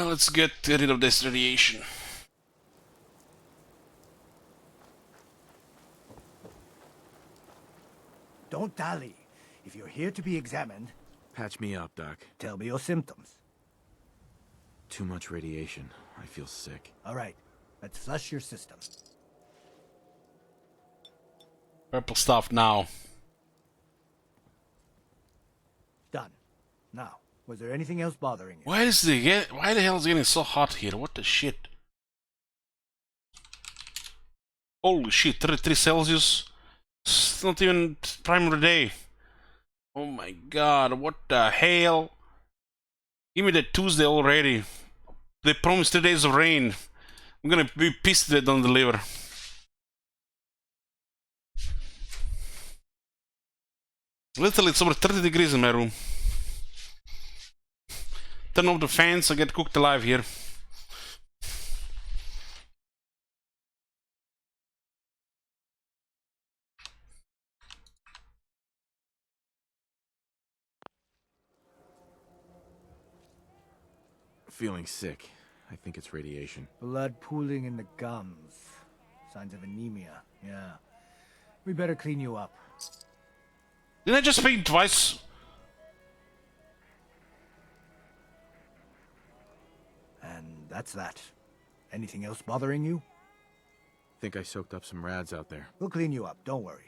Let's get rid of this radiation. Don't dally. If you're here to be examined, Patch me up, Doc. tell me your symptoms. Too much radiation. I feel sick. All right, let's flush your system. Purple stuff now. Done. Now, was there anything else bothering you? Why the hell is it getting so hot here? What the shit? Holy shit, 33 Celsius. It's not even primary day. Oh my god, what the hell? Give me that Tuesday already. They promised 3 days of rain. I'm gonna be pissed they don't deliver. Literally, it's over 30 degrees in my room. Turn off the fans, I get cooked alive here. Feeling sick. I think it's radiation. Blood pooling in the gums. Signs of anemia, yeah. We better clean you up. Didn't I just pay twice? And that's that. Anything else bothering you? Think I soaked up some rads out there. We'll clean you up, don't worry.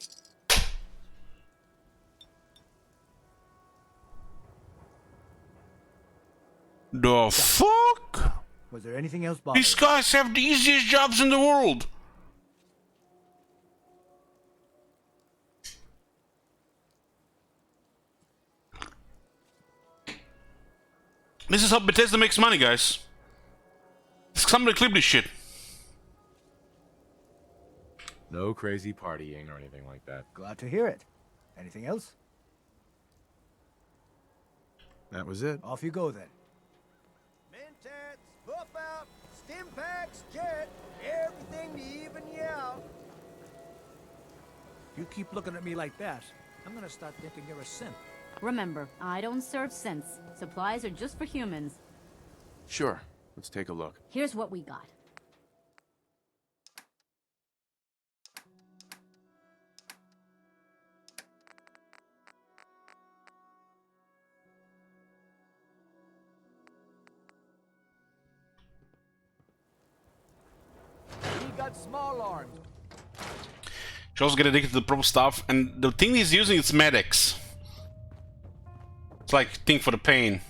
The fuck? Was there anything else bothering you? These guys have the easiest jobs in the world. This is how Bethesda makes money, guys. Somebody clip this shit. No crazy partying or anything like that. Glad to hear it. Anything else? That was it. Off you go then. Mentats, buff out, stim packs, jet, everything to even you out. You keep looking at me like that, I'm gonna start thinking you're a simp. Remember, I don't serve synths. Supplies are just for humans. Sure. Let's take a look. Here's what we got. We got small arms. She also get addicted to the proper stuff, and the thing he's using is medics. It's like thing for the pain.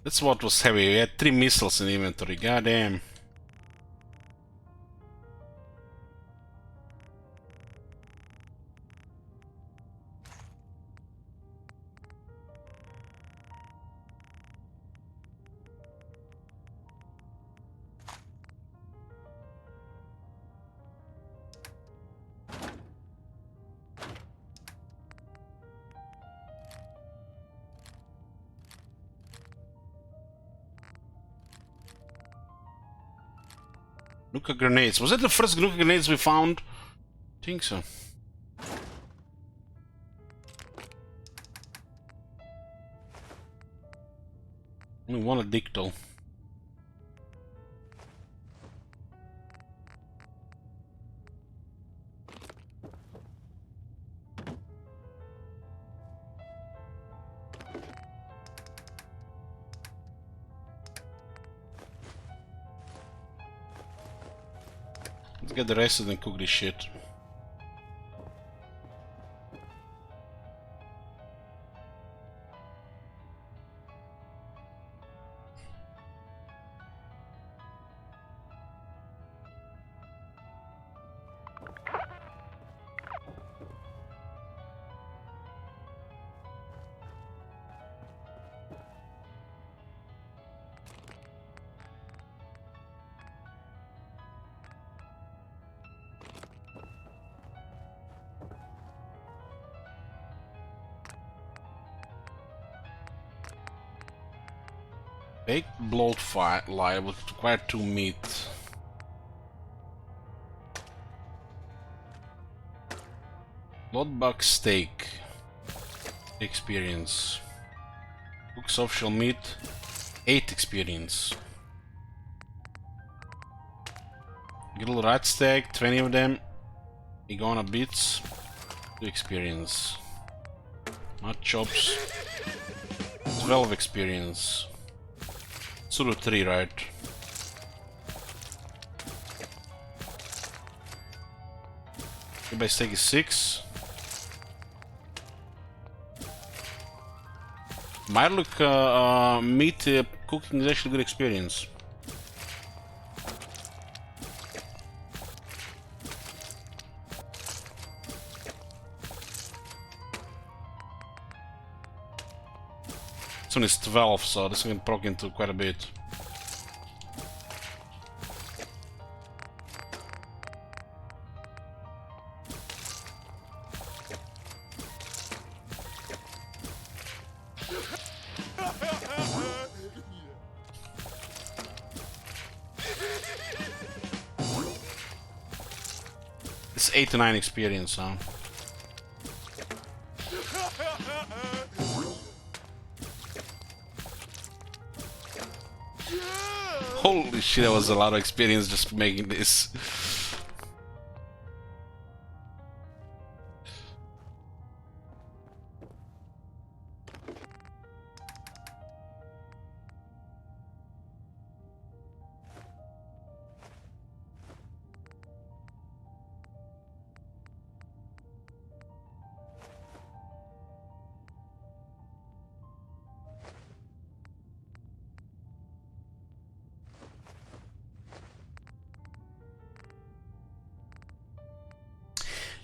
That's what was heavy. We had 3 missiles in inventory. Goddamn. Nuka grenades. Was that the first Nuka grenades we found? I think so. Only one addictal. Let's get the rest and then cook this shit. Baked bloat lie would require 2 meat. Bloodbug steak. Experience. Cook social meat. 8 experience. Grill rat steak, 20 of them. Iguana bits. 2 experience. Mud chops. 12 experience. Sort of 3, right? Ribeye steak is 6. Mirelurk meat cooking is actually a good experience. This one is 12, so this can proc into quite a bit. That's 89 experience, huh? Holy shit, that was a lot of experience just making this.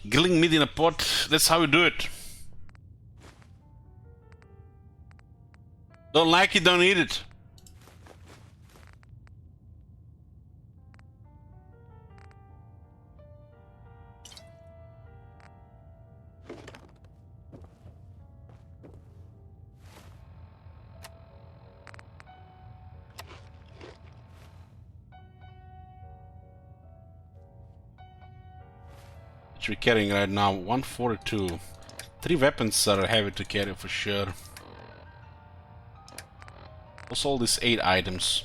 Grilling meat in a pot, that's how you do it. Don't like it, don't eat it. What we're carrying right now, 142. 3 weapons are heavy to carry for sure. What's all these 8 items?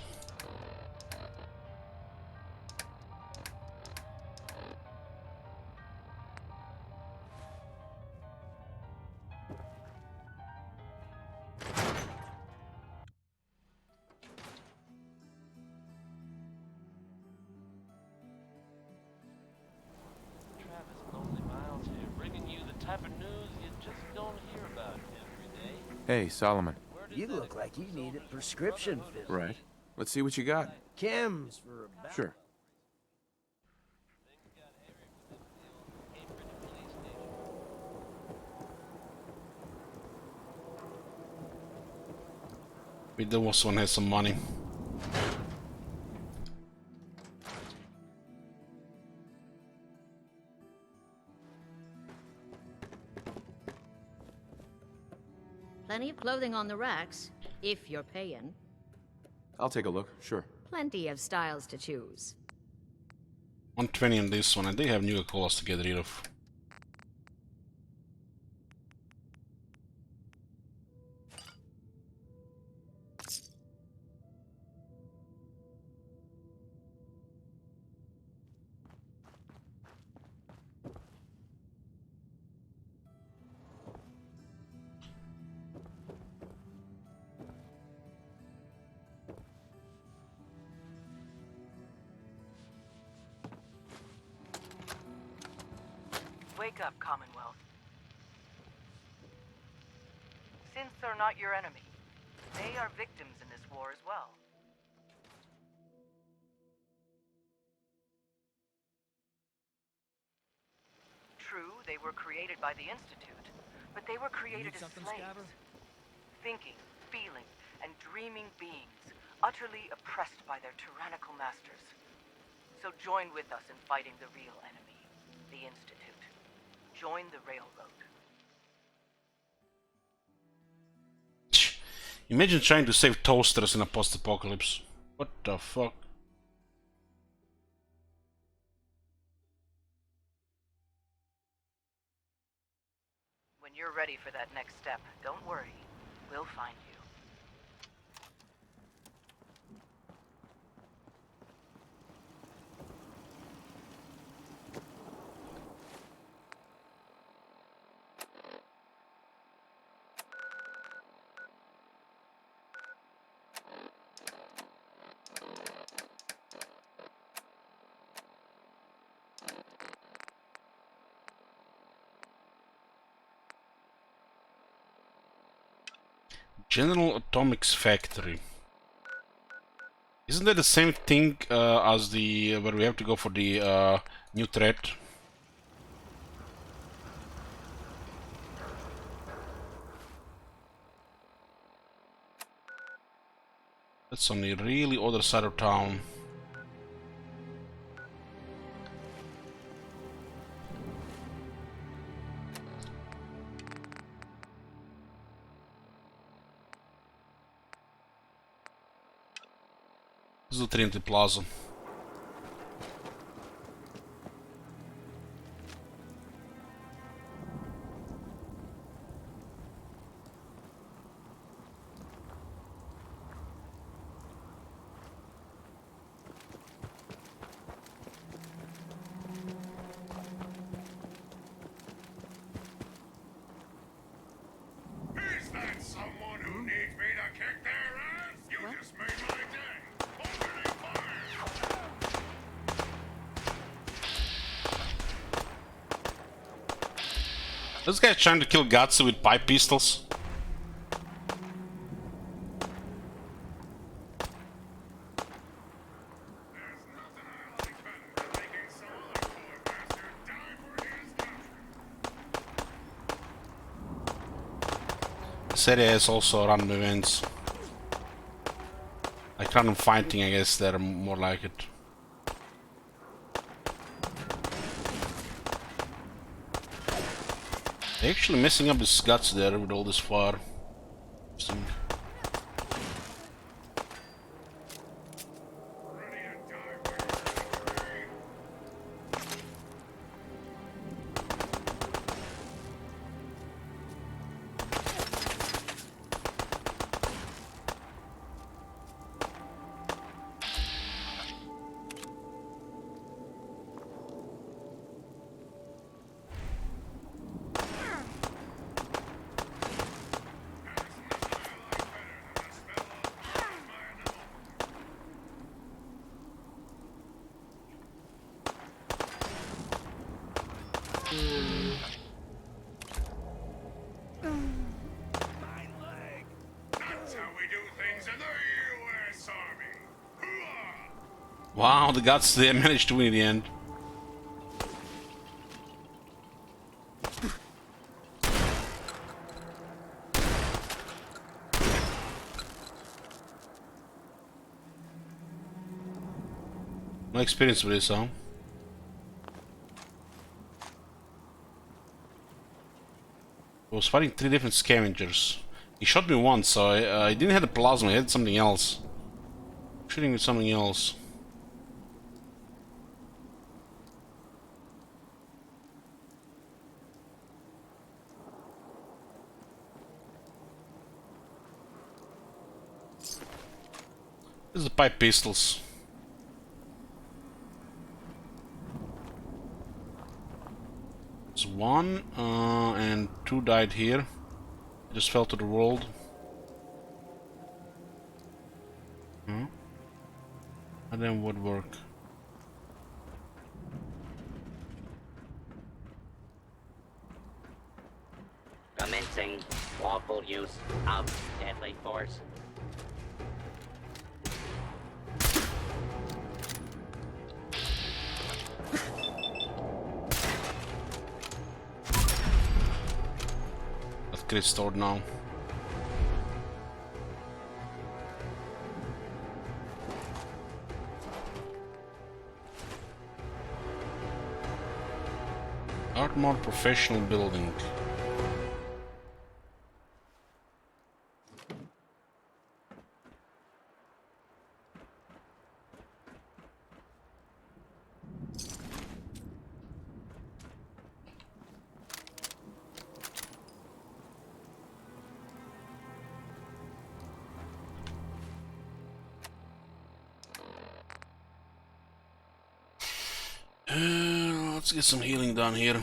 Hey, Solomon. You look like you need a prescription filled. Right. Let's see what you got. Chems for a back. Sure. Wait, there was one has some money. Plenty of clothing on the racks, if you're paying. I'll take a look, sure. Plenty of styles to choose. 120 on this one, and they have new colors to get rid of. Wake up, Commonwealth. Since they're not your enemy, they are victims in this war as well. True, they were created by the Institute, but they were created as slaves. Thinking, feeling, and dreaming beings, utterly oppressed by their tyrannical masters. So join with us in fighting the real enemy, the Institute. Join the railroad. Imagine trying to save toasters in a post-apocalypse. What the fuck? When you're ready for that next step, don't worry. We'll find you. General Atomics Factory. Isn't that the same thing as the where we have to go for the new threat? That's on the really other side of town. This is the Trinity Plaza. This guy's trying to kill Gatsu with pipe pistols. This area is also random events. Like random fighting, I guess they're more like it. They're actually messing up his guts there with all this fire. Interesting. Wow, the guts, they managed to win in the end. No experience with this, huh? I was fighting 3 different scavengers. He shot me once, so I didn't have the plasma, I had something else. Shooting with something else. This is the pipe pistols. There's 1 and 2 died here. Just fell to the world. Huh? And then would work. Commencing lawful use of deadly force. Let's get it stored now. Armor professional building. Let's get some healing done here.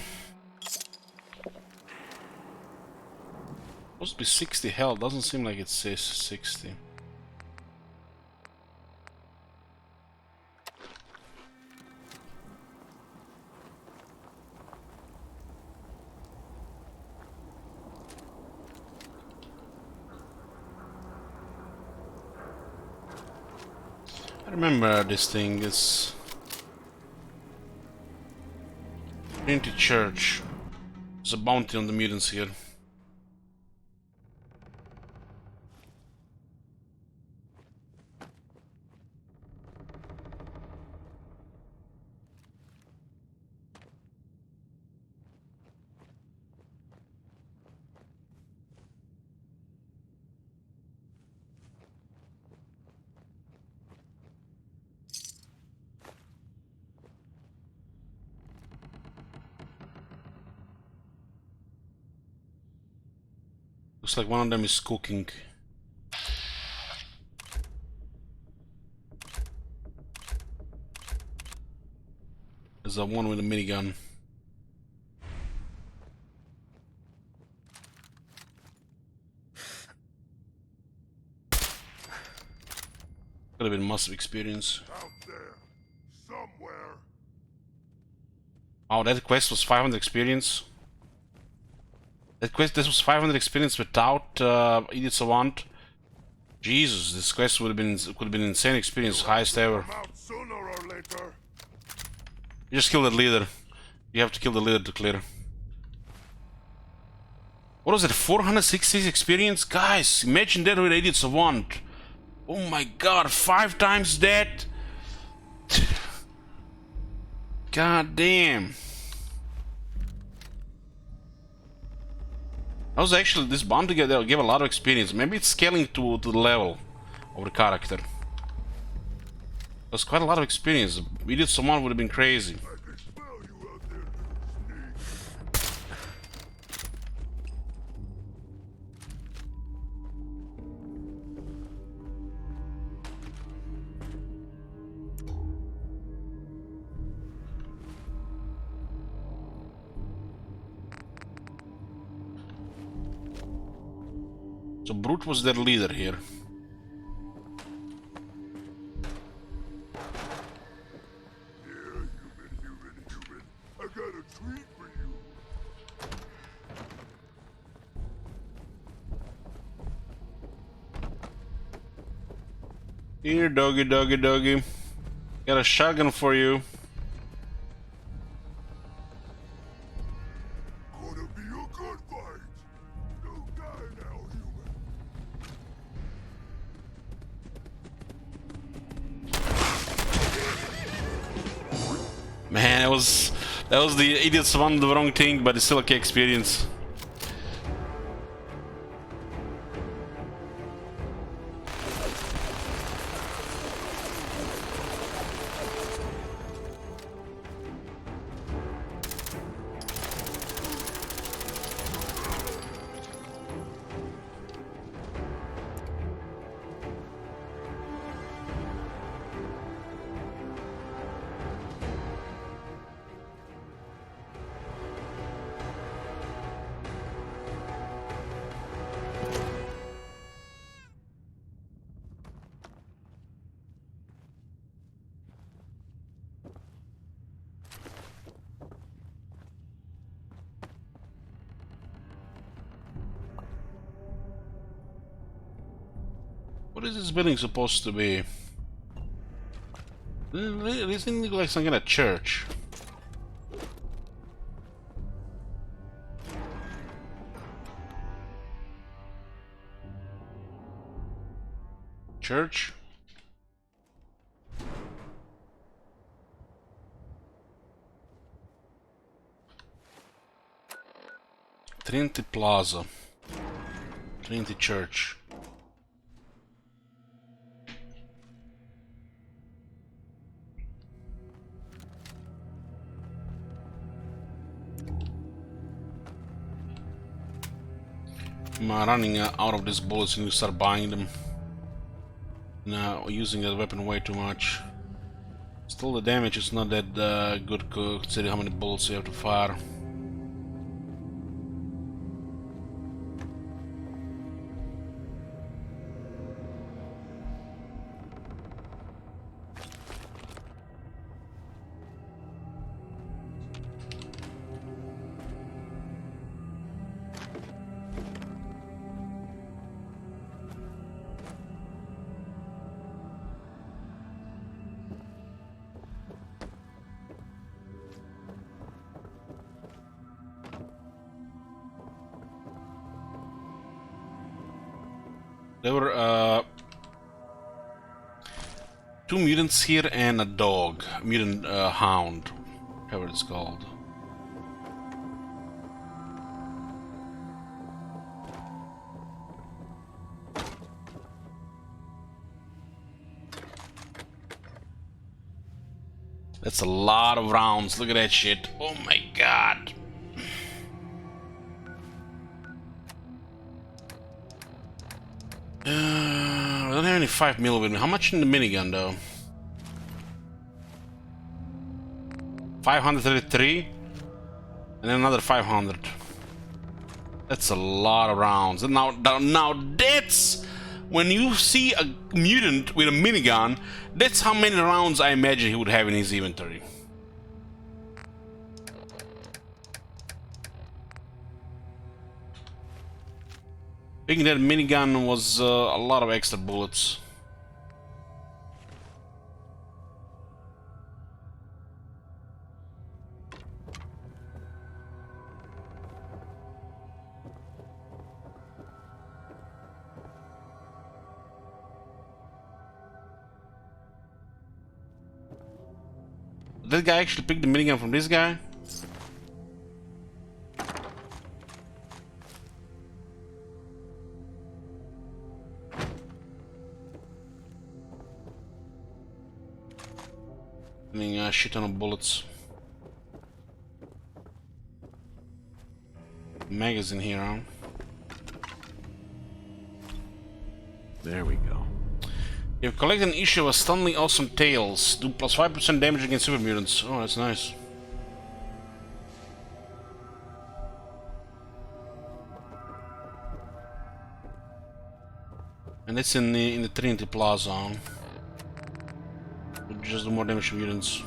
Supposed to be 60 health, doesn't seem like it says 60. I remember this thing, it's Trinity Church. There's a bounty on the mutants here. Looks like one of them is cooking. There's the one with a minigun. Could have been massive experience. Out there, somewhere. Oh, that quest was 500 experience. That quest, this was 500 experience without Idiot Savant. Jesus, this quest could have been insane experience, highest ever. You just kill that leader. You have to kill the leader to clear. What was it? 466 experience, guys. Imagine that with Idiot Savant. Oh my God, 5 times that. God damn. That was actually, this bounty gave a lot of experience. Maybe it's scaling to the level of the character. That's quite a lot of experience. We did someone would have been crazy. So Brute was their leader here. I got a treat for you. Here, doggy, doggy, doggy. Got a shotgun for you. Gonna be a good fight. Don't die now, human. Man, that was the idiots one the wrong thing, but it's still okay experience. What is this building supposed to be? This thing looks like some kind of church. Church? Trinity Plaza. Trinity Church. I'm running out of these bullets and you start buying them. Now using that weapon way too much. Still the damage is not that good considering how many bullets you have to fire. There were 2 mutants here and a dog, mutant hound, whatever it's called. That's a lot of rounds. Look at that shit. Oh my god. I don't have any 5mm with me. How much in the minigun though? 533 and then another 500. That's a lot of rounds. And now that's when you see a mutant with a minigun, that's how many rounds I imagine he would have in his inventory. Picking that minigun was a lot of extra bullets. Did that guy actually pick the minigun from this guy? I mean, a shit ton of bullets. Magazine here, huh? There we go. You've collected an issue of Stunningly Awesome Tales. Do plus 5% damage against super mutants. Oh, that's nice. And it's in the Trinity Plaza. Huh? Just do more damage to mutants.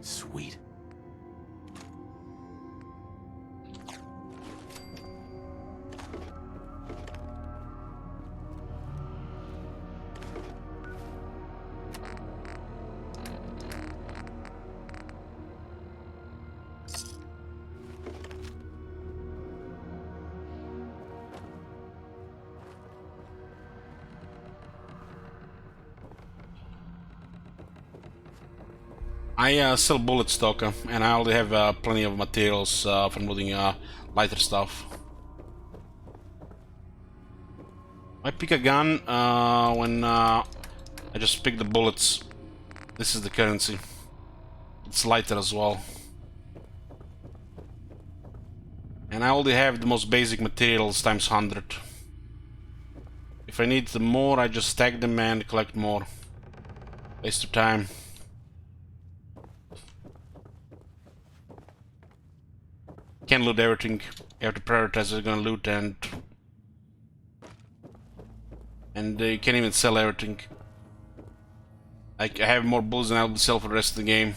Sweet. I sell bullet stock, and I already have plenty of materials from looting lighter stuff. I pick a gun when I just pick the bullets. This is the currency. It's lighter as well. And I already have the most basic materials times 100. If I need more, I just stack them and collect more. Waste of time. Can't loot everything. You have to prioritize what you're gonna loot, and you can't even sell everything. I have more bullets than I'll sell for the rest of the game.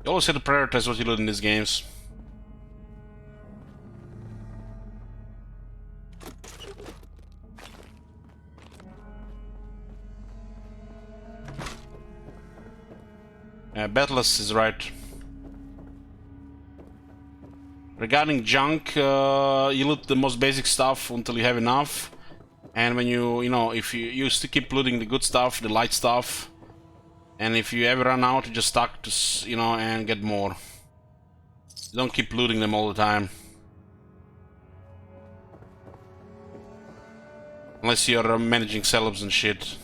You always have to prioritize what you loot in these games. Batless is right. Regarding junk, you loot the most basic stuff until you have enough, and when you know, if you still keep looting the good stuff, the light stuff, and if you ever run out, you just stock to, you know, and get more. You don't keep looting them all the time, unless you're managing celebs and shit.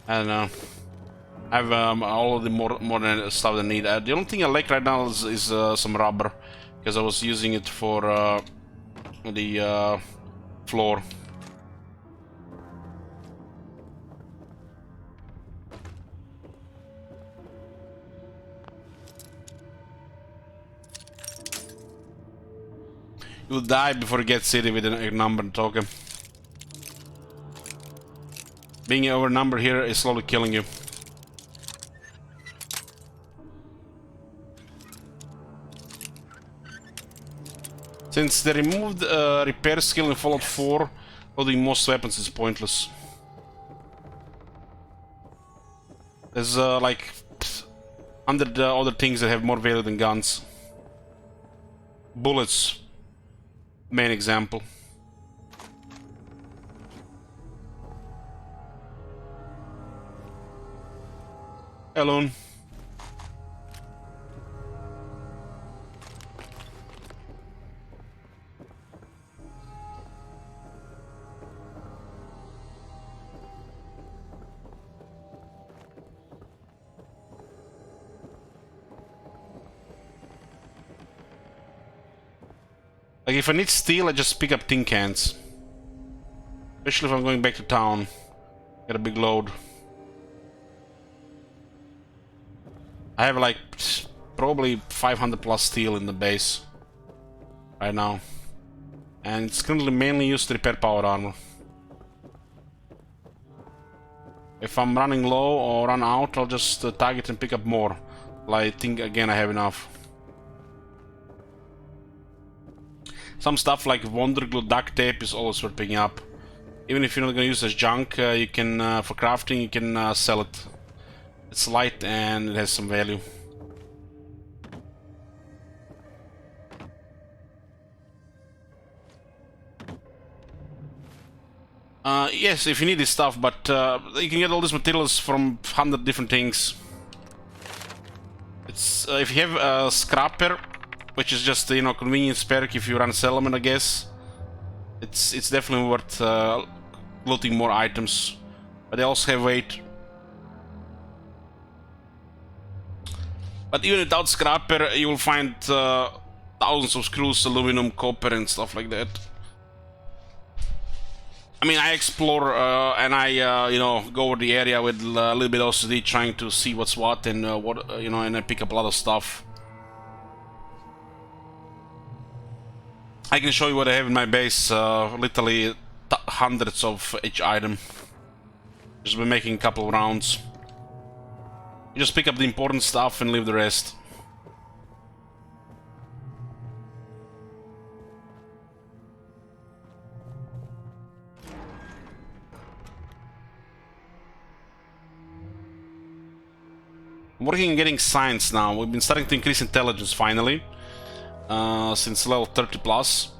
I don't know. I have all of the more than stuff I need. The only thing I like right now is some rubber, because I was using it for the floor. You'll die before you get city with a numbered token. Being overnumbered here is slowly killing you. Since they removed repair skill in Fallout 4, loading most weapons is pointless. There's like 100 other things that have more value than guns. Bullets, main example. Alone. Like, if I need steel, I just pick up tin cans. Especially if I'm going back to town. Get a big load. I have like probably 500 plus steel in the base right now. And it's currently mainly used to repair power armor. If I'm running low or run out, I'll just target and pick up more. I think again I have enough. Some stuff like Wonder Glue duct tape is always worth picking up. Even if you're not gonna use it as junk, you can for crafting you can sell it. It's light and it has some value. Yes, if you need this stuff, but you can get all these materials from 100 different things. It's if you have a scrapper, which is just convenience perk if you run settlement, I guess. It's definitely worth looting more items, but they also have weight. But even without scrapper, you will find thousands of screws, aluminum, copper, and stuff like that. I mean, I explore and I, go over the area with a little bit of OCD, trying to see what's what and and I pick up a lot of stuff. I can show you what I have in my base. Literally hundreds of each item. Just been making a couple of rounds. You just pick up the important stuff and leave the rest. I'm working on getting science now. We've been starting to increase intelligence finally, since level 30 plus.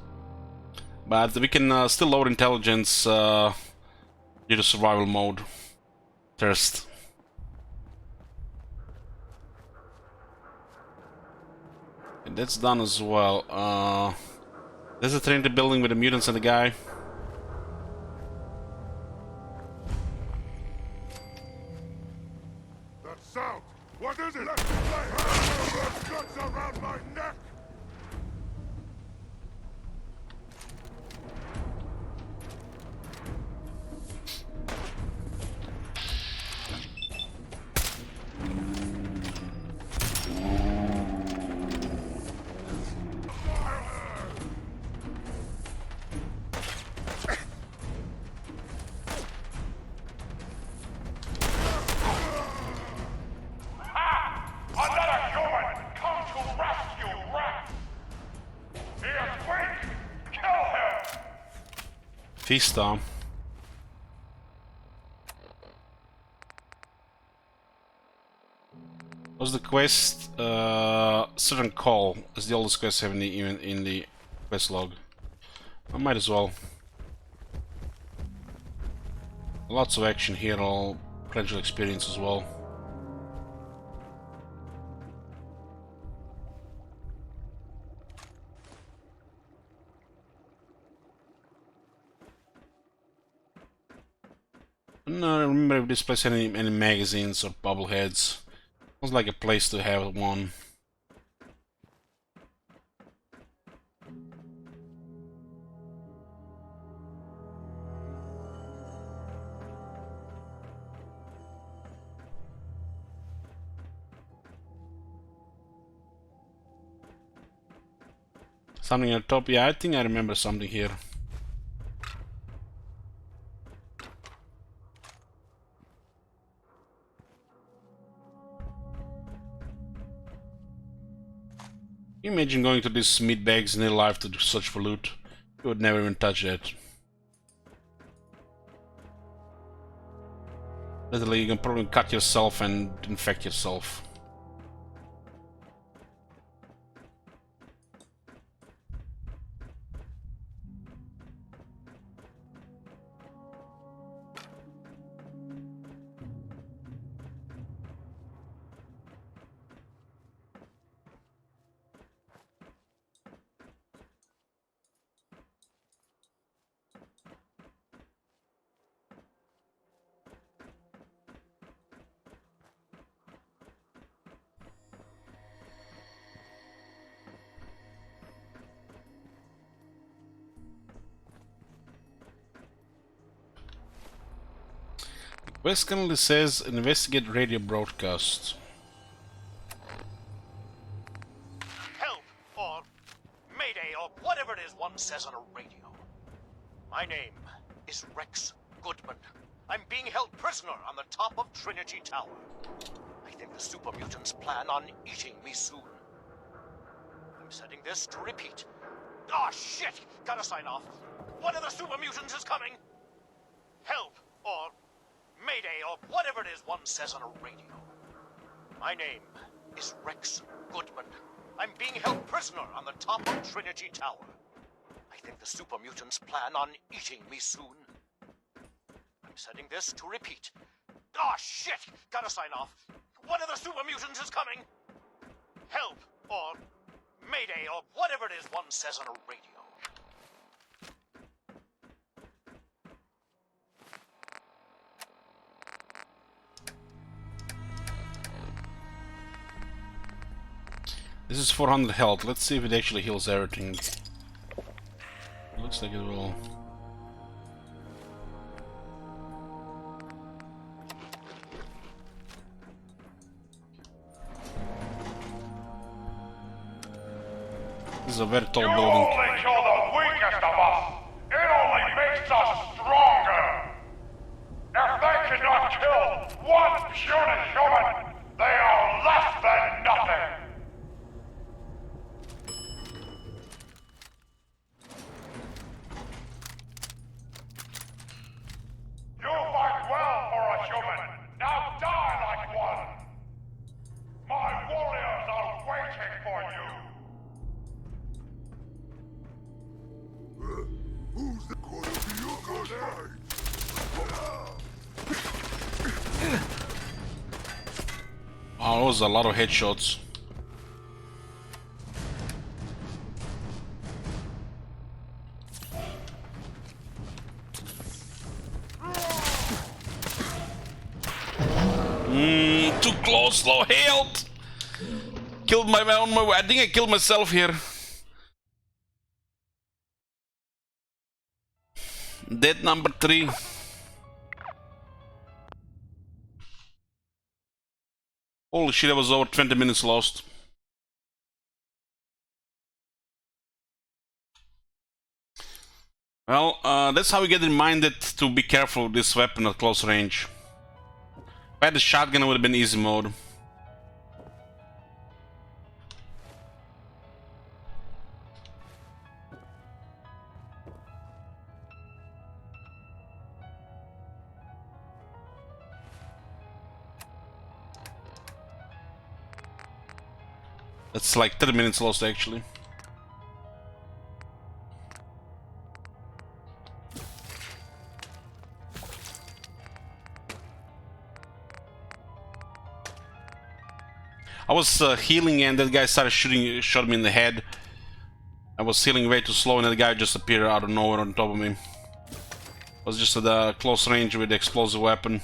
But we can still lower intelligence due to survival mode. Thirst. And that's done as well. There's a Trinity building with the mutants and the guy. That sound! What is it? Let my guts around my neck! Feastar. What's the quest? Certain Call is the oldest quest I have in the quest log. I might as well. Lots of action here, all potential experience as well. No, I don't remember if this place had any magazines or bubbleheads. Sounds like a place to have one. Something on top? Yeah, I think I remember something here. Can you imagine going to these meat bags in real life to search for loot? You would never even touch that. Literally, you can probably cut yourself and infect yourself. West Kennedy says investigate radio broadcast. Help, or mayday, or whatever it is one says on a radio. My name is Rex Goodman. I'm being held prisoner on the top of Trinity Tower. I think the super mutants plan on eating me soon. I'm setting this to repeat. Ah, shit! Gotta sign off. One of the super mutants is coming! Help, or mayday, or whatever it is one says on a radio. My name is Rex Goodman. I'm being held prisoner on the top of Trinity Tower. I think the super mutants plan on eating me soon. I'm setting this to repeat. Ah, shit! Gotta sign off. One of the super mutants is coming! Help, or mayday, or whatever it is one says on a radio. This is 400 health. Let's see if it actually heals everything. Looks like it will. This is a very tall building. only kill the weakest of us. It only makes us stronger. If they cannot kill one puny human, they are less than nothing. You fight well for a human. Now die like one. My warriors are waiting for you. Who's the gonna be your good night? Oh, that was a lot of headshots. Too close, low health. Killed my own. I think I killed myself here. Dead number 3. Holy shit, I was over 20 minutes lost. Well, that's how we get reminded to be careful with this weapon at close range. If I had the shotgun, it would have been easy mode. That's like 30 minutes lost actually. I was healing and that guy started shot me in the head. I was healing way too slow and that guy just appeared out of nowhere on top of me. It was just at a close range with the explosive weapon.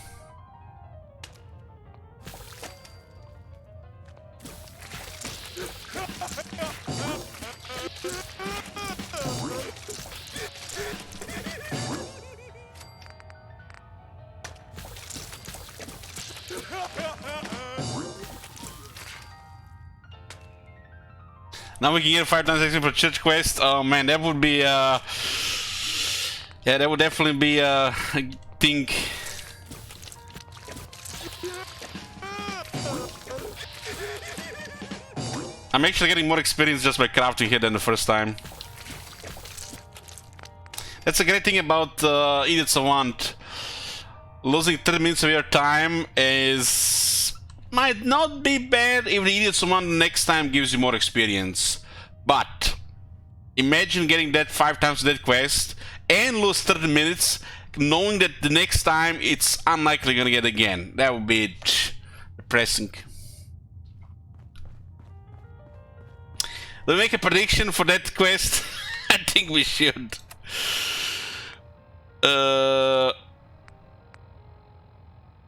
Now we can get 5 times XP for church quest. Oh man, that would be yeah, that would definitely be I think. I'm actually getting more experience just by crafting here than the first time. That's a great thing about Edith Savant. Losing 30 minutes of your time might not be bad if the Idiot Savant next time gives you more experience. But imagine getting that 5 times that quest and lose 30 minutes knowing that the next time it's unlikely gonna get again. That would be depressing. Do we make a prediction for that quest? I think we should.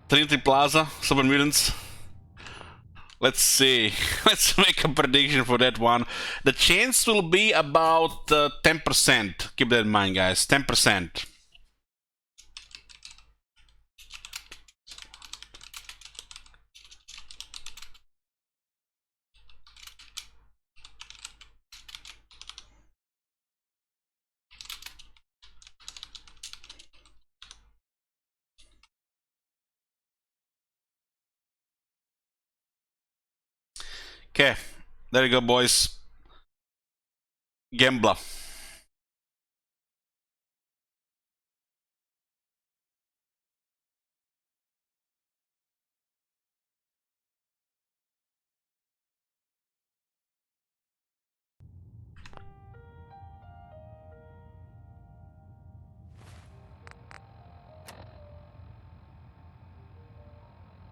Trinity Plaza, Super Mutants. Let's see. Let's make a prediction for that one. The chance will be about 10%. Keep that in mind, guys. 10%. Okay, there you go, boys. Gambler.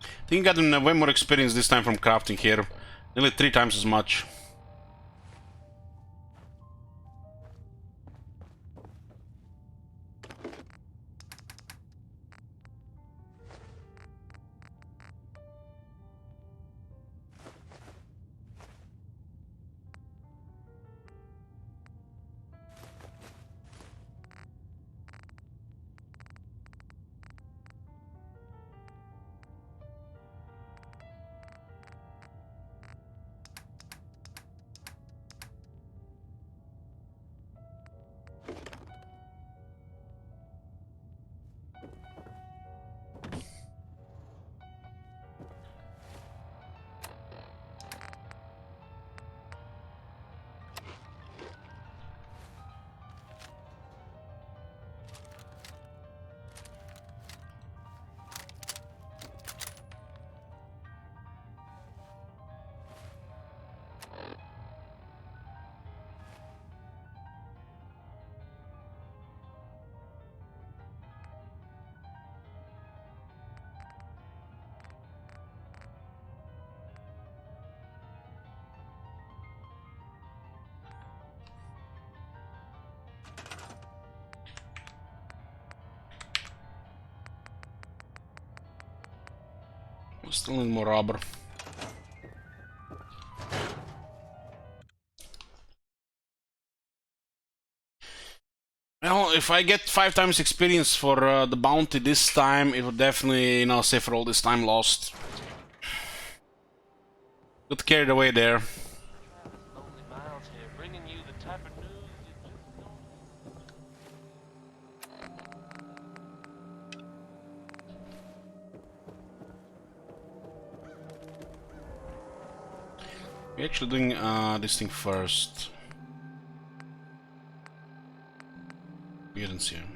I think I got way more experience this time from crafting here. Nearly 3 times as much. Still need more rubber. Well, if I get 5 times experience for the bounty this time, it would definitely, you know, save for all this time lost. Got carried away there. Lonely miles here, bringing you the type of news you just don't. We're actually doing this thing first. We didn't see him.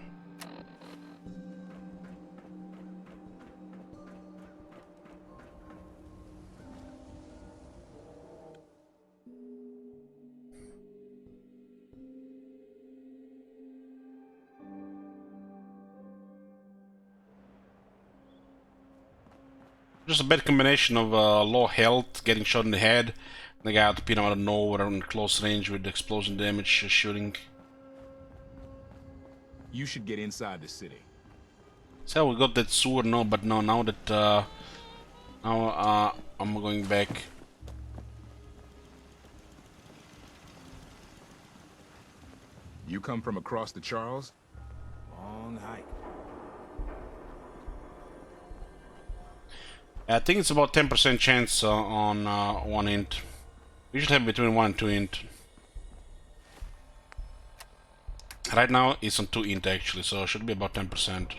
Just a bad combination of low health, getting shot in the head, the guy out to pin him out of nowhere in close range with explosion damage shooting. You should get inside the city. So we got that sewer, no, but no, now that now I'm going back. You come from across the Charles? Long hike. I think it's about 10% chance on 1 int. We should have between 1 and 2 int. Right now it's on 2 int actually, so it should be about 10%.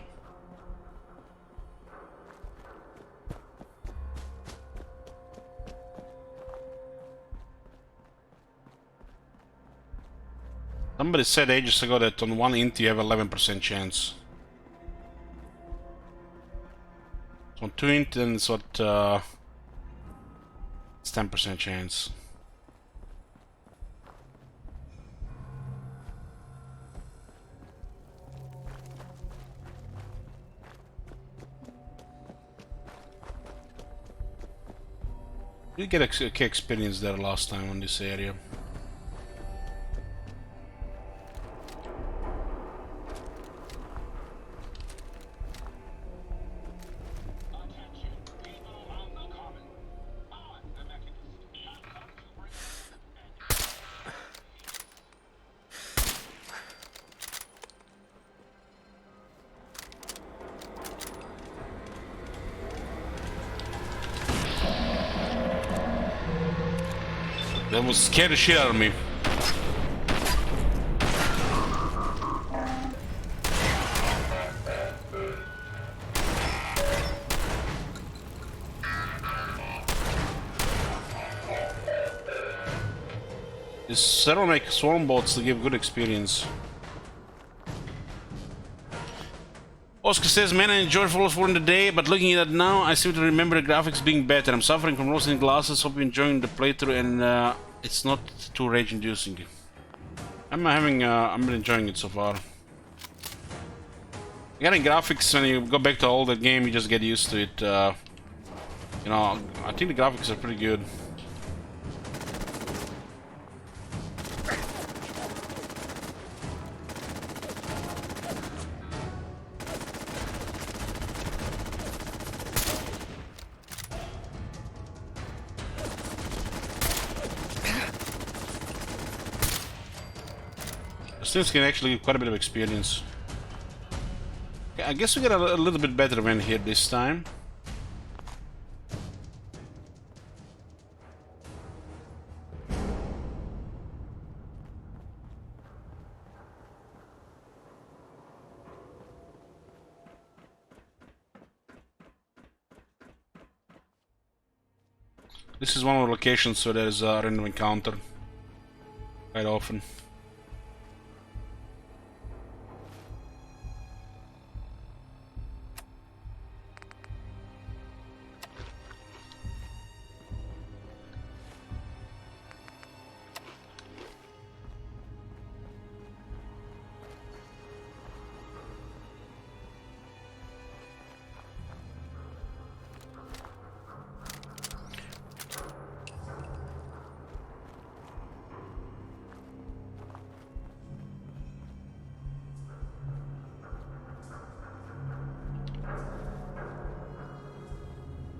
Somebody said ages ago that on 1 int you have 11% chance. On 2 int then it's what it's 10% chance. We get okay experience there last time on this area. That was scared the shit out of me. Is several make swarm boats to give good experience. Oscar says, man, I enjoyed Fallout 4 in the day, but looking at it now, I seem to remember the graphics being better. I'm suffering from rosting glasses, hope you're enjoying the playthrough, and it's not too rage-inducing. I'm enjoying it so far. Getting graphics, when you go back to older game, you just get used to it. You know, I think the graphics are pretty good. This can actually give quite a bit of experience. Okay, I guess we got a little bit better win here this time. This is one of the locations where there's a random encounter quite often.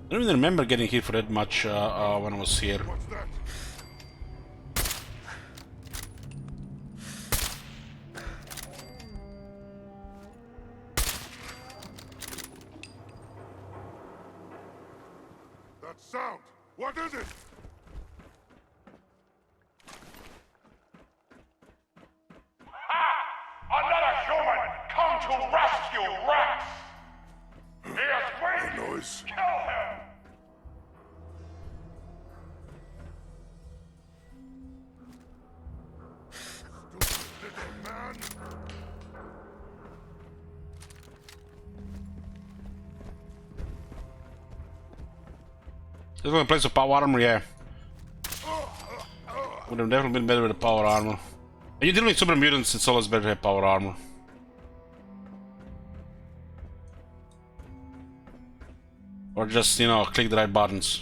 I don't even remember getting hit for that much when I was here. That sound! What is it? Another human come to rescue Rex! He is weak! Noise. Kill him! Stupid little man! This is gonna place a power armor, yeah. Would have definitely been better with a power armor. And you're dealing with super mutants, it's always better to have power armor. Or just, you know, click the right buttons.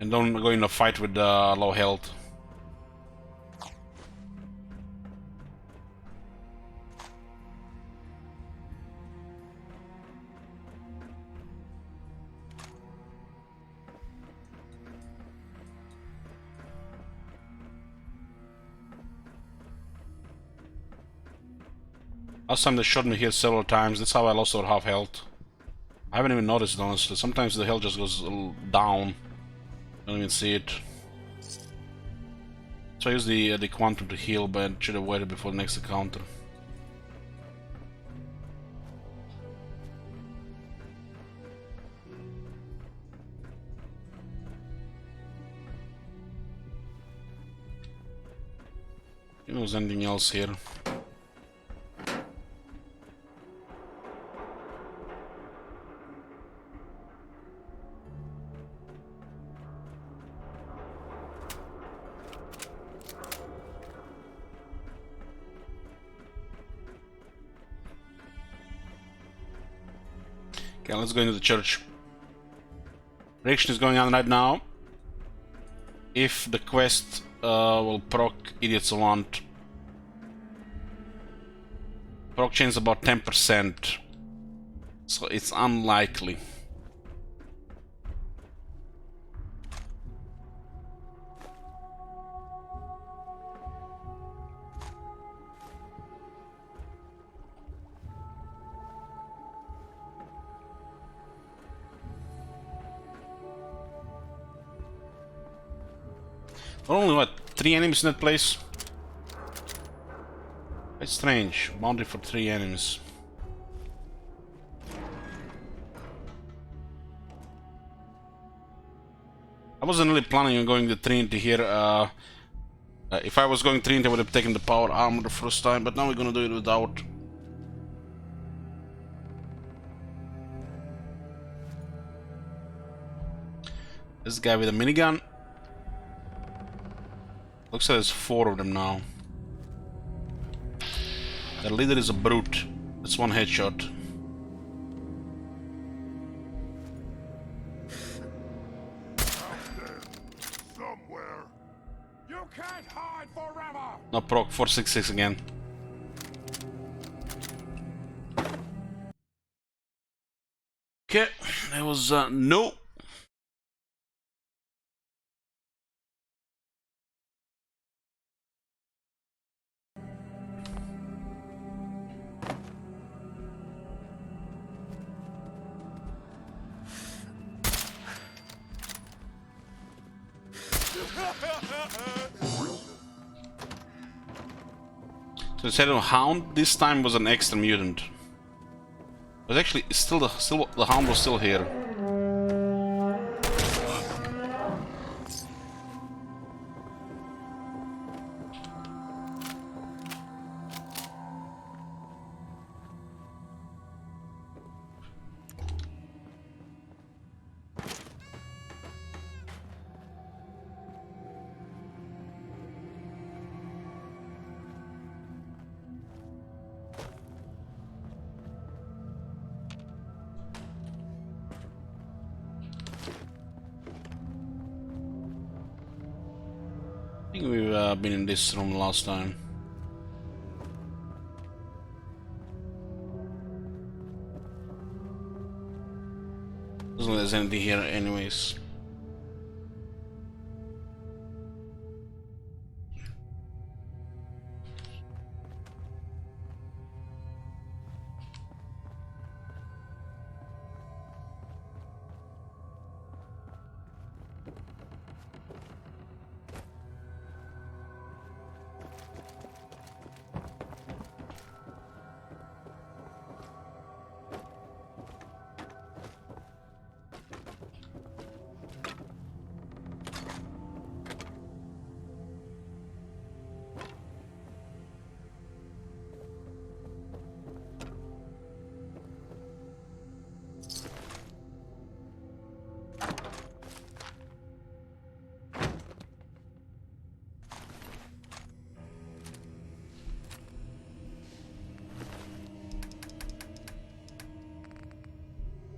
And don't go in a fight with low health. Last time they shot me here several times, that's how I lost over half health. I haven't even noticed, honestly. Sometimes the health just goes a little down. I don't even see it. So I use the quantum to heal, but I should have waited before the next encounter. You know, there's anything else here? Okay, let's go into the church. Reaction is going on right now. If the quest will proc Idiot's Want. Proc change about 10%. So it's unlikely. Only what, 3 enemies in that place? It's strange. Bounty for 3 enemies. I wasn't really planning on going to Trinity here. If I was going Trinity, I would have taken the power armor the first time, but now we're gonna do it without. This guy with a minigun. Looks like there's 4 of them now. The leader is a brute. That's 1 headshot. Somewhere. You can't hide forever. No proc, 466 again. Okay, that was no. So instead of Hound, this time was an extra mutant. But actually, still the Hound was still here. I think we've been in this room last time. Doesn't look like there's anything here anyways.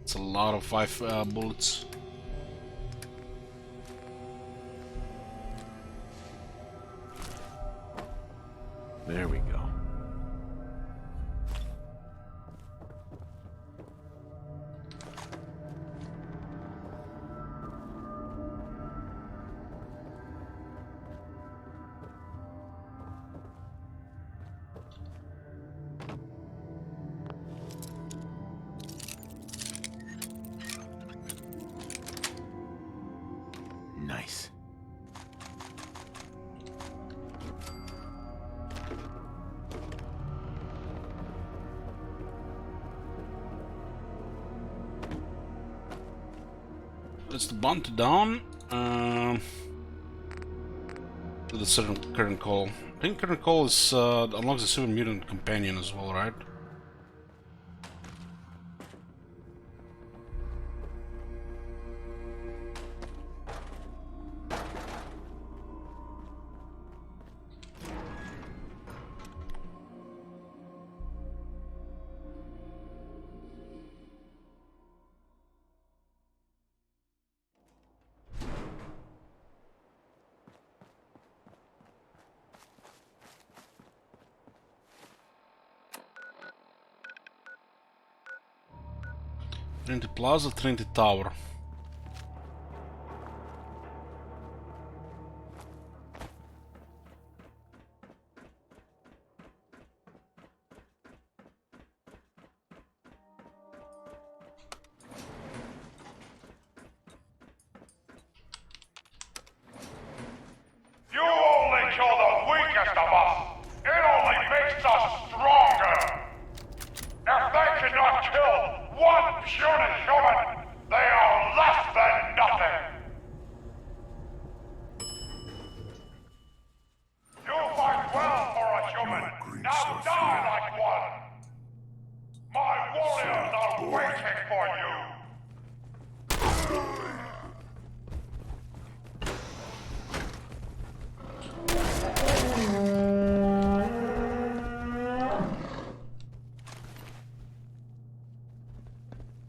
It's a lot of 5 bullets. There we go. Nice. Let's bunt down to the certain current call. I think current call is unlocks the super mutant companion as well, right? Trinity Plaza, Trinity Tower. You only kill the weakest of us. It only makes us stronger. If they cannot kill one puny human, they are less than nothing. waiting for you!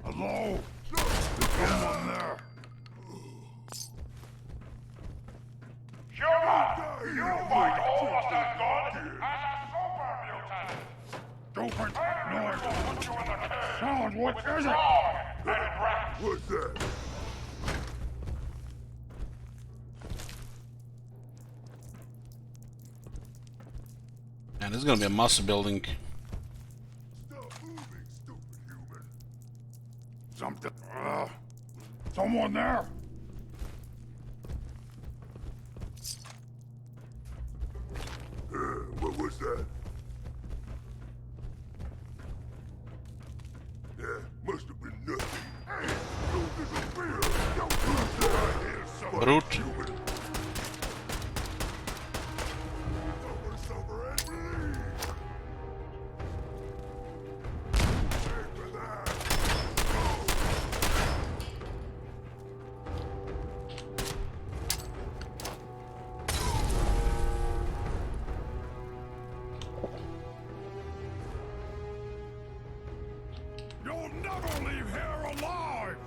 Hello? Is someone there? Human! You fight almost as good as a super mutant! Stupid noise! Will put you in the cage! Sound, what is it? And wrapped. What's that? Man, this is gonna be a massive building. Something. Someone there? What was that? Yeah, must have been nothing. Hey, don't disappear! Don't lose that I hear something. Brute. Summer and bleed. Take for that. You'll never leave here alive!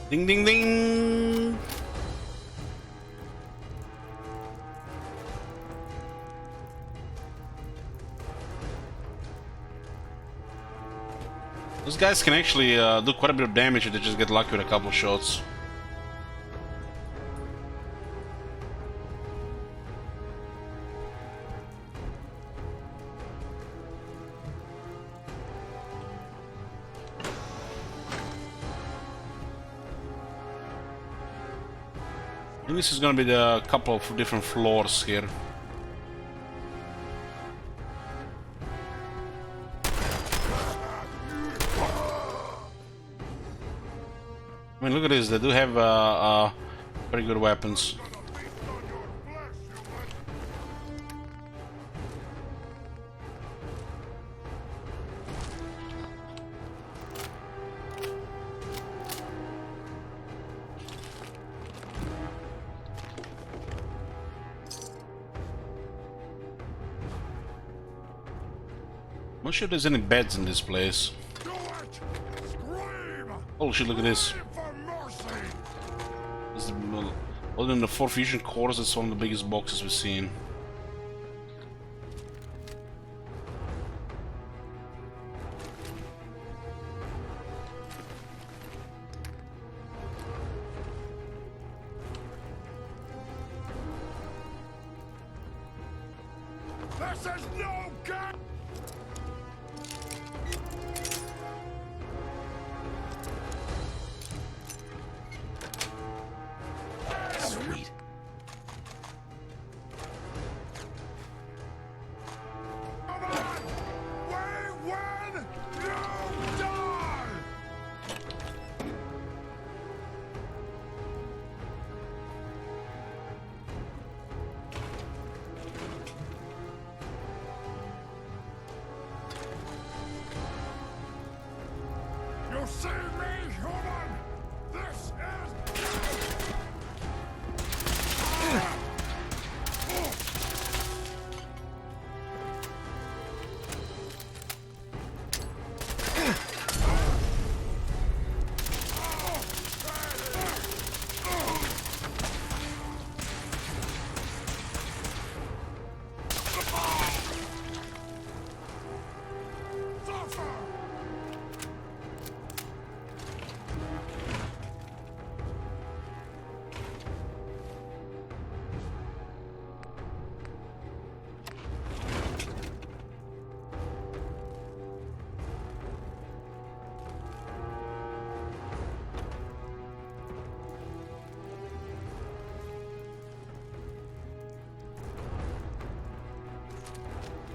Ding ding ding! Those guys can actually do quite a bit of damage if they just get lucky with a couple of shots. I think this is gonna be the couple of different floors here. I mean, look at this, they do have very good weapons. I'm not sure there's any beds in this place. Oh shit, look at this. Other than the 4 fusion cores, it's one of the biggest boxes we've seen. This is no good! Sweet. We win! You die! You see me, human? This is...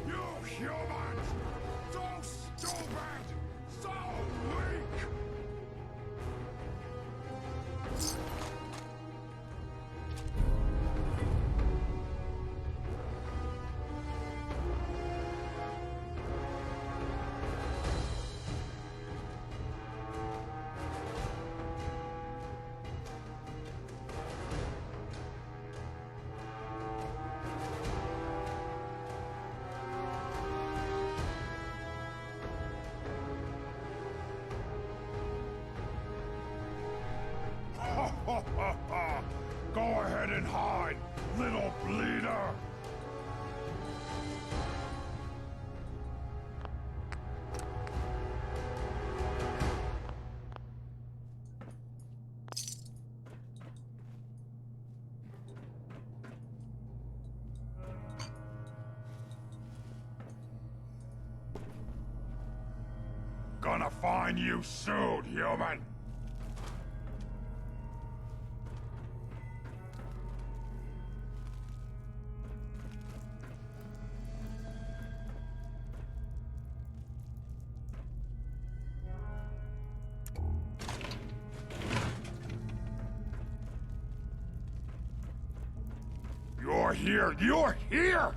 You humans! So stupid! So weak! Go ahead and hide, little bleeder! Gonna find you soon, human! You're here! You're here!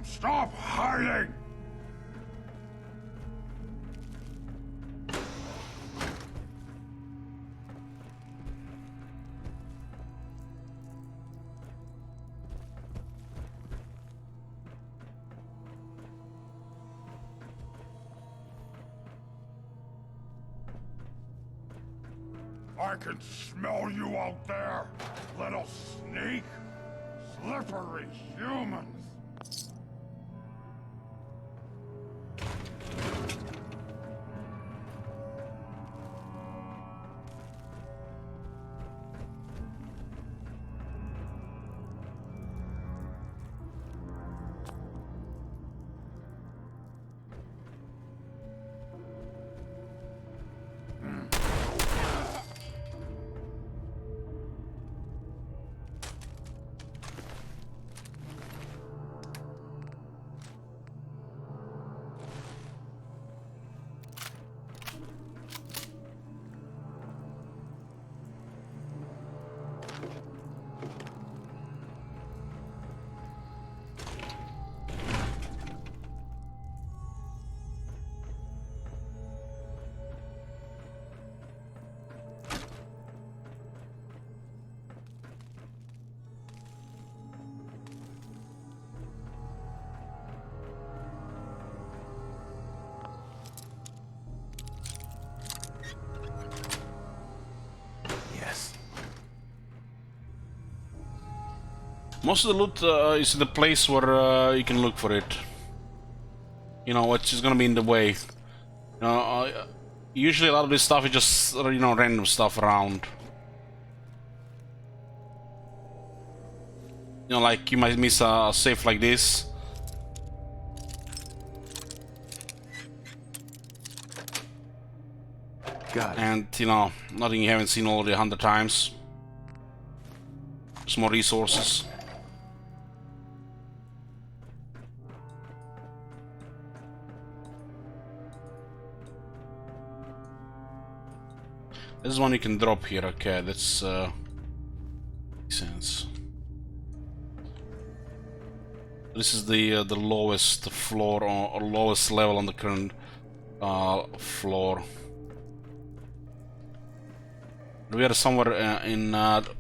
Stop hiding! I can smell you out there, little sneak! Slippery humans! Most of the loot is in the place where you can look for it. You know, it's just gonna be in the way. You know, usually a lot of this stuff is just, you know, random stuff around. You know, like you might miss a safe like this. Got it. And, you know, nothing you haven't seen already 100 times. Just more resources. This is one you can drop here. Okay, that's makes sense. This is the lowest floor or lowest level on the current floor. We are somewhere in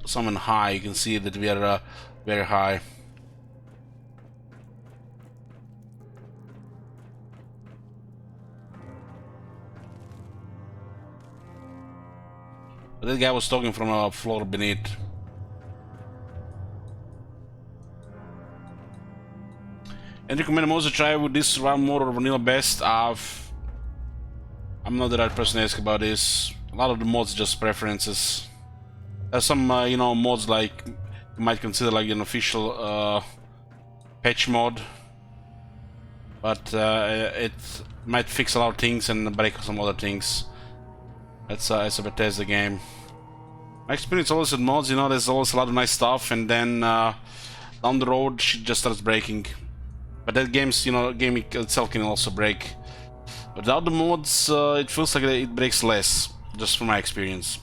somewhere high. You can see that we are very high. But that guy was talking from a floor beneath. And recommend most to try with this round mode or vanilla best. I'm not the right person to ask about this. A lot of the mods are just preferences. There's some you know, mods like you might consider like an official patch mod, but it might fix a lot of things and break some other things. That's a Bethesda game. My experience always with mods, you know, there's always a lot of nice stuff, and then down the road shit just starts breaking. But that game itself can also break. But without the mods, it feels like it breaks less, just from my experience.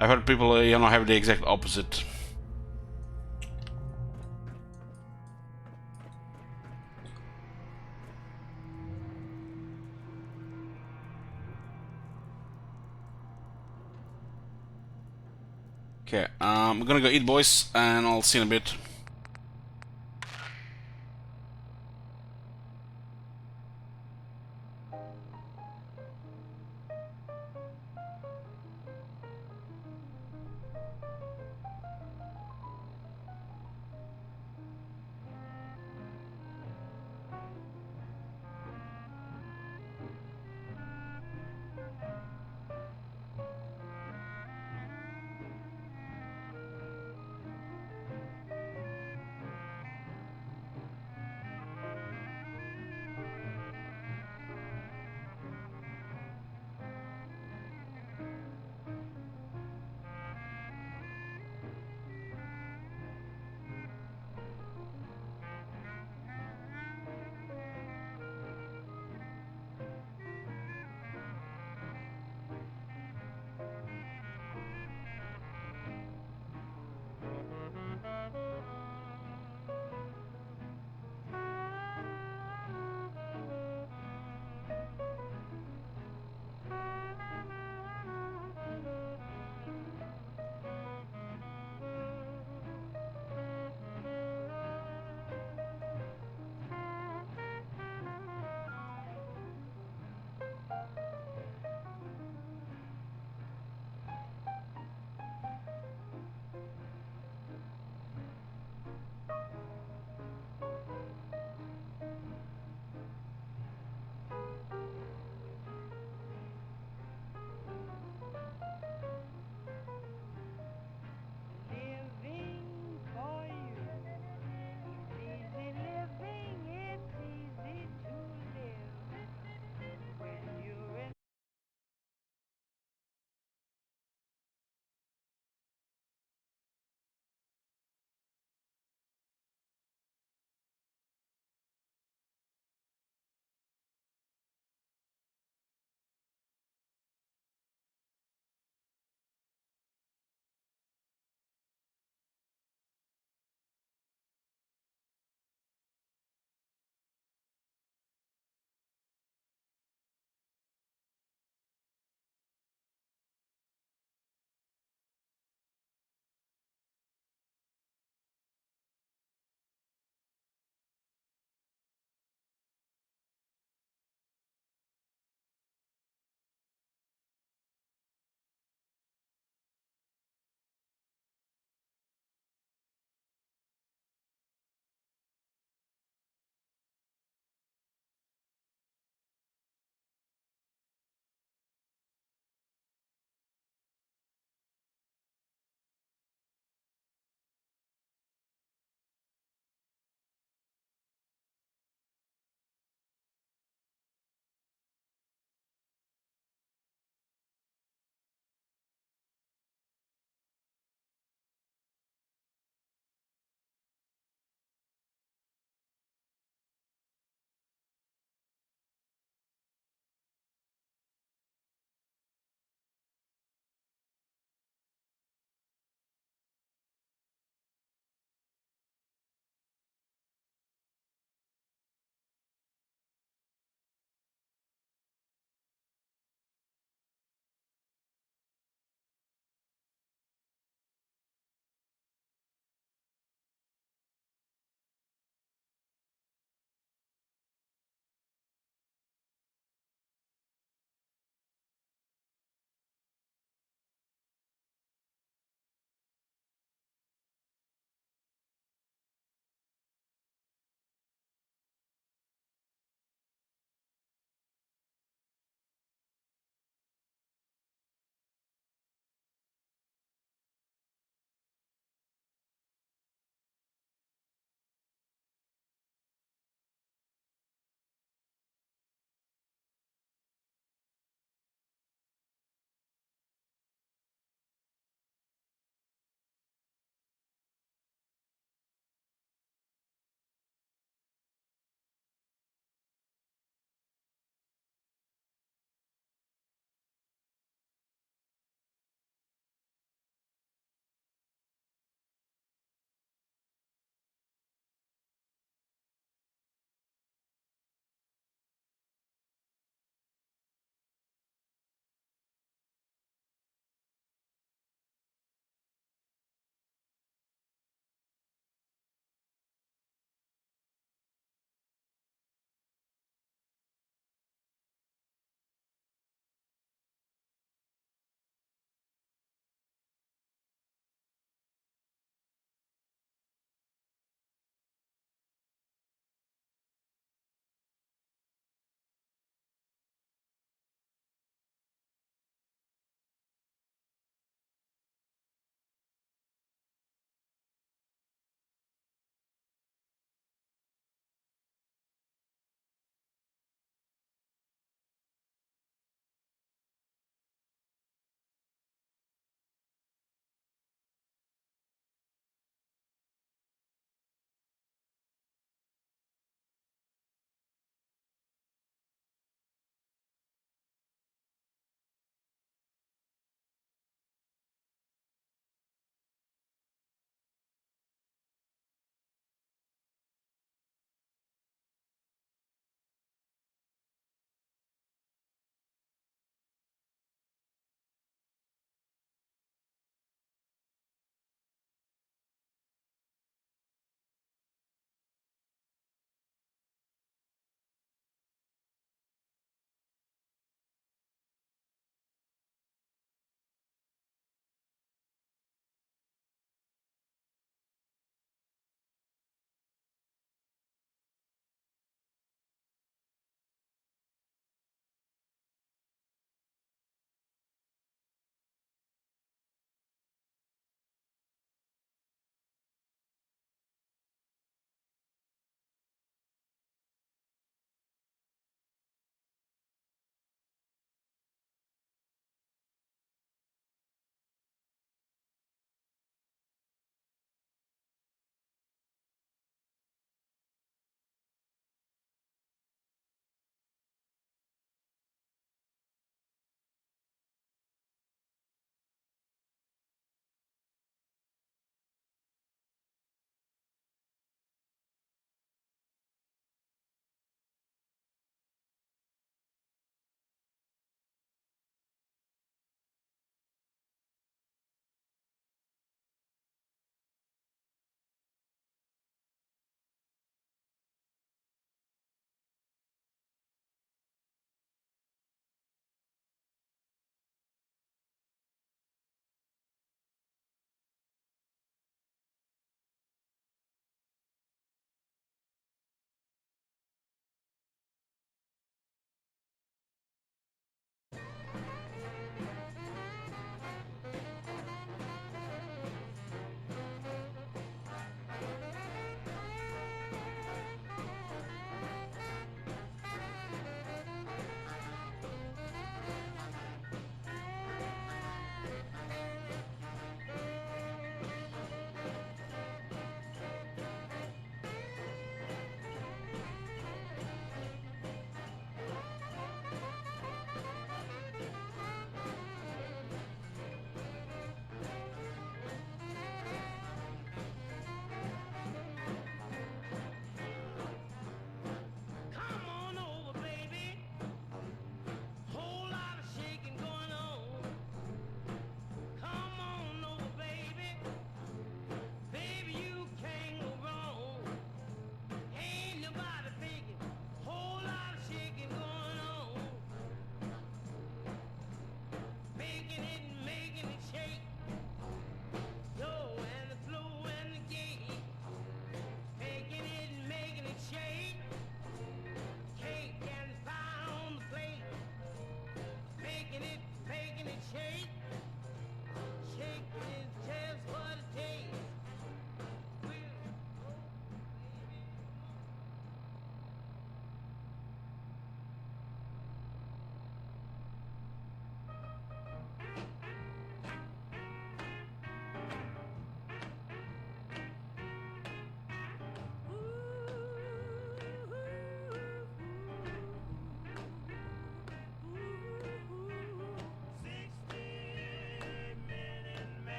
I've heard people, you know, have the exact opposite. Okay, I'm gonna go eat, boys, and I'll see you in a bit.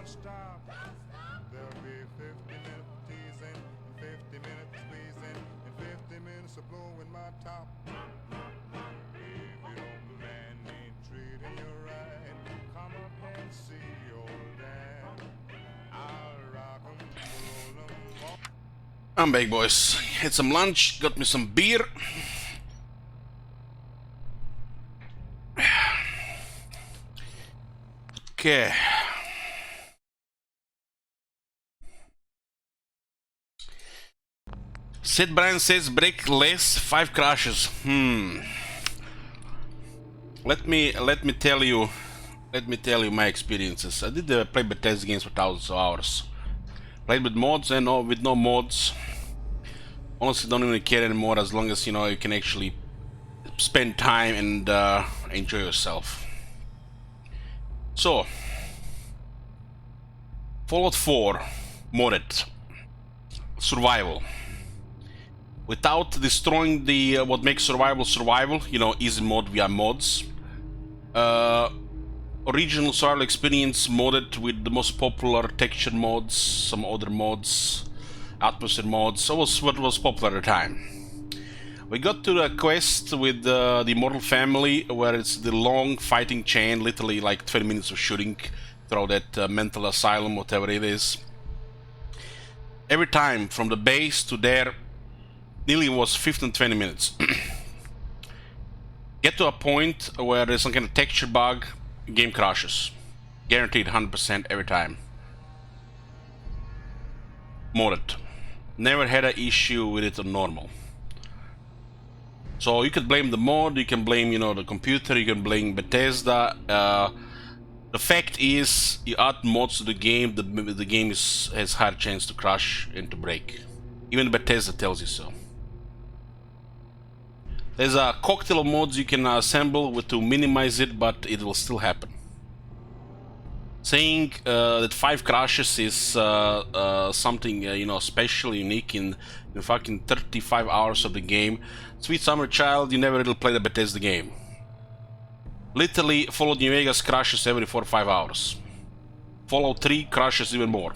Stop. There'll be 50 minutes teasing, 50 minutes squeezing, and 50 minutes of blowing my top. If you don't man ain't treating you right, come up and see old dad. I'll rock 'em, roll 'em all. I'm back, boys. Had some lunch, got me some beer. Okay. Sid Brian says break less, 5 crashes. Let me tell you my experiences. I did play Bethesda games for thousands of hours. Played with mods and with no mods. Honestly, don't even care anymore as long as you know you can actually spend time and enjoy yourself. So, Fallout 4 modded survival. Without destroying the what makes survival, you know, easy mode via mods. Original survival experience modded with the most popular texture mods, some other mods, atmosphere mods. So was what was popular at the time. We got to the quest with the Immortal Family, where it's the long fighting chain, literally like 20 minutes of shooting through that mental asylum, whatever it is. Every time from the base to there, nearly was 15-20 minutes. Get to a point where there's some kind of texture bug, game crashes. Guaranteed 100% every time. Modded. Never had an issue with it on normal. So you could blame the mod, you can blame, you know, the computer, you can blame Bethesda. The fact is, you add mods to the game, the game has higher chance to crash and to break. Even Bethesda tells you so. There's a cocktail of mods you can assemble to minimize it, but it will still happen. Saying that 5 crashes is something you know, special, unique in fucking 35 hours of the game. Sweet summer child, you never really play the Bethesda game. Literally, Fallout New Vegas crashes every 4 or 5 hours. Fallout 3 crashes even more.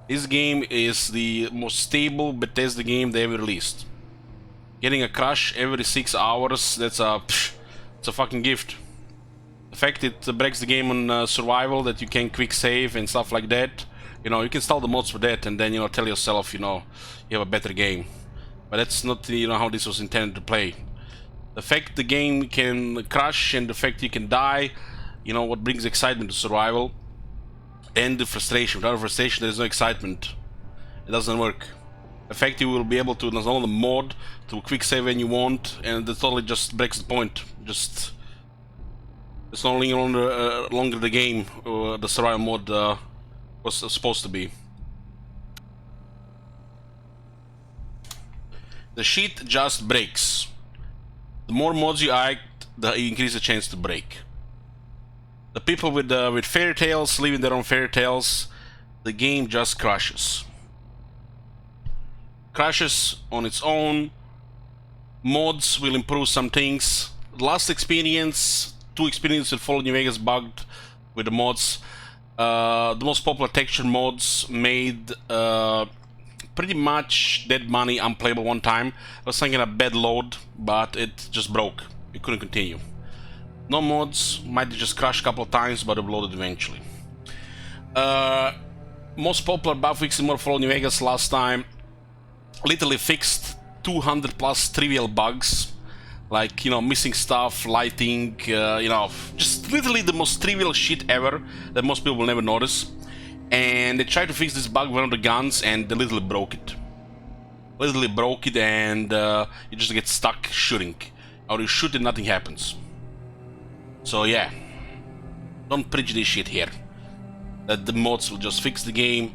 This game is the most stable Bethesda game they ever released. Getting a crash every 6 hours, it's a fucking gift. The fact it breaks the game on survival, that you can quick save and stuff like that, you know, you can install the mods for that and then, you know, tell yourself, you know, you have a better game. But that's not, you know, how this was intended to play. The fact the game can crash and the fact you can die, you know, what brings excitement to survival. And the frustration. Without frustration, there's no excitement. It doesn't work. The fact you will be able to install the mod to quick save when you want, and that totally just breaks the point. Just it's no longer the game the survival mode was supposed to be. The shit just breaks. The more mods you add, the increase the chance to break. The people with fairy tales living their own fairy tales, the game just crashes. Crashes on its own. Mods will improve some things. Last experience, 2 experiences with Fallout New Vegas bugged with the mods. The most popular texture mods made pretty much dead money, unplayable one time. I was thinking a bad load, but it just broke. You couldn't continue. No mods, might just crash a couple of times, but uploaded eventually. Most popular bug fix in More Fallout New Vegas last time literally fixed 200 plus trivial bugs, like, you know, missing stuff, lighting, you know, just literally the most trivial shit ever that most people will never notice. And they tried to fix this bug with one of the guns, and they literally broke it. Literally broke it, and you just get stuck shooting. Or you shoot and nothing happens. So yeah, don't preach this shit here. That the mods will just fix the game,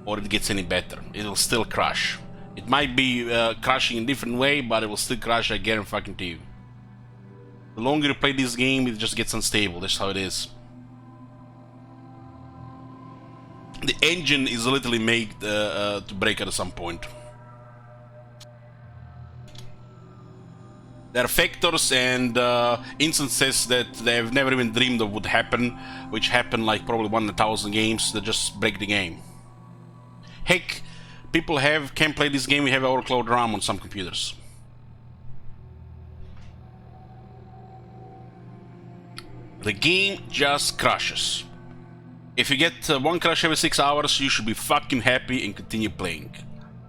or it gets any better. It will still crash. It might be crashing in a different way, but it will still crash, I guarantee you. The longer you play this game, it just gets unstable. That's how it is. The engine is literally made to break at some point. There are factors and instances that they've never even dreamed of would happen, which happen like probably 1 in 1,000 games that just break the game. Heck, people can't play this game. We have overclocked RAM on some computers. The game just crashes. If you get one crash every 6 hours, you should be fucking happy and continue playing.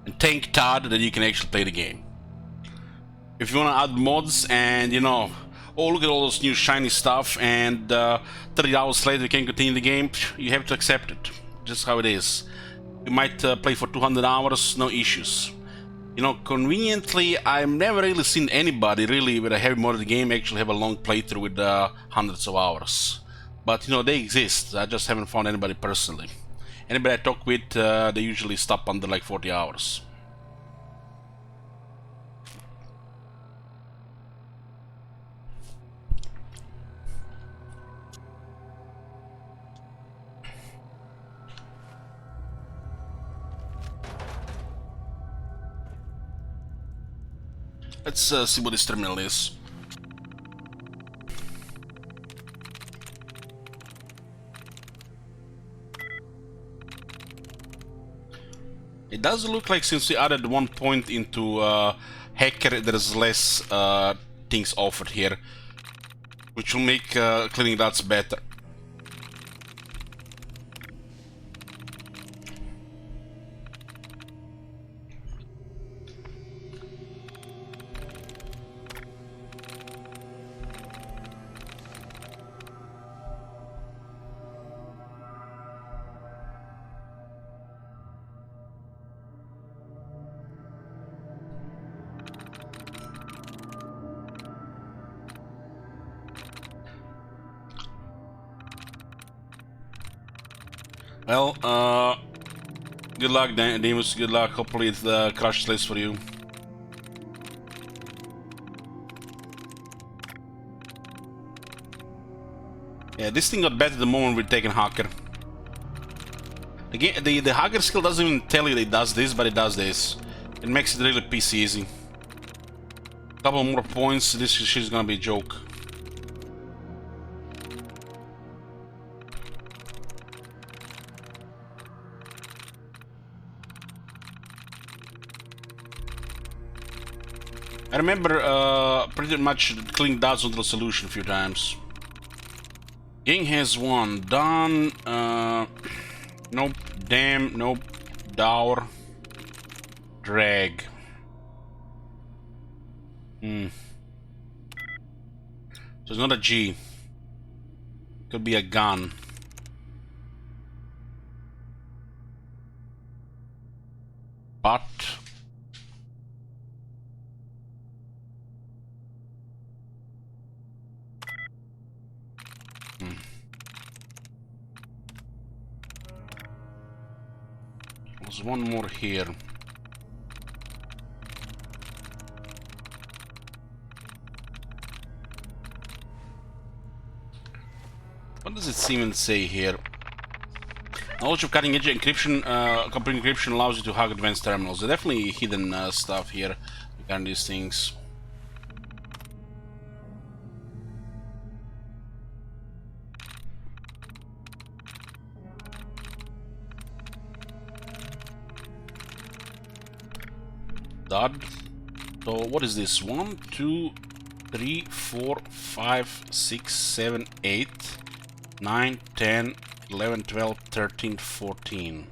And thank Todd that you can actually play the game. If you want to add mods and, you know, oh, look at all those new shiny stuff, and 30 hours later you can continue the game, you have to accept it. Just how it is. You might play for 200 hours, no issues. You know, conveniently, I've never really seen anybody really with a heavy modded game actually have a long playthrough with hundreds of hours. But, you know, they exist. I just haven't found anybody personally. Anybody I talk with, they usually stop under like 40 hours. Let's see what this terminal is. It does look like since we added 1 point into Hacker, there's less things offered here, which will make cleaning dots better. Well, good luck, Demus. Good luck. Hopefully it crashes less for you. Yeah, this thing got better the moment we're taking Hacker. Again, the Hacker skill doesn't even tell you that it does this, but it does this. It makes it really PC easy. Couple more points, this shit's gonna be a joke. I remember pretty much cleaning dots onto the solution a few times. Gang has one. Done. Nope. Damn. Nope. Dour. Drag. So it's not a G. Could be a gun. But there's one more here. What does it seem and say here? Knowledge of cutting edge encryption, complete encryption allows you to hack advanced terminals. There's definitely hidden stuff here regarding these things. dud. So what is this? 1, 2, 3, 4, 5, 6, 7, 8, 9, 10, 11, 12, 13, 14.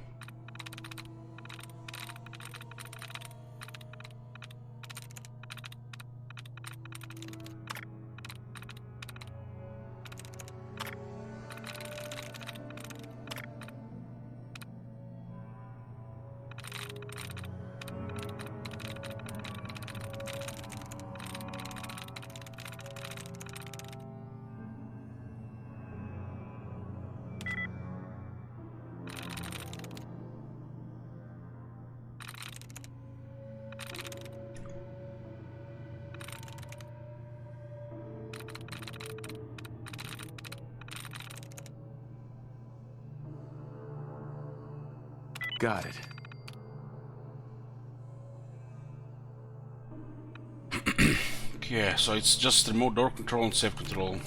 Got it. Okay, so it's just remote door control and safe control.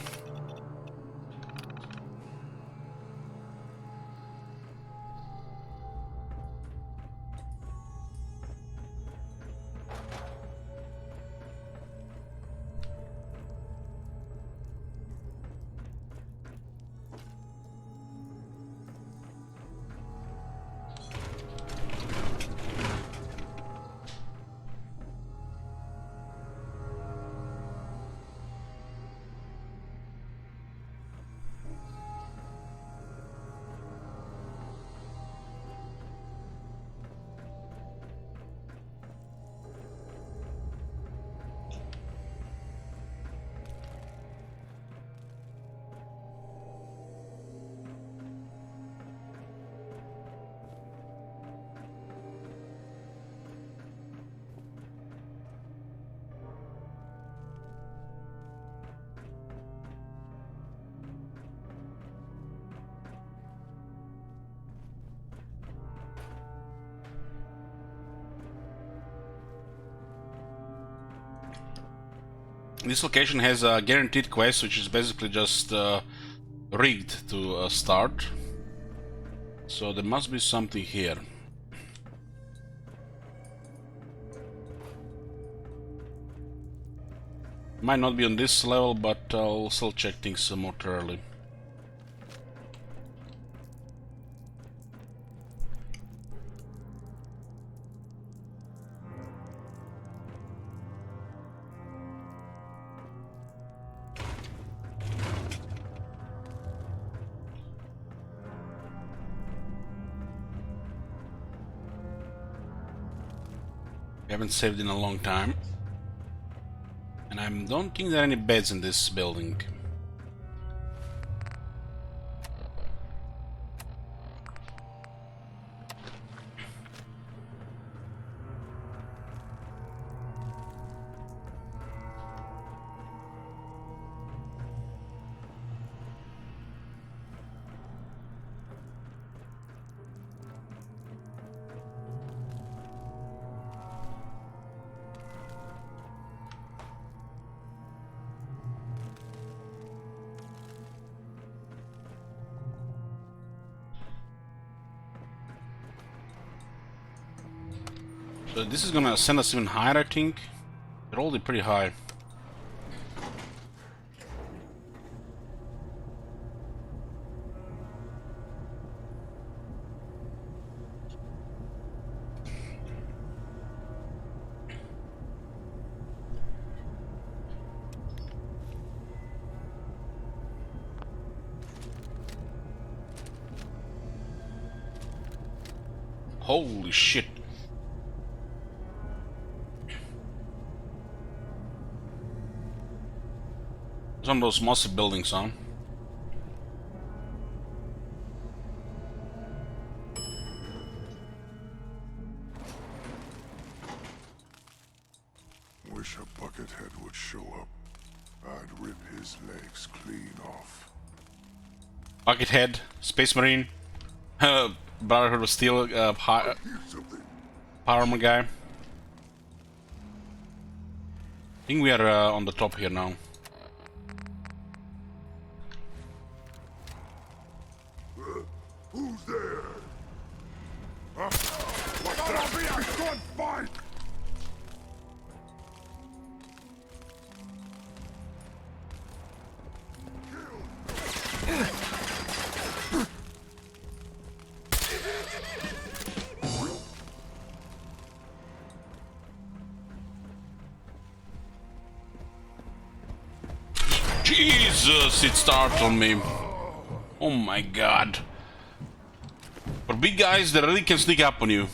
This location has a guaranteed quest, which is basically just rigged to start. So there must be something here. Might not be on this level, but I'll still check things more thoroughly. We haven't saved in a long time. And I don't think there are any beds in this building. So this is gonna send us even higher, I think. They're already pretty high. Holy shit. Some of those massive buildings, huh? Wish a buckethead would show up. I'd rip his legs clean off. Buckethead, Space Marine, Brotherhood of Steel, Power Armor guy. I think we are on the top here now. Who's there? What's that? Gunfight! Jesus, it started on me. Oh my god. For big guys, they really can sneak up on you.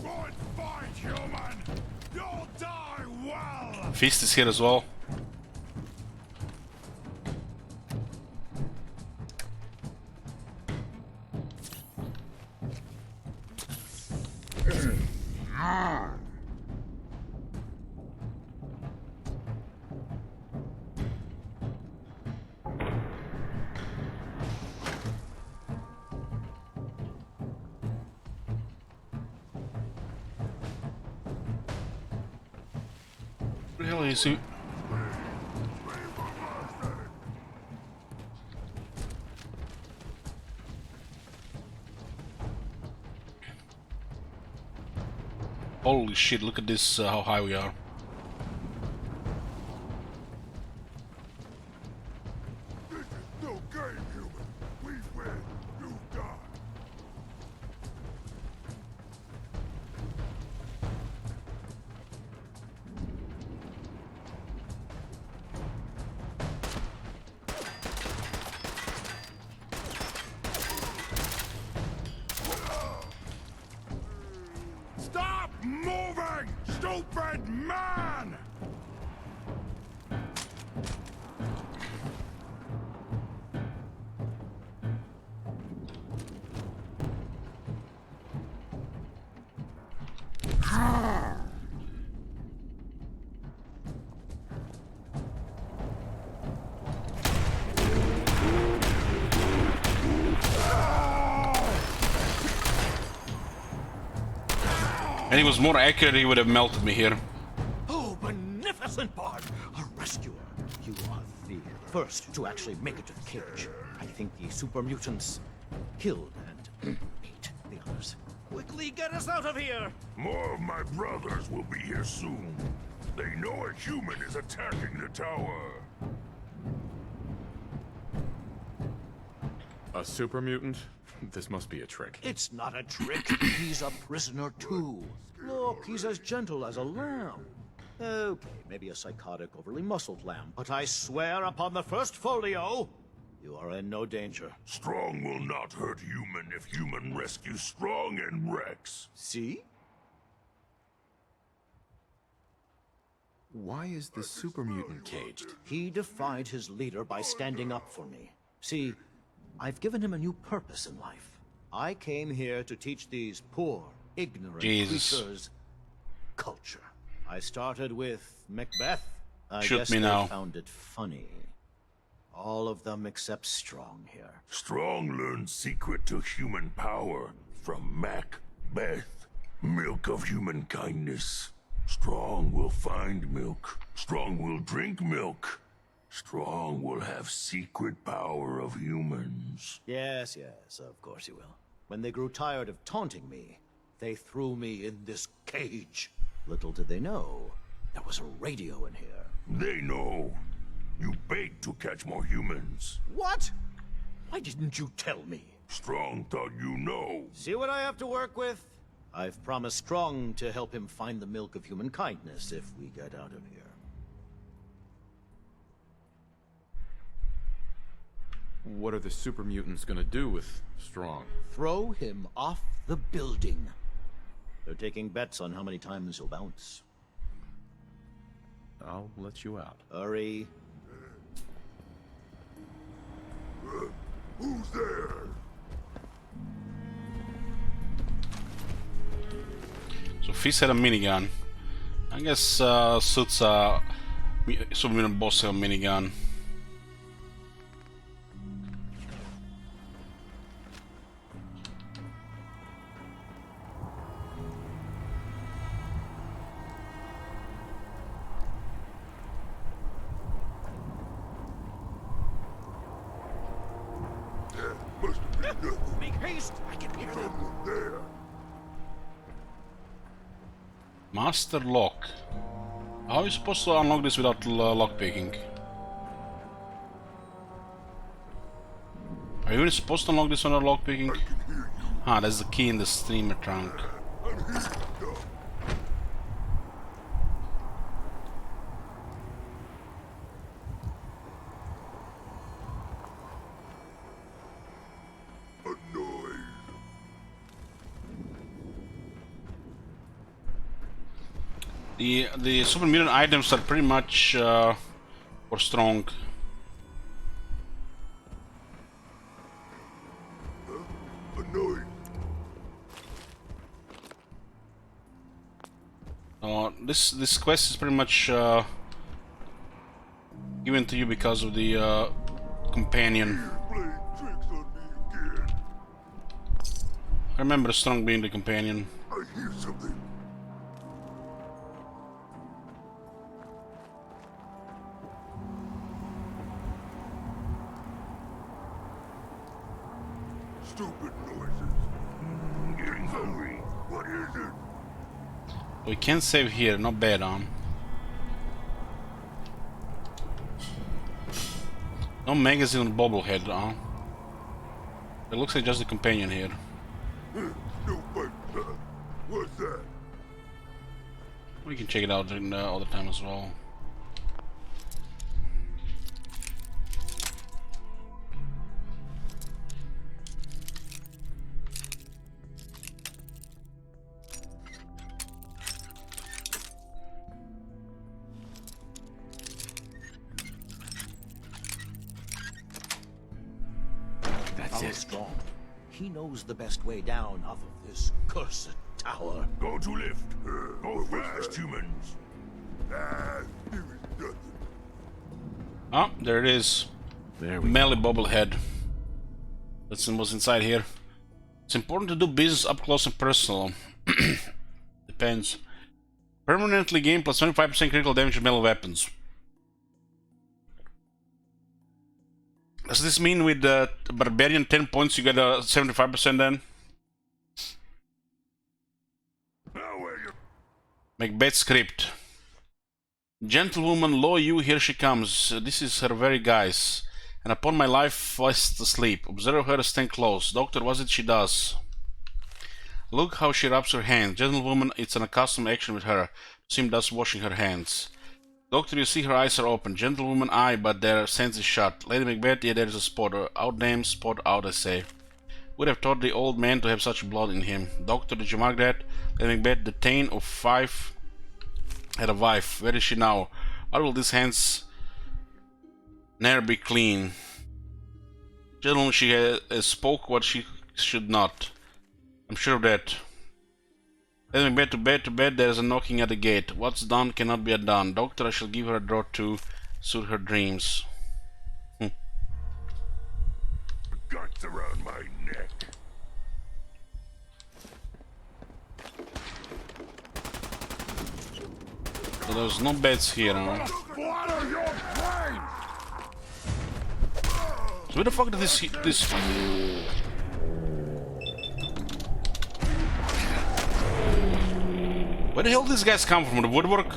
Good fight, human! You'll die well! Fist is here as well. Really, is he? Holy shit, look at this, how high we are. This is no game, human. We win, you die. Stop moving, stupid man! And he was more accurate, he would have melted me here. Oh, beneficent bard! A rescuer! You are the first to actually make it to the cage. I think the super mutants killed and ate the others. Quickly get us out of here! More of my brothers will be here soon. They know a human is attacking the tower. A super mutant? This must be a trick. It's not a trick. He's a prisoner too. Look, he's as gentle as a lamb. Okay, maybe a psychotic, overly muscled lamb, but I swear upon the first folio, you are in no danger. Strong will not hurt human if human rescues Strong and Rex. See? Why is the super mutant caged? He defied his leader by standing up for me. See, I've given him a new purpose in life. I came here to teach these poor, ignorant creatures culture. I started with Macbeth. I Shoot guess me they now. found it funny. All of them except Strong here. Strong learned secret to human power from Macbeth. Milk of human kindness. Strong will find milk. Strong will drink milk. Strong will have secret power of humans. Yes, of course he will. When they grew tired of taunting me, they threw me in this cage. Little did they know, there was a radio in here. They know. You begged to catch more humans. What? Why didn't you tell me? Strong thought you know. See what I have to work with? I've promised Strong to help him find the milk of human kindness if we get out of here. What are the super mutants gonna do with Strong? Throw him off the building. They're taking bets on how many times he'll bounce. I'll let you out. Hurry. Who's there? So Fizz had a minigun. I guess Suits Super Mutant Boss have a minigun. Make haste! I can hear them. There. Master lock. How are you supposed to unlock this without lockpicking? Are you even supposed to unlock this without lockpicking? Ah, that's the key in the steamer trunk. The super mutant items are pretty much for strong. This quest is pretty much given to you because of the companion. I remember strong being the companion. I hear something. Stupid noises. Getting hungry. What is it? We can save here, not bad, No magazine on bobblehead, It looks like just the companion here. What's that? We can check it out in other time as well. That's it. Strong. He knows the best way down off of this cursed tower. Go to lift. Go fast, humans. Here is nothing. Ah, there it is. Melee bobblehead. That's what's inside here. It's important to do business up close and personal. Depends. Permanently gain plus 25% critical damage with melee weapons. Does this mean with the Barbarian 10 points you get a 75% then? Macbeth script. Gentlewoman, lo you, here she comes. This is her very guise. And upon my life fast asleep. Observe her, stand close. Doctor, what's it she does? Look how she rubs her hands. Gentlewoman, it's an accustomed action with her. Seem thus washing her hands. Doctor, you see her eyes are open. Gentlewoman, aye, but their senses shut. Lady Macbeth, yeah, there is a spot. Out name, spot out, I say. Would have taught the old man to have such blood in him. Doctor, did you mark that? Lady Macbeth, the Thane of Fife had a wife. Where is she now? Why will these hands ne'er be clean? Gentlemen, she has spoke what she should not. I'm sure of that. Let me bed to bed, there is a knocking at the gate. What's done cannot be undone. Doctor, I shall give her a draught to suit her dreams. Guts around my neck. So there's no beds here, huh? So where the fuck did this... Where the hell did these guys come from? The woodwork?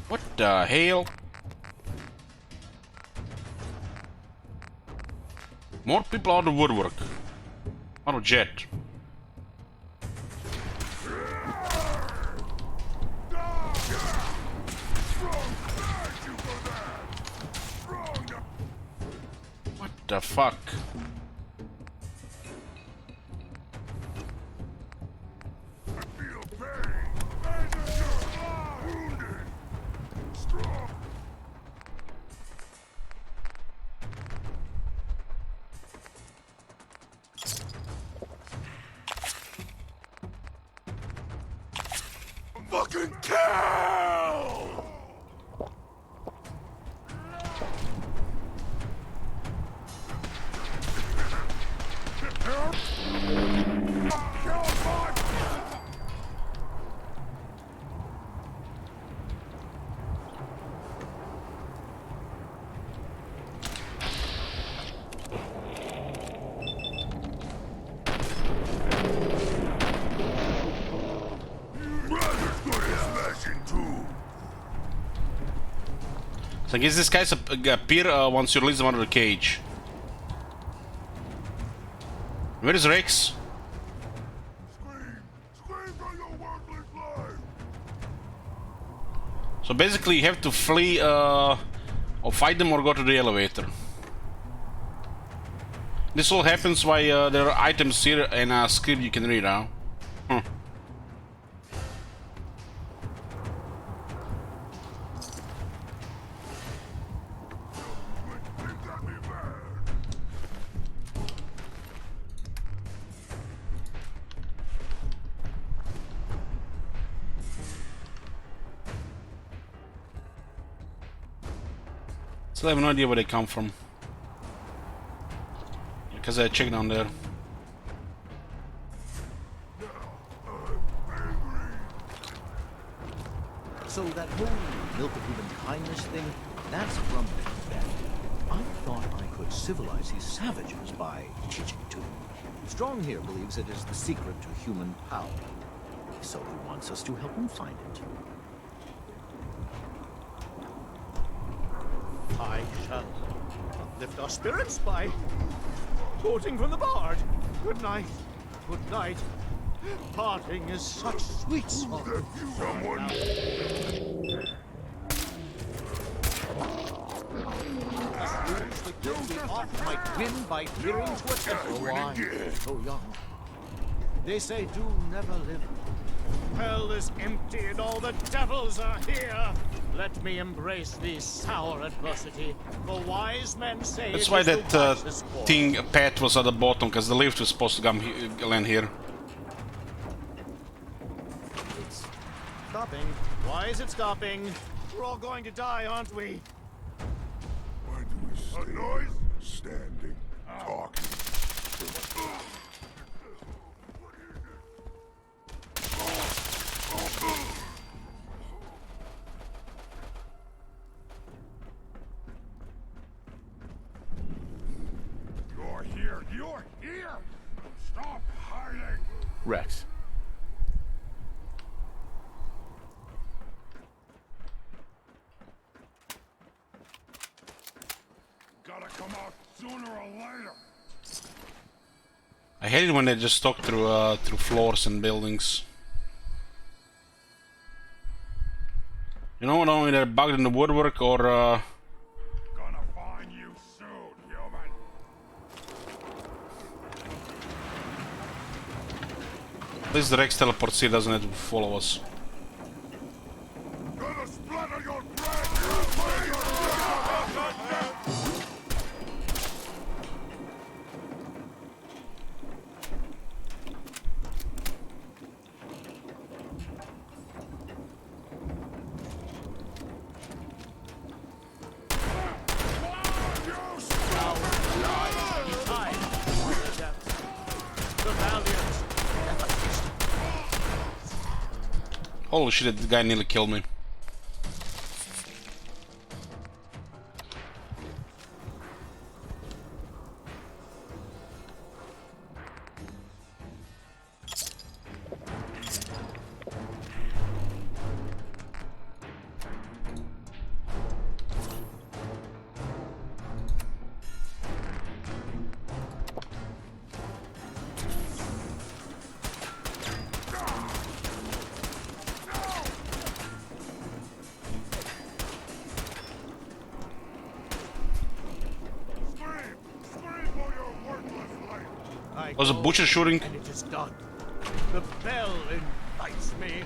What the hell? More people out of woodwork. Out of jet. What the fuck? Fucking kill! I guess these guys appear once you release them out of the cage. Where is Rex? So basically you have to flee or fight them or go to the elevator. This all happens while there are items here and a script you can read now. Still have no idea where they come from. Because I checked down there. So that whole milk of human kindness thing, that's from Ben. I thought I could civilize these savages by teaching it to them. Strong here believes it is the secret to human power. So he wants us to help him find it. I shall uplift our spirits by quoting from the bard. Good night. Good night. Parting is such sweet sorrow. Someone. The guilty oft might win by fearing to attempt a wine. So young. They say do never live. Hell is empty and all the devils are here. Let me embrace the sour adversity. For wise men say that's why that thing pad was at the bottom, because the lift was supposed to come land here. It's stopping. Why is it stopping? We're all going to die, aren't we? Why do we stay? A noise? Standing, talking. You're here! You're here! Stop hiding! Rex. Gotta come out sooner or later! I hate it when they just talk through through floors and buildings. You know, not only they're bugged in the woodwork or Gonna find you soon, human! at least the Rex teleports here, doesn't have to follow us. Gonna splatter your Holy shit, that guy nearly killed me. Was a butcher shooting? And it is done. The bell invites me.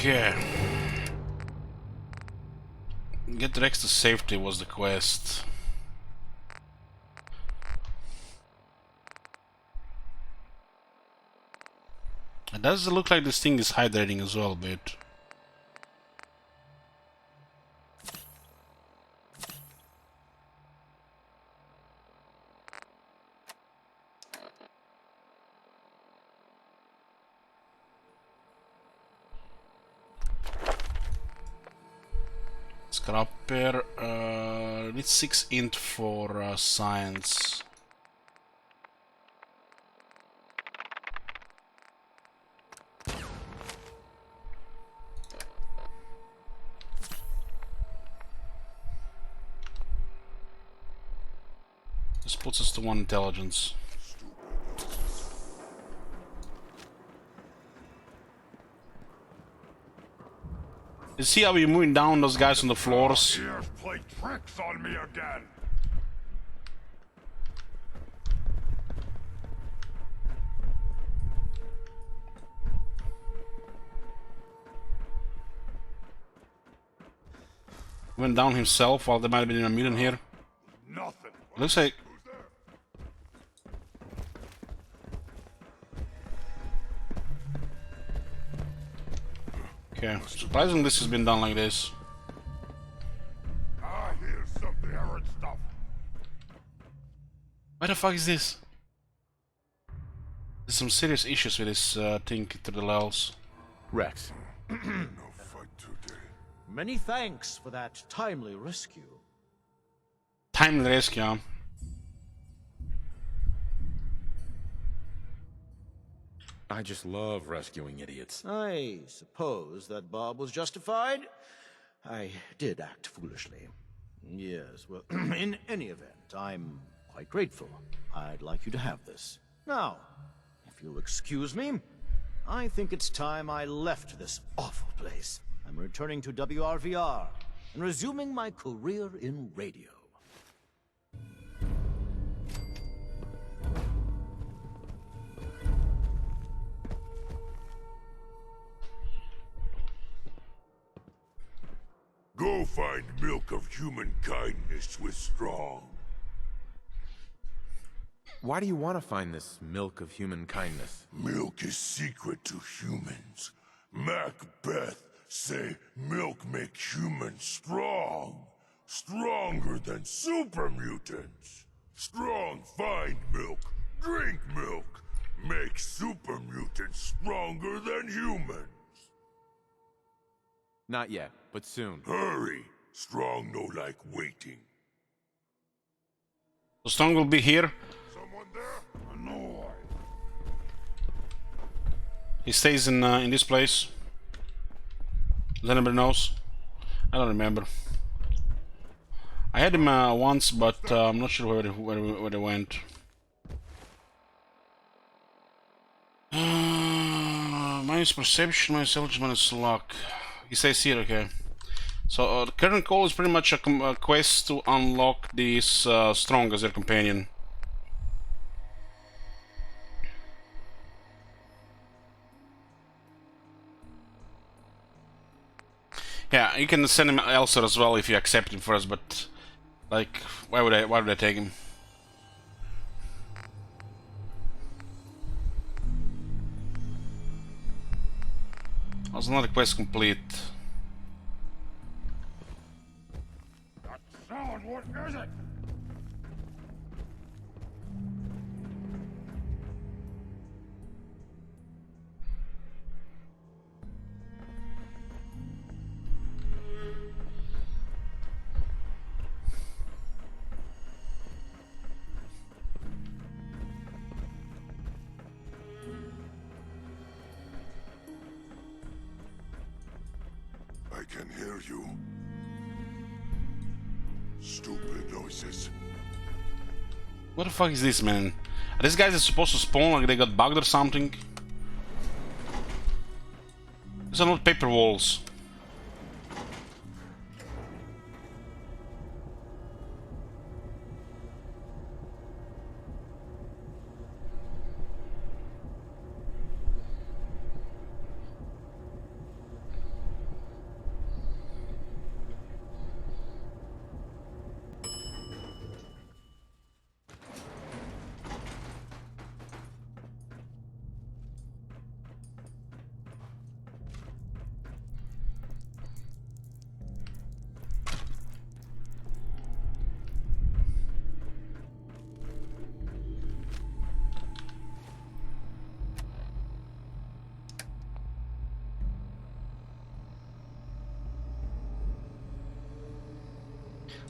Okay. Get Rex to safety was the quest. It does look like this thing is hydrating as well a bit. Scrapper. Need 6 int for science. This puts us to 1 intelligence. You see how we're moving down those guys on the floors? Here's play tricks on me again. Went down himself while there might have been a mutant here. Nothing. Looks like. Okay, surprisingly this has been done like this. Ah, here's some errant stuff. What the fuck is this? There's some serious issues with this thing to the levels. Rex. Many thanks for that timely rescue. Timely rescue, huh? I just love rescuing idiots. I suppose that Bob was justified. I did act foolishly. Yes, well, in any event, I'm quite grateful. I'd like you to have this. Now, if you'll excuse me, I think it's time I left this awful place. I'm returning to WRVR and resuming my career in radio. Go find milk of human kindness with Strong. Why do you want to find this milk of human kindness? Milk is secret to humans. Macbeth say milk make humans strong. Stronger than super mutants. Strong find milk, drink milk. Make super mutants stronger than humans. Not yet, but soon. Hurry. Strong no like waiting. So Strong will be here. Someone there? No. He stays in this place. Does anybody knows? I don't remember. I had him once, but I'm not sure where they went. Minus perception, minus intelligence, minus luck. He stays here, okay. So the current call is pretty much a quest to unlock this Strong as their companion. Yeah, you can send him elsewhere as well if you accept him first, but like, why would I take him? Was another quest complete? That sound, what is it? I can hear you. Stupid noises. What the fuck is this, man? Are these guys supposed to spawn like they got bugged or something? These are not paper walls.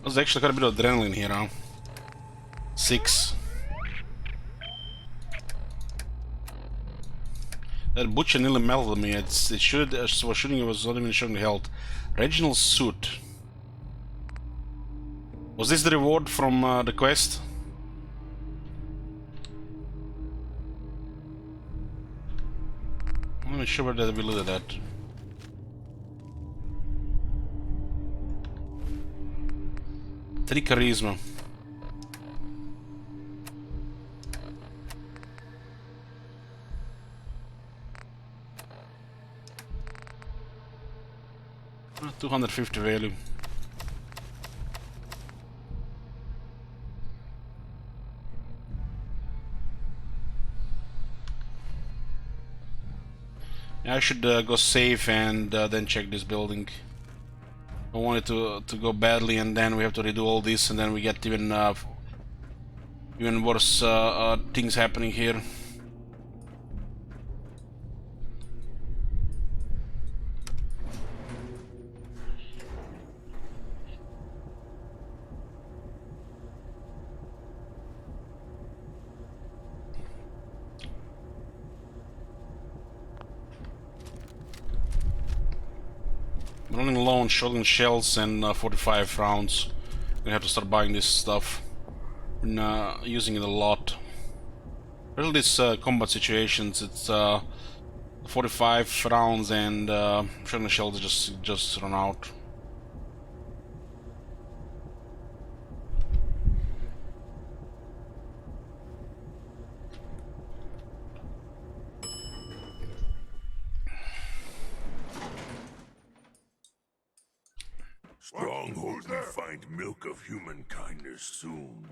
There's actually quite a bit of adrenaline here, huh? 6. That butcher nearly melted me. It should was shooting. It was not even showing the health. Reginald's suit. Was this the reward from the quest? I'm not sure where we looked at that. Three charisma. $250 value. I should go save and then check this building. I want it to go badly, and then we have to redo all this, and then we get even worse things happening here. Running low on shotgun shells and 45 rounds. We have to start buying this stuff and using it a lot. Really, these combat situations, it's 45 rounds and shotgun shells just run out. Stronghold will find milk of human kindness soon.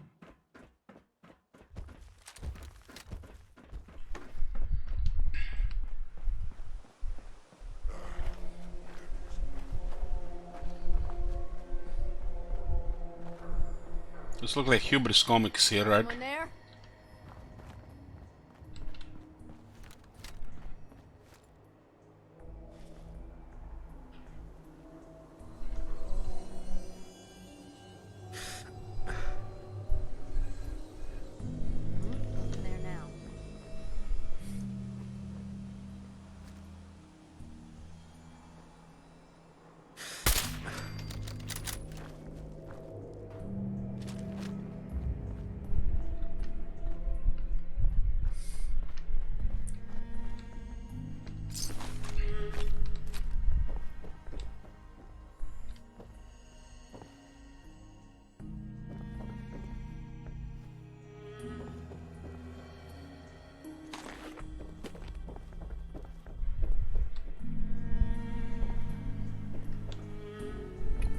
This looks like Hubris Comics here, right? Someone there?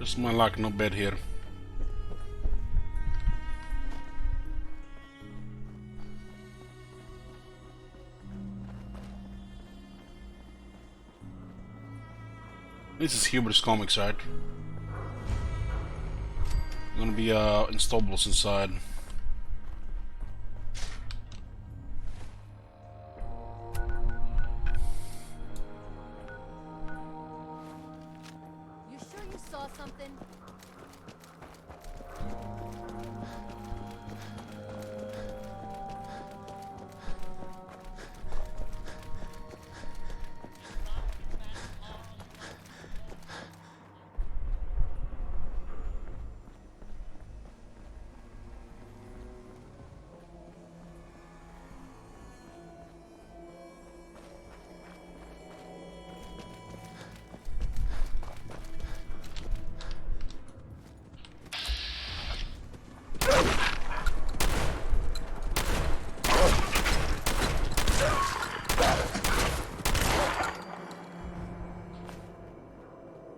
Just my luck, no bed here. This is Hubris Comics, right? Gonna be installables inside. You sure you saw something?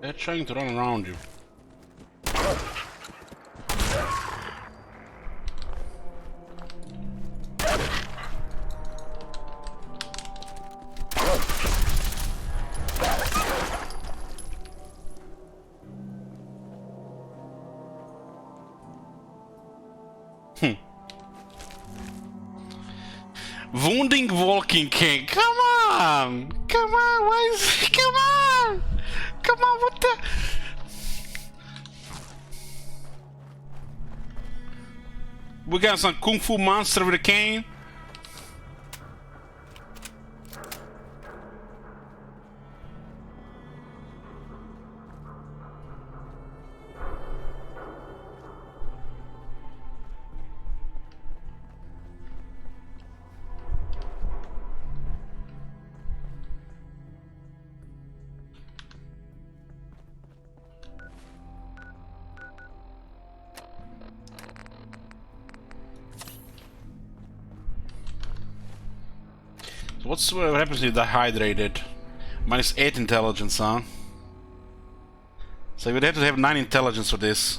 They're trying to run around you. Wounding Walking King, come on! Come on, why is... come on! Come on, what the... We got some kung fu monster with a cane. What happens if you dehydrated? -8 intelligence, huh? So we'd have to have 9 intelligence for this.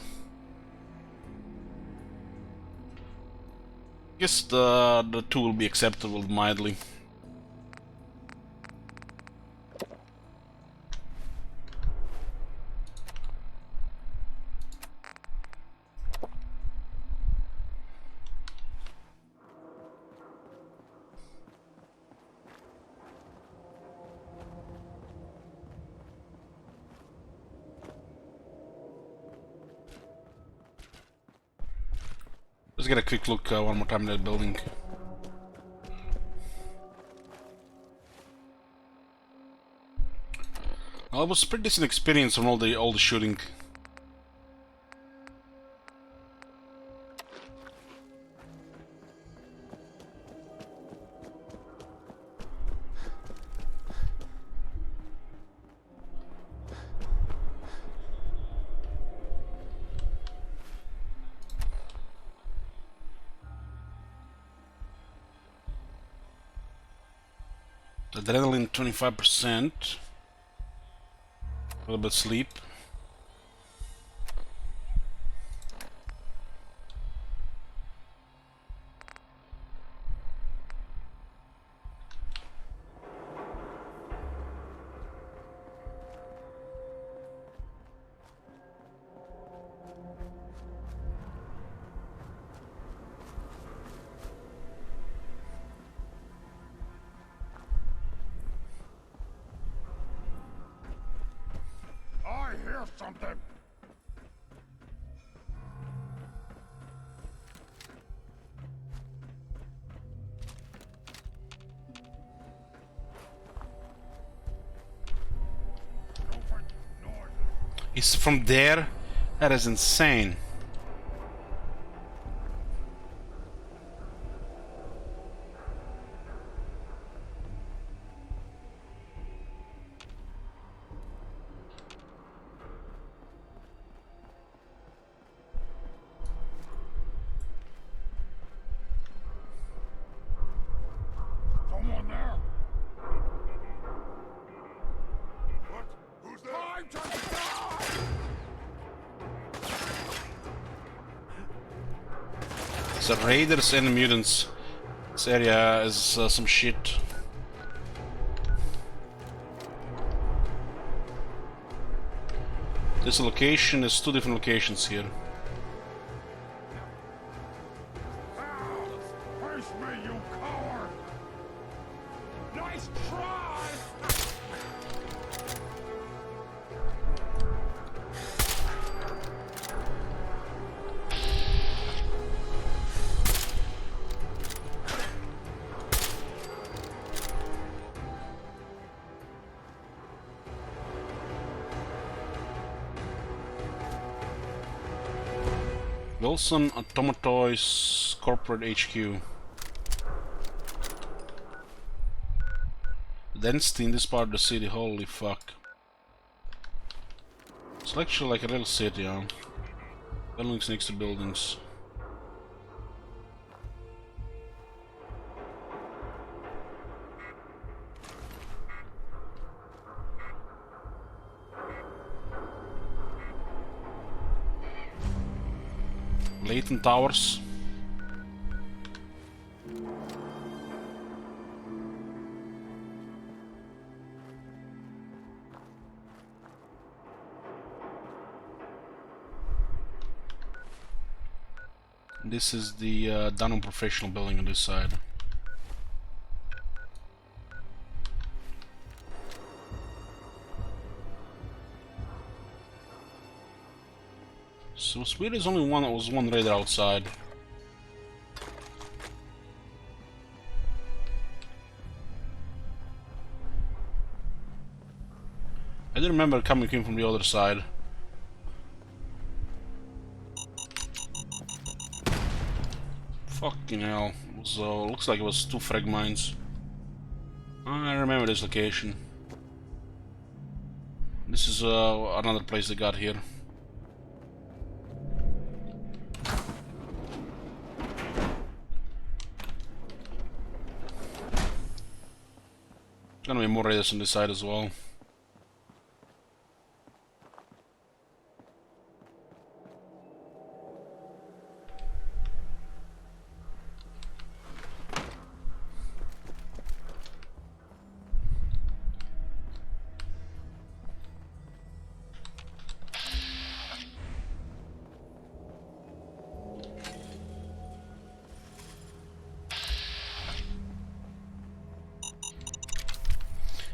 Guess the 2 will be acceptable mildly. Let's get a quick look one more time at that building. Well, it was a pretty decent experience from all the shooting. Adrenaline 25%. A little bit sleep. I hear something. It's from there? That is insane. Someone there? What? Who's there? Time to die! So raiders and mutants. This area is some shit. This location is 2 different locations here. Face me, you coward! Nice try! Wilson Automatoys Corporate HQ. Density in this part of the city, holy fuck. It's actually like a real city, huh? Buildings next to buildings. Latent towers. This is the Dunham Professional building on this side. So Sweden is only one. There was one raider outside. I do remember coming in from the other side. Fucking hell. So looks like it was 2 frag mines. I remember this location. This is another place they got here. Gonna be more raiders on this side as well.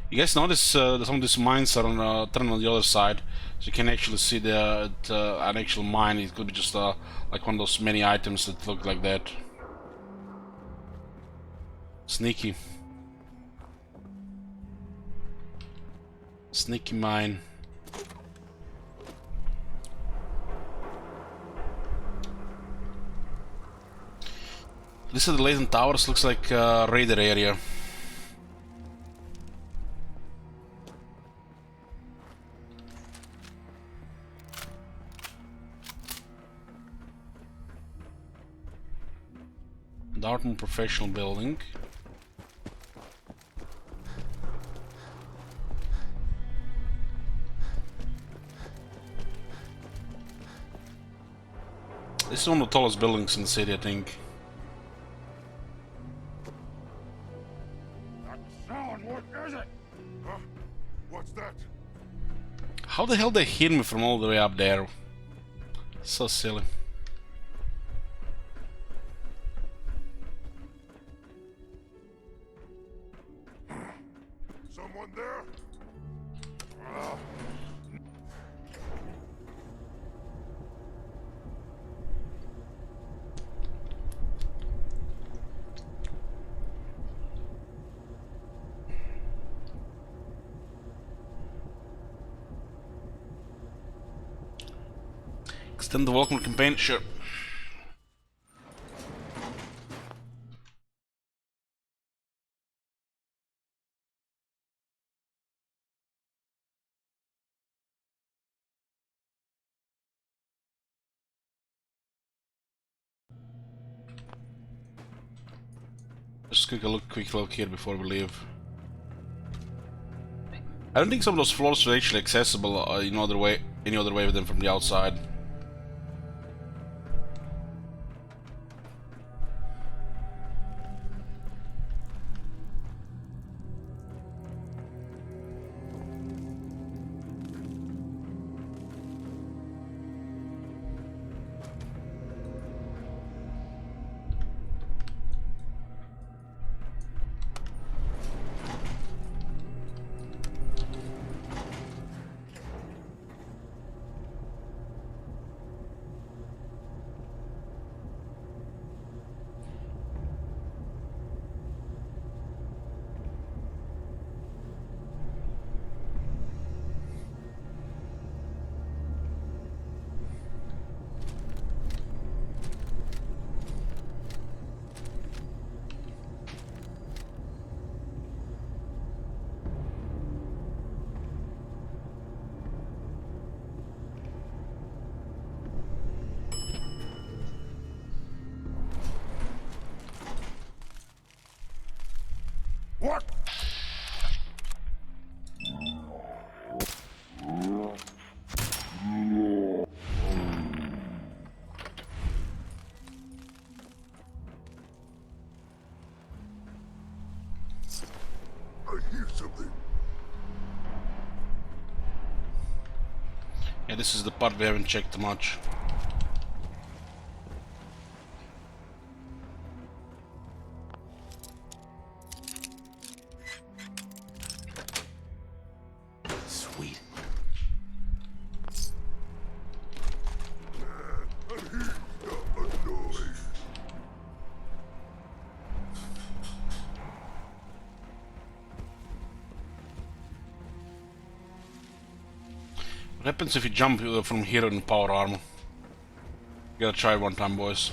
You guys notice that some of these mines are on turned on the other side, so you can actually see an actual mine. It could be just like one of those many items that look like that. Sneaky. Sneaky mine. This is the latent towers. Looks like raider area. Dartmouth Professional Building. This is one of the tallest buildings in the city, I think. That sound, what is it? Huh? What's that? How the hell they hear me from all the way up there? So silly. Someone there? Extend the welcome campaign? Sure. Just quick look here before we leave. I don't think some of those floors are actually accessible any other way than from the outside. What? I hear something. Yeah, this is the part we haven't checked much. Sweet. What happens if you jump from here in power armor? Gotta try one time, boys.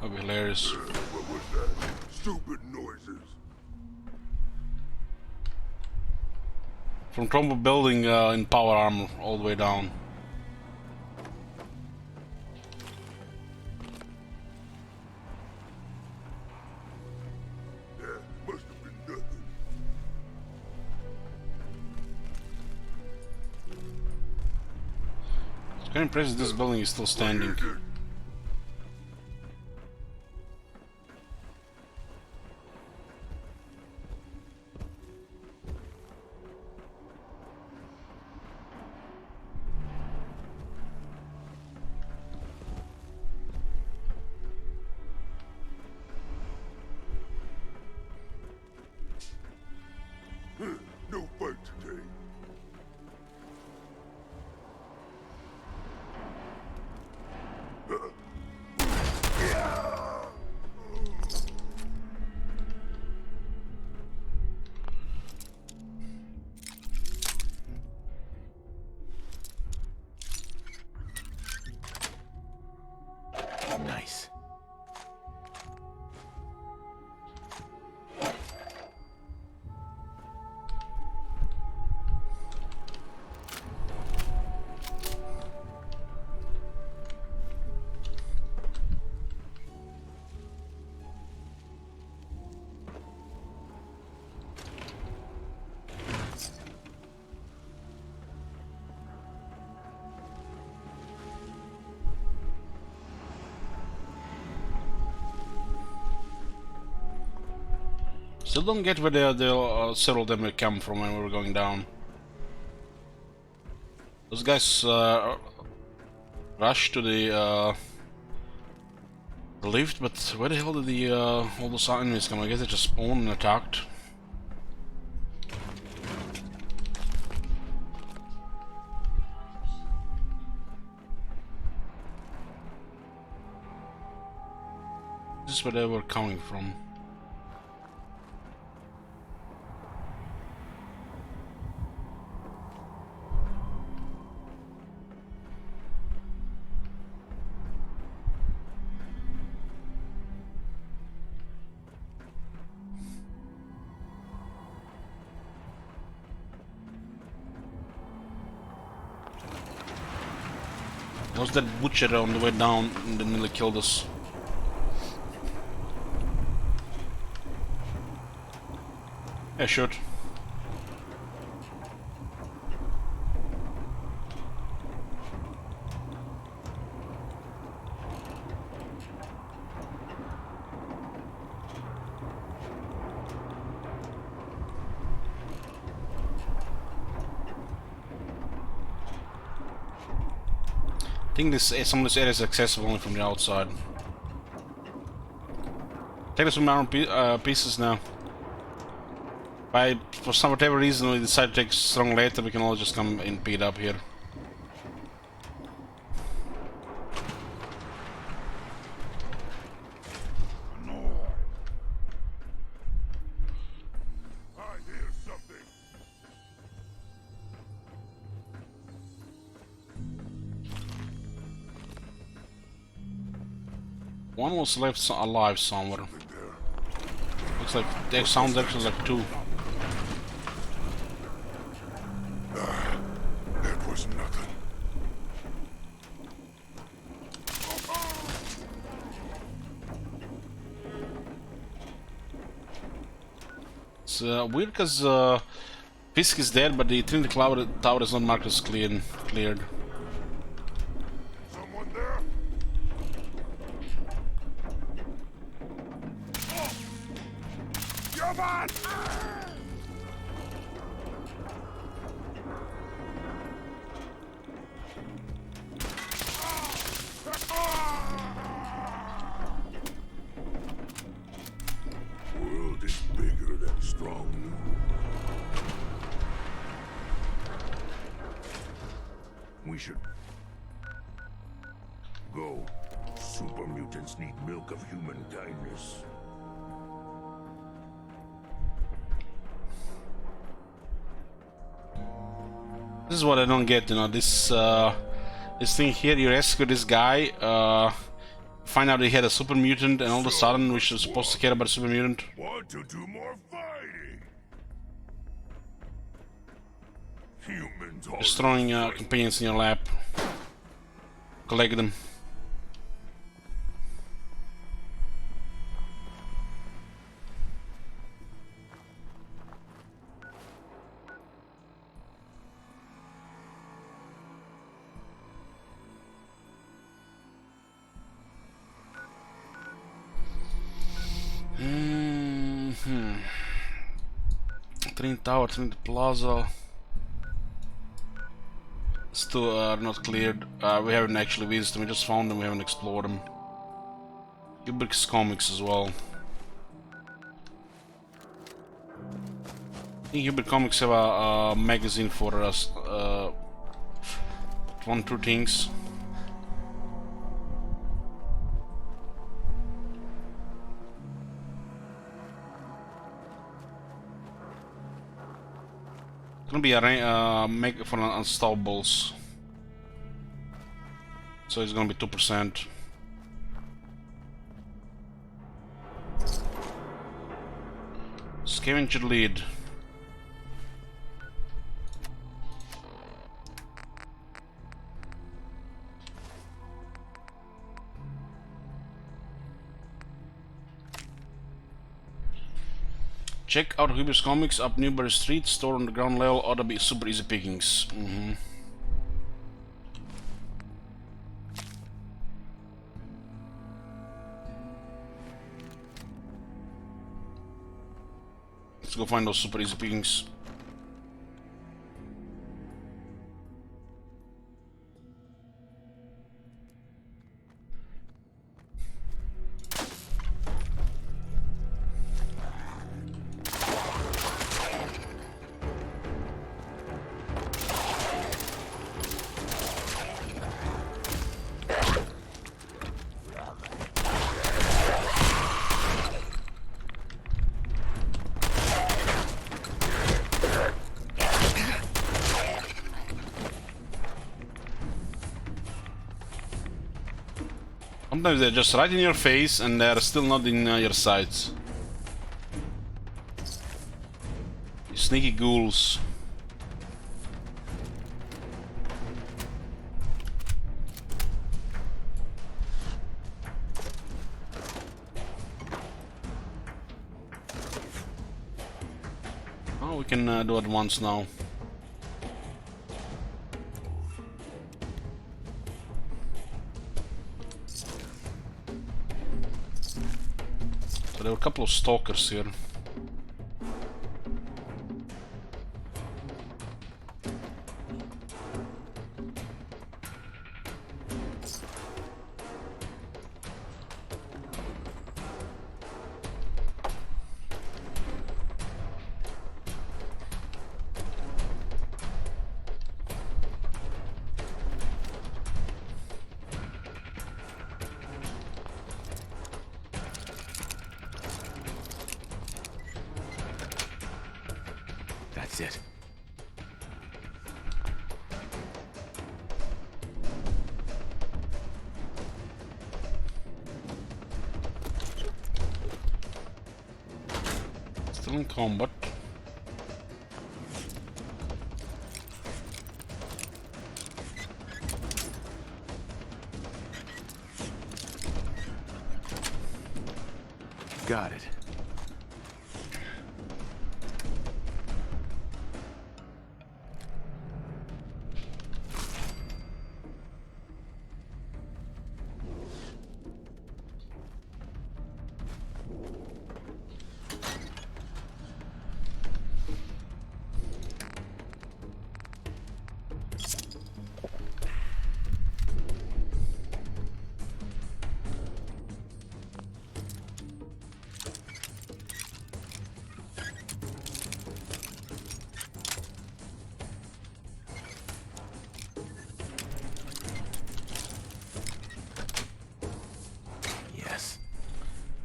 That'd be hilarious. What was that? Stupid noises. From Trumbo building in power armor all the way down. Must have been nothing. It's kind of impressive this building is still standing. No fight today. Nice. Still don't get where the several of them will come from when we were going down. Those guys rushed to the lift, but where the hell did all those enemies come? I guess they just spawned and attacked. This is where they were coming from. There was that butcher on the way down and then nearly killed us. Yeah, shoot. I think some of this area is accessible only from the outside. Take us some iron pieces now. For some whatever reason we decide to take strong later, we can all just come and beat up here. One was left alive somewhere. Looks like there sounds actually like two. That was nothing. It's weird because Fisk is dead, but the Trinity Tower is not marked as cleared. Someone there? Come on! World is bigger than strong. We should go. Super mutants need milk of human kindness. This is what I don't get, you know, this thing here, you rescue this guy, find out he had a super mutant, and all of a sudden we're supposed to care about a super mutant. Want to do more fighting? Humans are Just throwing companions in your lap. Collect them. Twin Tower, Twin Plaza. Still are not cleared. We haven't actually visited them, we just found them, we haven't explored them. Kubrick's comics as well. I think Kubrick comics have a magazine for us. 1-2 things. Gonna be a make for unstoppables, so it's gonna be 2%. Scavenger lead. Check out Huber's Comics up Newbury Street, store on the ground level, ought to be super easy pickings. Let's go find those super easy pickings. Sometimes they're just right in your face and they're still not in your sights. You sneaky ghouls. Oh, we can do it once now. There were a couple of stalkers here. That's it. Still in combat. Got it.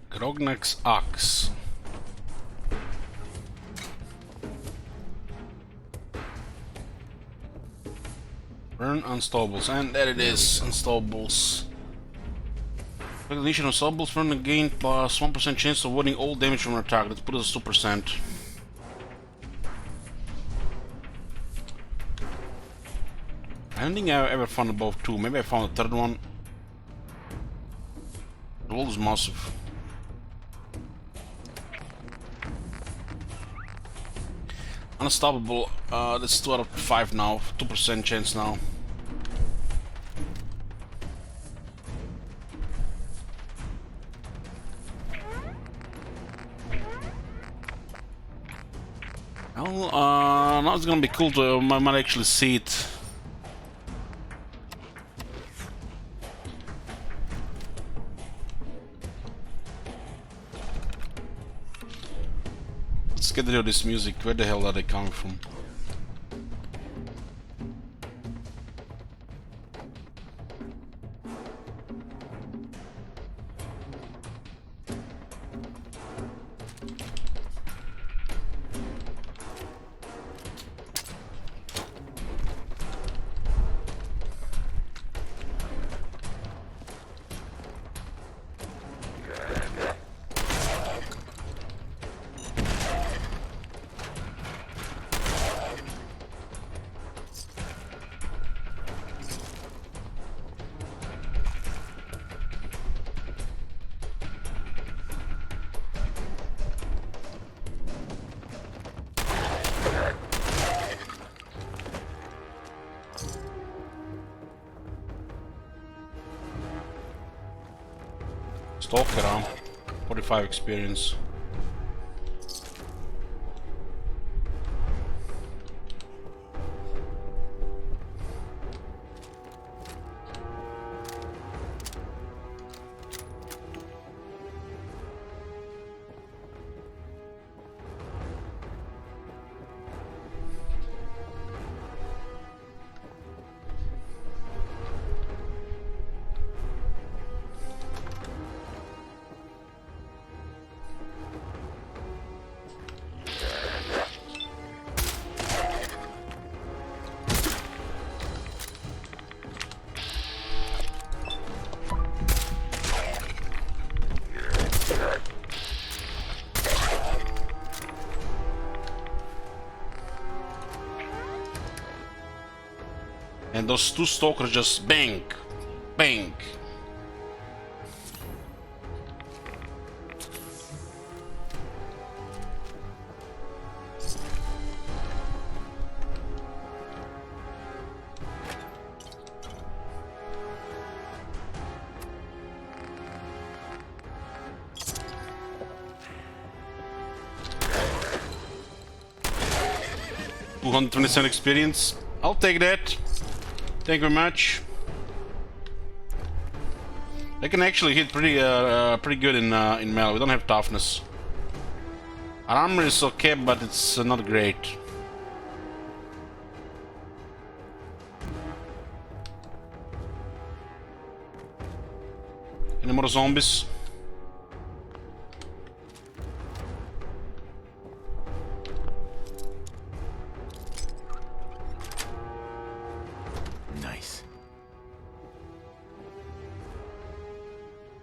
Grognak's Axe. Burn unstables, and there it is, unstables. Recognition of unstables, burn again plus 1% chance of avoiding all damage from an attack. Let's put it as 2%. I don't think I've ever found above 2. Maybe I found a third one. The world is massive. Unstoppable, that's 2 out of 5 now, 2% chance now. Well, now it's gonna be cool to, I might actually see it. Let's get rid of this music. Where the hell are they coming from? Stalker, 45 experience. And those two stalkers just bang, bang. $227 experience. I'll take that. Thank you very much. They can actually hit pretty good in melee. We don't have toughness. Our armor is okay, but it's not great. Any more zombies?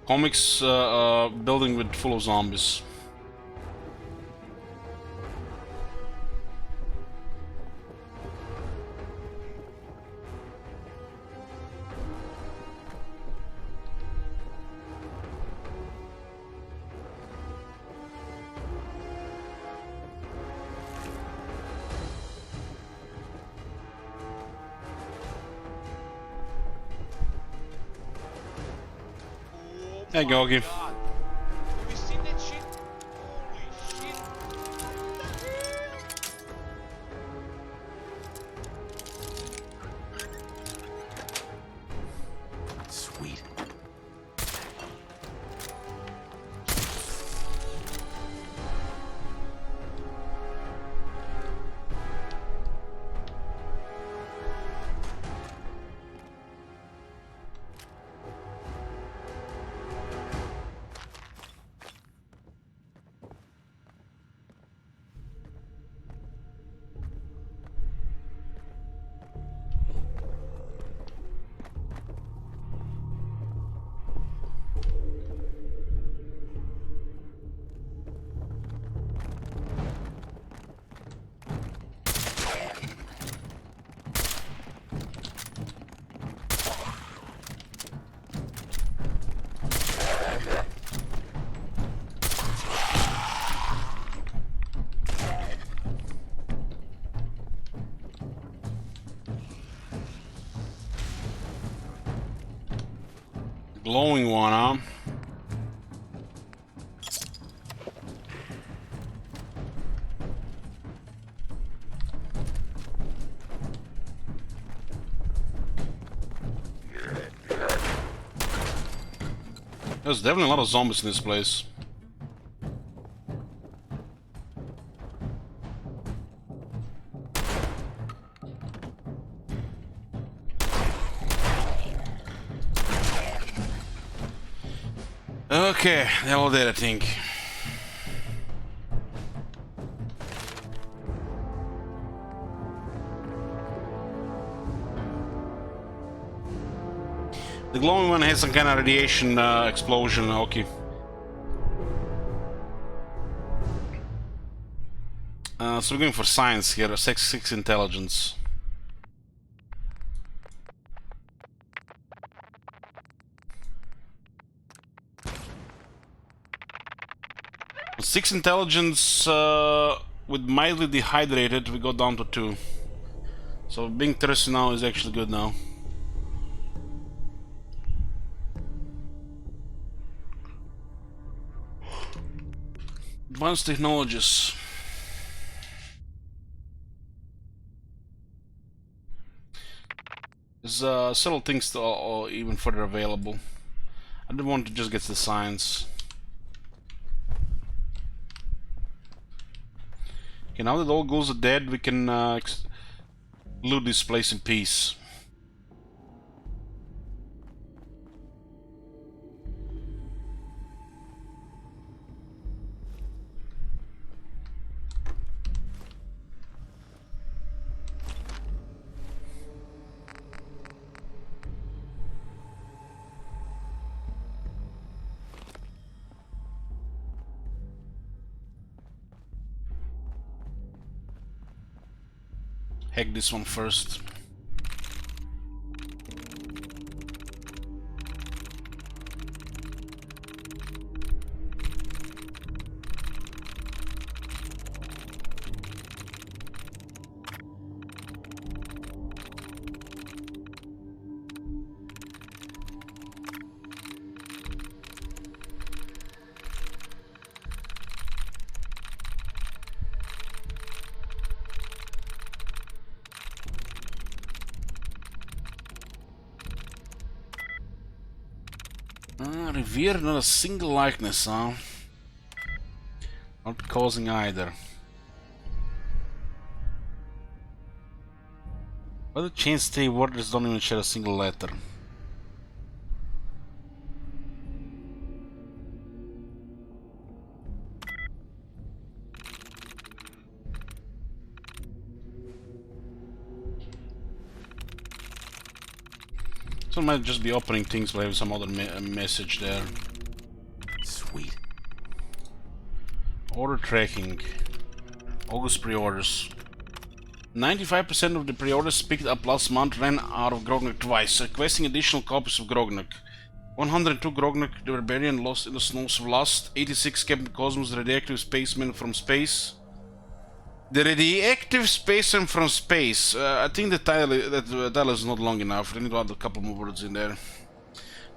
Comics building with full of zombies. Hey, Gogi. Sweet. glowing one, huh? There's definitely a lot of zombies in this place. Okay, they're all dead, I think. The glowing one has some kind of radiation explosion, okay. So we're going for science here, 6 intelligence. Six intelligence with mildly dehydrated, we go down to 2. So being thirsty now is actually good now. Advanced technologies. There's several things that are even further available. I didn't want to just get to the science. Okay, now that all ghouls are dead, we can loot this place in peace. Hack this one first. Revere, not a single likeness, huh? Not causing either. What the chain stay warders don't even share a single letter. So I might just be opening things by having some other message there. Sweet. Order tracking. August pre-orders. 95% of the pre-orders picked up last month ran out of Grognak twice, requesting additional copies of Grognak. 102 Grognak the Barbarian lost in the snows of lust. 86 Captain Cosmos the radioactive spaceman from space. The radioactive spaceman from space. I think the title is not long enough. I need to add a couple more words in there.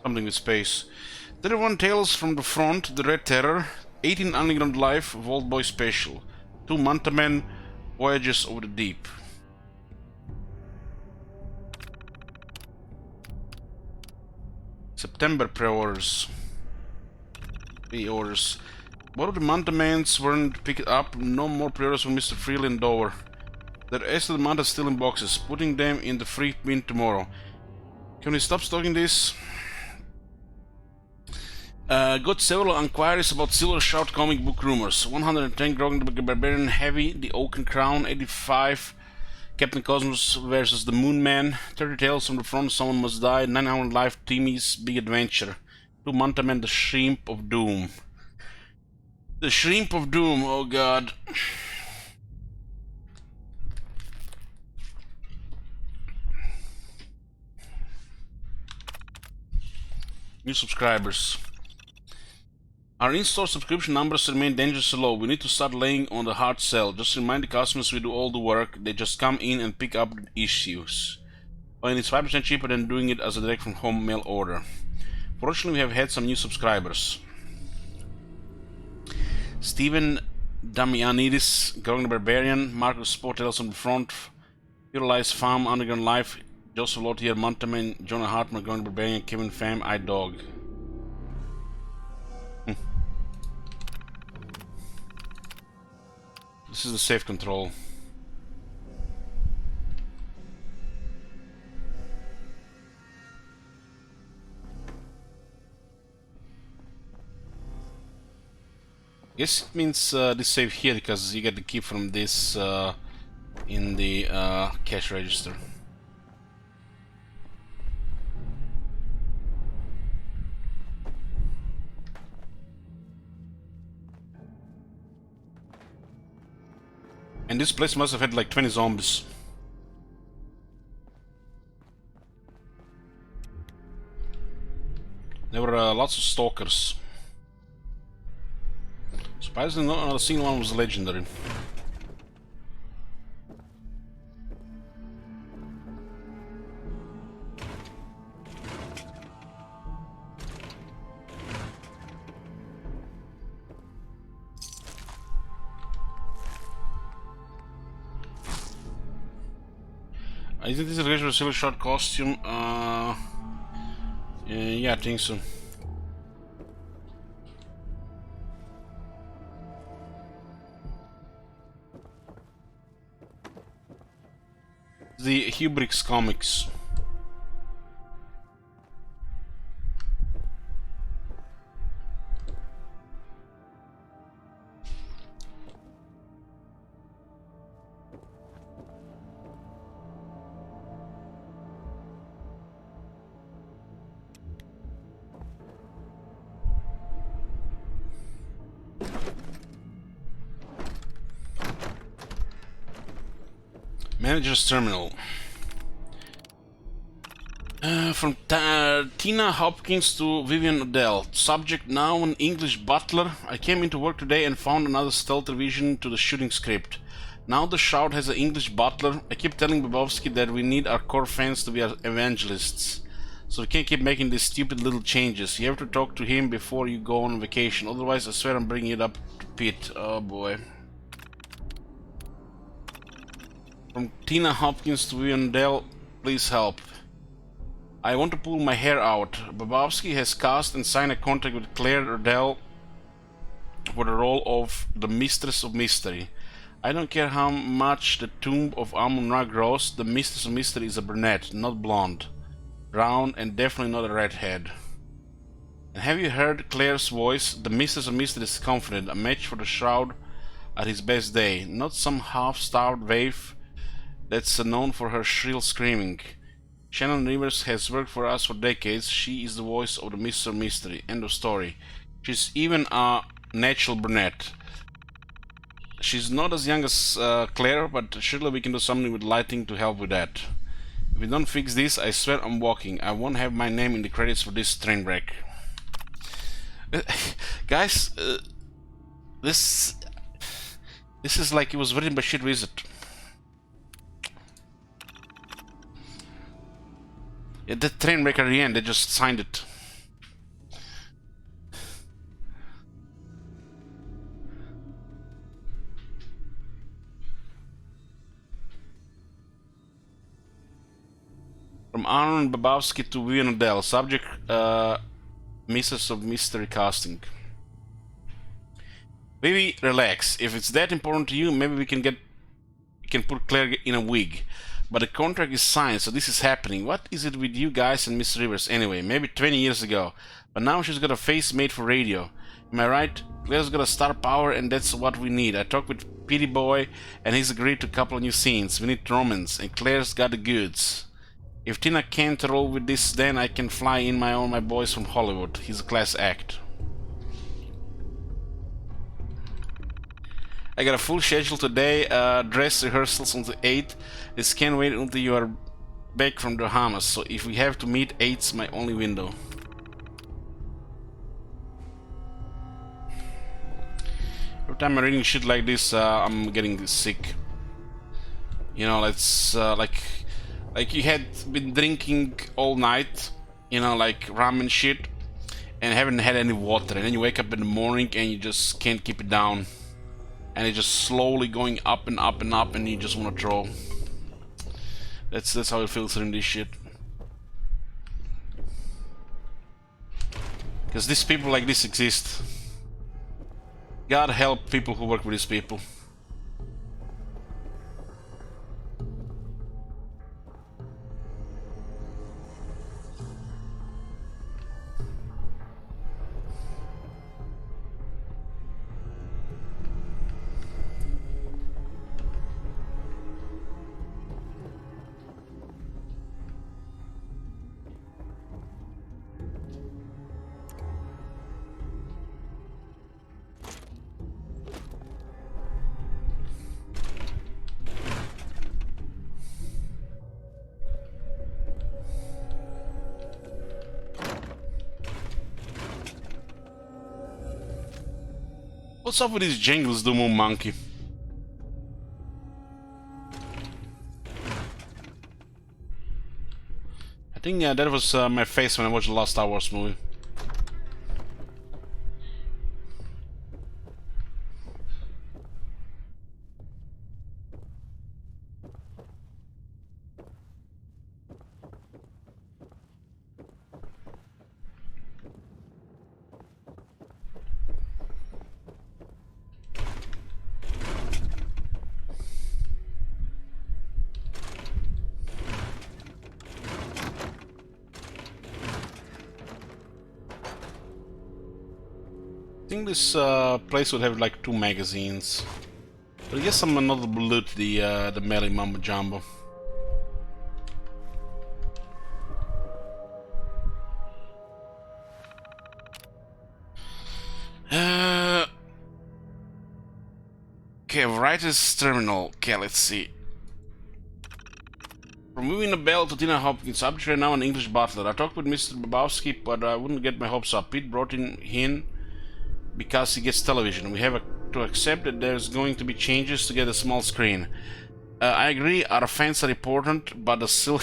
Something with space. 31 Tales from the Front, The Red Terror. 18 Underground Life, Vault Boy Special. 2 Manta Men, Voyages over the Deep. September pre-orders. Pre-orders. One of the Manta Mans weren't picked up. No more pre-orders from Mr. Freely and Dover. The rest of the Manta still in boxes. Putting them in the free bin tomorrow. Can we stop stocking this? Got several inquiries about Silver Shout comic book rumors. 110 Grognak the Barbarian Heavy, The Oaken Crown. 85 Captain Cosmos versus the Moon Man. 30 Tales from the Front, Someone Must Die. 9-Hour Life, Timmy's Big Adventure. 2 Manta Men, The Shrimp of Doom. The Shrimp of Doom, oh god. New subscribers. Our in-store subscription numbers remain dangerously low. We need to start laying on the hard sell. Just remind the customers we do all the work. They just come in and pick up the issues. And it's 5% cheaper than doing it as a direct from home mail order. Fortunately, we have had some new subscribers. Steven Damianidis, Growing the Barbarian, Marcus Sportels on the front, Purelize Farm, Underground Life, Joseph Lottier, Montaman, Jonah Hartman, Growing the Barbarian, Kevin Pham, iDog. This is the safe control. Guess it means this save here because you get the key from this in the cash register. And this place must have had like 20 zombies. There were lots of stalkers. Surprisingly, not another single one was legendary. Isn't this a regular silver short costume? Yeah, I think so. The Hubrix comics. Manager's Terminal. From Tina Hopkins to Vivian Odell. Subject now an English butler. I came into work today and found another stealth revision to the shooting script. Now the Shroud has an English butler. I keep telling Bobovsky that we need our core fans to be our evangelists. So we can't keep making these stupid little changes. You have to talk to him before you go on vacation. Otherwise, I swear I'm bringing it up to Pete. Oh boy. From Tina Hopkins to Vivian Odell, please help. I want to pull my hair out. Bobovsky has cast and signed a contract with Claire Odell for the role of the Mistress of Mystery. I don't care how much the tomb of Amun-Ra grows, the Mistress of Mystery is a brunette, not blonde. Brown, and definitely not a redhead. And have you heard Claire's voice? The Mistress of Mystery is confident, a match for the Shroud at his best day. Not some half-starved waif that's known for her shrill screaming. Shannon Rivers has worked for us for decades. She is the voice of the Mr. Mystery. End of story. She's even a natural brunette. She's not as young as Claire, but surely we can do something with lighting to help with that. If we don't fix this, I swear I'm walking. I won't have my name in the credits for this train wreck. Guys, this is like it was written by Shit Wizard. At the train wreck at the end, they just signed it. From Aaron Bobovsky to Vivian Odell. Subject, Mistress of Mystery casting. Maybe relax. If it's that important to you, maybe we can put Claire in a wig. But the contract is signed, so this is happening. What is it with you guys and Miss Rivers anyway? Maybe 20 years ago. But now she's got a face made for radio. Am I right? Claire's got a star power and that's what we need. I talked with Petey Boy and he's agreed to a couple of new scenes. We need romance and Claire's got the goods. If Tina can't roll with this, then I can fly in my boys from Hollywood. He's a class act. I got a full schedule today, dress rehearsals until 8. This can't wait until you are back from the Bahamas, so if we have to meet, 8's my only window. Every time I'm reading shit like this, I'm getting sick. You know, it's like you had been drinking all night, you know, like ramen shit, and haven't had any water, and then you wake up in the morning and you just can't keep it down, and it's just slowly going up and up and up, and you just want to throw. That's how it feels in this shit. Because these people like this exist. God help people who work with these people. What's up with these jingles, Domo Monkey? I think that was my face when I watched the last Star Wars movie. I think this place would have like 2 magazines. But I guess I'm not loot the melee mumbo jumbo. Okay, writer's terminal. Okay, let's see. Removing the bell to Tina Hopkins, subject right now an English butler. I talked with Mr. Babowski, but I wouldn't get my hopes up. Pete brought him in because he gets television. We have to accept that there's going to be changes to get a small screen. I agree, our fans are important, but the still...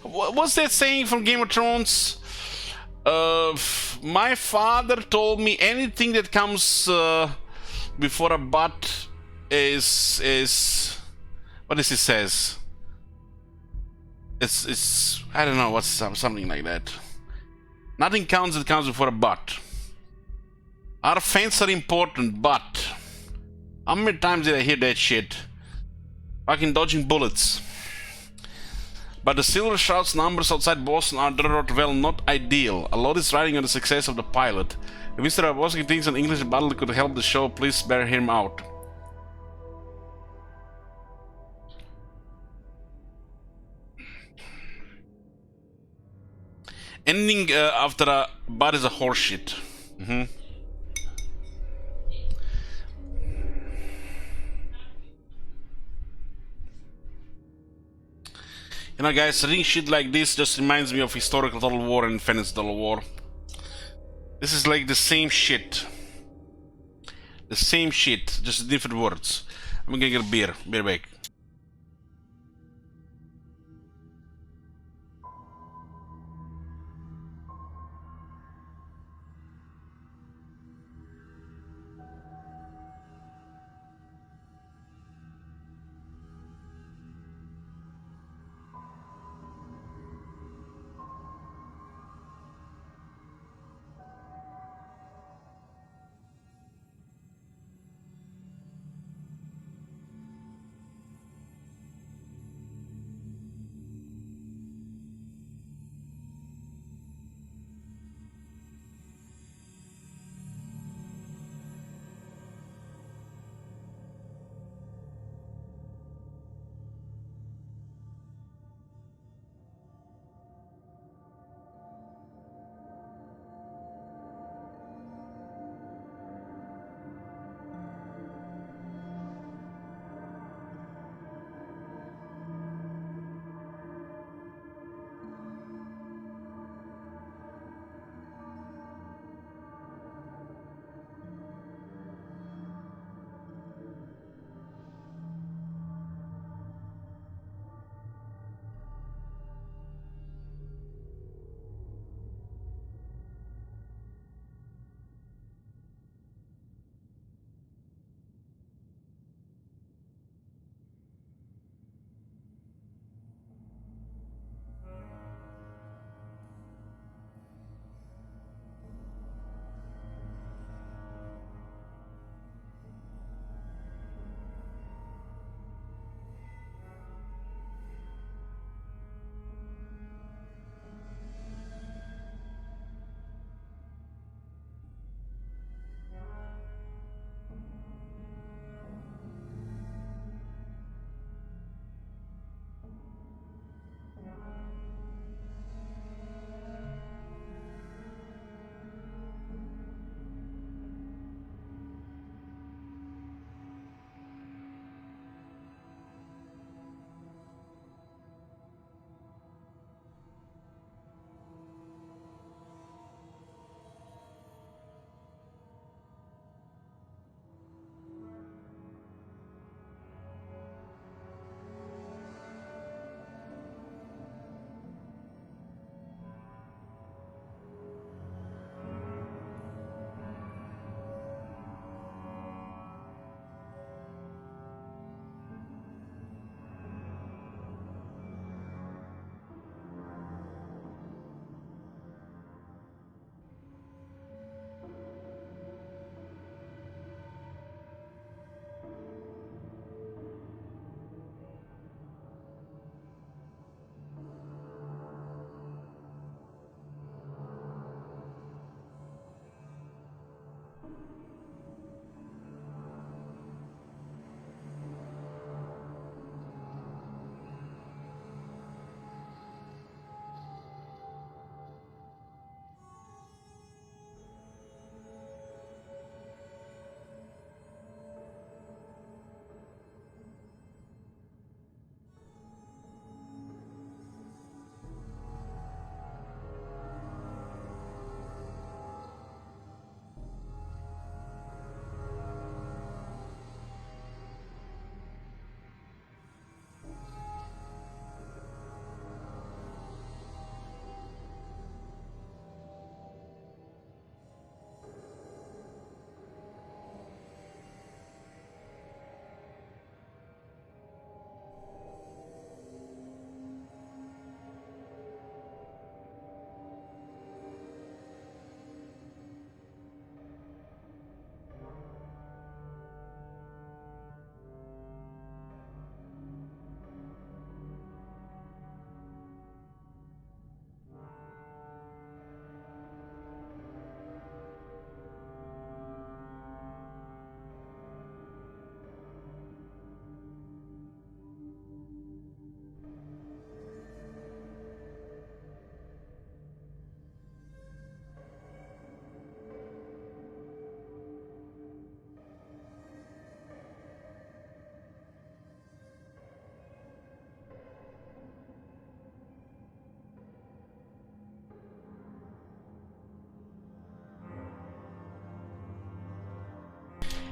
What's that saying from Game of Thrones? My father told me anything that comes before a but is what does he says? It's I don't know, what's something like that. Nothing counts that comes before a but. Our fans are important, but how many times did I hear that shit? Fucking dodging bullets. But the Silver Shroud's numbers outside Boston are well not ideal. A lot is riding on the success of the pilot. If Mr. Babowski thinks an English battle could help the show, please bear him out. Ending after a but is a horseshit. You know, guys, reading shit like this just reminds me of historical Total War and Fantasy Total War. This is like the same shit. The same shit, just different words. I'm gonna get a beer. Beer back.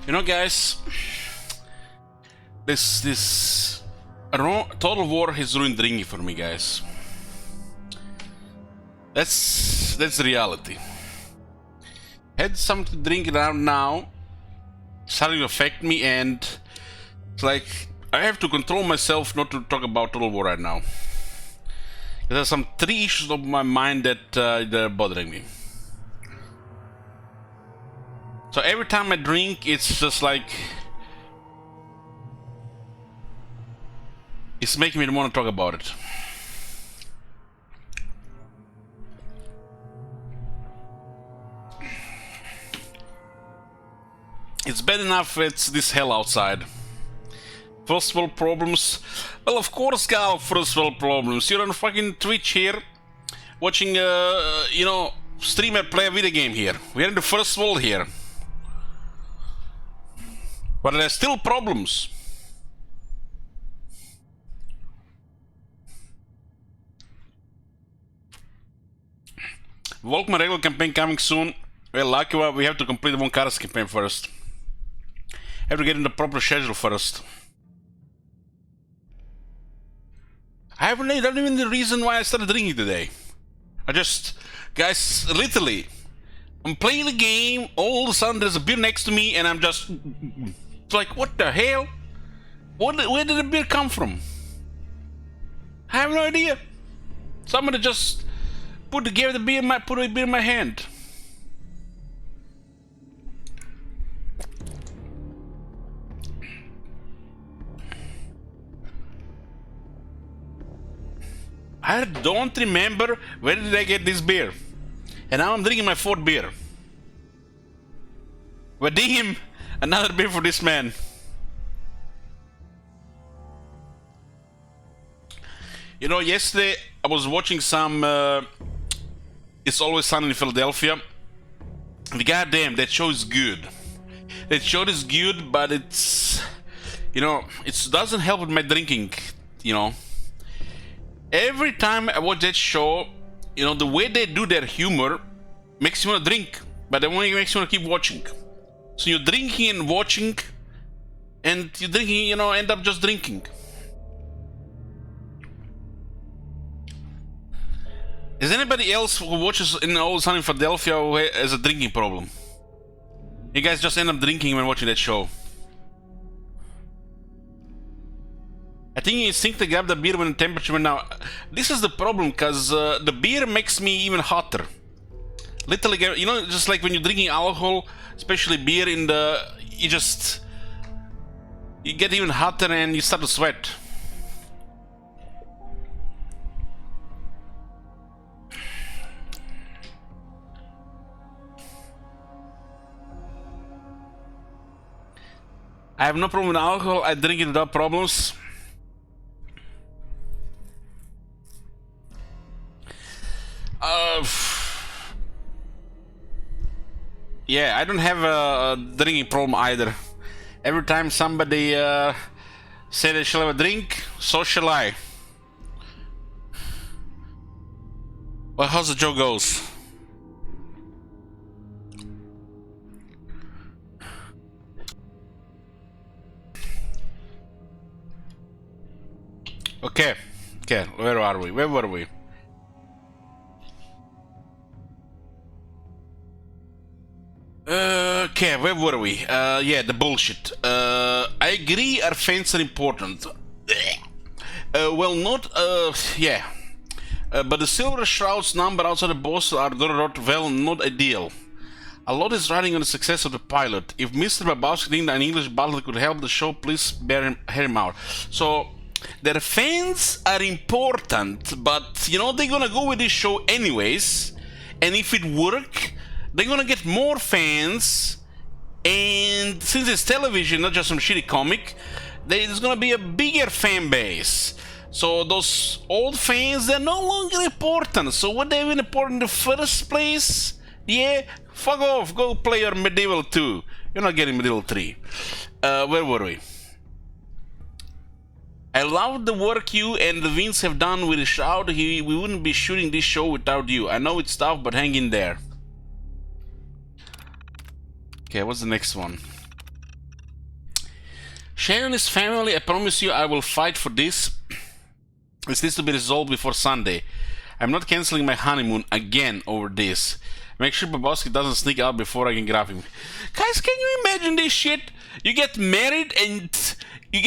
You know, guys, this Total War has ruined drinking for me, guys. That's the reality. Had something to drink around now, starting to affect me, and it's like I have to control myself not to talk about Total War right now. There's some 3 issues of my mind that are bothering me. So every time I drink, it's just like it's making me want to talk about it. It's bad enough it's this hell outside. First world problems. Well, of course, Gal, first world problems. You're on fucking Twitch here, watching, you know, streamer play a video game here. We're in the first world here. But there's still problems. Volkman regular campaign coming soon. Well, lucky we have to complete the Von Karas campaign first. Have to get in the proper schedule first. I don't even the reason why I started drinking today. I just, guys, literally, I'm playing the game, all of a sudden there's a beer next to me and I'm just like, what the hell? Where did the beer come from? I have no idea. Somebody just put a beer in my hand. I don't remember where did I get this beer. And now I'm drinking my 4th beer. But damn, another beer for this man. You know, yesterday I was watching some It's Always Sunny in Philadelphia. And goddamn, that show is good. That show is good, but it's, you know, it doesn't help with my drinking, you know. Every time I watch that show, you know, the way they do their humor makes you want to drink, but it only makes you want to keep watching. So you're drinking and watching, and you're drinking, you know, end up just drinking. Is anybody else who watches in Always Sunny in Philadelphia who has a drinking problem? You guys just end up drinking when watching that show. I think you instinctively grab the beer when the temperature went down. This is the problem, because the beer makes me even hotter. Literally, you know, just like when you're drinking alcohol, especially beer, you get even hotter and you start to sweat. I have no problem with alcohol, I drink it without problems. Yeah, I don't have a drinking problem either. Every time somebody say they shall have a drink, so shall I. Well, how's the joke goes? Okay, where are we? Where were we? Okay, where were we? Yeah, the bullshit. I agree our fans are important. Well, not, yeah. But the Silver Shroud's number outside the boss are well, not ideal. A lot is riding on the success of the pilot. If Mr. Babowski think that an English butler could help the show, please hear him out. So, their fans are important, but, you know, they're gonna go with this show anyways. And if it works, they're gonna get more fans, and since it's television, not just some shitty comic, there's gonna be a bigger fan base. So those old fans, they're no longer important. So what they even important in the first place? Yeah, fuck off, go play your Medieval 2. You're not getting Medieval 3. Where were we? I love the work you and the Vince have done with the Shroud. We wouldn't be shooting this show without you. I know it's tough, but hang in there. Okay, what's the next one? Sharon is family. I promise you I will fight for this. This needs to be resolved before Sunday. I'm not canceling my honeymoon again over this. Make sure Bobowski doesn't sneak out before I can grab him. Guys, can you imagine this shit? You get married and you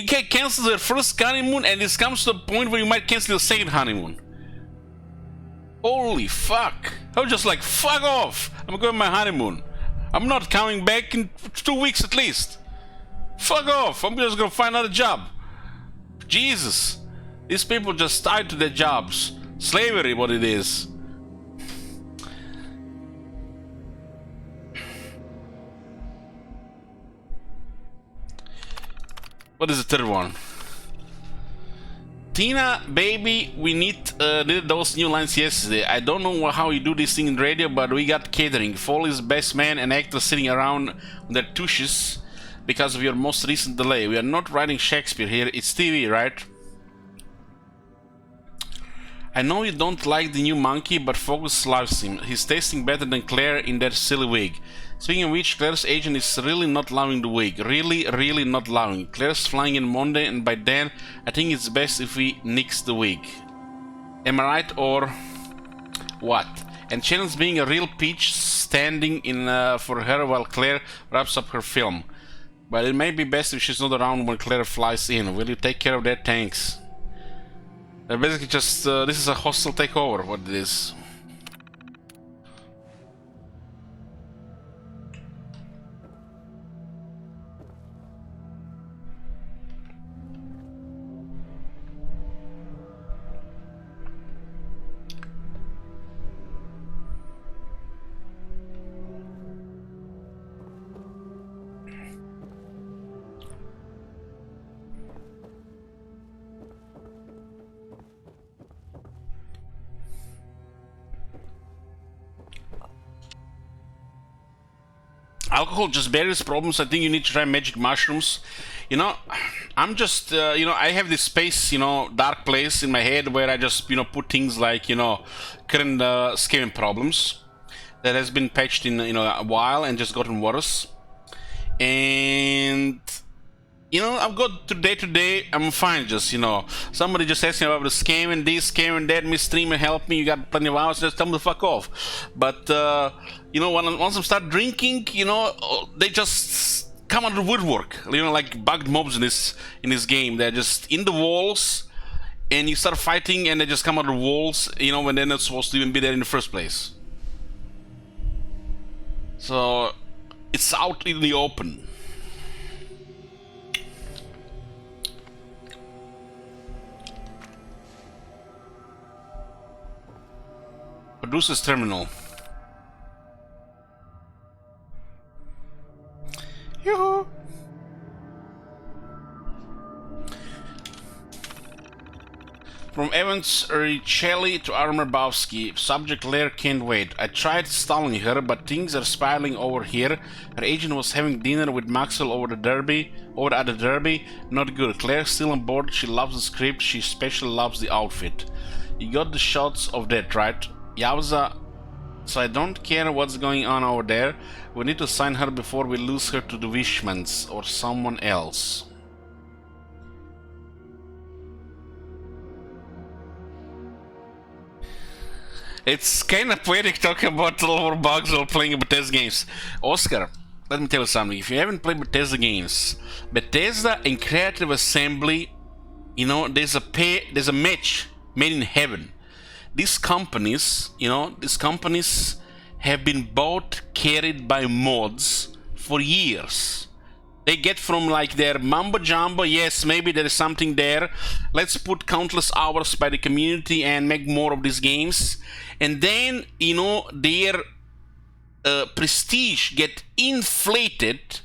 can cancel the first honeymoon, and this comes to the point where you might cancel the second honeymoon. Holy fuck. I was just like, fuck off. I'm going on my honeymoon. I'm not coming back in 2 weeks at least. Fuck off. I'm just gonna find another job. Jesus. These people just tied to their jobs. Slavery, what it is. What is the third one? Tina, baby, we needed those new lines yesterday. I don't know how you do this thing in radio, but we got catering. Foley's best man and actor sitting around on their tushes because of your most recent delay. We are not writing Shakespeare here, it's TV, right? I know you don't like the new monkey, but Focus loves him. He's tasting better than Claire in that silly wig. Speaking of which, Claire's agent is really not loving the wig. Really not loving. Claire's flying in Monday, and by then, I think it's best if we nix the wig. Am I right, or what? And Shannon's being a real peach, standing in for her while Claire wraps up her film. But it may be best if she's not around when Claire flies in. Will you take care of that? Thanks. Basically just, this is a hostile takeover, what it is. Alcohol just buries problems. I think you need to try magic mushrooms. You know, I'm just, you know, I have this space, you know, dark place in my head where I just, you know, put things like, you know, current scavenging problems that has been patched in, you know, a while and just gotten worse. And, you know, I've got day to day, I'm fine, just, you know, somebody just asking about the scam and this, scam and that, Miss Streamer, help me, you got plenty of hours, just tell me to fuck off. But, you know, once I start drinking, you know, they just come out of the woodwork, you know, like bugged mobs in this game. They're just in the walls, and you start fighting, and they just come out of the walls, you know, when they're not supposed to even be there in the first place. So, it's out in the open. Producer's terminal. Yoo-hoo! From Evans Richelli to Armorbowski, subject Lair can't wait. I tried stalling her, but things are spiraling over here. Her agent was having dinner with Maxwell over at the Derby. Not good. Claire's still on board. She loves the script. She especially loves the outfit. You got the shots of that, right? Yowza. So I don't care what's going on over there. We need to sign her before we lose her to the Wishmans or someone else. It's kind of poetic talking about a lot of bugs while playing Bethesda games. Oscar, let me tell you something. If you haven't played Bethesda games, Bethesda and Creative Assembly, you know, there's a match made in heaven. These companies, you know, have been both carried by mods for years. They get from like their mumbo jumbo, yes, maybe there is something there. Let's put countless hours by the community and make more of these games. And then, you know, their prestige get inflated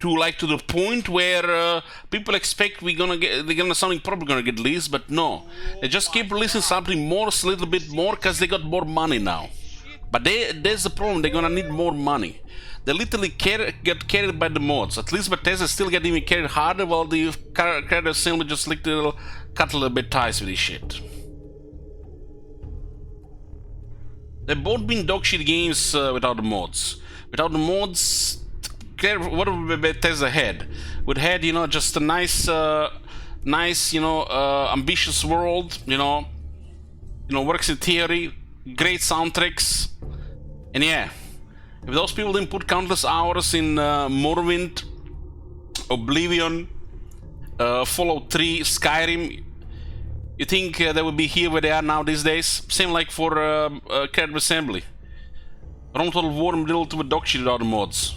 to the point where people expect something probably gonna get released, but no, they just keep releasing something more, a little bit more, because they got more money now. But there's the problem, they're gonna need more money. They literally get carried by the mods. At least Bethesda still get even carried harder, while the Creative Assembly just cut a little bit ties with this shit. They've both been dogshit games without the mods. Without the mods, what would Bethesda had? Would had, you know, just a nice, you know, ambitious world, you know, works in theory, great soundtracks, and yeah, if those people didn't put countless hours in Morrowind, Oblivion, Fallout 3, Skyrim, you think they would be here where they are now these days? Same like for Character Assembly. Rome Total War and little to a dog shit without the mods.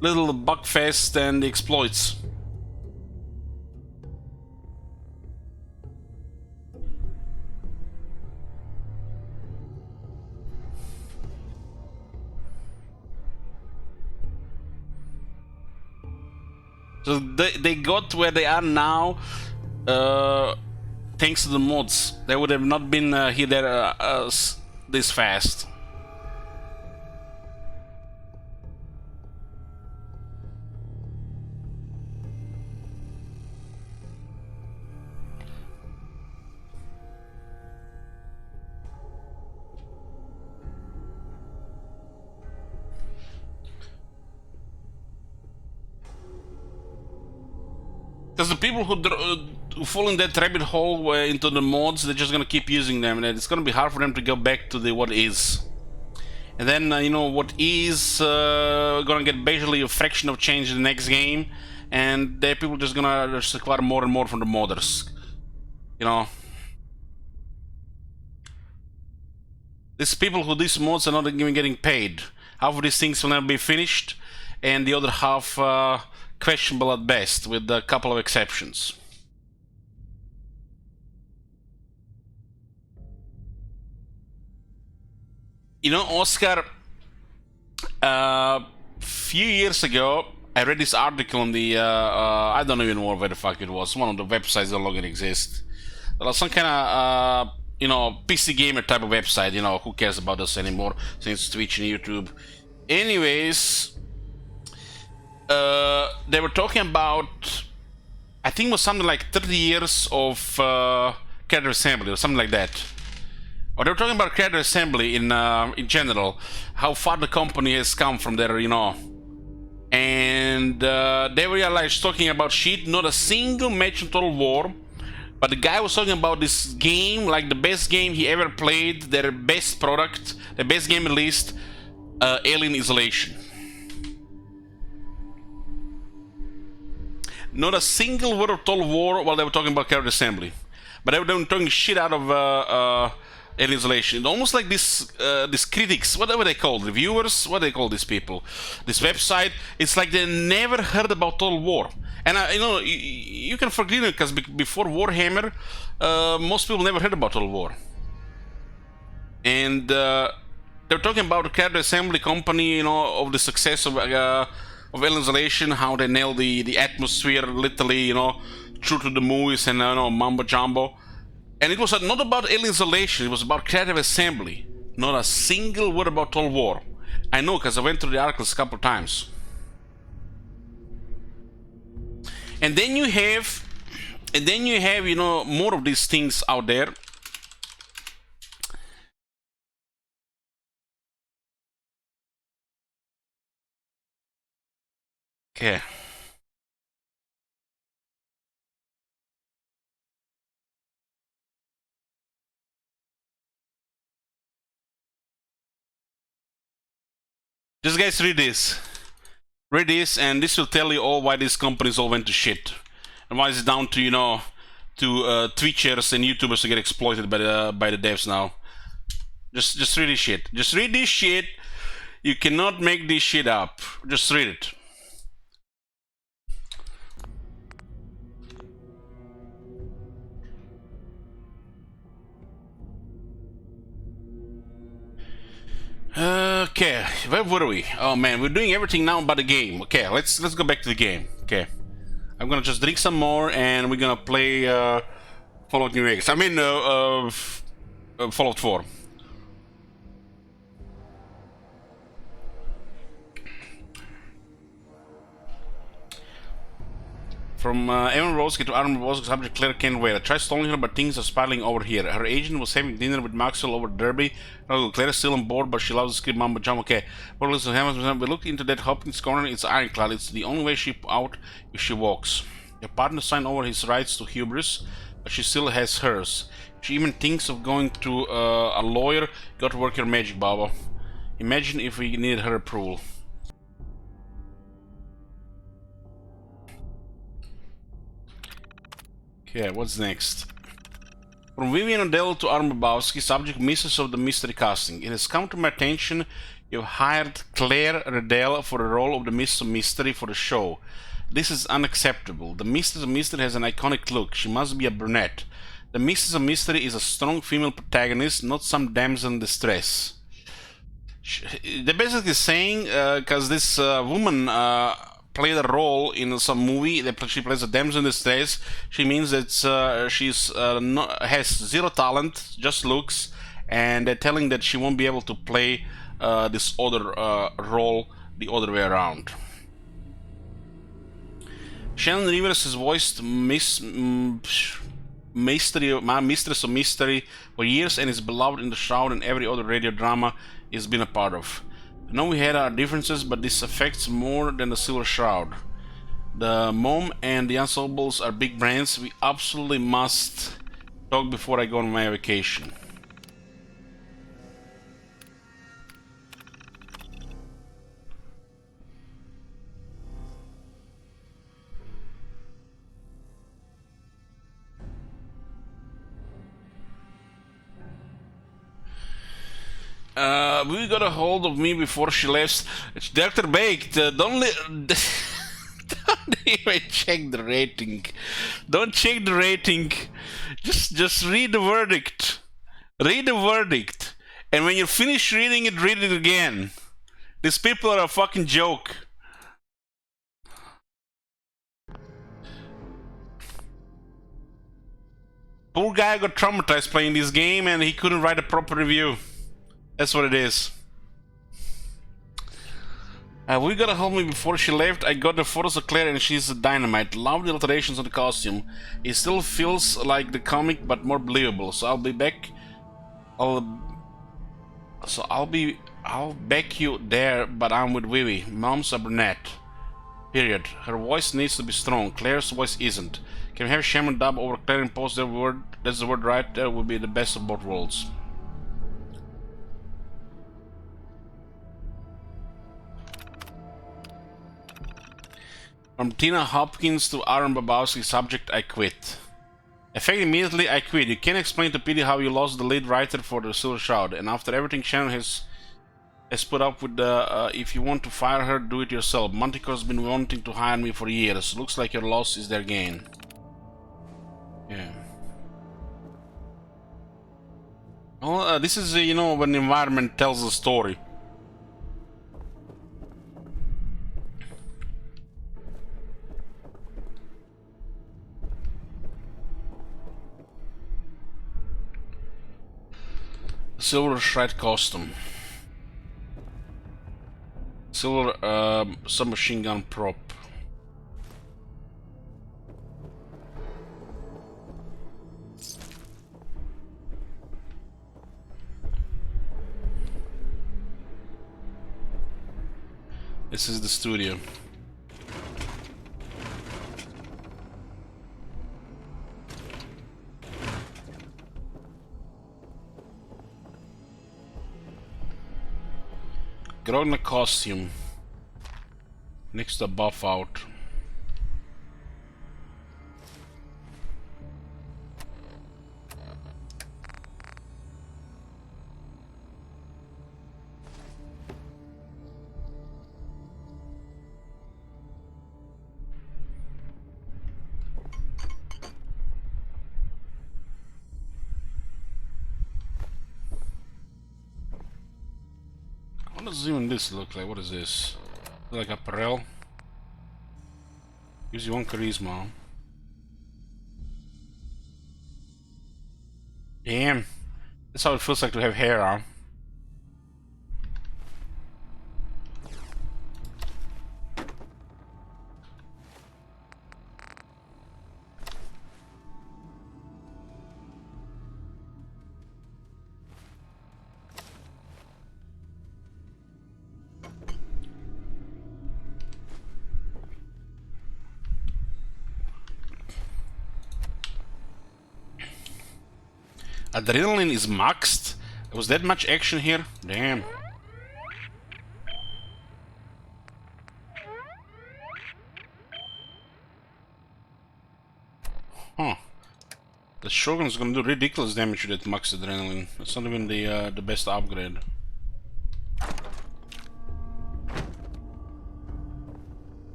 Little bugfest and the exploits. So they got where they are now thanks to the mods. They would have not been here there this fast. Because the people who fall in that rabbit hole into the mods, they're just gonna keep using them, and it's gonna be hard for them to go back to the what is. And then you know, what is gonna get basically a fraction of change in the next game, and then people just gonna just acquire more and more from the modders. You know, these people who do these mods are not even getting paid. Half of these things will never be finished, and the other half questionable at best, with a couple of exceptions. You know, Oscar, few years ago, I read this article on the, I don't even know where the fuck it was, one of the websites that no longer exist. There was some kind of, you know, PC gamer type of website, you know, who cares about us anymore, since Twitch and YouTube. Anyways, they were talking about, I think it was something like 30 years of character assembly or something like that. Or they were talking about character assembly in general, how far the company has come from there, you know. And they realized, talking about shit, not a single match in Total War, but the guy was talking about this game, like the best game he ever played, their best product, the best game released, Alien Isolation. Not a single word of Total War while they were talking about character assembly, but they were talking shit out of Alien Isolation. Almost like these critics, whatever they call reviewers, what they call these people, this website. It's like they never heard about Total War, and you know, you can forgive it because before Warhammer, most people never heard about Total War, and they're talking about the character assembly company, you know, of the success of Alien Isolation, how they nailed the atmosphere, literally, you know, true to the movies and, you know, mumbo jumbo. And it was not about Alien Isolation, it was about creative assembly. Not a single word about Total War. I know, because I went through the articles a couple of times. And then you have, you know, more of these things out there. Okay. Just guys, read this. Read this, and this will tell you all why these companies all went to shit, and why it's down to, you know, to Twitchers and YouTubers to get exploited by the devs now. Just read this shit. Just read this shit. You cannot make this shit up. Just read it. Okay, where were we? Oh man, we're doing everything now but the game. Okay, let's go back to the game. Okay, I'm gonna just drink some more and we're gonna play Fallout New Vegas. I mean, Fallout 4. From Evan Rosky to Aaron Rosky, subject Claire can't wait. I tried stalling her, but things are spiraling over here. Her agent was having dinner with Maxwell over Derby. Oh, Claire's still on board, but she loves to skip mumbo jumbo. Okay, well, listen, we look into that Hopkins corner. It's ironclad. It's the only way she out if she walks. Your partner signed over his rights to hubris, but she still has hers. If she even thinks of going to a lawyer, you got to work your magic, Baba. Imagine if we needed her approval. Okay, what's next? From Vivian Odell to Aaron Babowski, subject Mistress of the Mystery Casting. It has come to my attention you've hired Claire Riddell for the role of the Mistress of Mystery for the show. This is unacceptable. The Mistress of Mystery has an iconic look. She must be a brunette. The Mistress of Mystery is a strong female protagonist, not some damsel in distress. They're basically saying, because this woman played a role in some movie that she plays a damsel in distress, she means that she's has zero talent, just looks, and they're telling that she won't be able to play this other role the other way around. Shannon Rivers has voiced Mistress of Mystery for years and is beloved in The Shroud and every other radio drama he's been a part of. I know we had our differences, but this affects more than the Silver Shroud. The Mom and the Unsolvables are big brands. We absolutely must talk before I go on my vacation. We got a hold of me before she left. It's Dr. Baked. Don't even check the rating. Don't check the rating. Just read the verdict. Read the verdict. And when you finish reading it, read it again. These people are a fucking joke. Poor guy got traumatized playing this game and he couldn't write a proper review. That's what it is. We gotta help me before she left. I got the photos of Claire and she's a dynamite. Love the alterations on the costume. It still feels like the comic but more believable. So I'll be back. I'll back you there, but I'm with Vivi. Mom's a brunette. Period. Her voice needs to be strong. Claire's voice isn't. Can we have Shaman dub over Claire and post their word? That's the word right there. Would be the best of both worlds. From Tina Hopkins to Aaron Babowski, subject I quit. Effect immediately I quit. You can't explain to Petey how you lost the lead writer for the Silver Shroud, and after everything Shannon has put up with the if you want to fire her, do it yourself. Montico's been wanting to hire me for years. Looks like your loss is their gain. Yeah. Well, this is you know, when the environment tells a story. Silver Shred costume. Silver submachine gun prop. This is the studio. Grogna costume. Next to buff out. What does even this look like? What is this? Like apparel? Gives you one charisma. Damn. That's how it feels like to have hair on. Adrenaline is maxed? Was that much action here? Damn. Huh. The Shogun is gonna do ridiculous damage with that max adrenaline. That's not even the best upgrade.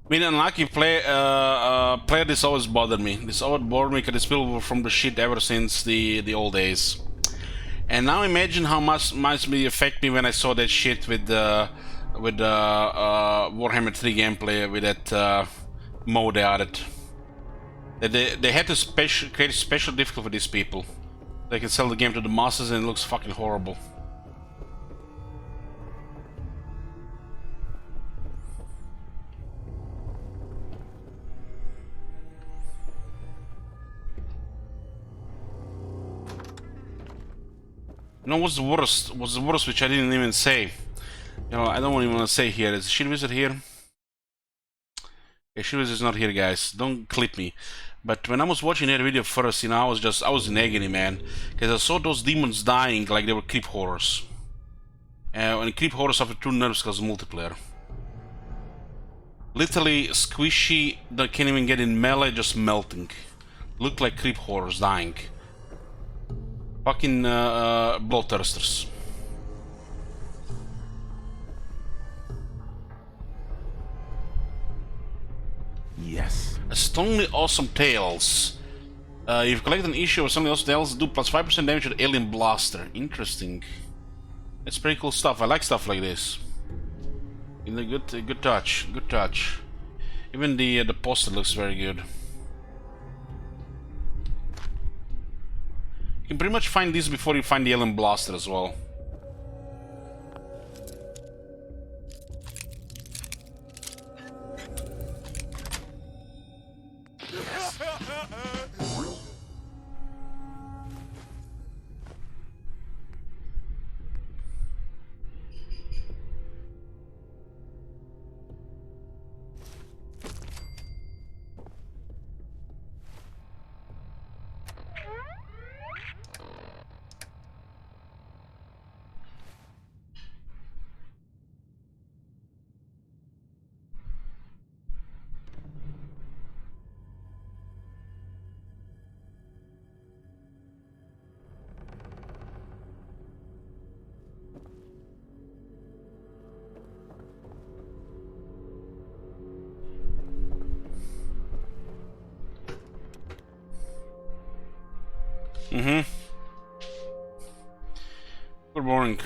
Being unlucky player, this always bothered me. This always bothered me because it's built from the shit ever since the old days. And now imagine how much me affect me when I saw that shit with the Warhammer 3 gameplay with that mode they added. They had to create a special difficulty for these people. They can sell the game to the masses and it looks fucking horrible. You know what's the worst? What's the worst, which I didn't even say? You know, I don't even want to say here. Is the shit wizard here? Okay, shit wizard's not here, guys. Don't clip me. But when I was watching that video first, you know, I was in agony, man, because I saw those demons dying like they were creep horrors. And creep horrors have true nerves because of multiplayer. Literally squishy, that can't even get in melee, just melting. Look like creep horrors dying. Fucking bloodthirsters. Yes. Strongly awesome tales. If you collect an issue of something else, tales do plus 5% damage with alien blaster. Interesting. That's pretty cool stuff. I like stuff like this. In the good touch. Good touch. Even the poster looks very good. You can pretty much find these before you find the alien blaster as well. Super boring.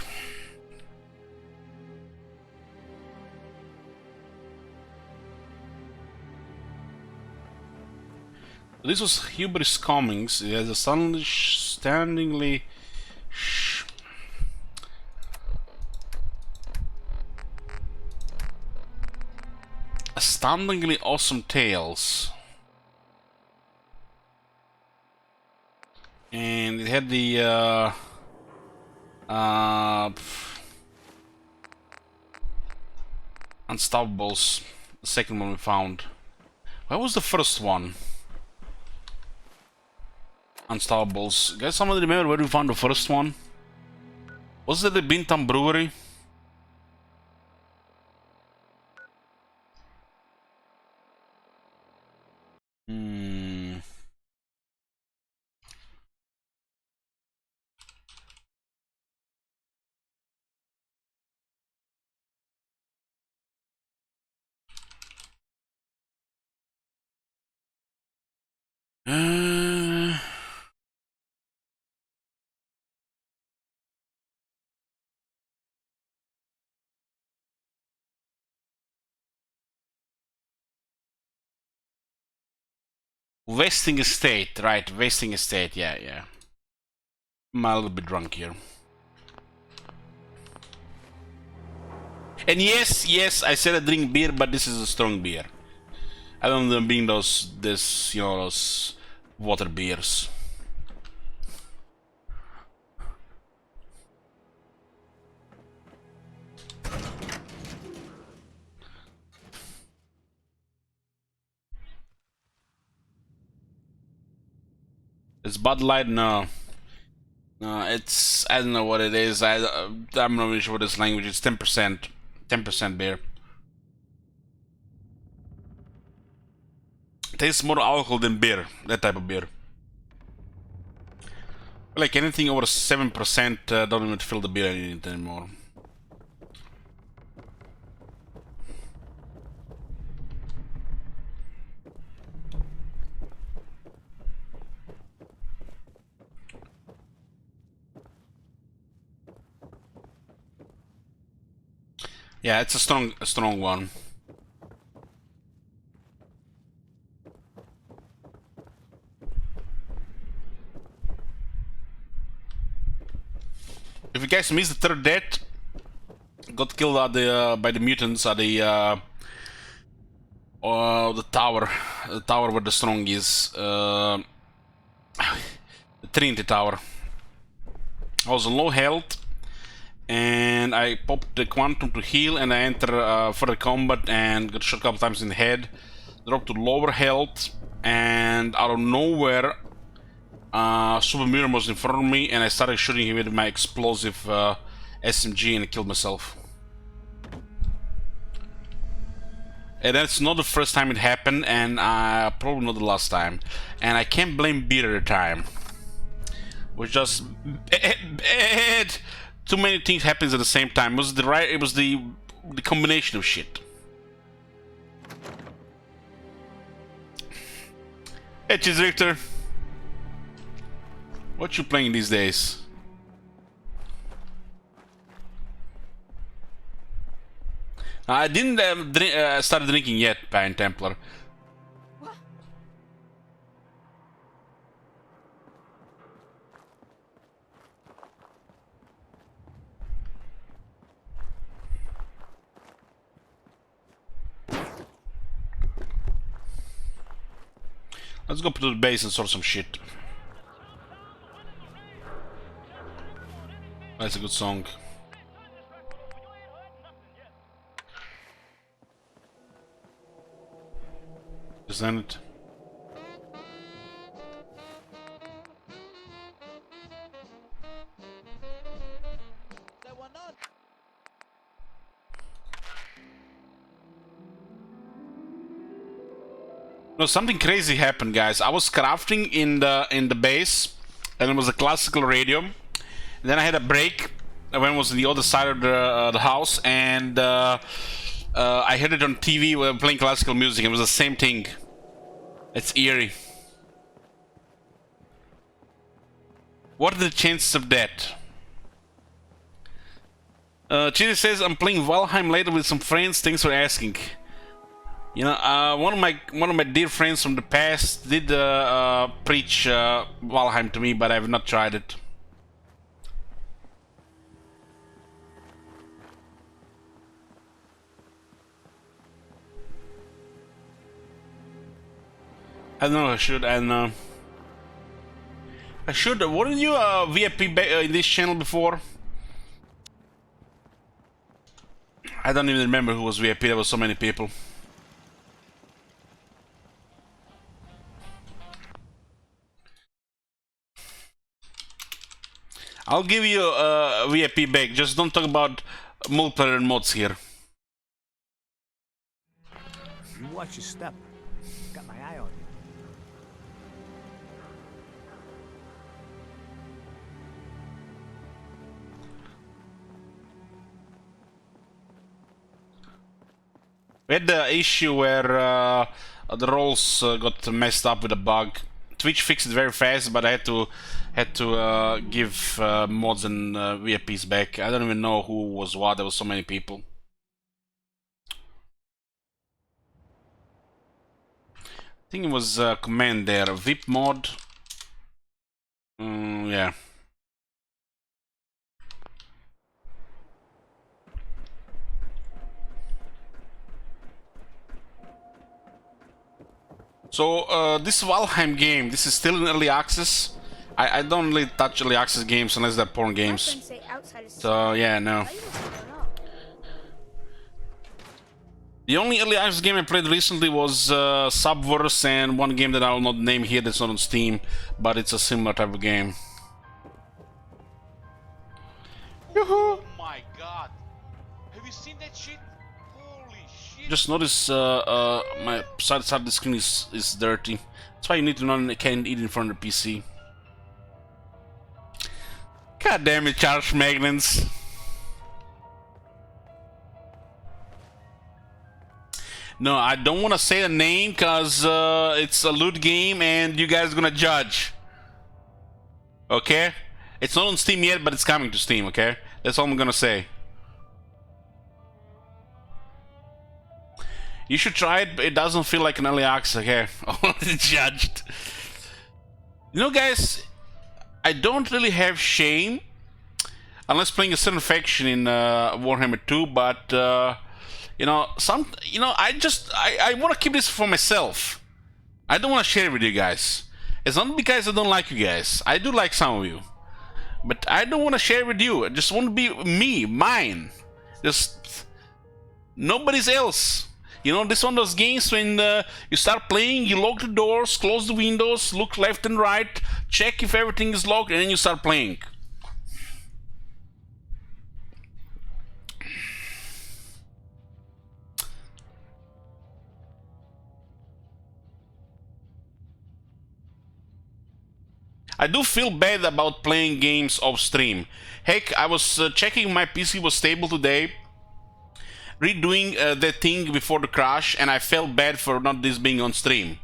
This was Hubris Cummings. It has astoundingly awesome tales. And it had the Unstoppables, the second one we found. Where was the first one? Unstoppables. Guys, somebody remember where we found the first one? Was it the Bintam Brewery? Wasting Estate, right, Wasting Estate, yeah. I'm a little bit drunk here. And yes, I said I drink beer, but this is a strong beer. I don't bring those water beers. It's Bud Light? No. No, it's, I don't know what it is. I'm not really sure what this language is. 10%. 10% beer. Tastes more alcohol than beer. That type of beer. Like anything over 7% don't even fill the beer anymore. Yeah, it's a strong one. If you guys missed the third death, got killed at the by the mutants at the tower where the strong is, the Trinity Tower. I was on low health, and I popped the Quantum to heal, and I enter further combat and got shot a couple times in the head. Dropped to lower health, and out of nowhere, Super Mutant was in front of me, and I started shooting him with my explosive SMG, and I killed myself. And that's not the first time it happened, and probably not the last time. And I can't blame beer at the time. It was just bad. Too many things happens at the same time. It was the combination of shit. Hey, Cheese Victor. What you playing these days? I didn't start drinking yet, Pine Templar. Let's go to the base and sort some shit. That's a good song. Isn't it? No, something crazy happened, guys. I was crafting in the base, and it was a classical radio. And then I had a break when I was on the other side of the house, and I heard it on TV while playing classical music. It was the same thing. It's eerie. What are the chances of that? Chidi says I'm playing Valheim later with some friends. Thanks for asking. You know, one of my dear friends from the past did preach Valheim to me, but I have not tried it. I don't know. I should. And I should. Weren't you VIP in this channel before? I don't even remember who was VIP. There were so many people. I'll give you a VIP back. Just don't talk about multiplayer and mods here. You watch your step. Got my eye on you. We had the issue where the rolls got messed up with a bug. Twitch fixed it very fast, but I had to give mods and VIPs back. I don't even know who was what. There was so many people. I think it was command there. VIP mod. Yeah. So this Valheim game, this is still in early access. I don't really touch early access games unless they're porn games. So yeah, no. The only early access game I played recently was Subverse and one game that I will not name here that's not on Steam, but it's a similar type of game. Oh my god! Have you seen that shit? Holy shit! Just notice my side of the screen is dirty. That's why you need to know I can't eat in front of the PC. God damn it, charge magnets. No, I don't want to say the name because it's a loot game and you guys are gonna judge. Okay? It's not on Steam yet, but it's coming to Steam, okay? That's all I'm gonna say. You should try it, but it doesn't feel like an early access, okay? Judged. You know, guys, I don't really have shame unless playing a certain faction in Warhammer 2, but you know, I want to keep this for myself. I don't want to share it with you guys. It's not because I don't like you guys. I do like some of you, but I don't want to share it with you. I just want to be me, mine. Just nobody's else. You know, this one of those games when you start playing, you lock the doors, close the windows, look left and right, check if everything is locked, and then you start playing. I do feel bad about playing games off stream. Heck, I was checking my PC was stable today, redoing that thing before the crash, and I felt bad for not this being on stream.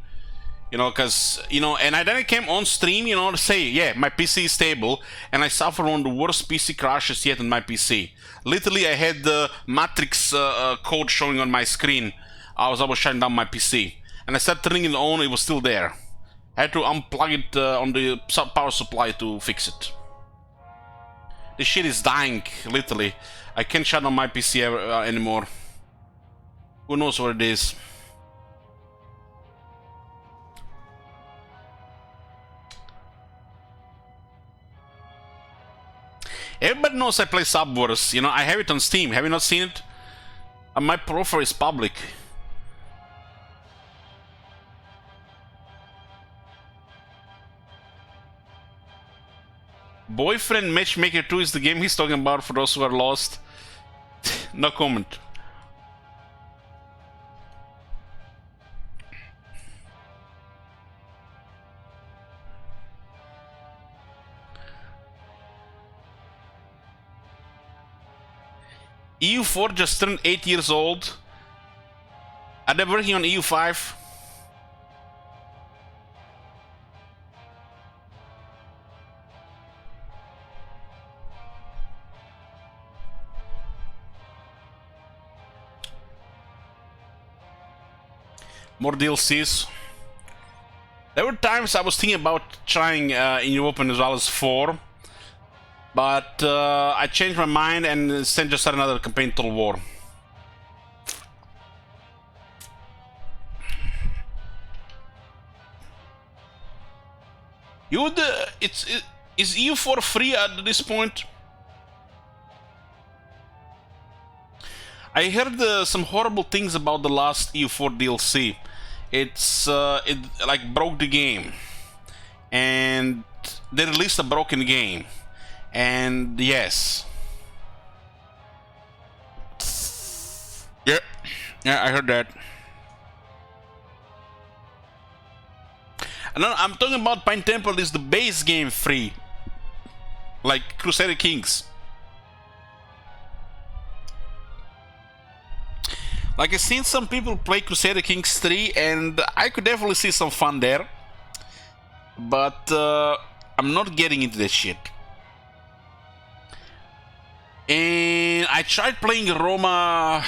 You know, because, you know, and then I came on stream, you know, to say, yeah, my PC is stable, and I suffered one of the worst PC crashes yet on my PC. Literally, I had the Matrix code showing on my screen. I was shutting down my PC. And I started turning it on, it was still there. I had to unplug it on the power supply to fix it. This shit is dying, literally. I can't shut down my PC anymore. Who knows what it is? Everybody knows I play Subverse. You know, I have it on Steam. Have you not seen it? My profile is public. Boyfriend Matchmaker 2 is the game he's talking about for those who are lost. No comment. EU4 just turned 8 years old. Are they working on EU5? More DLCs. There were times I was thinking about trying in European as well as 4. But I changed my mind and instead just started another campaign, Total War. You would, is EU4 free at this point? I heard some horrible things about the last EU4 DLC. It like broke the game, and they released a broken game. And yes, yeah, I heard that. And I'm talking about Pine Temple is the base game free, like Crusader Kings. Like I've seen some people play Crusader Kings 3, and I could definitely see some fun there. But I'm not getting into that shit. And I tried playing Roma.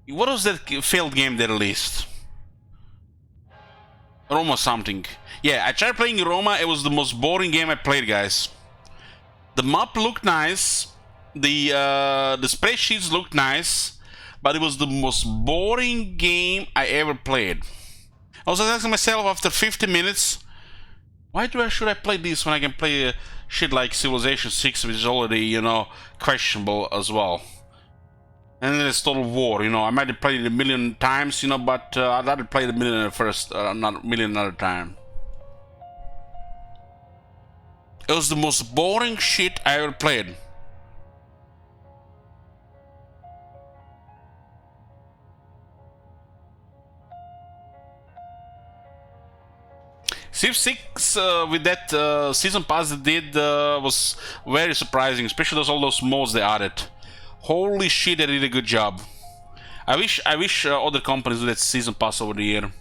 What was that failed game they released? Roma something. Yeah, I tried playing Roma. It was the most boring game I played, guys. The map looked nice. The spreadsheets looked nice. But it was the most boring game I ever played. I was asking myself after 50 minutes, Why should I play this when I can play shit like Civilization 6, which is already, you know, questionable as well? And then it's Total War, you know. I might have played it a million times, you know, but I'd rather play it a million first, not a million another time. It was the most boring shit I ever played. Civ 6 with that season pass they did was very surprising, especially all those mods they added. Holy shit, they did a good job. I wish other companies do that season pass over the year.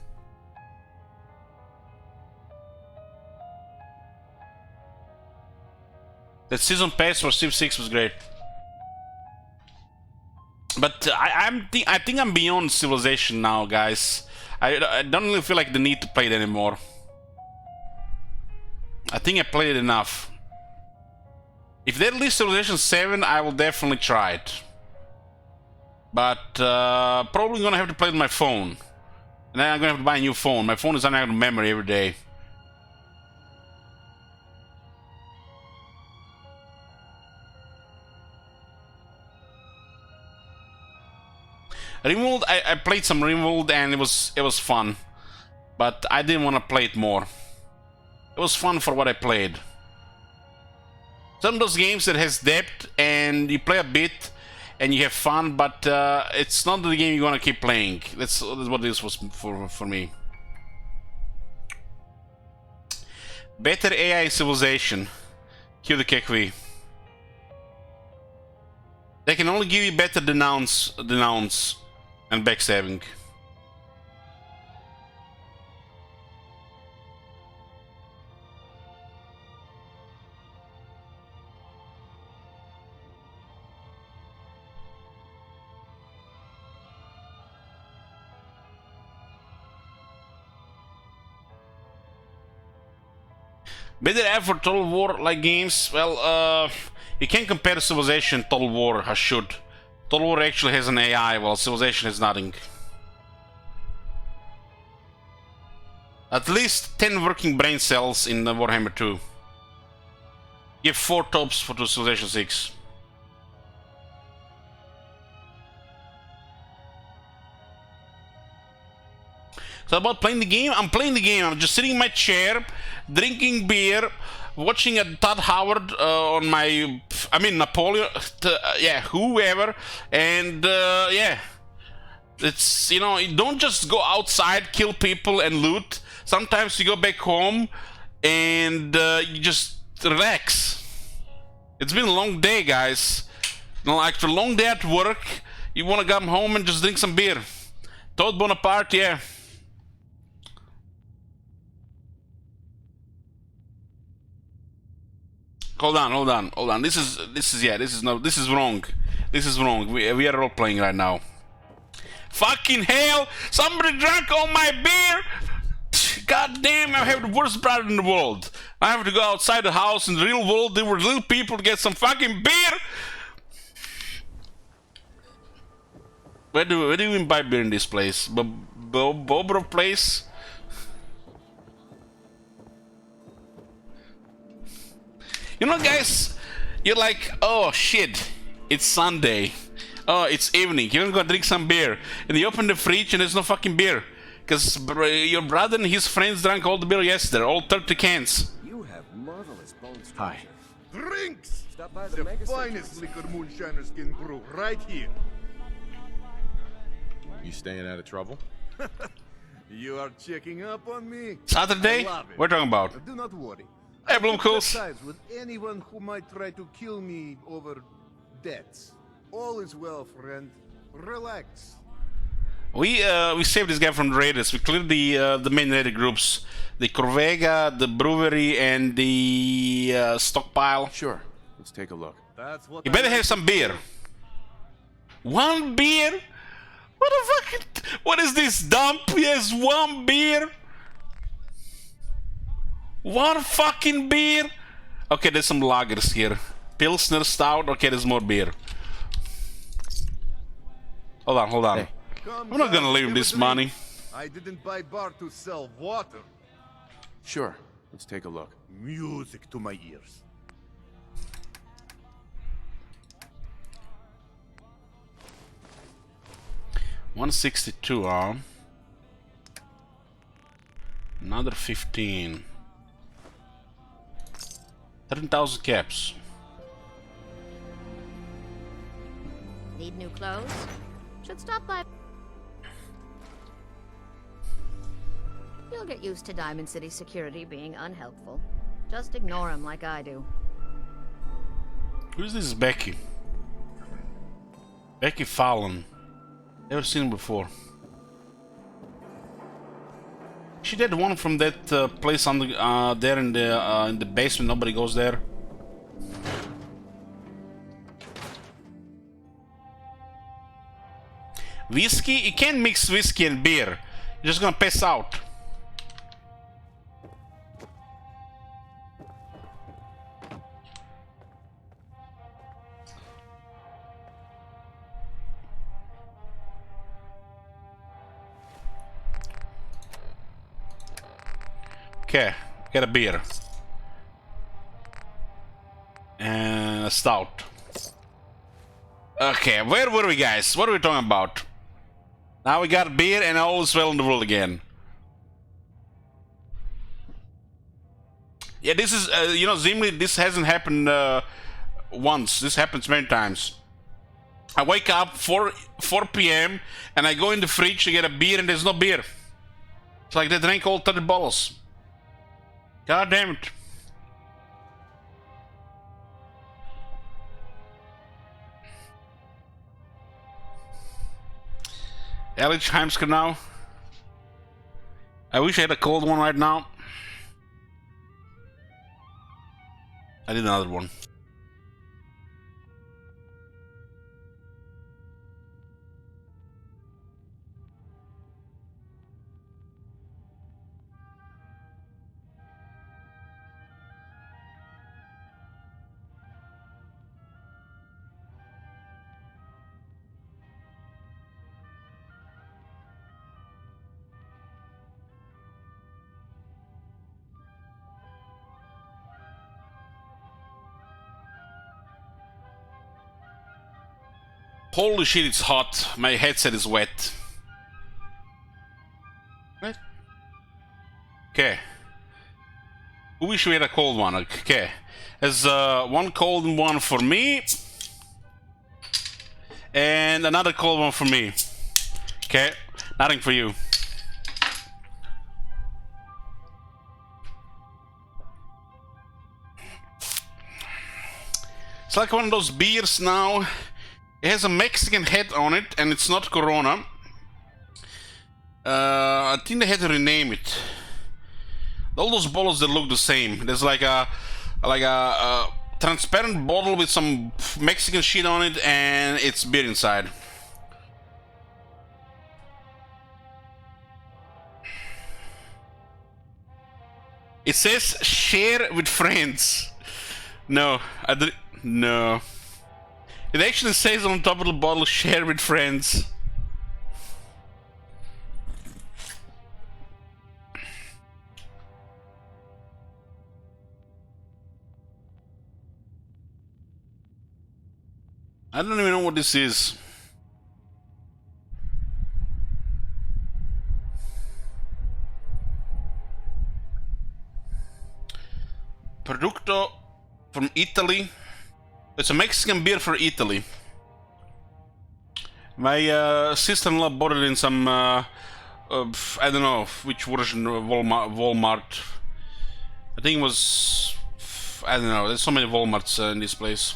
That season pass for Civ 6 was great. But I think I'm beyond Civilization now, guys. I don't really feel like the need to play it anymore. I think I played it enough. If they release Civilization 7, I will definitely try it. But probably gonna have to play it on my phone. And then I'm gonna have to buy a new phone. My phone is running out of memory every day. Rimworld, I played some Rimworld and it was fun. But I didn't want to play it more. It was fun for what I played. Some of those games that has depth and you play a bit and you have fun, but it's not the game you want to keep playing. That's what this was for me. Better AI Civilization. Cue the Kekwi. They can only give you better denounce and backstabbing. Better app for Total War like games? Well, you can't compare Civilization Total War, I should. Total War actually has an AI, while Civilization has nothing. At least 10 working brain cells in the Warhammer 2. You have 4 tops for Civilization 6. So about playing the game? I'm playing the game. I'm just sitting in my chair, drinking beer, watching a Todd Howard on my, I mean Napoleon, yeah, whoever, and yeah, it's, you know, you don't just go outside, kill people and loot. Sometimes you go back home and you just relax. It's been a long day, guys. You know, after a long day at work, you want to come home and just drink some beer. Todd Bonaparte, yeah. Hold on. This is wrong. This is wrong. We are role playing right now. Fucking hell! Somebody drank all my beer! God damn, I have the worst brother in the world. I have to go outside the house in the real world. There were little people to get some fucking beer. Where do you even buy beer in this place? Bobrov place? You know, guys, you're like, oh shit, it's Sunday. Oh, it's evening. You're gonna go drink some beer. And you open the fridge and there's no fucking beer. Because your brother and his friends drank all the beer yesterday, all 30 cans. You have marvelous bones. Hi. Drinks! Stop by The finest liquor moonshiners can brew right here. You staying out of trouble? You are checking up on me? Saturday? I love it. What are you talking about? Do not worry. Hey, I keep Blumkos. sides with anyone who might try to kill me over debts. All is well, friend. Relax. We saved this guy from the raiders. We cleared the main raider groups, the Corvega, the brewery, and the stockpile. Sure. Let's take a look. That's what You better have some beer. One beer? What the fuck? What is this dump? Yes, one beer. One fucking beer. Okay, there's some lagers here. Pilsner stout. Okay, there's more beer. Hold on. Hey. Come, I'm not gonna guys, leave him have a this drink. money. I didn't buy bar to sell water. Sure. Let's take a look. Music to my ears. $162, huh? Another 15. 13,000 caps. Need new clothes? Should stop by. You'll get used to Diamond City security being unhelpful. Just ignore them like I do. Who's this Becky? Becky Fallon. Never seen her before. She did one from that place on the there in the basement. Nobody goes there. Whiskey? You can't mix whiskey and beer. You're just gonna pass out. Okay, get a beer. And a stout. Okay, where were we, guys? What are we talking about? Now we got beer and all is well in the world again. Yeah, this is, you know, Zimli, this hasn't happened once. This happens many times. I wake up 4 p.m. and I go in the fridge to get a beer and there's no beer. It's like they drank all 30 bottles. God damn it. Ehrlich Heimsker now. I wish I had a cold one right now. I did another one. Holy shit, it's hot. My headset is wet. What? Okay. We wish we had a cold one. Okay. There's one cold one for me. And another cold one for me. Okay. Nothing for you. It's like one of those beers now. It has a Mexican head on it, and it's not Corona. I think they had to rename it. All those bottles that look the same. There's like a transparent bottle with some Mexican shit on it, and it's beer inside. It says share with friends. No, no. It actually says on top of the bottle, share with friends. I don't even know what this is. Producto from Italy. It's a Mexican beer for Italy. My sister-in-law bought it in some, I don't know which version of Walmart. I think it was, I don't know, there's so many Walmarts in this place.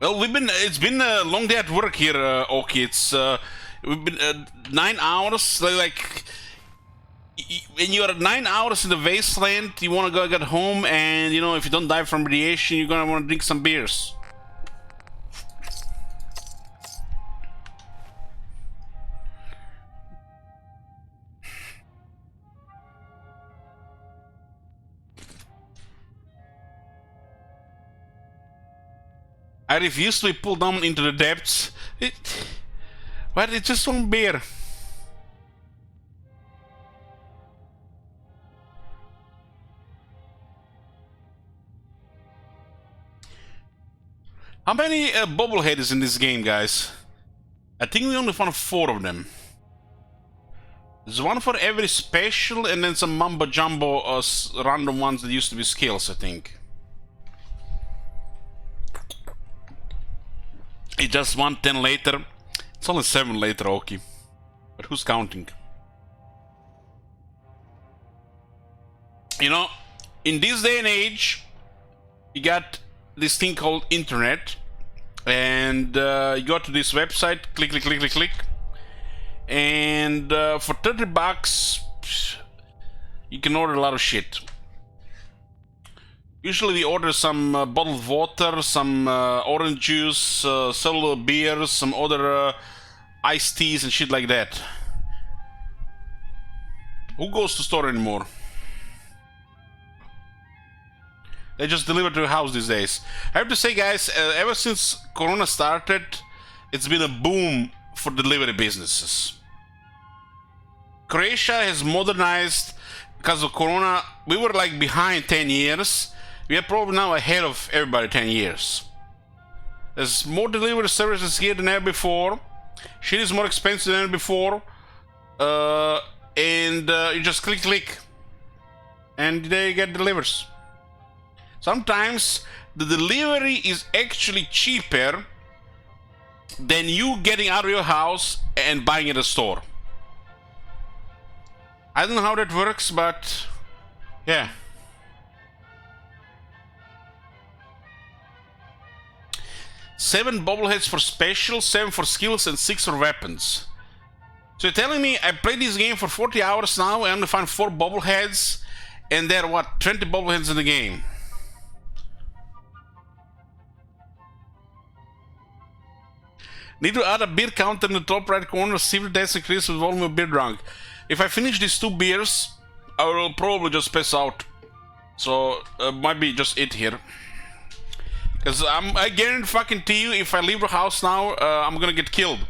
Well, it's been a long day at work here, Oki. It's, we've been 9 hours, like, when you're 9 hours in the wasteland, you want to go get home, and you know, if you don't die from radiation, you're gonna want to drink some beers. I refuse to be pulled down into the depths. But it's just one beer. How many bobbleheads in this game, guys? I think we only found 4 of them. There's one for every special, and then some mumbo jumbo random ones that used to be skills, I think. It's just 110 later. It's only 7 later, okay. But who's counting? You know, in this day and age, you got this thing called internet, and you go to this website, click, click, click, click, click, and for 30 bucks, you can order a lot of shit. Usually we order some bottled water, some orange juice, several beers, some other iced teas and shit like that. Who goes to store anymore? They just deliver to your house these days. I have to say, guys, ever since Corona started, it's been a boom for delivery businesses. Croatia has modernized because of Corona. We were like behind 10 years. We are probably now ahead of everybody 10 years. There's more delivery services here than ever before. Shit is more expensive than ever before. And you just click, click. And they get delivers. Sometimes the delivery is actually cheaper than you getting out of your house and buying at a store. I don't know how that works, but yeah. Seven bobbleheads for special, 7 for skills, and 6 for weapons. So you're telling me I played this game for 40 hours now, I only found 4 bobbleheads, and there are what, 20 bobbleheads in the game? Need to add a beer counter in the top right corner, see if that's increased with volume of beer drunk. If I finish these 2 beers, I will probably just pass out. So, might be just it here. Because I guarantee fucking to you, if I leave the house now, I'm gonna get killed.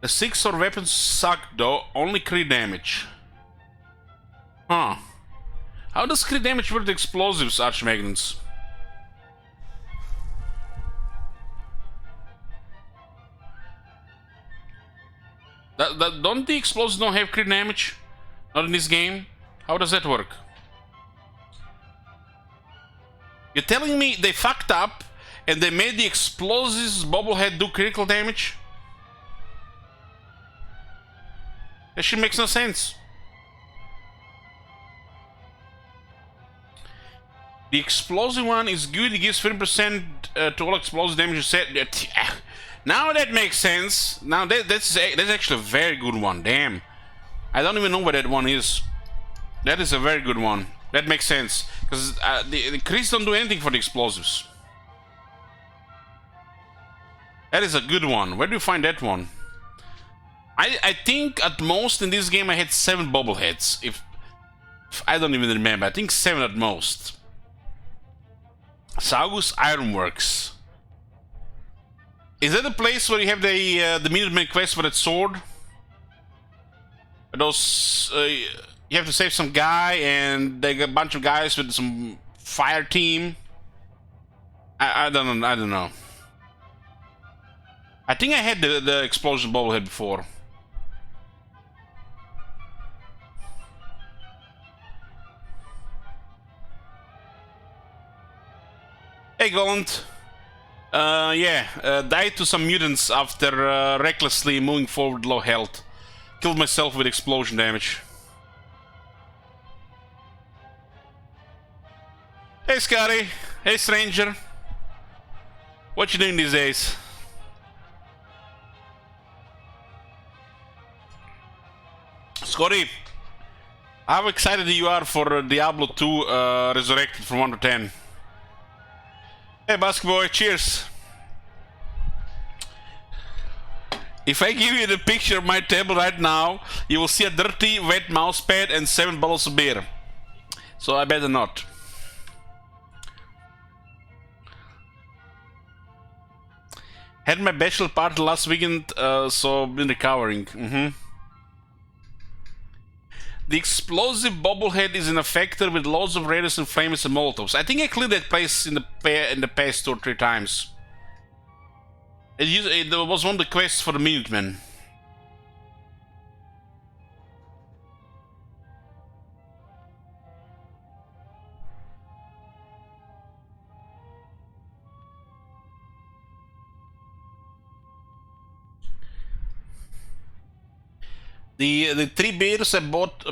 The 6 sword weapons suck though, only crit damage. Huh. How does crit damage work with explosives, Archmagnons? Don't the explosives don't have crit damage? Not in this game? How does that work? You're telling me they fucked up and they made the explosives bobblehead do critical damage? That shit makes no sense. The explosive one is good, it gives 30% to all explosive damage you set. Now that makes sense. Now that's actually a very good one, damn. I don't even know what that one is. That is a very good one. That makes sense. Because the crits don't do anything for the explosives. That is a good one. Where do you find that one? I think at most in this game I had 7 bobbleheads. If I don't even remember. I think 7 at most. Saugus Ironworks. Is that the place where you have the Minuteman quest for that sword? Those you have to save some guy and they got a bunch of guys with some fire team. I don't know. I think I had the explosion bobblehead before. Hey Goland. Died to some mutants after recklessly moving forward low health. Killed myself with explosion damage. Hey Scotty. Hey stranger. What you doing these days? Scotty, how excited you are for Diablo 2 Resurrected from 1 to 10? Hey Basketboy, cheers! If I give you the picture of my table right now, you will see a dirty, wet mousepad and 7 bottles of beer. So I better not. Had my bachelor party last weekend, so been recovering. The explosive bobblehead is an effector with loads of radius and flames and molotovs. I think I cleared that place in the past 2 or 3 times. It was one of the quests for the Minutemen. The 3 beers I bought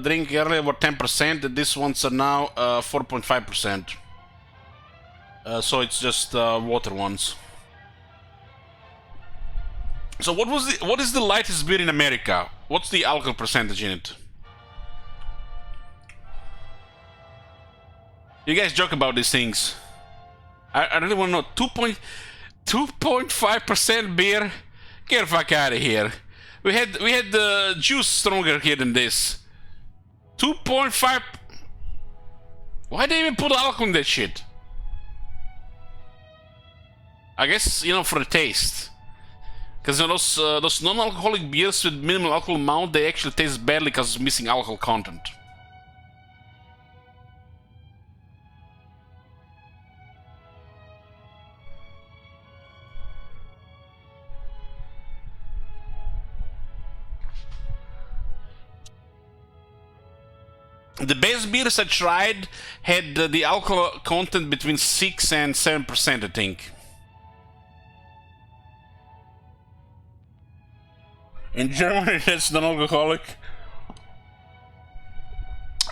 drink earlier were 10%, and these ones are now 4.5%. So it's just water ones. So what is the lightest beer in America? What's the alcohol percentage in it? You guys joke about these things. I really want to know. 2.5% beer? Get the fuck out of here. We had juice stronger here than this. 2.5. Why they even put alcohol in that shit? I guess, you know, for the taste. Because those non-alcoholic beers with minimal alcohol amount, they actually taste badly because it's missing alcohol content. The best beers I tried had the alcohol content between 6 and 7%, I think. In Germany, that's non-alcoholic.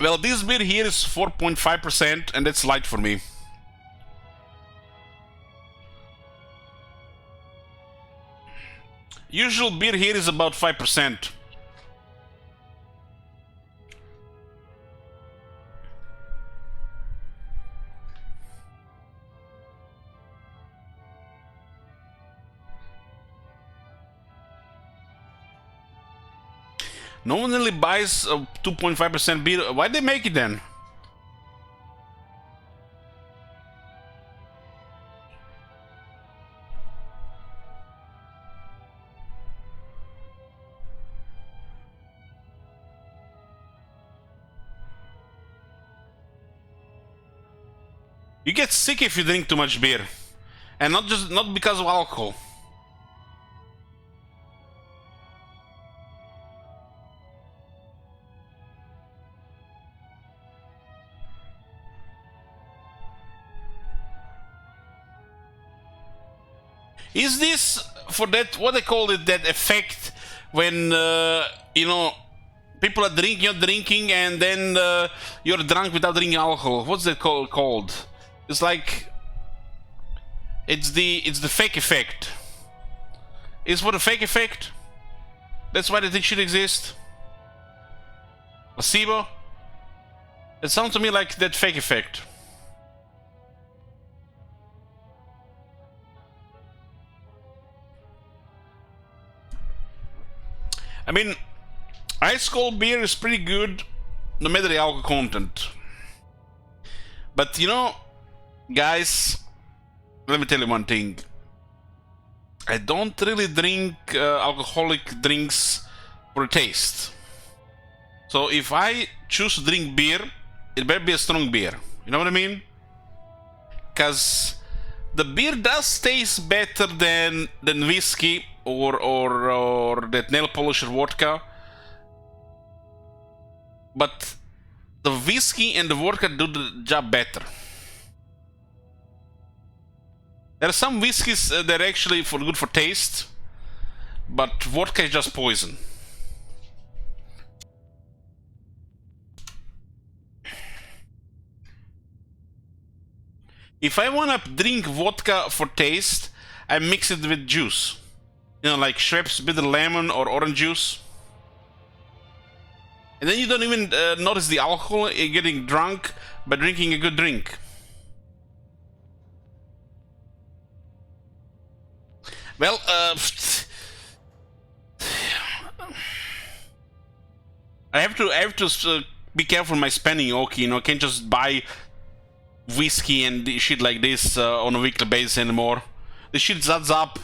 Well, this beer here is 4.5%, and that's light for me. Usual beer here is about 5%. No one really buys a 2.5% beer. Why'd they make it then? You get sick if you drink too much beer. And not because of alcohol. Is this for that, what they call it, that effect when, you know, people are drinking, you're drinking, and then you're drunk without drinking alcohol? What's that called? It's like, it's the fake effect. Is for the fake effect? That's why that should exist? Placebo? It sounds to me like that fake effect. I mean, ice cold beer is pretty good, no matter the alcohol content. But you know, guys, let me tell you one thing. I don't really drink alcoholic drinks for taste. So if I choose to drink beer, it better be a strong beer. You know what I mean? Because the beer does taste better than whiskey or that nail polish or vodka, but the whiskey and the vodka do the job better. There are some whiskeys that are actually good for taste, but vodka is just poison. If I wanna drink vodka for taste, I mix it with juice. You know, like Schweppes bitter lemon or orange juice. And then you don't even notice the alcohol. You're getting drunk by drinking a good drink. Well, I have to be careful with my spending, okay? You know, I can't just buy whiskey and shit like this on a weekly basis anymore. This shit adds up.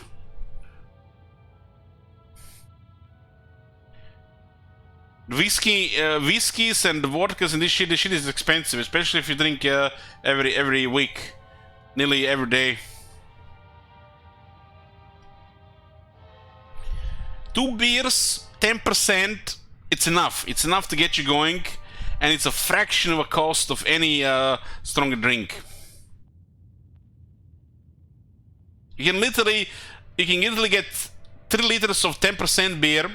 Whiskeys and vodkas and this shit is expensive, especially if you drink every week, nearly every day. 2 beers, 10%, it's enough. It's enough to get you going, and it's a fraction of a cost of any stronger drink. You can literally get 3 liters of 10% beer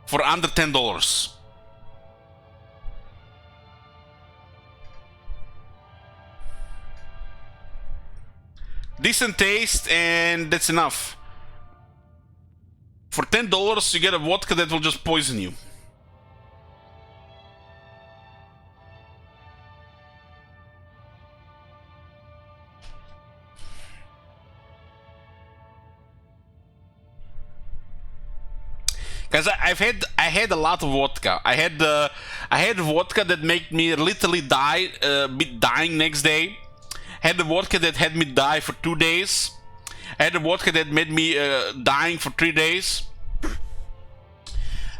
for under $10. Decent taste, and that's enough. For $10, you get a vodka that will just poison you. Because I had a lot of vodka. I had vodka that made me literally dying next day. I had the vodka that had me die for 2 days. I had the vodka that made me dying for 3 days.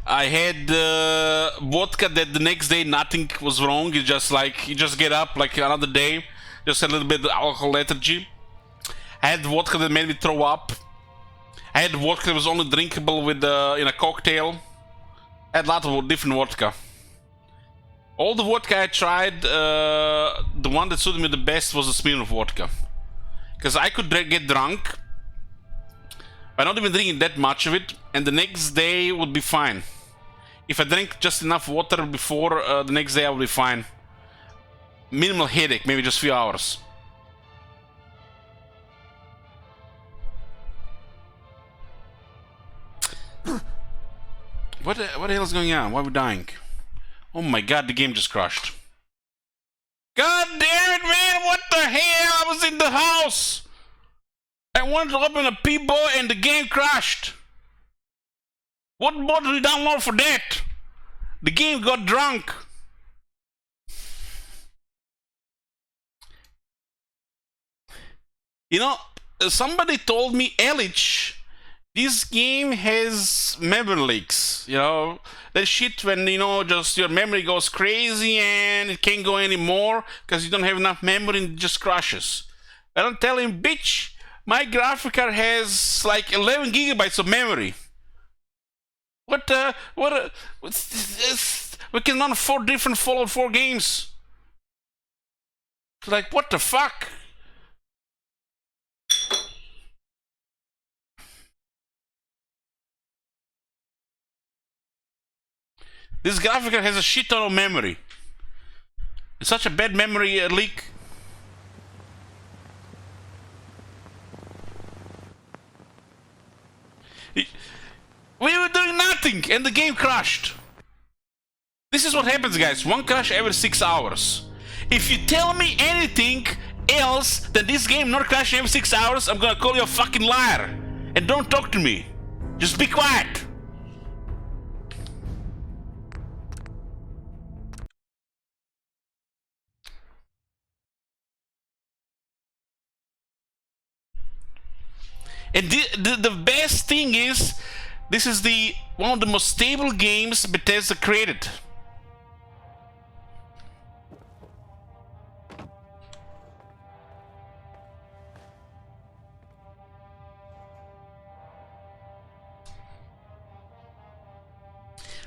I had vodka that the next day nothing was wrong. You just get up like another day, just a little bit of alcohol lethargy. I had vodka that made me throw up. I had vodka that was only drinkable with in a cocktail. I had a lot of different vodka. All the vodka I tried, the one that suited me the best was the Smirnoff vodka. Because I could get drunk by not even drinking that much of it, and the next day would be fine. If I drank just enough water before the next day, I would be fine. Minimal headache, maybe just a few hours. What the hell is going on? Why are we dying? Oh my god, the game just crashed. God damn it, man! What the hell? I was in the house! I wanted to open a P-boy and the game crashed. What mod did we download for that? The game got drunk. You know, somebody told me, Elich, this game has memory leaks. You know, that shit when, you know, just your memory goes crazy and it can't go anymore because you don't have enough memory and it just crashes. I don't tell him, bitch, my graphic card has like 11 gigabytes of memory. We can run 4 different Fallout 4 games. Like, what the fuck? This graphic card has a shit ton of memory. It's such a bad memory leak. We were doing nothing and the game crashed. This is what happens, guys. One crash every 6 hours. If you tell me anything else than this game not crashing every 6 hours, I'm gonna call you a fucking liar. And don't talk to me. Just be quiet. And the best thing is, this is one of the most stable games Bethesda created.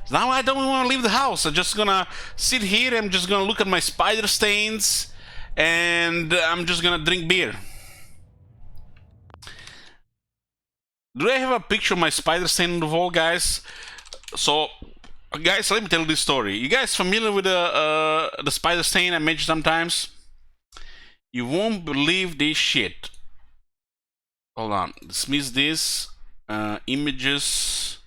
Now I don't want to leave the house. I'm just gonna sit here. I'm just gonna look at my spider stains, and I'm just gonna drink beer. Do I have a picture of my spider stain on the wall, guys? So, guys, let me tell you this story. You guys familiar with the spider stain I mentioned sometimes? You won't believe this shit. Hold on. Dismiss this. Images.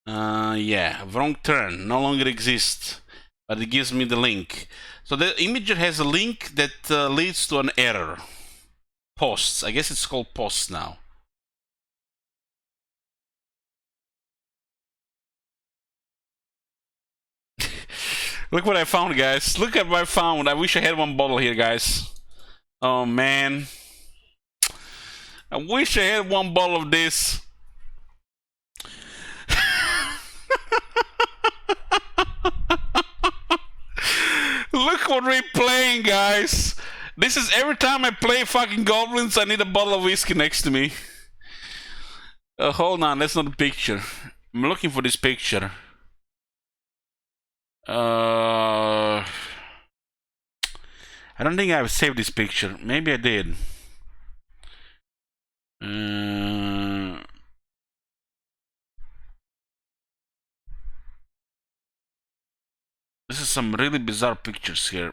Yeah, wrong turn. No longer exists. But it gives me the link. So the imager has a link that leads to an error. Posts. I guess it's called posts now. Look what I found, guys. Look at what I found. I wish I had one bottle here, guys. Oh, man. I wish I had one bottle of this. Look what we're playing, guys. This is every time I play fucking goblins, I need a bottle of whiskey next to me. Hold on, that's not a picture. I'm looking for this picture. I don't think I've saved this picture. Maybe I did. This is some really bizarre pictures here.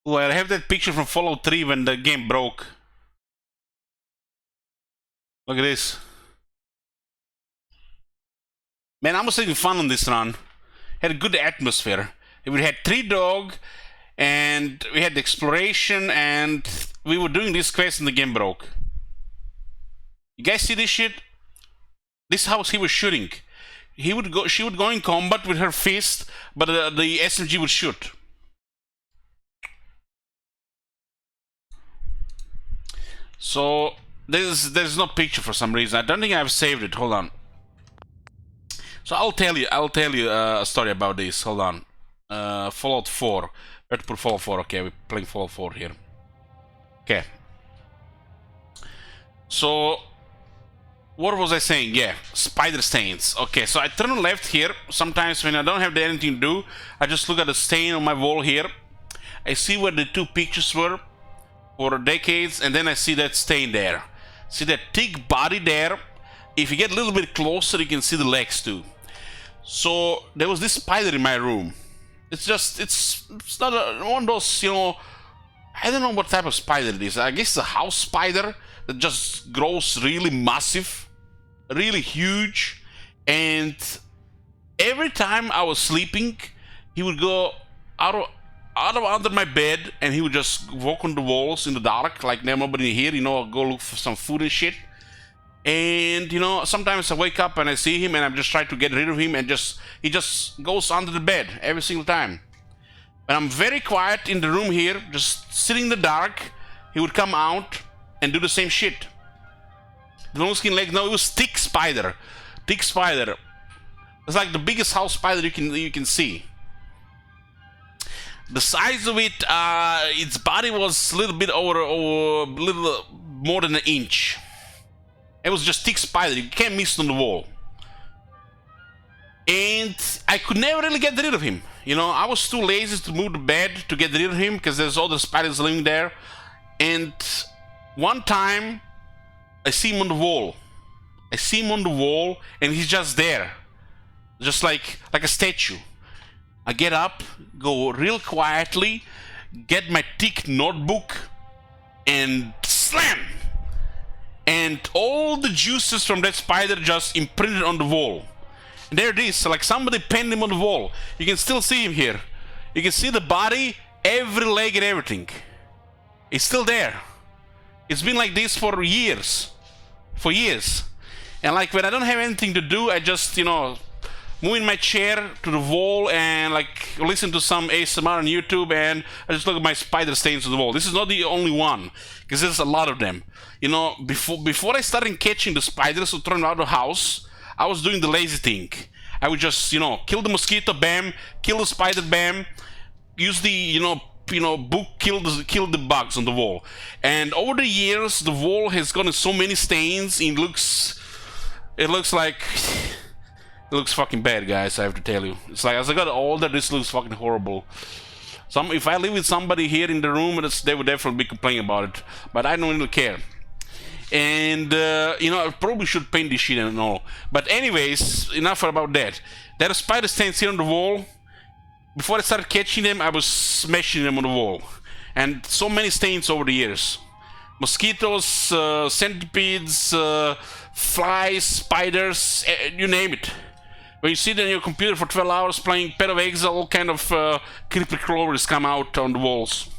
Well, I have that picture from Fallout 3 when the game broke. Look at this. Man, I was having fun on this run. Had a good atmosphere. We had 3 dogs, and we had the exploration, and we were doing this quest and the game broke. You guys see this shit? This house he was shooting. She would go in combat with her fist, but the SMG would shoot. So there's no picture for some reason. I don't think I've saved it. Hold on. So I'll tell you a story about this. Hold on. Fallout 4. Where to put Fallout 4? Okay, we're playing Fallout 4 here. Okay. So what was I saying? Yeah, spider stains. Okay, so I turn left here. Sometimes when I don't have anything to do, I just look at the stain on my wall here. I see where the 2 pictures were for decades, and then I see that stain there. See that thick body there? If you get a little bit closer, you can see the legs too. So there was this spider in my room. It's not one of those, you know, I don't know what type of spider it is. I guess it's a house spider that just grows really massive, really huge, and every time I was sleeping, he would go out of under my bed, and he would just walk on the walls in the dark, like there's nobody here, you know, go look for some food and shit. And you know, sometimes I wake up and I see him, and I'm just trying to get rid of him, and he just goes under the bed every single time. And I'm very quiet in the room here, just sitting in the dark. He would come out and do the same shit. The long skin leg, no, it was thick spider. Thick spider. It's like the biggest house spider you can see. The size of it, its body was a little bit over a little more than an inch. It was just thick spider, you can't miss it on the wall. And I could never really get rid of him. You know, I was too lazy to move the bed to get rid of him because there's other spiders living there. And one time, I see him on the wall. And he's just there. Just like a statue. I get up, go real quietly, get my thick notebook, and slam! And all the juices from that spider just imprinted on the wall. And there it is, like somebody penned him on the wall. You can still see him here. You can see the body, every leg and everything. It's still there. It's been like this for years. And like when I don't have anything to do, I just, you know, move in my chair to the wall and like listen to some ASMR on YouTube, and I just look at my spider stains on the wall. This is not the only one, because there's a lot of them. You know, before I started catching the spiders who turned out of the house, I was doing the lazy thing. I would just, you know, kill the mosquito, bam, kill the spider, bam, use the, you know, book, kill the bugs on the wall. And over the years, the wall has gotten so many stains. It looks fucking bad, guys. I have to tell you. It's like as I got older, this looks fucking horrible. If I live with somebody here in the room, they would definitely be complaining about it. But I don't really care. And you know, I probably should paint this shit and all. But anyways, enough about that. There are spider stains here on the wall. Before I started catching them, I was smashing them on the wall. And so many stains over the years. Mosquitoes, centipedes, flies, spiders, you name it. When you sit on your computer for 12 hours playing Pet of Exile, all kind of creepy crawlers come out on the walls.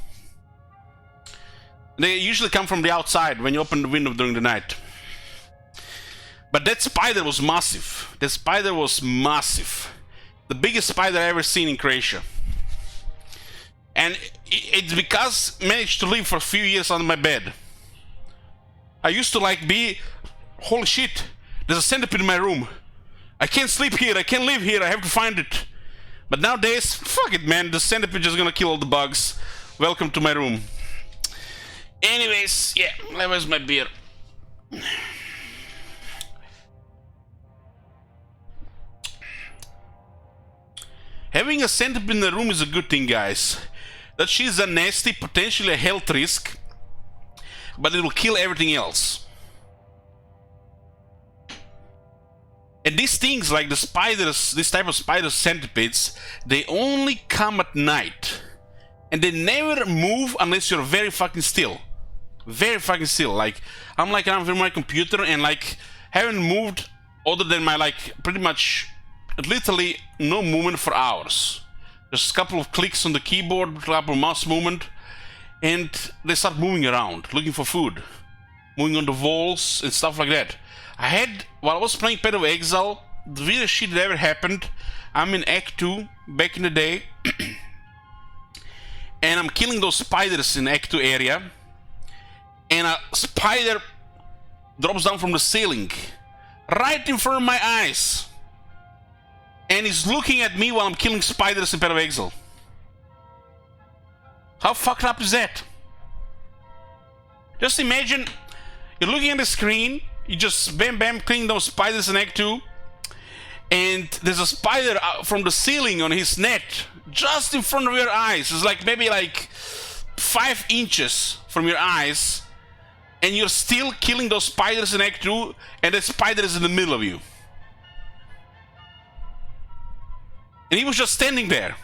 They usually come from the outside when you open the window during the night. But that spider was massive. That spider was massive. The biggest spider I ever seen in Croatia. And it's because I managed to live for a few years under my bed. I used to like be, holy shit, there's a centipede in my room. I can't sleep here, I can't live here, I have to find it. But nowadays, fuck it man, the centipede is gonna kill all the bugs. Welcome to my room. Anyways, yeah, that was my beer. Having a centipede in the room is a good thing, guys. That she's a nasty, potentially a health risk, but it will kill everything else. And these things, like the spiders, this type of spider centipedes, they only come at night. And they never move unless you're very fucking still. Very fucking still. Like, I'm on my computer and like, haven't moved other than my like, pretty much, literally no movement for hours. Just a couple of clicks on the keyboard, a couple of mouse movement, and they start moving around, looking for food. Moving on the walls and stuff like that. I had, while I was playing Path of Exile, the weirdest shit that ever happened. I'm in Act 2, back in the day, and I'm killing those spiders in Act 2 area, and a spider drops down from the ceiling, right in front of my eyes. And he's looking at me while I'm killing spiders in Path of Exile. How fucked up is that? Just imagine, you're looking at the screen, you just bam bam killing those spiders in Act 2, and there's a spider from the ceiling on his net, just in front of your eyes. It's like maybe like 5 inches from your eyes, and you're still killing those spiders in Act 2, and the spider is in the middle of you. And he was just standing there.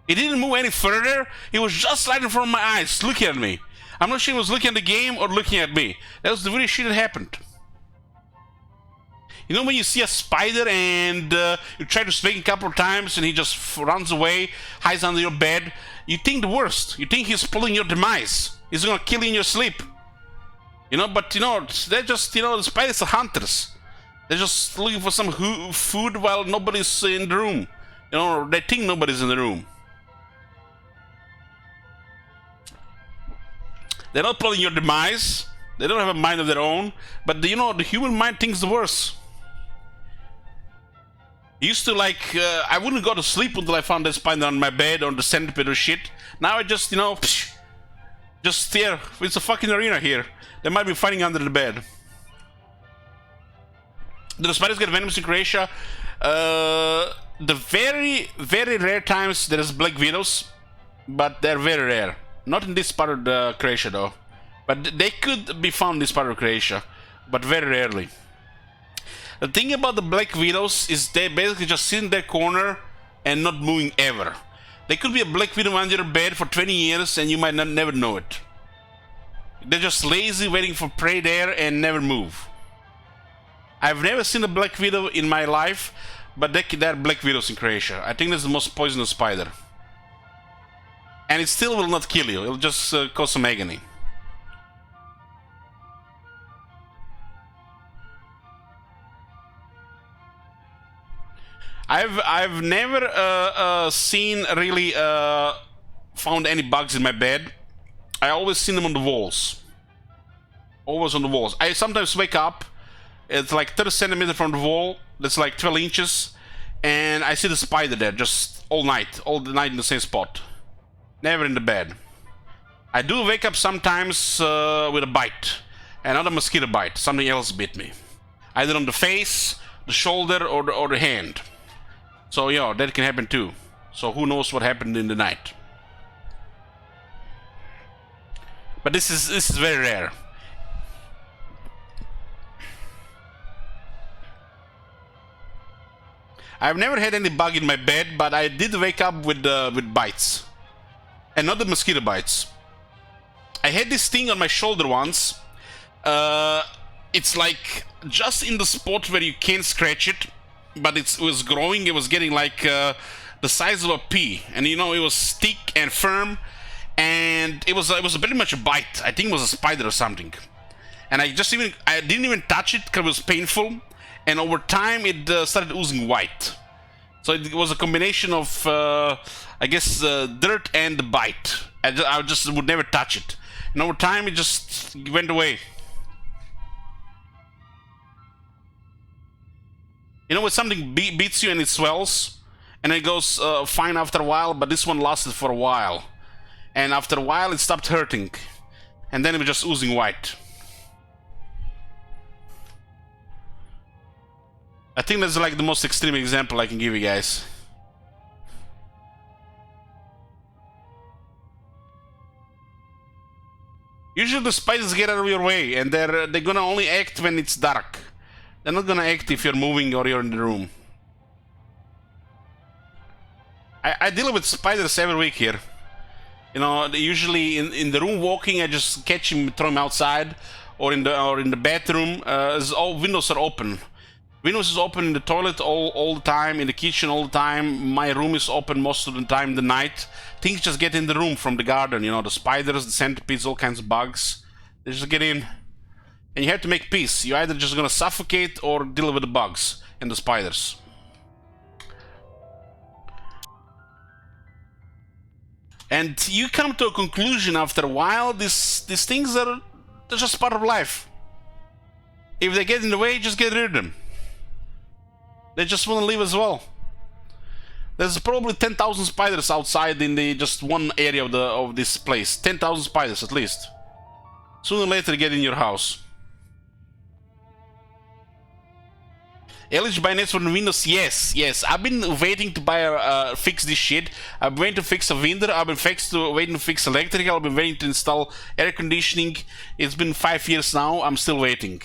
He didn't move any further. He was just right in front of my eyes, looking at me. I'm not sure he was looking at the game or looking at me. That was the very shit that happened. You know when you see a spider and you try to swing a couple of times and he just runs away, hides under your bed, you think the worst. You think he's pulling your demise. He's gonna kill you in your sleep. You know, but you know, they're just, you know, the spiders are hunters. They're just looking for some food while nobody's in the room. You know, they think nobody's in the room. They're not plotting your demise. They don't have a mind of their own. But, you know, the human mind thinks the worst. Used to like, I wouldn't go to sleep until I found that spider on my bed or the centipede or shit. Now I just, you know, just stare. It's a fucking arena here. They might be fighting under the bed. Do the spiders get venomous in Croatia? The very, very rare times there is black widows, but they're very rare. Not in this part of the Croatia though. But they could be found in this part of Croatia, but very rarely. The thing about the black widows is they basically just sit in their corner and not moving ever. They could be a black widow under your bed for 20 years and you might never know it. They're just lazy, waiting for prey there and never move. I've never seen a black widow in my life, but there are black widows in Croatia. I think that's the most poisonous spider. And it still will not kill you, it'll just cause some agony. I've never seen really found any bugs in my bed. I always seen them on the walls. Always on the walls. I sometimes wake up, it's like 30 centimeters from the wall, that's like 12 inches, and I see the spider there just all the night in the same spot. Never in the bed. I do wake up sometimes with a bite. Another mosquito bite. Something else bit me. Either on the face, the shoulder, or the hand. So, yeah, that can happen too. So who knows what happened in the night. But this is very rare. I've never had any bug in my bed, but I did wake up with bites. And not the mosquito bites. I had this thing on my shoulder once. It's like just in the spot where you can't scratch it, but it was growing. It was getting like the size of a pea, and you know it was thick and firm, and it was pretty much a bite. I think it was a spider or something. and I didn't even touch it because it was painful, and over time it started oozing white. So it was a combination of I guess dirt and bite. I just would never touch it, and over time it just went away. You know when something beats you and it swells, and it goes fine after a while, but this one lasted for a while, and after a while it stopped hurting, and then it was just oozing white. I think that's like the most extreme example I can give you guys. Usually the spiders get out of your way, and they're gonna only act when it's dark. They're not gonna act if you're moving or you're in the room. I deal with spiders every week here. You know, usually in the room walking, I just catch him, throw him outside, or in the bathroom. All windows are open. Windows is open in the toilet all the time, in the kitchen all the time. My room is open most of the time in the night. Things just get in the room from the garden, you know, the spiders, the centipedes, all kinds of bugs. They just get in. And you have to make peace. You're either just gonna suffocate or deal with the bugs and the spiders. And you come to a conclusion after a while, these things they're just part of life. If they get in the way, just get rid of them. They just want to leave as well. There's probably 10,000 spiders outside in the just one area of this place. 10,000 spiders at least. Sooner or later, get in your house. Eligible by nets for the Windows? Yes. I've been waiting to fix this shit. I've been waiting to fix a window. I've been waiting to fix electrical. I've been waiting to install air conditioning. It's been 5 years now. I'm still waiting.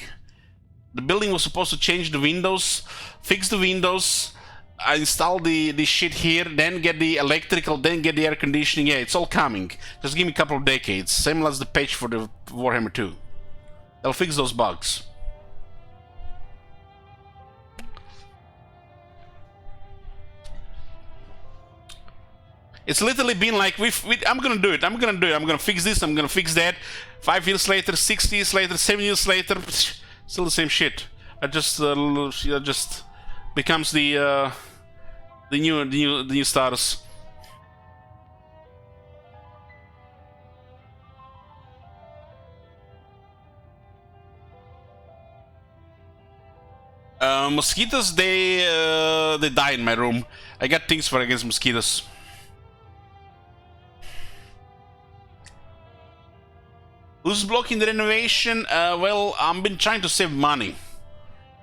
The building was supposed to change the windows, fix the windows, I install the shit here, then get the electrical, then get the air conditioning. Yeah, it's all coming. Just give me a couple of decades. Same as the patch for the Warhammer 2. They'll fix those bugs. It's literally been like, I'm gonna do it, I'm gonna fix this, I'm gonna fix that. 5 years later, 6 years later, 7 years later, still the same shit. It just becomes the new status. Mosquitoes, they die in my room. I got things for against mosquitoes. Who's blocking the renovation? Well, I've been trying to save money.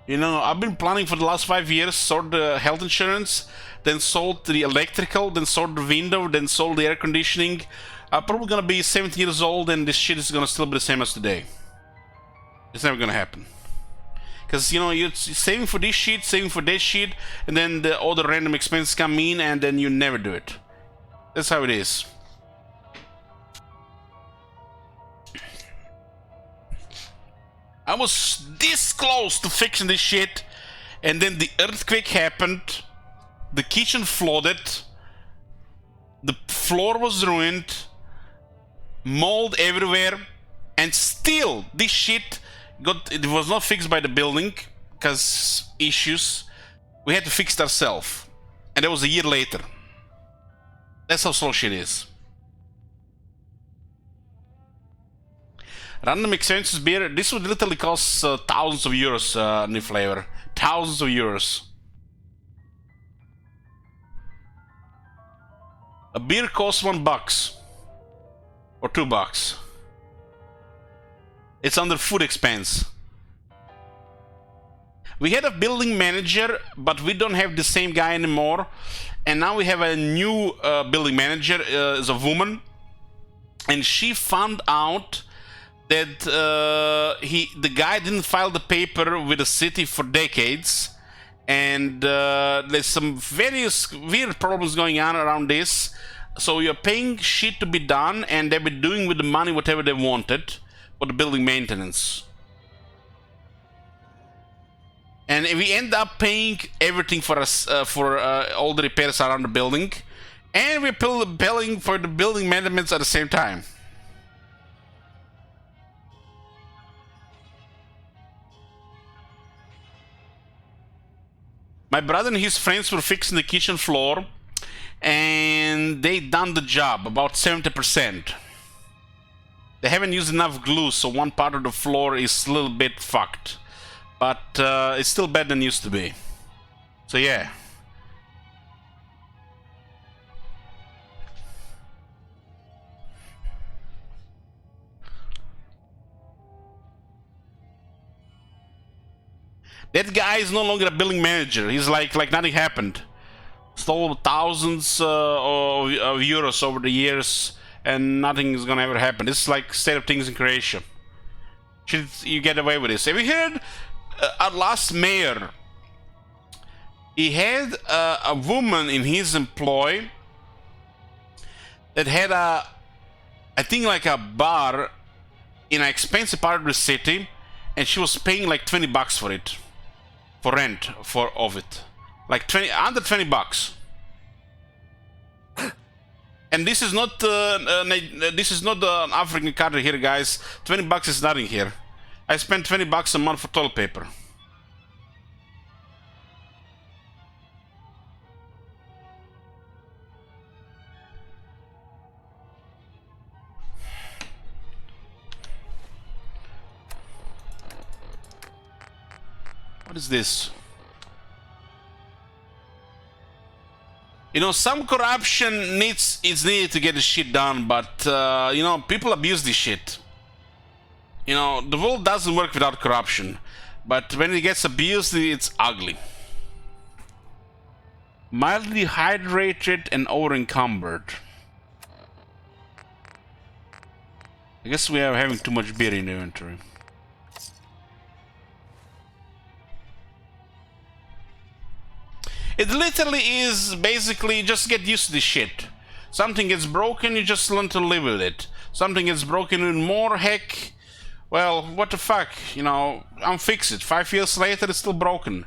You know, I've been planning for the last 5 years, sold the health insurance, then sold the electrical, then sold the window, then sold the air conditioning. I'm probably gonna be 70 years old and this shit is gonna still be the same as today. It's never gonna happen. Because, you know, you're saving for this shit, saving for that shit, and then the other random expenses come in and then you never do it. That's how it is. I was this close to fixing this shit, and then the earthquake happened, the kitchen flooded, the floor was ruined, mold everywhere, and still this shit it was not fixed by the building because issues. We had to fix it ourselves, and that was a year later. That's how slow shit is. Random expenses beer. This would literally cost thousands of euros, new flavor. Thousands of euros. A beer costs $1 or $2. It's under food expense. We had a building manager, but we don't have the same guy anymore. And now we have a new building manager, is a woman, and she found out that the guy didn't file the paper with the city for decades, and there's some various weird problems going on around this. So you're paying shit to be done, and they've been doing with the money whatever they wanted for the building maintenance. And we end up paying everything for us for all the repairs around the building, and we're paying for the building maintenance at the same time. My brother and his friends were fixing the kitchen floor, and they done the job about 70%. They haven't used enough glue, so one part of the floor is a little bit fucked, but it's still better than it used to be. So yeah. That guy is no longer a building manager. He's like nothing happened. Stole thousands of euros over the years, and nothing is gonna ever happen. This is like state of things in Croatia. Should you get away with this? Have you heard our last mayor? He had a woman in his employ that had I think like a bar in an expensive part of the city, and she was paying like 20 bucks for it. For rent of it, like under 20 bucks. And this is not an African country here, guys. 20 bucks is nothing here. I spend 20 bucks a month for toilet paper. What is this? You know, some corruption is needed to get the shit done, but you know, people abuse this shit. You know, the world doesn't work without corruption, but when it gets abused, it's ugly. Mildly hydrated and over-encumbered. I guess we are having too much beer in the inventory. It literally is basically just get used to this shit. Something gets broken, you just learn to live with it. Something gets broken even more, heck, well, what the fuck, you know, unfix it. 5 years later, it's still broken.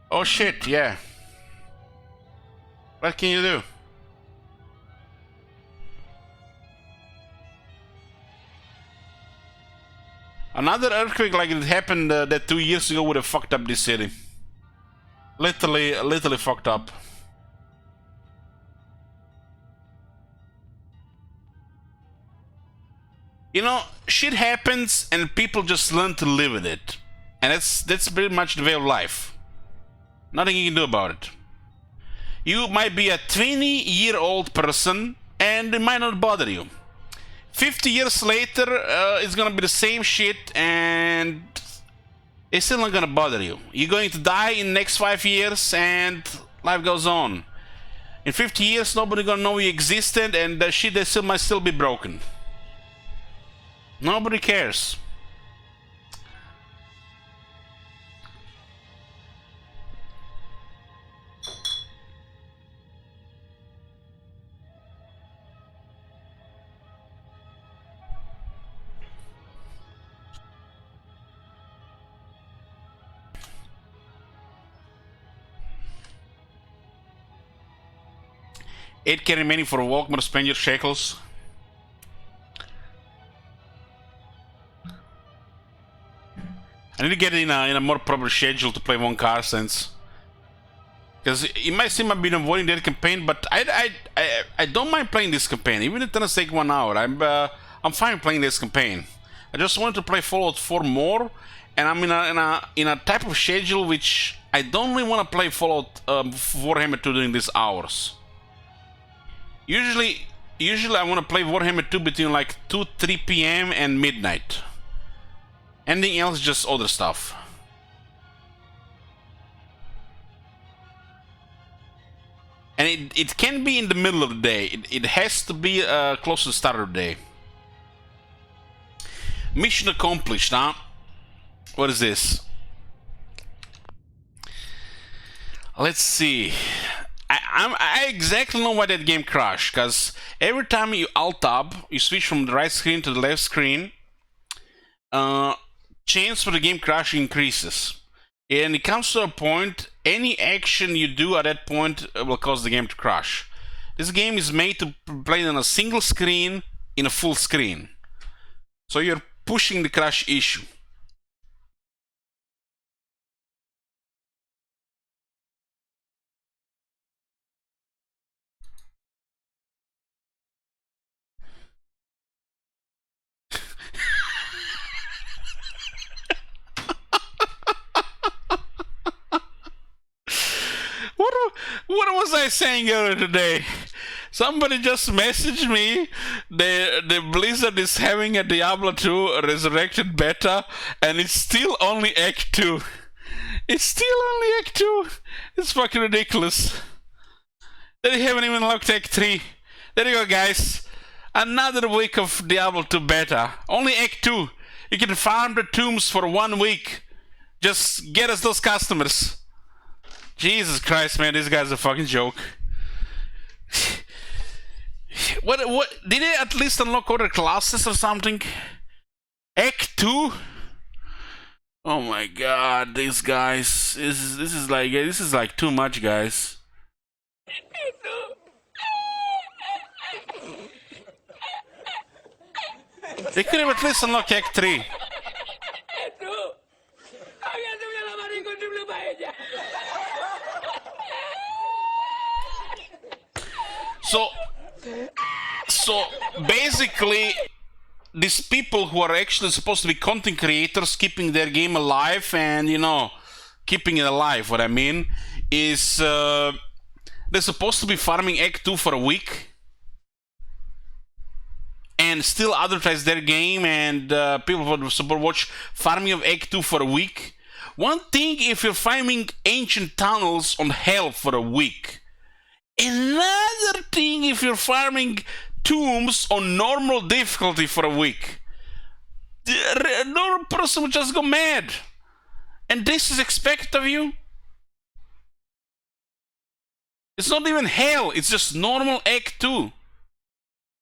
Oh shit, yeah. What can you do? Another earthquake like it happened that 2 years ago would have fucked up this city. Literally fucked up. You know, shit happens and people just learn to live with it. And that's pretty much the way of life. Nothing you can do about it. You might be a 20-year-old person and it might not bother you. 50 years later, it's gonna be the same shit and it's still not gonna bother you. You're going to die in the next 5 years and life goes on. In 50 years, nobody gonna know you existed and the shit that might still be broken. Nobody cares. $8K remaining for Walkman, spend your shekels. I need to get in a more proper schedule to play one car since, because it might seem I've been avoiding that campaign, but I don't mind playing this campaign, even if it doesn't take 1 hour. I'm fine playing this campaign. I just wanted to play Fallout 4 more, and I'm in a type of schedule which I don't really want to play Fallout Warhammer 2 during these hours. Usually I want to play Warhammer 2 between like 2-3 p.m. and midnight. Anything else, just other stuff. And it can be in the middle of the day. It has to be close to the start of the day. Mission accomplished, huh? What is this? Let's see. I exactly know why that game crashed, because every time you alt-tab, you switch from the right screen to the left screen, chance for the game crash increases. And it comes to a point, any action you do at that point will cause the game to crash. This game is made to play on a single screen in a full screen. So you're pushing the crash issue. somebody saying earlier today, somebody just messaged me, the Blizzard is having a Diablo 2 Resurrected beta, and it's still only Act 2. It's still only Act 2. It's fucking ridiculous. They haven't even unlocked Act 3. There you go, guys. Another week of Diablo 2 beta. Only Act 2. You can farm the tombs for 1 week. Just get us those customers. Jesus Christ, man, this guy's a fucking joke. What did they at least unlock other classes or something? Act 2? Oh my god, these guys. This is like too much, guys. They could have at least unlocked Act 3. So basically, these people who are actually supposed to be content creators, keeping their game alive and, you know, keeping it alive, what I mean, is they're supposed to be farming Act 2 for a week and still advertise their game, and people would support watch farming of Act 2 for a week. One thing if you're farming ancient tunnels on hell for a week. Another thing if you're farming tombs on normal difficulty for a week. A normal person would just go mad. And this is expected of you? It's not even hell, it's just normal Act 2.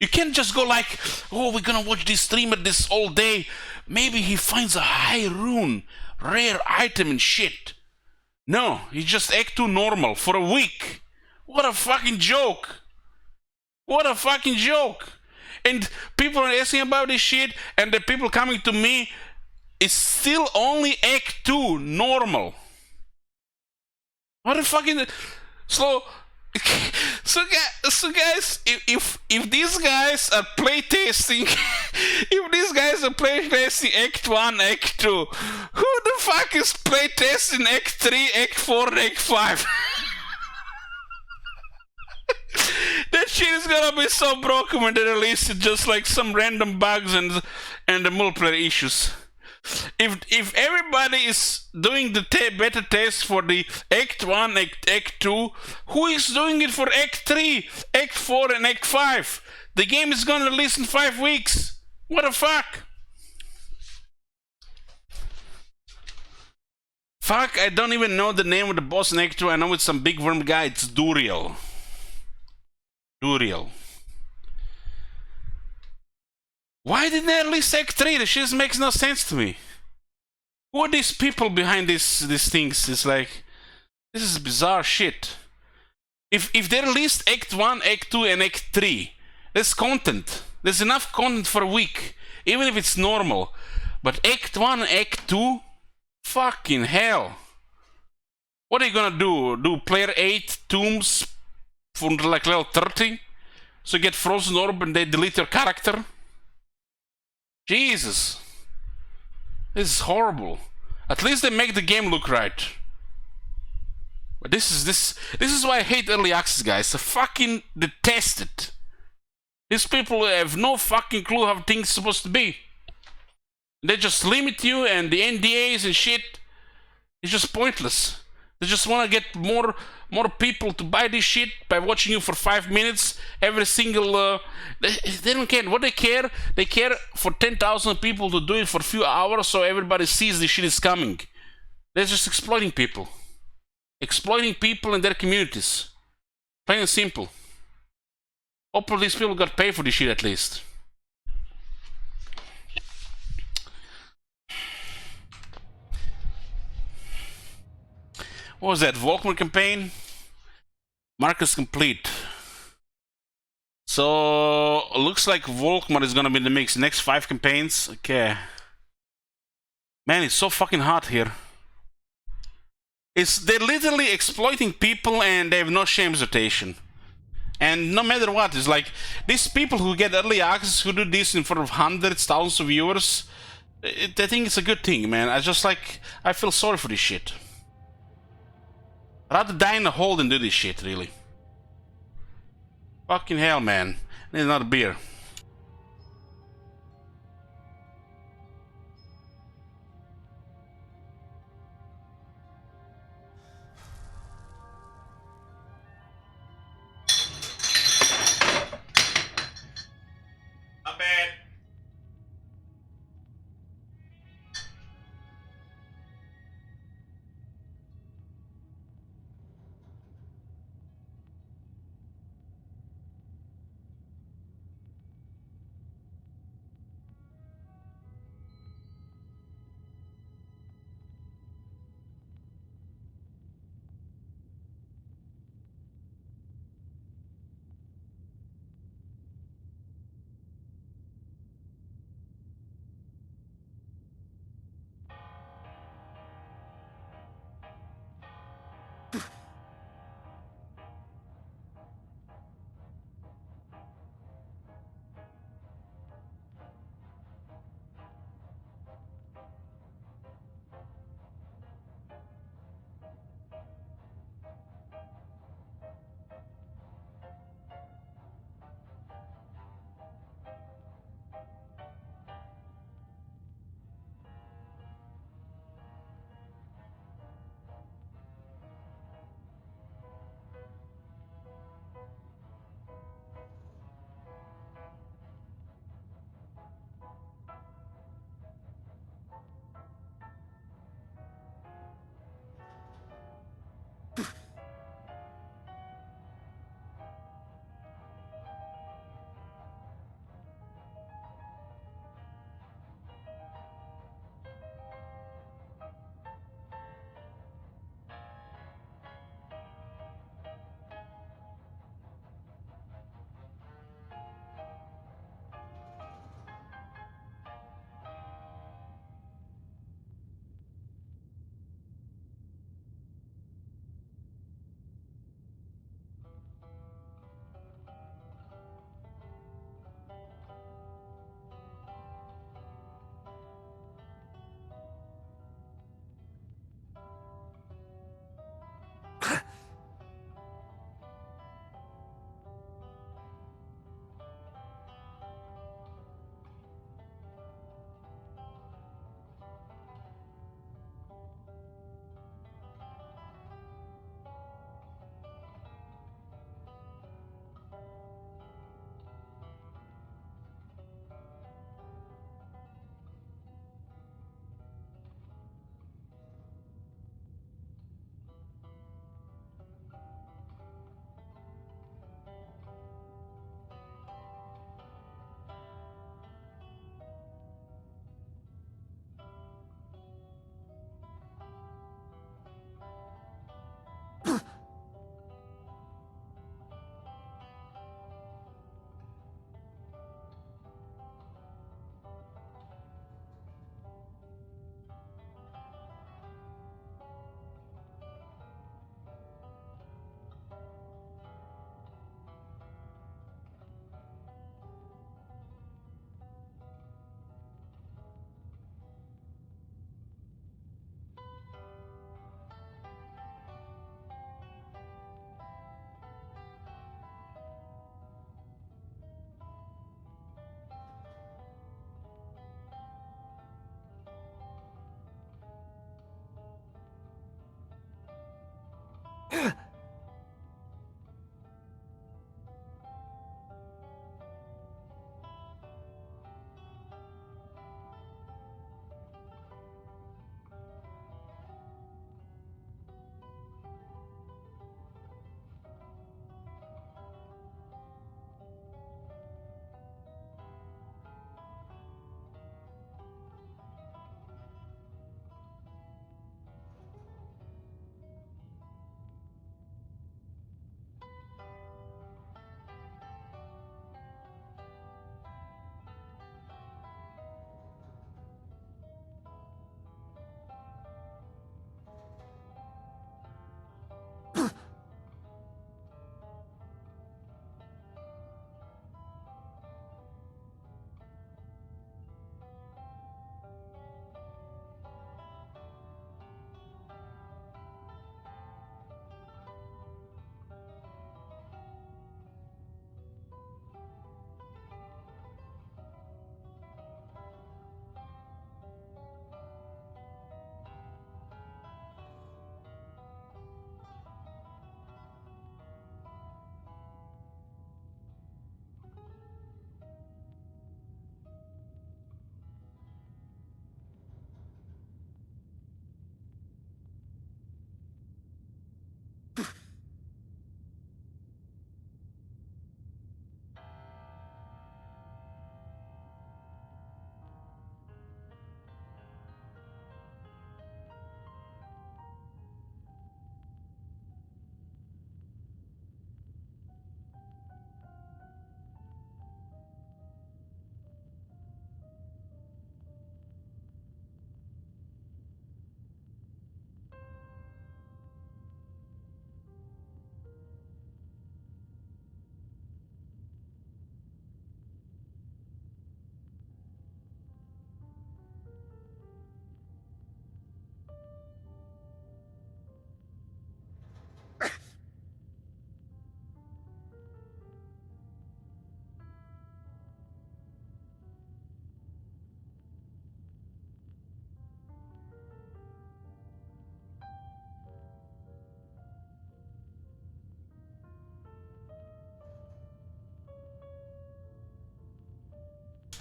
You can't just go like, oh, we're gonna watch this streamer this all day. Maybe he finds a high rune, rare item and shit. No, he's just Act 2 normal for a week. What a fucking joke! What a fucking joke! And people are asking about this shit, and the people coming to me, it's still only Act 2 normal. What a fucking... So guys, if these guys are playtesting, if these guys are playtesting Act 1, Act 2, who the fuck is playtesting Act 3, Act 4, and Act 5? That shit is gonna be so broken when they release it, just like some random bugs and the multiplayer issues. If everybody is doing the beta test for the Act 1, Act 2, who is doing it for Act 3, Act 4, and Act 5? The game is gonna release in 5 weeks. What the fuck? Fuck, I don't even know the name of the boss in Act 2. I know it's some big worm guy. It's Duriel. Duriel. Why didn't they release Act 3? The shit makes no sense to me. Who are these people behind these things? It's like, this is bizarre shit. If they released Act 1, Act 2, and Act 3, there's content. There's enough content for a week, even if it's normal. But Act 1 and Act 2? Fucking hell. What are you gonna do? Do player 8 tombs for like level 30? So you get frozen orb and they delete your character? Jesus. This is horrible. At least they make the game look right. But this is why I hate early access, guys. I fucking detest it. These people have no fucking clue how things are supposed to be. They just limit you, and the NDAs and shit is just pointless. They just want to get more people to buy this shit by watching you for 5 minutes every single... they don't care. What they care? They care for 10,000 people to do it for a few hours so everybody sees this shit is coming. They're just exploiting people. Exploiting people in their communities. Plain and simple. Hopefully these people got paid for this shit at least. What was that? Volkmar campaign? Marcus complete. So looks like Volkmar is gonna be in the mix. Next 5 campaigns. Okay. Man, it's so fucking hot here. They're literally exploiting people and they have no shame rotation. And no matter what, it's like these people who get early access, who do this in front of hundreds, thousands of viewers, I think it's a good thing, man. I feel sorry for this shit. Rather die in a hole than do this shit, really. Fucking hell, man. Need another beer. Not bad.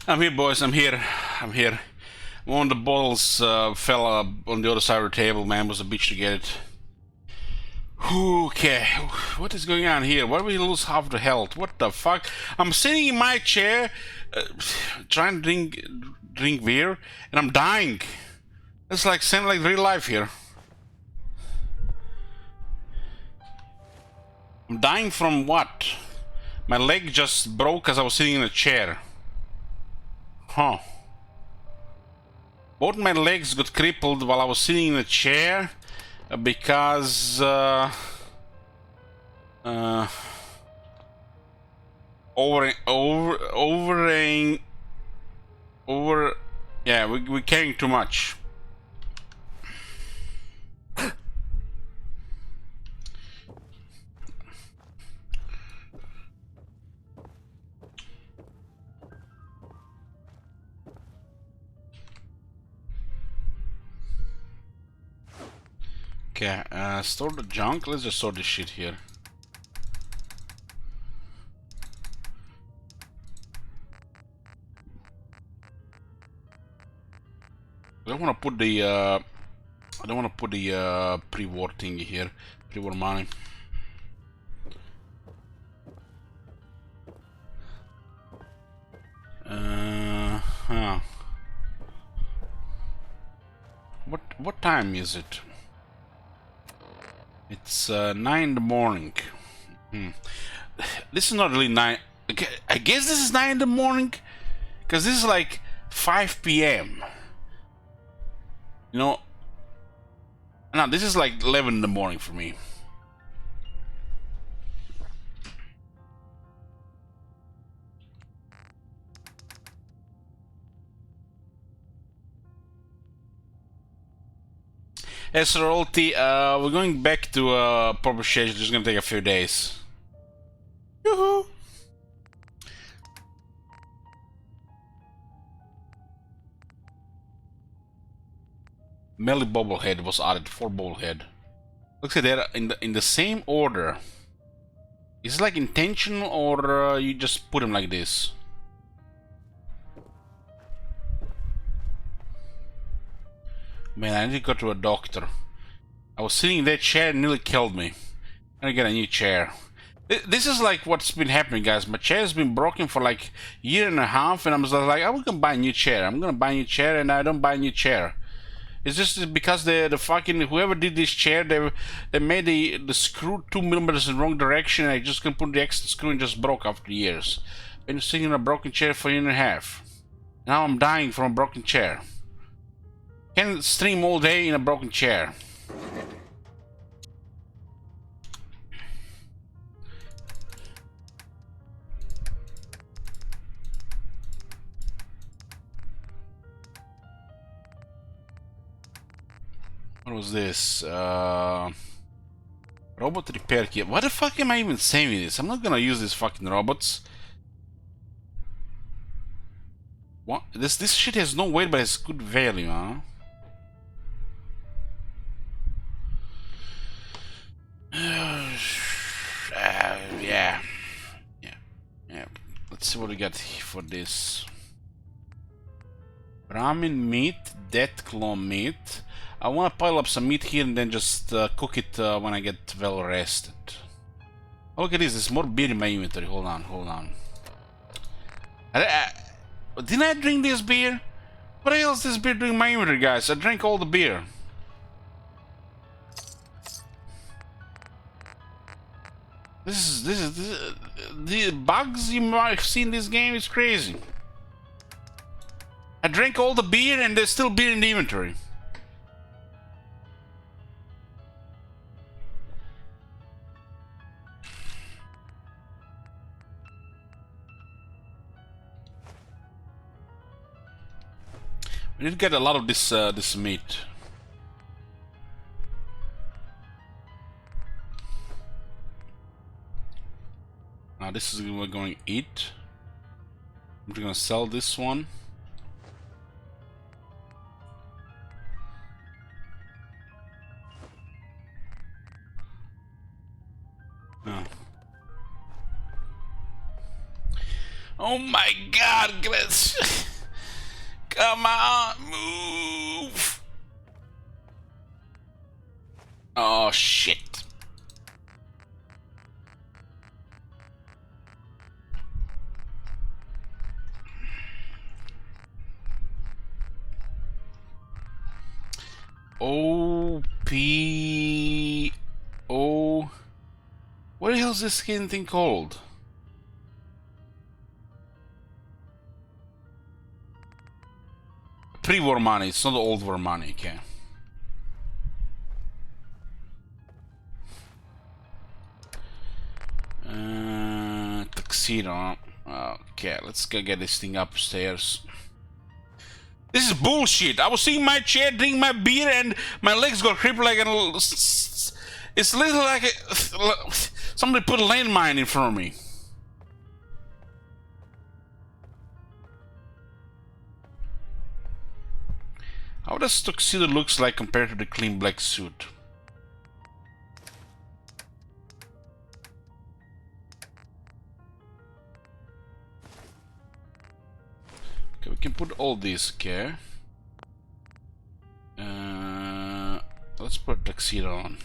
I'm here, boys. I'm here. I'm here. One of the bottles fell on the other side of the table. Man, it was a bitch to get it. Okay, what is going on here? Why do we lose half the health? What the fuck? I'm sitting in my chair, trying to drink beer, and I'm dying. It's like sound like real life here. I'm dying from what? My leg just broke as I was sitting in a chair. Huh. Both my legs got crippled while I was sitting in a chair because yeah, we're carrying too much. Okay, store the junk. Let's just store this shit here. I don't want to put the pre-war thingy here, pre-war money. Huh. What time is it? It's 9 in the morning. This is not really 9. Okay, I guess this is 9 in the morning, because this is like 5 p.m. You know, no, this is like 11 in the morning for me. As royalty, we're going back to proper schedule. It's just gonna take a few days. Yoo-hoo! Melly bobblehead was added. 4 bobblehead. Looks like they're in the same order. Is it like intentional, or you just put them like this? Man, I need to go to a doctor. I was sitting in that chair and nearly killed me. I gotta get a new chair. This is like what's been happening, guys. My chair has been broken for like a year and a half, and I'm just like, I'm gonna buy a new chair. I'm gonna buy a new chair, and I don't buy a new chair. It's just because the fucking whoever did this chair, they made the screw 2 millimeters in the wrong direction, and I just couldn't put the extra screw and just broke after years. Been sitting in a broken chair for a year and a half. Now I'm dying from a broken chair. Can't stream all day in a broken chair. What was this? Robot repair kit. Why the fuck am I even saving this? I'm not gonna use these fucking robots. What? This shit has no weight, but it's good value, huh? Yeah. Let's see what we got for this. Ramen meat, death claw meat. I want to pile up some meat here and then just cook it when I get well rested. Oh, look at this. There's more beer in my inventory. Hold on. Didn't I drink this beer? What the hell is this beer doing in my inventory, guys? I drank all the beer. This is the bugs you might have seen in this game is crazy. I drank all the beer and there's still beer in the inventory. We need to get a lot of this meat. Now this is what we're going to eat. I'm gonna sell this one. Oh my god, Glitch! Come on, move! Oh shit. O-P-O... What the hell is this skin thing called? Pre-war money, it's not the old war money, okay. Tuxedo. Okay, let's go get this thing upstairs. This is bullshit. I was sitting in my chair, drinking my beer, and my legs got crippled like a... It's literally like somebody put a landmine in front of me. How does tuxedo looks like compared to the clean black suit? Okay, we can put all these, okay. Let's put tuxedo on.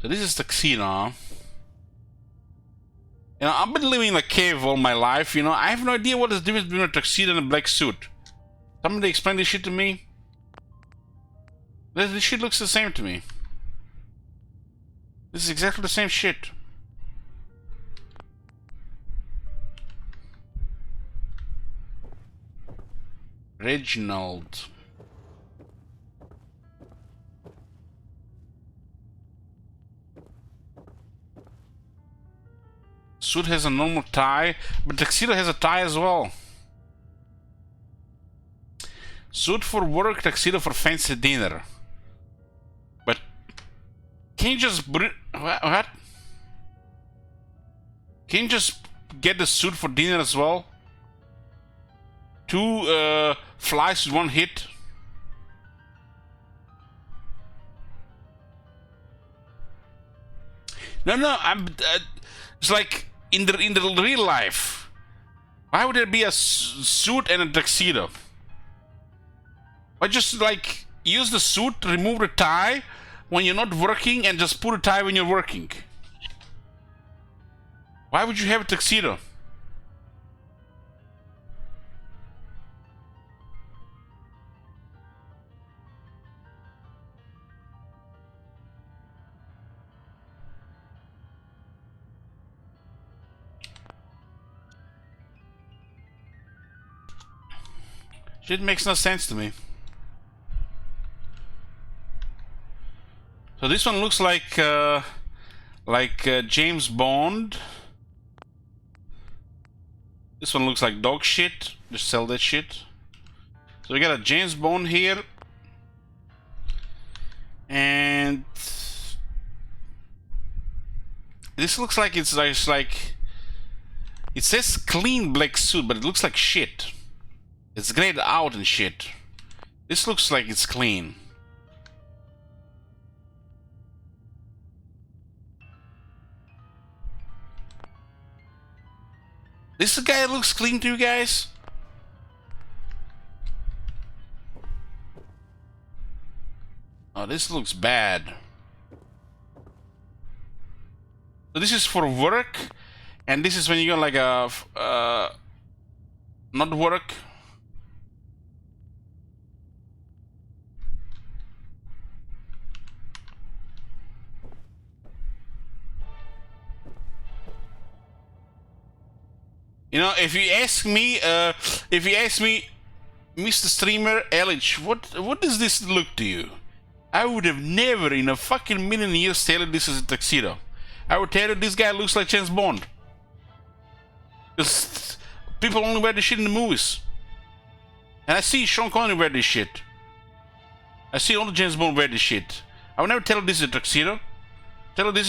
So this is tuxedo. You know, I've been living in a cave all my life, you know. I have no idea what is the difference between a tuxedo and a black suit. Somebody explain this shit to me. This shit looks the same to me. This is exactly the same shit. Reginald. Suit has a normal tie, but tuxedo has a tie as well. Suit for work, tuxedo for fancy dinner. But can you just what? Can you just get the suit for dinner as well? Two flies with one hit. No, it's like in the real life. Why would there be a suit and a tuxedo? Why just like use the suit, remove the tie when you're not working, and just put a tie when you're working? Why would you have a tuxedo? Shit makes no sense to me. So this one looks like James Bond. This one looks like dog shit. Just sell that shit. So we got a James Bond here, and this looks like it's like it says clean black suit, but it looks like shit. It's grayed out and shit. This looks like it's clean. This guy looks clean to you guys? Oh, this looks bad. So this is for work, and this is when you go like a not work. You know, if you ask me, Mr. Streamer Ellich, what does this look to you? I would have never in a fucking million years tell you this is a tuxedo. I would tell you this guy looks like James Bond. Because people only wear this shit in the movies. And I see Sean Connery wear this shit. I see all the James Bond wear this shit. I would never tell you this is a tuxedo. Tell you this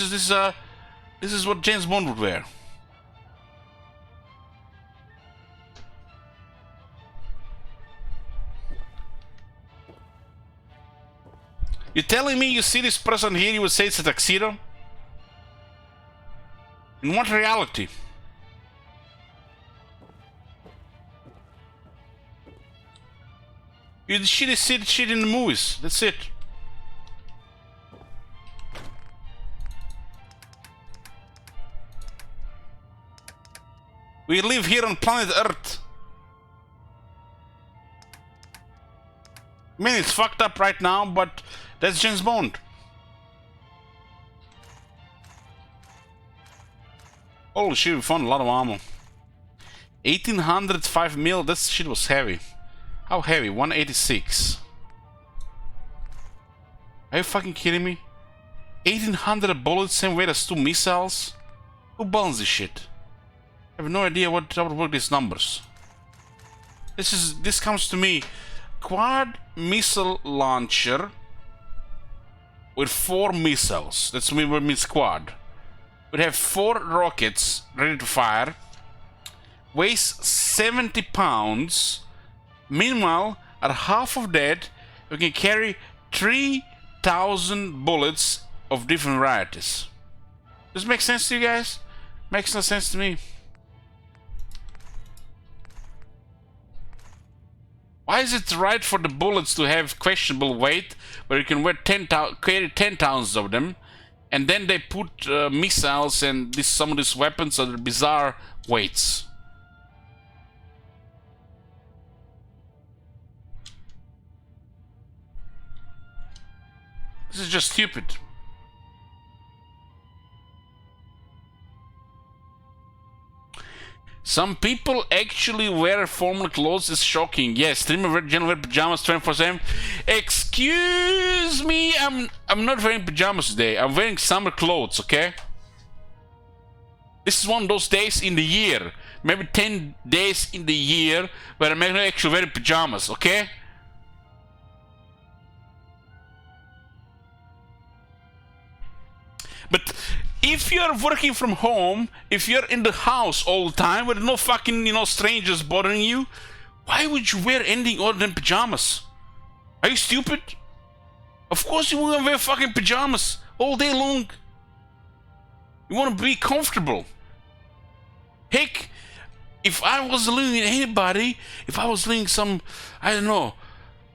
is what James Bond would wear. You're telling me you see this person here, you would say it's a tuxedo? In what reality? You shitty shit in the movies. That's it. We live here on planet Earth. I mean, it's fucked up right now, but that's James Bond. Holy shit, we found a lot of ammo. 1805 mil, that shit was heavy. How heavy? 186. Are you fucking kidding me? 1800 bullets, same weight as 2 missiles? Who balanced this shit? I have no idea how to work these numbers. This comes to me. Quad missile launcher with 4 missiles. That's what means quad. Would have 4 rockets ready to fire. Weighs 70 pounds. Meanwhile, at half of that, we can carry 3,000 bullets of different varieties. Does this make sense to you guys? Makes no sense to me. Why is it right for the bullets to have questionable weight, where you can carry 10,000 of them, and then they put missiles and some of these weapons are bizarre weights? This is just stupid. Some people actually wear formal clothes. Is shocking. Yes, streamer generally wear pajamas 24/7. Excuse me, I'm not wearing pajamas today. I'm wearing summer clothes, okay? This is one of those days in the year, maybe 10 days in the year, where I'm not actually wearing pajamas, okay? But if you're working from home, if you're in the house all the time with no fucking, strangers bothering you, why would you wear anything other than pajamas? Are you stupid? Of course you want to wear fucking pajamas all day long. You want to be comfortable. Heck, if I was living with anybody, if I was living some, I don't know,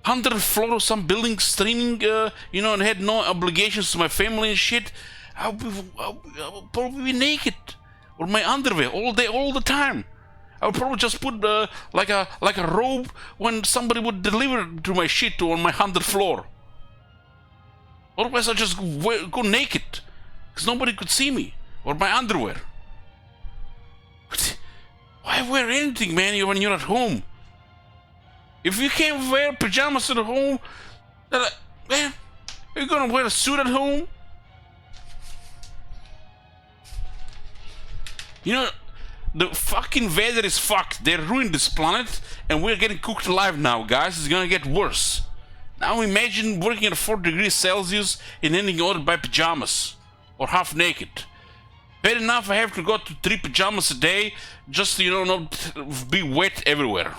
100th floor of some building streaming, and had no obligations to my family and shit, I would probably be naked or my underwear all day, all the time. I would probably just put like a robe when somebody would deliver to my shit on my 100th floor. Otherwise, I'd just go naked because nobody could see me or my underwear. But why wear anything, man, when you're at home? If you can't wear pajamas at home, then, man, are you gonna wear a suit at home? The fucking weather is fucked. They ruined this planet and we're getting cooked alive now, guys. It's gonna get worse. Now imagine working at 4 degrees Celsius and ending ordered by pajamas or half naked. Bad enough I have to go to 3 pajamas a day just to, not be wet everywhere.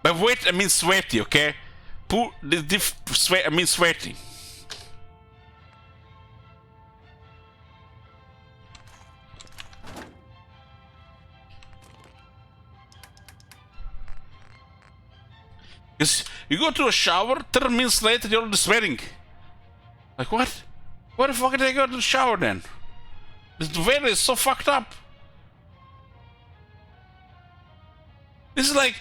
By wet I mean sweaty, okay? I mean sweaty. Because you go to a shower, 30 minutes later you're already sweating. Like what? Why the fuck did I go to the shower then? The weather is so fucked up. This is like,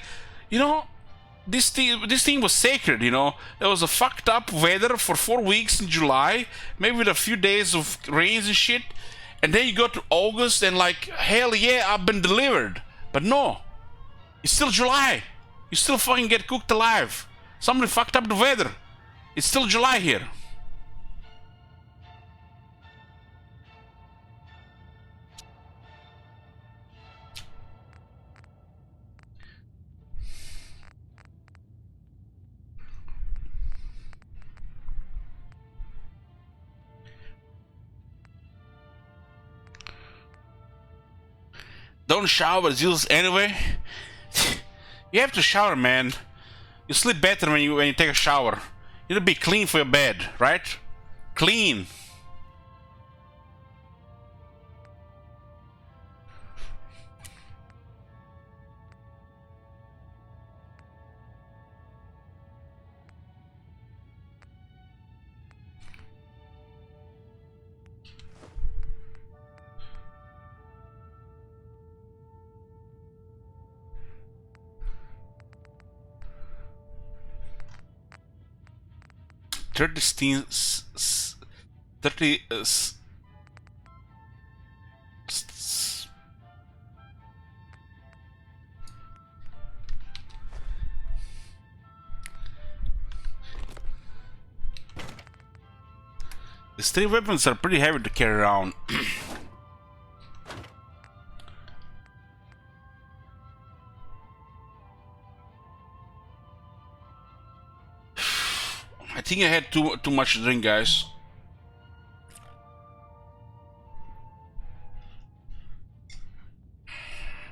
this thing was sacred, There was a fucked up weather for 4 weeks in July, maybe with a few days of rains and shit, and then you go to August and like, hell yeah, I've been delivered. But no, it's still July. You still fucking get cooked alive. Somebody fucked up the weather. It's still July here. Don't shower, it's useless anyway. You have to shower, man. You sleep better when you take a shower. You need to be clean for your bed, right? Clean. 30 30 these 3 weapons are pretty heavy to carry around. I think I had too much to drink, guys.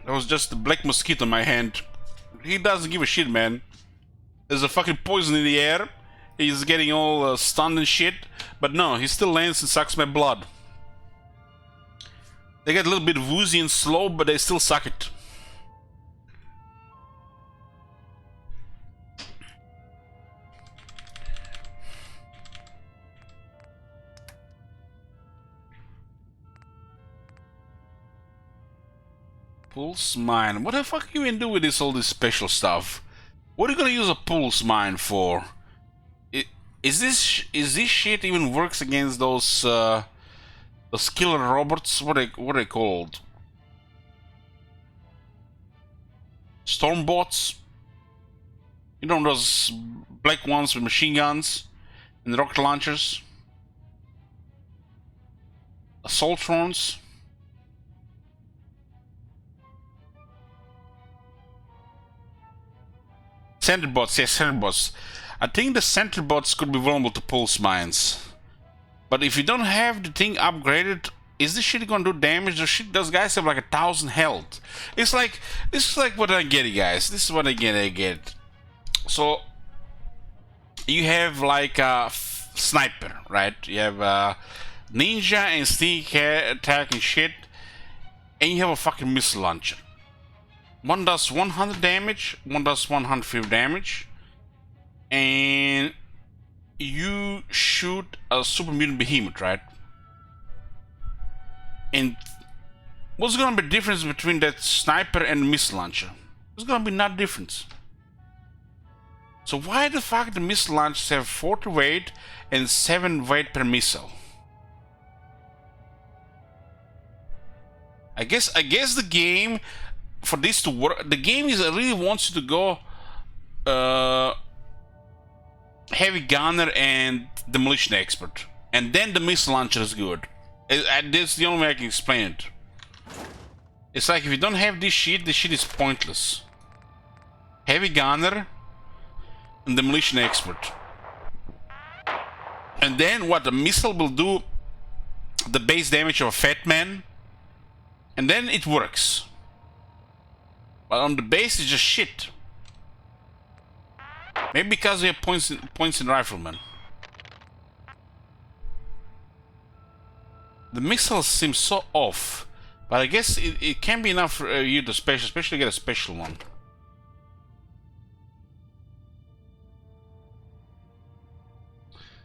That was just the black mosquito in my hand. He doesn't give a shit, man. There's a fucking poison in the air. He's getting all stunned and shit. But no, he still lands and sucks my blood. They get a little bit woozy and slow, but they still suck it. Pulse mine. What the fuck you even do with all this special stuff? What are you gonna use a pulse mine for? Is this shit even works against those killer robots? What are they called? Stormbots? You know, those black ones with machine guns and rocket launchers? Assaultrons? Centerbots, yes, centerbots. I think the centerbots could be vulnerable to pulse mines. But if you don't have the thing upgraded, is this shit gonna do damage? Those guys have like 1,000 health. This is like what I get, guys. This is what I get. So you have like a sniper, right? You have ninja and sneak attack and shit, and you have a fucking missile launcher. One does 100 damage, one does 150 damage, and you shoot a super mutant behemoth, right? And what's gonna be the difference between that sniper and missile launcher? There's gonna be not difference. So why the fuck the missile launchers have 40 weight and 7 weight per missile? I guess the game, for this to work, the game really wants you to go heavy gunner and demolition expert, and then the missile launcher is good. That's the only way I can explain it. It's like if you don't have this shit is pointless. Heavy gunner and demolition expert, and then what the missile will do, the base damage of a fat man, and then it works. But on the base, it's just shit. Maybe because we have points in rifleman. The missiles seem so off, but I guess it can be enough for you to special, especially get a special one.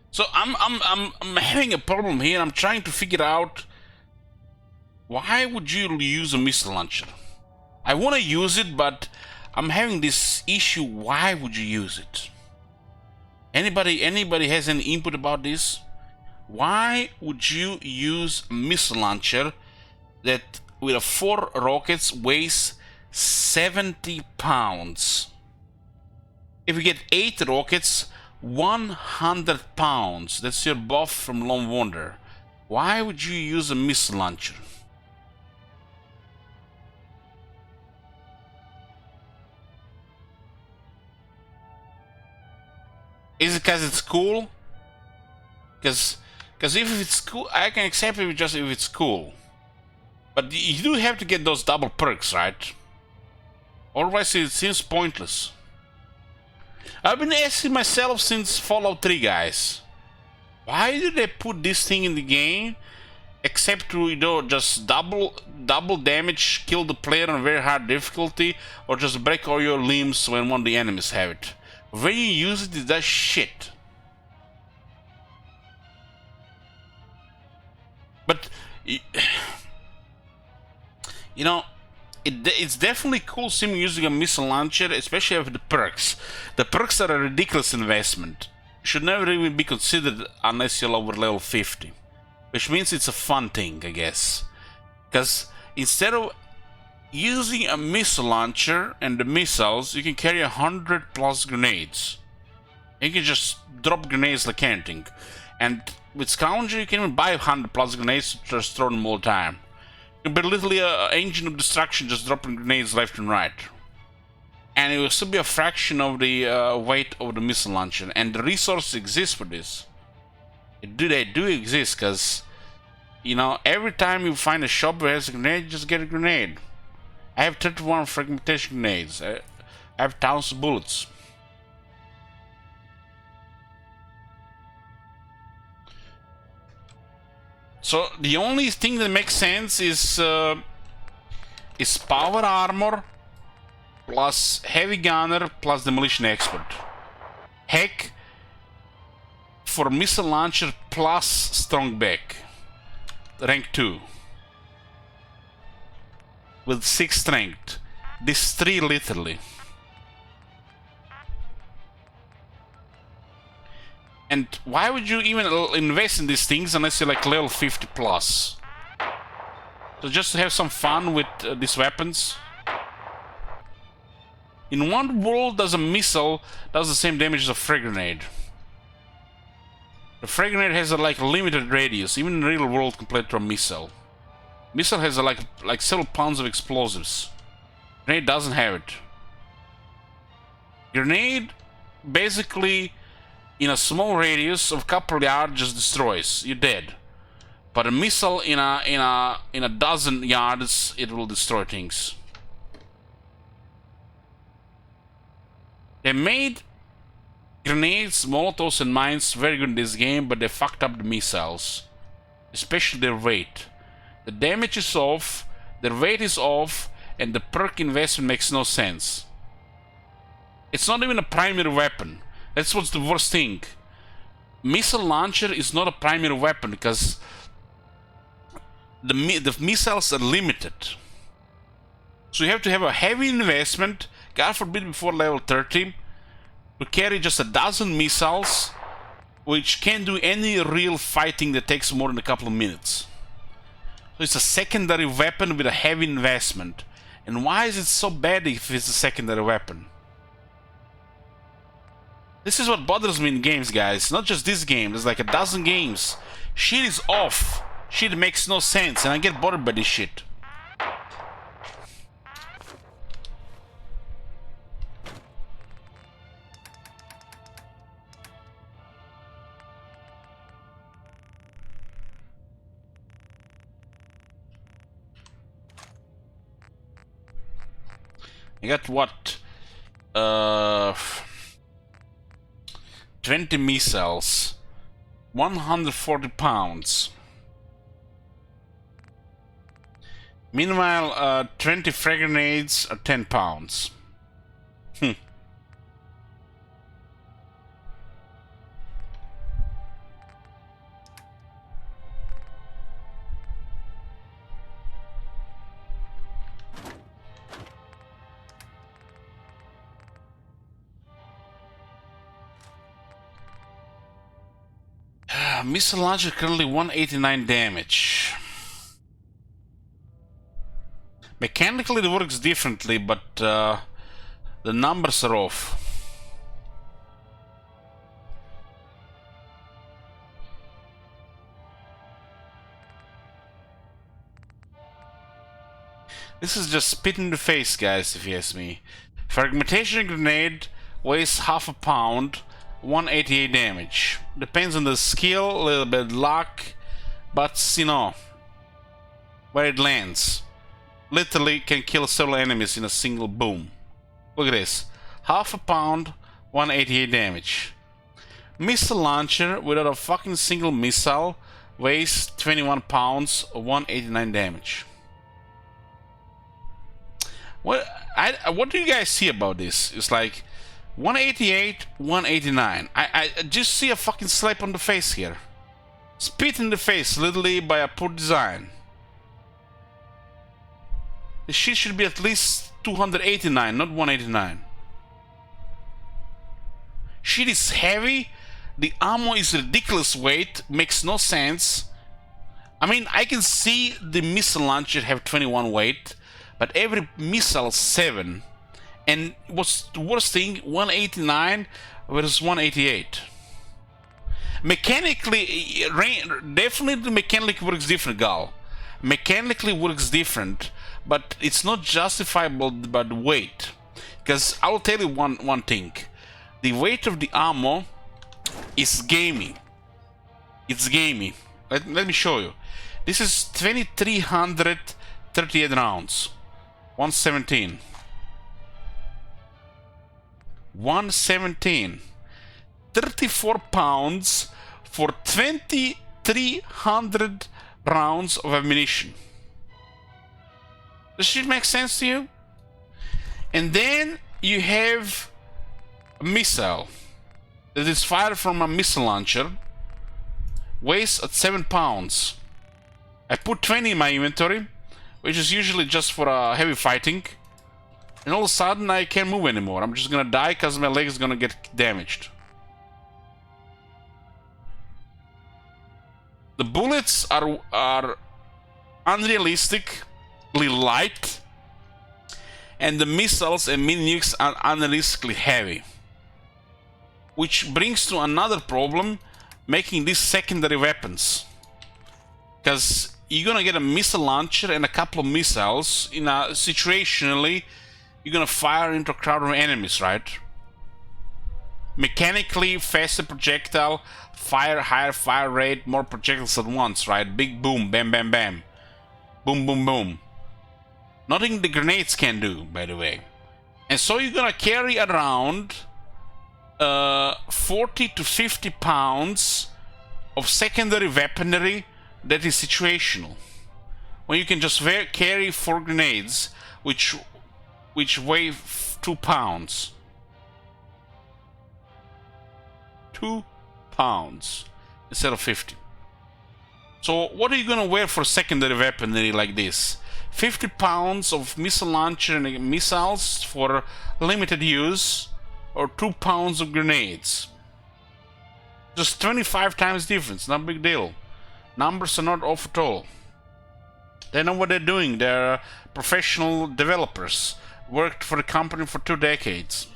So I'm having a problem here. I'm trying to figure out why would you use a missile launcher. I want to use it, but I'm having this issue. Why would you use it? Anybody has any input about this? Why would you use a missile launcher that with 4 rockets weighs 70 pounds? If you get 8 rockets, 100 pounds. That's your buff from Lone Wonder. Why would you use a missile launcher? Is it because it's cool? Because if it's cool, I can accept it just if it's cool. But you do have to get those double perks, right? Otherwise it seems pointless. I've been asking myself since Fallout 3, guys. Why did they put this thing in the game? Except to, you know, just double damage, kill the player on very hard difficulty, or just break all your limbs when one of the enemies have it. When you use it, it does shit. But you know, it's definitely cool seeing using a missile launcher, especially with the perks. The perks are a ridiculous investment. should never even be considered unless you're over level 50. Which means it's a fun thing, I guess. Because instead of using a missile launcher and the missiles, you can carry 100+ grenades. You can just drop grenades like anything. And with Scourge, you can even buy 100+ grenades to just throw them all the time. You can build literally an engine of destruction just dropping grenades left and right. And it will still be a fraction of the weight of the missile launcher. And the resources exist for this. They do exist, because, you know, every time you find a shop where has a grenade, just get a grenade. I have 31 fragmentation grenades. I have 1000 bullets. So the only thing that makes sense is power armor plus heavy gunner plus demolition expert. Heck, for missile launcher plus strong back, rank 2 with 6 strength. This 3 literally. And why would you even invest in these things unless you're like level 50+? So just to have some fun with these weapons. In one world, does a missile does the same damage as a frag grenade. The frag grenade has a like limited radius, even in the real world compared to a missile. Missile has a, like several pounds of explosives. Grenade doesn't have it. Grenade basically, in a small radius of a couple yards, just destroys. You're dead. But a missile in a dozen yards, it will destroy things. They made grenades, molotovs, and mines very good in this game, but they fucked up the missiles, especially their weight. The damage is off, their weight is off, and the perk investment makes no sense. It's not even a primary weapon. That's what's the worst thing. Missile launcher is not a primary weapon because the missiles are limited. So you have to have a heavy investment, God forbid before level 30, to carry just a dozen missiles, which can't do any real fighting that takes more than a couple of minutes. So it's a secondary weapon with a heavy investment. And why is it so bad if it's a secondary weapon? This is what bothers me in games, guys. Not just this game, there's like a dozen games. Shit is off. Shit makes no sense, and I get bothered by this shit. I got what? 20 missiles, 140 pounds. Meanwhile, 20 frag grenades are 10 pounds. Missile launcher currently 189 damage. Mechanically it works differently, but the numbers are off. This is just spit in the face, guys, if you ask me. Fragmentation grenade weighs half a pound, 188 damage. Depends on the skill, a little bit luck, but you know, where it lands. Literally can kill several enemies in a single boom. Look at this. Half a pound, 188 damage. Missile launcher without a fucking single missile weighs 21 pounds, 189 damage. What do you guys see about this? It's like 188, 189. I just see a fucking slap on the face here. Spit in the face, literally by a poor design. The shit should be at least 289, not 189. Shit is heavy, The ammo is ridiculous weight, makes no sense. I mean, I can see the missile launcher have 21 weight, but every missile 7. And what's the worst thing, 189 versus 188. Mechanically, definitely mechanically works different, Gal. Mechanically works different, but it's not justifiable by the weight. Because I'll tell you one thing. The weight of the ammo is gamey. It's gamey. Let me show you. This is 2338 rounds. 117. 117. 34 pounds for 2300 rounds of ammunition. Does shit make sense to you? And then you have a missile that is fired from a missile launcher, weighs at 7 pounds. I put 20 in my inventory, which is usually just for heavy fighting, and all of a sudden I can't move anymore. I'm just gonna die because my leg is gonna get damaged. The bullets are unrealistically light, and the missiles and mini nukes are unrealistically heavy. Which brings to another problem, making these secondary weapons. Because you're gonna get a missile launcher and a couple of missiles, in a situationally, you're gonna fire into a crowd of enemies, right? Mechanically, faster projectile, higher fire rate, more projectiles at once, right? Big boom, bam, bam, bam. Boom, boom, boom. Nothing the grenades can do, by the way. And so you're gonna carry around 40 to 50 pounds of secondary weaponry that is situational. When you can just carry 4 grenades, which weigh 2 pounds. 2 pounds instead of 50. So what are you gonna wear for secondary weaponry like this? 50 pounds of missile launcher and missiles for limited use, or 2 pounds of grenades? Just 25 times difference, not a big deal. Numbers are not off at all. They know what they're doing. They're professional developers. Worked for the company for 2 decades.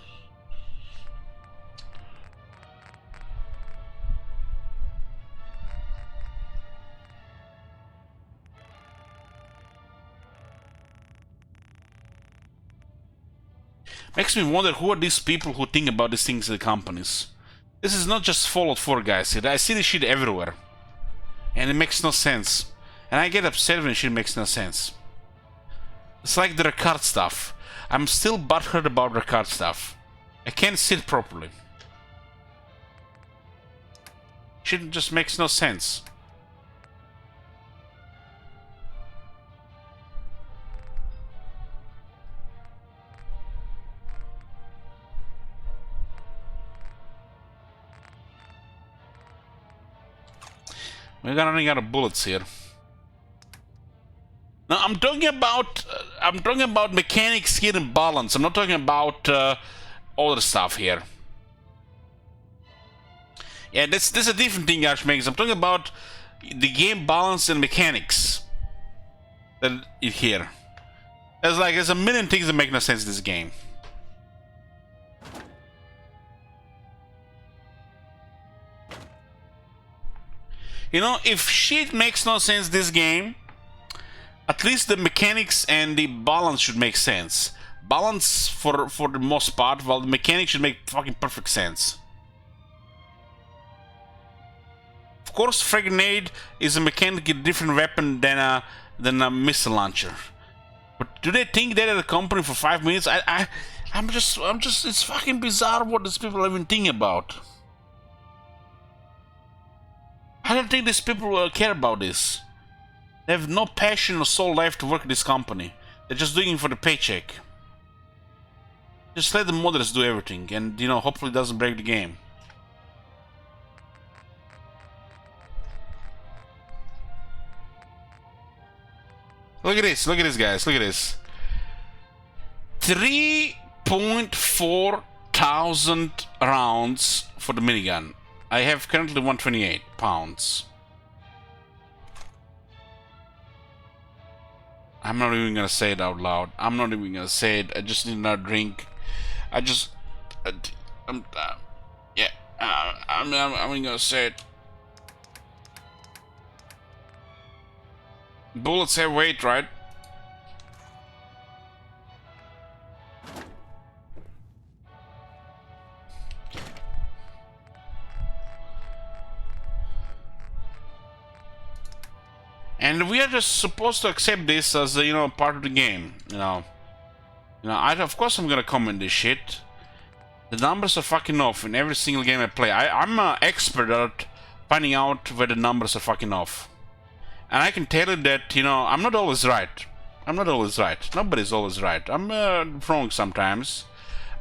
Makes me wonder who are these people who think about these things in the companies. This is not just Fallout 4 guys here. I see this shit everywhere. And it makes no sense. And I get upset when shit makes no sense. It's like the Ricard stuff. I'm still butthurt about Ricard stuff. I can't sit properly. Shit just makes no sense. We're running out of bullets here. Now I'm talking about mechanics here and balance. I'm not talking about other stuff here. Yeah, this is a different thing, Archmagus. I'm talking about the game balance and mechanics that is here. There's a million things that make no sense in this game. You know, if shit makes no sense this game, at least the mechanics and the balance should make sense. Balance for the most part, while the mechanics should make fucking perfect sense. Of course, frag grenade is a mechanically different weapon than a missile launcher. But do they think that at the company for 5 minutes? I'm just, it's fucking bizarre what these people are even thinking about. I don't think these people care about this. They have no passion or soul left to work at this company. They're just doing it for the paycheck. Just let the modders do everything, and, you know, hopefully it doesn't break the game. Look at this, guys, look at this. 3.4 thousand rounds for the minigun. I have currently 128 pounds. I'm not even gonna say it out loud. I'm not even gonna say it. I just need another drink. I'm gonna say it. Bullets have weight, right? And we are just supposed to accept this as you know, part of the game. You know, of course I'm gonna comment this shit. The numbers are fucking off in every single game I play. I'm an expert at finding out where the numbers are fucking off. And I can tell you that, you know, I'm not always right. I'm not always right. Nobody's always right. I'm wrong sometimes.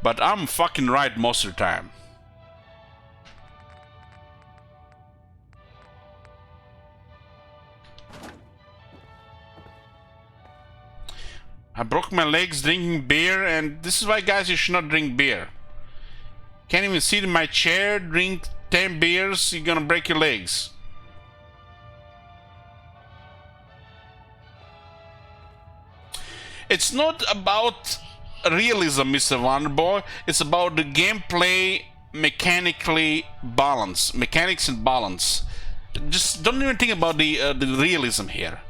But I'm fucking right most of the time. I broke my legs drinking beer, and this is why, guys, you should not drink beer. Can't even sit in my chair, drink 10 beers, you're gonna break your legs. It's not about realism, Mr. Wonderboy. It's about the gameplay mechanics and balance. Just don't even think about the realism here.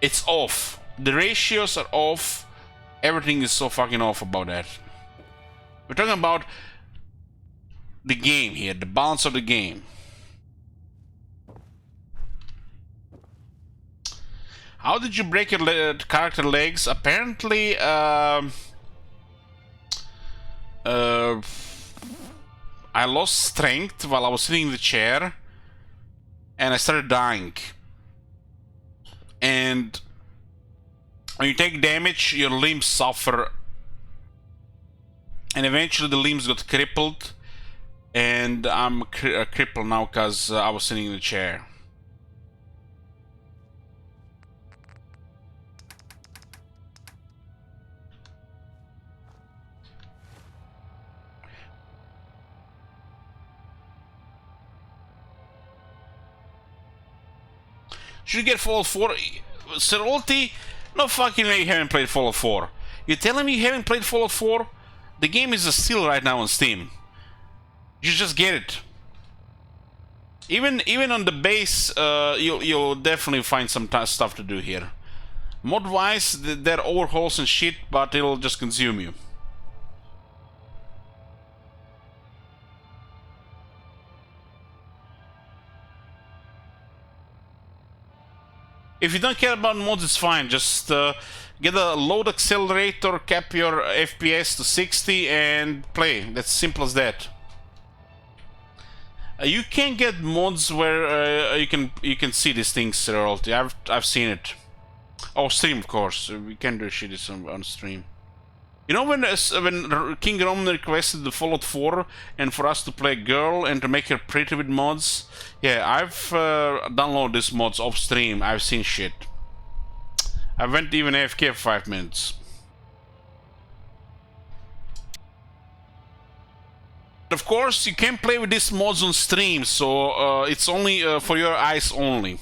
It's off. The ratios are off. Everything is so fucking off about that. We're talking about the game here, the balance of the game. How did you break your character legs? Apparently, I lost strength while I was sitting in the chair, and I started dying. And when you take damage, your limbs suffer, and eventually the limbs got crippled, and I'm crippled now because I was sitting in the chair. Should you get Fallout 4? Serolti? No fucking way you haven't played Fallout 4. You telling me you haven't played Fallout 4? The game is a steal right now on Steam. You just get it. Even on the base, you'll definitely find some stuff to do here. Mod-wise, there are overhauls and shit, but it'll just consume you. If you don't care about mods, it's fine. Just get a load accelerator, cap your FPS to 60, and play. That's simple as that. You can get mods where you can see these things, royalty. I've seen it. Oh, stream, of course. We can do shit on stream. You know when King Roman requested the Fallout 4 and for us to play girl and to make her pretty with mods? Yeah, I've downloaded these mods off stream. I've seen shit. I went even AFK for 5 minutes. Of course, you can play with these mods on stream, so it's only for your eyes only.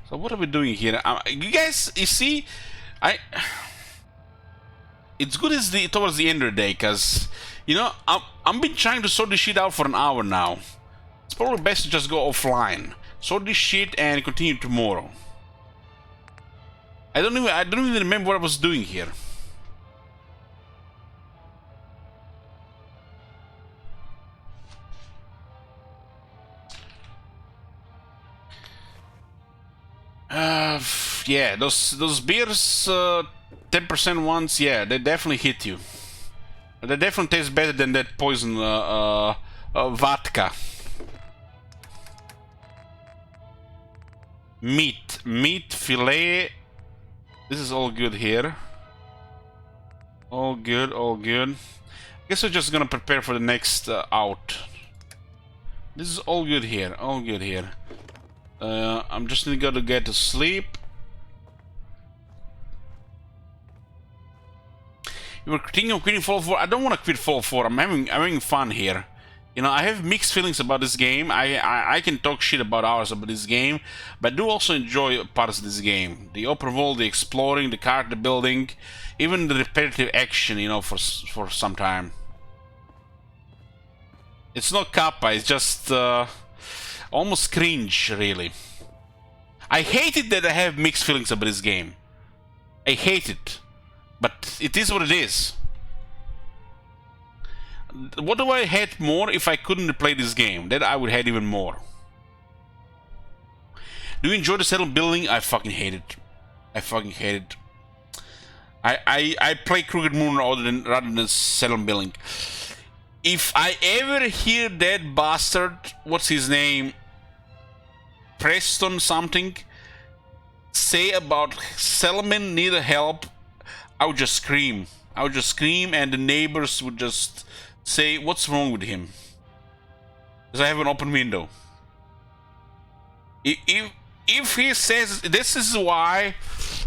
So what are we doing here? You guys, you see, it's good as towards the end of the day, cause you know I've been trying to sort this shit out for an hour now. It's probably best to just go offline, sort this shit, and continue tomorrow. I don't even remember what I was doing here. Yeah, those beers, 10% ones, yeah, they definitely hit you. They definitely taste better than that poison vodka. Meat, fillet. This is all good here. All good, all good. Guess we're just gonna prepare for the next out. This is all good here, all good here. I'm just gonna get to sleep. You were thinking of quitting Fallout 4. I don't want to quit Fallout 4. I'm having fun here. You know, I have mixed feelings about this game. I can talk shit about hours about this game, but I do also enjoy parts of this game. The open world, the exploring, the character building, even the repetitive action, you know, for some time. It's not Kappa, it's just almost cringe, really. I hate it that I have mixed feelings about this game. I hate it. But it is what it is. What do I hate more if I couldn't play this game? That I would hate even more. Do you enjoy the settle building? I fucking hate it. I fucking hate it. I play Crooked Moon rather than settle building. If I ever hear that bastard, what's his name? Preston something, say about settlement need help, I would just scream. I would just scream and the neighbors would just say, what's wrong with him? Because I have an open window. If he says, this is why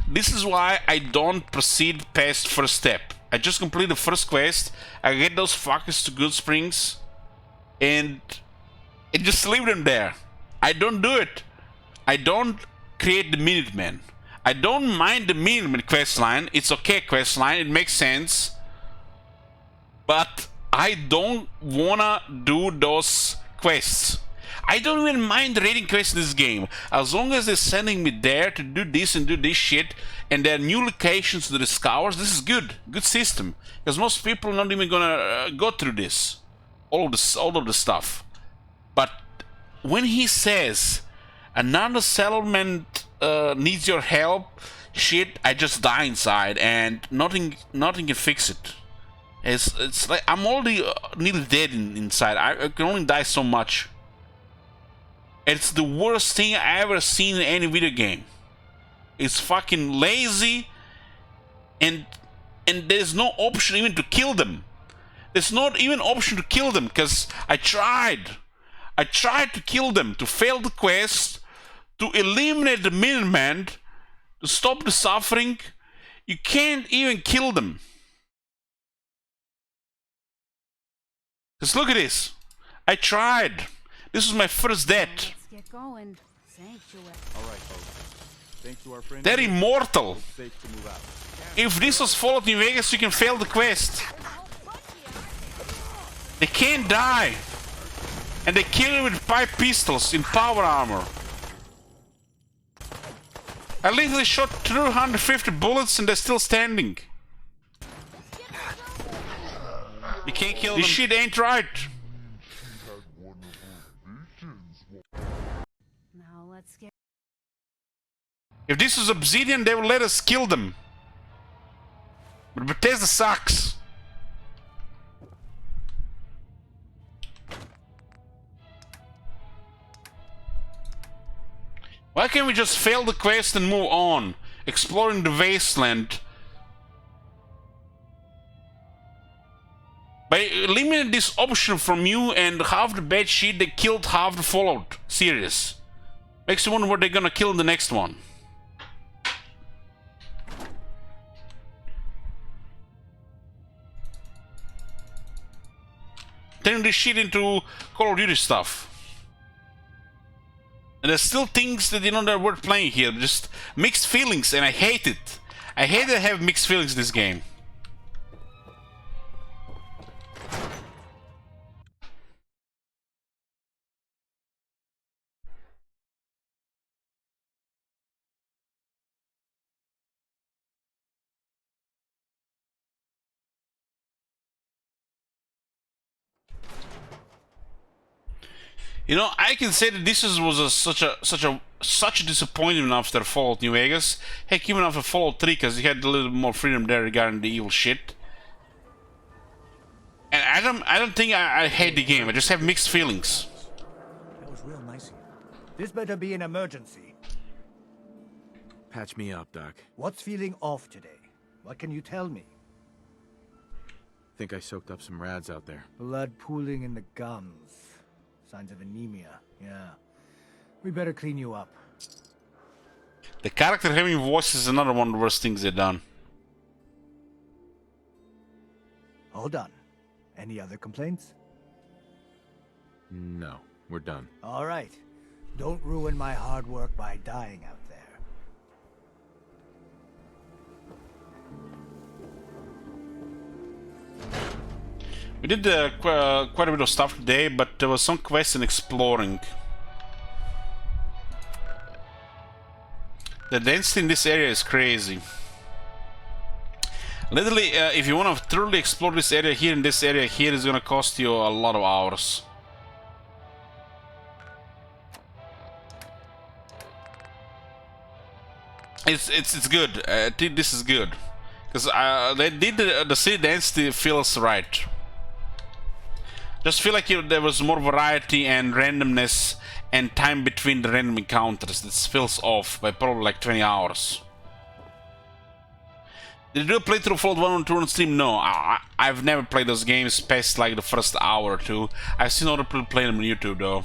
I don't proceed past first step. I just complete the first quest, I get those fuckers to Good Springs, and just leave them there. I don't do it. I don't create the Minutemen. I don't mind the Minutemen quest line. It's okay quest line, it makes sense. But I don't wanna do those quests. I don't even mind raiding quests in this game. As long as they're sending me there to do this and do this shit, and there are new locations to discover, this is good. Good system. Because most people are not even gonna go through this. All of the stuff. But when he says another settlement needs your help, shit, I just die inside and nothing can fix it. It's like I'm already nearly dead inside. I can only die so much. It's the worst thing I ever seen in any video game. It's fucking lazy, and there's no option even to kill them. There's not even option to kill them, because I tried to kill them, to fail the quest, to eliminate the Minutemen, to stop the suffering. You can't even kill them. Just look at this. I tried. This was my first death. Let's get going. Sanctuary. All right, folks. Thanks to our friends. They're immortal. It's safe to move out. If this was Fallout New Vegas, you can fail the quest. They can't die. And they kill you with pipe pistols in power armor. I literally shot 250 bullets and they're still standing. You can't kill them. This shit ain't right. Now let's get. If this was Obsidian, they would let us kill them. But Bethesda sucks. Why can't we just fail the quest and move on? Exploring the wasteland. By eliminating this option from you and half the bad shit, they killed half the Fallout series. Makes you wonder what they're gonna kill in the next one. Turning this shit into Call of Duty stuff. And there's still things that, you know, that are worth playing here. Just mixed feelings, and I hate it. I hate that I have mixed feelings in this game. You know, I can say that this was such a disappointment after Fallout New Vegas. Heck, even after Fallout 3, because you had a little more freedom there regarding the evil shit. And I don't think I hate the game. I just have mixed feelings. That was real nice of you. This better be an emergency. Patch me up, Doc. What's feeling off today? What can you tell me? Think I soaked up some rads out there. Blood pooling in the gums. Signs of anemia, yeah. We better clean you up. The character having voice is another one of the worst things they've done. All done. Any other complaints? No, we're done. All right. Don't ruin my hard work by dying out there. We did quite a bit of stuff today, but there was some quests in exploring. The density in this area is crazy. Literally, if you want to thoroughly explore this area here, in this area here, is going to cost you a lot of hours. It's good. I think this is good because they did the city density feels right. Just feel like there was more variety and randomness and time between the random encounters. This feels off by probably like 20 hours. Did you do a playthrough of Fallout 1 and 2 on stream? No, I've never played those games past like the first hour or two. I've seen other people play them on YouTube though.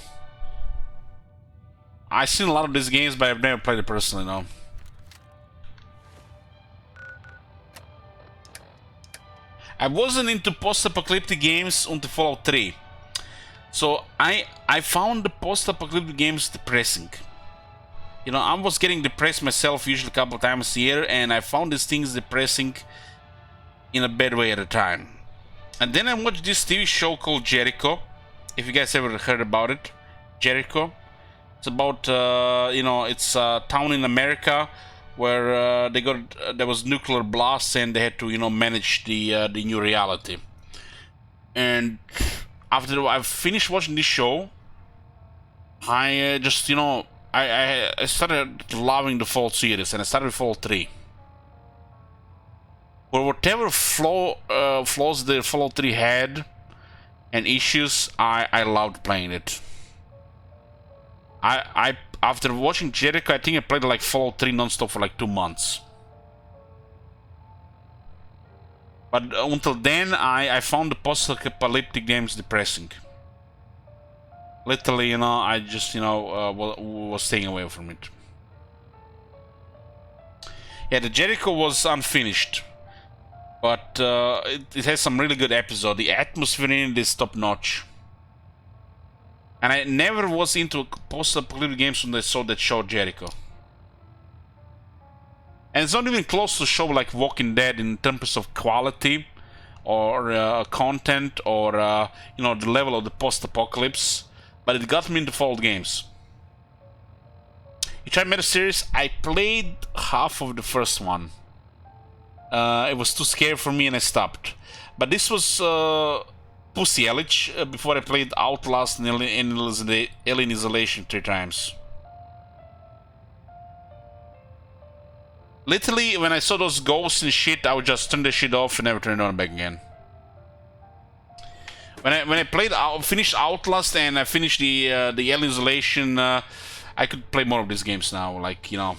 I've seen a lot of these games, but I've never played it personally, no. I wasn't into post-apocalyptic games until Fallout 3. So I found the post-apocalyptic games depressing. You know, I was getting depressed myself usually a couple times a year, and I found these things depressing in a bad way at a time. And then I watched this TV show called Jericho. If you guys ever heard about it, Jericho. It's about, you know, it's a town in America where there was nuclear blasts and they had to, you know, manage the new reality. And after I finished watching this show, I just, you know, I started loving the Fallout series, and I started with Fallout 3. For whatever flaws the Fallout 3 had and issues, I loved playing it. After watching Jericho, I think I played like Fallout 3 non-stop for like 2 months. But until then, I found the post-apocalyptic games depressing. Literally, you know, I just, you know, was staying away from it. Yeah, the Jericho was unfinished. But it has some really good episodes. The atmosphere in it is top-notch. And I never was into post-apocalyptic games when I saw that show Jericho. And it's not even close to a show like Walking Dead in terms of quality or content or you know, the level of the post-apocalypse. But it got me into Fallout games. You tried Meta Series? I played half of the first one. It was too scary for me and I stopped. But this was Pussy Ellich before I played Outlast and Alien Isolation 3 times. Literally, when I saw those ghosts and shit, I would just turn the shit off and never turn it on back again. When I finished Outlast and I finished the Alien Isolation, I could play more of these games now. Like, you know,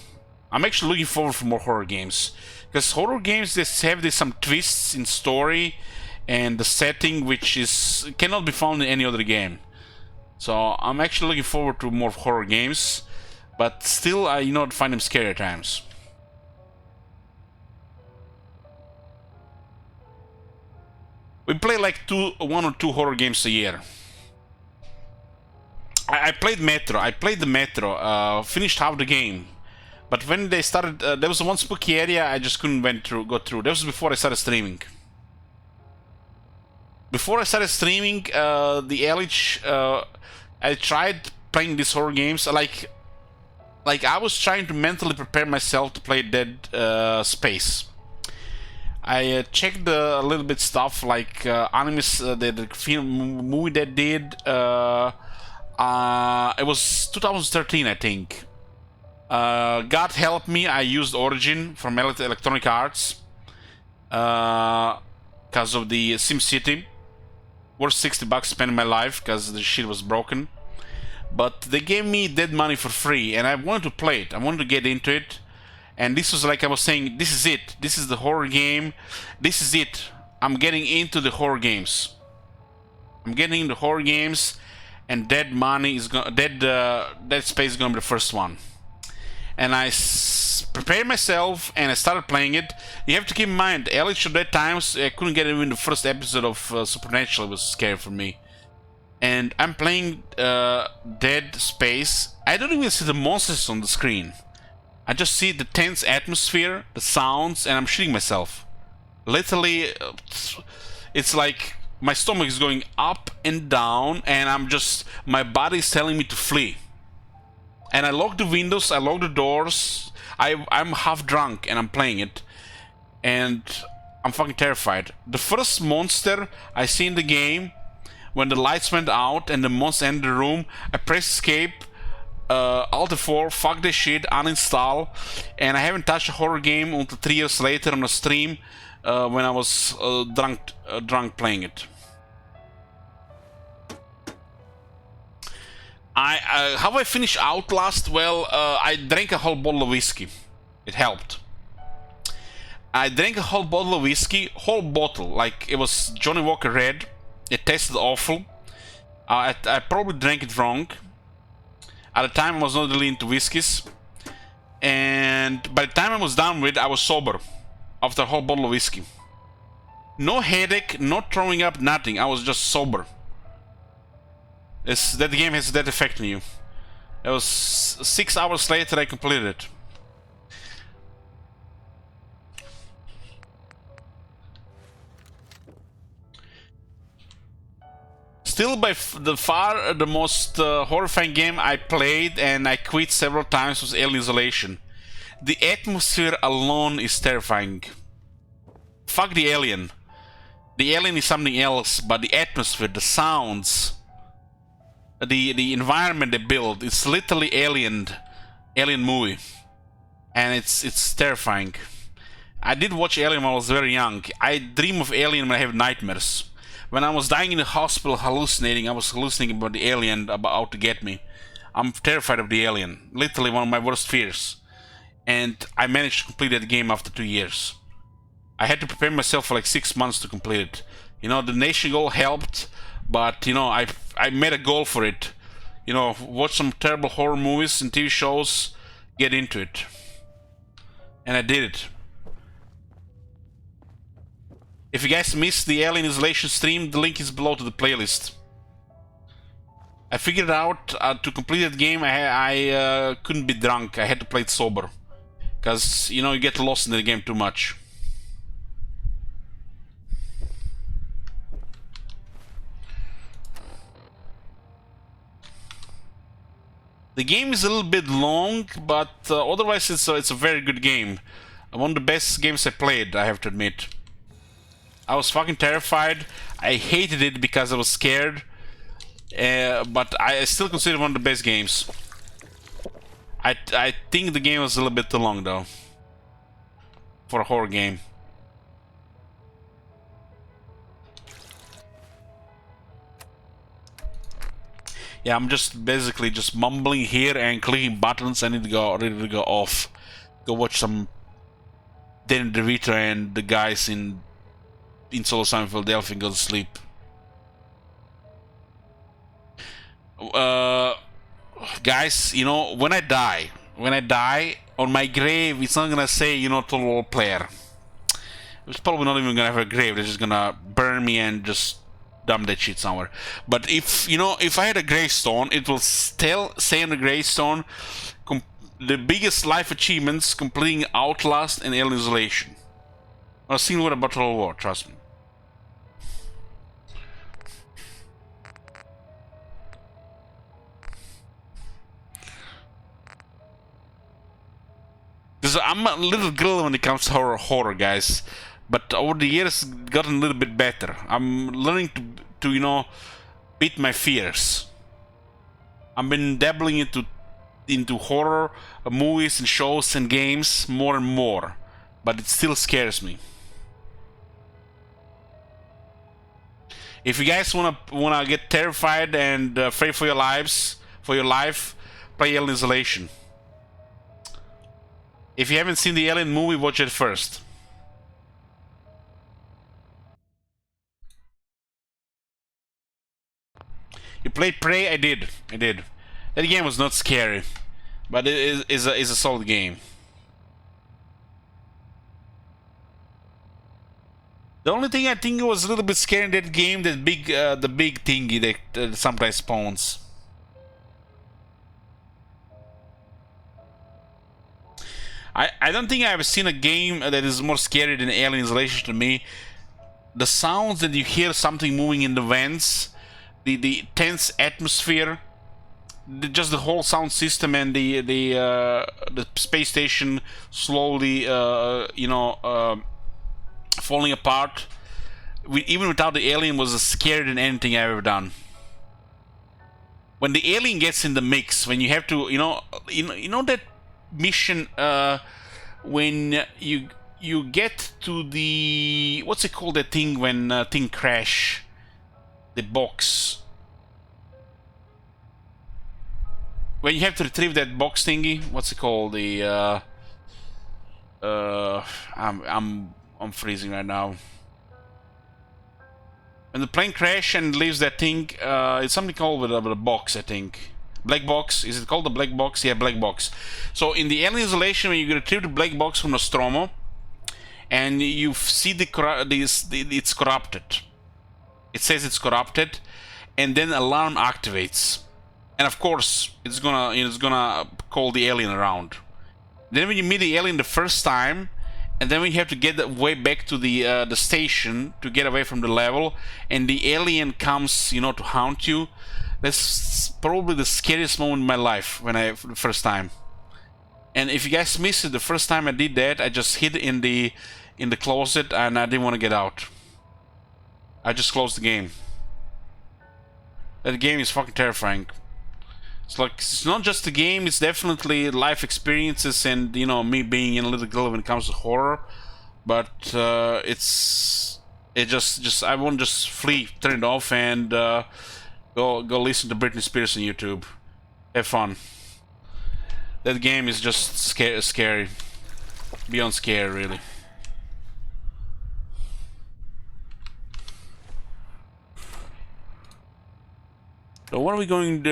I'm actually looking forward for more horror games, because horror games, they have some twists in story and the setting which cannot be found in any other game. So I'm actually looking forward to more horror games, but still I, you know, find them scary at times. We play like 1 or 2 horror games a year. I played Metro. I played the Metro. Finished half the game, but when they started, there was one spooky area I just couldn't go through. That was before I started streaming. Before I started streaming, the Ellich, I tried playing these horror games. Like I was trying to mentally prepare myself to play Dead Space. I checked a little bit stuff like Animus, the movie that did. It was 2013, I think. God help me, I used Origin from Electronic Arts because of the SimCity. Worth $60 spent in my life because the shit was broken. But they gave me Dead Money for free, and I wanted to play it. I wanted to get into it. And this was like I was saying, this is it. This is the horror game. This is it. I'm getting into the horror games. I'm getting into horror games. and Dead Space is gonna be the first one. And I prepared myself and I started playing it. You have to keep in mind, early to that times I couldn't get even the first episode of Supernatural. It was scary for me. And I'm playing Dead Space. I don't even see the monsters on the screen. I just see the tense atmosphere, the sounds, and I'm shitting myself. Literally, it's like my stomach is going up and down, and my body is telling me to flee. And I lock the windows, I lock the doors. I'm half drunk and I'm playing it, and I'm fucking terrified. The first monster I see in the game, when the lights went out and the monster entered the room, I pressed escape, Alt F4, fuck this shit, uninstall, and I haven't touched a horror game until 3 years later on a stream when I was drunk playing it. How I finished Outlast? Well, I drank a whole bottle of whiskey. It helped. I drank a whole bottle of whiskey, whole bottle, like it was Johnny Walker Red. It tasted awful. I probably drank it wrong. At the time I was not really into whiskeys. And by the time I was done with it, I was sober. After a whole bottle of whiskey. No headache, not throwing up, nothing. I was just sober. That game has that effect on you. It was 6 hours later I completed it. Still by far the most horrifying game I played, and I quit several times, was Alien Isolation. The atmosphere alone is terrifying. Fuck the alien. The alien is something else, but the atmosphere, the sounds, the environment they build, it's literally alien movie, and it's terrifying. I did watch Alien when I was very young. I dream of Alien when I have nightmares. When I was dying in the hospital hallucinating, I was hallucinating about the alien about to get me. I'm terrified of the alien, literally one of my worst fears. And I managed to complete that game after 2 years. I had to prepare myself for like 6 months to complete it. You know, the nation goal helped, but you know, I made a goal for it. You know, watch some terrible horror movies and TV shows, get into it. And I did it. If you guys missed the Alien Isolation stream, the link is below to the playlist. I figured out to complete that game I couldn't be drunk, I had to play it sober. Because, you know, you get lost in the game too much. The game is a little bit long, but otherwise it's a very good game. One of the best games I played, I have to admit. I was fucking terrified. I hated it because I was scared. But I still consider it one of the best games. I think the game was a little bit too long though. For a horror game. Yeah, I'm just basically just mumbling here and clicking buttons. I need to go ready to go off. Go watch some Danny DeVito and the guys in Solo Sun Philadelphia and go to sleep. Guys, you know, when I die on my grave, it's not gonna say, you know, total player. It's probably not even gonna have a grave. They're just gonna burn me and just dump that shit somewhere. But if, you know, if I had a gravestone, it will still say on the gravestone the biggest life achievements: completing Outlast and Alien Isolation. I've seen what about Total War, trust me. Because I'm a little girl when it comes to horror, guys. But over the years, it's gotten a little bit better. I'm learning to you know, beat my fears. I've been dabbling into horror movies and shows and games more and more, but it still scares me. If you guys wanna get terrified and afraid for your life, play Alien Isolation. If you haven't seen the Alien movie, watch it first. You played Prey? I did. That game was not scary, but it is a solid game. The only thing I think was a little bit scary in that game, that the big thingy that sometimes spawns. I don't think I've seen a game that is more scary than Alien Isolation to me. The sounds that you hear something moving in the vents, the tense atmosphere, just the whole sound system, and the space station slowly, falling apart. Even without the alien, was scarier than anything I've ever done. When the alien gets in the mix, when you have to, you know that mission when you get to the, what's it called, that thing when thing crash, the box, when you have to retrieve that box thingy, what's it called, the I'm freezing right now. When the plane crash and leaves that thing, it's something called with a box, I think. Black box, is it called the black box? Yeah, black box. So in the Alien Isolation, when you retrieve the black box from Nostromo, and you see it's corrupted. It says it's corrupted, and then alarm activates, and of course it's gonna call the alien around. Then when you meet the alien the first time, and then when you have to get way back to the station to get away from the level, and the alien comes, to haunt you. That's probably the scariest moment in my life the first time. And if you guys missed it, the first time I did that, I just hid in the closet and I didn't want to get out. I just closed the game. That game is fucking terrifying. It's not just a game, it's definitely life experiences and, me being a little girl when it comes to horror. But I won't just flee, turn it off, and go listen to Britney Spears on YouTube. Have fun. That game is just scary. Beyond scary, really. So what are we doing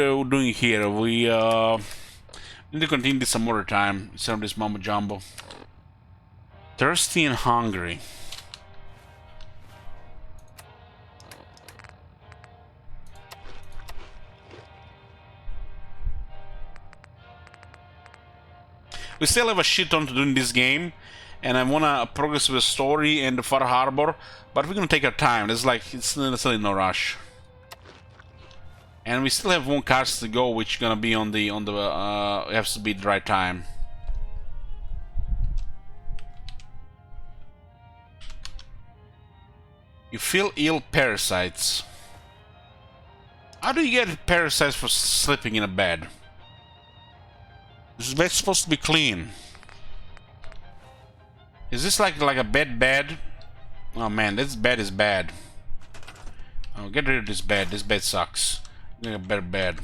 here? We need to continue this some more time instead of this mumbo jumbo. Thirsty and hungry. We still have a shit ton to do in this game, and I wanna progress with the story and the Far Harbor, but we're gonna take our time. It's necessarily no rush. And we still have one cast to go, which is gonna be has to be the right time. You feel ill parasites. How do you get parasites for sleeping in a bed? This bed's supposed to be clean. Is this like a bed? Oh man, this bed is bad. Oh, get rid of this bed. This bed sucks. Need a better bed.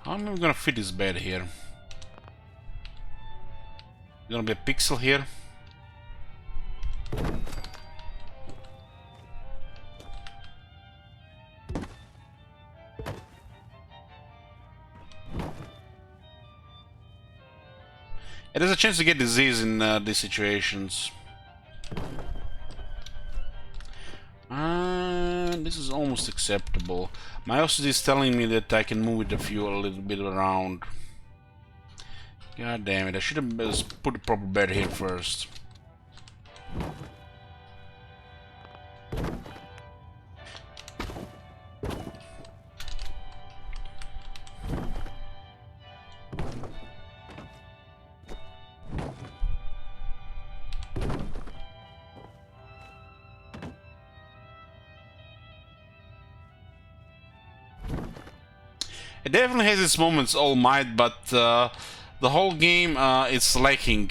How am I gonna fit this bed here? Gonna be a pixel here. There's a chance to get disease in these situations. This is almost acceptable. My OCD is telling me that I can move the fuel a little bit around. God damn it, I should have put the proper bed here first. It definitely has its moments, All Might, but the whole game is lacking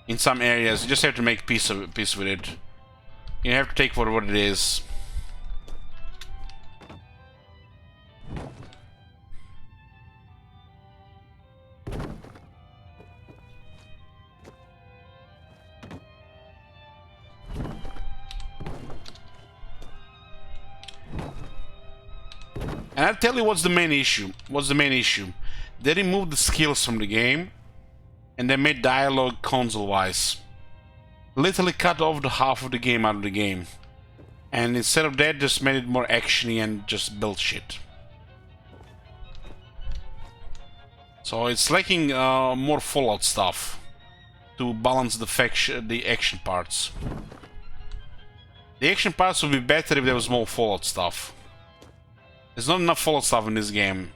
in some areas. You just have to make peace with it. You have to take for what it is. And I'll tell you what's the main issue. What's the main issue? They removed the skills from the game, and they made dialogue console-wise. Literally cut off the half of the game out of the game. And instead of that, just made it more actiony and just built shit. So it's lacking more Fallout stuff to balance the action parts. The action parts would be better if there was more Fallout stuff. There's not enough Fallout stuff in this game.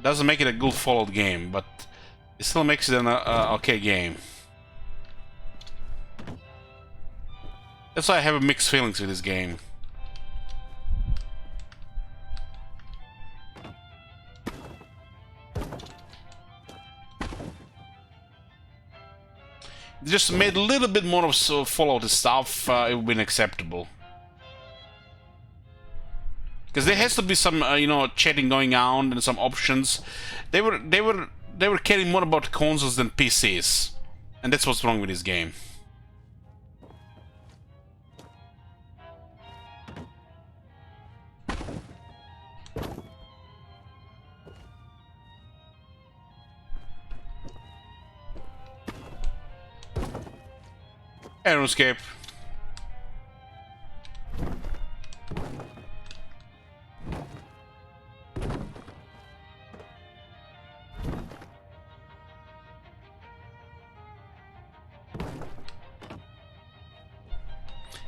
Doesn't make it a good Fallout game, but it still makes it an okay game. That's why I have mixed feelings with this game. Just made a little bit more of Fallout stuff, it would be acceptable. Because there has to be some, you know, chatting going on and some options. They were caring more about consoles than PCs, and that's what's wrong with this game. Aeroscape.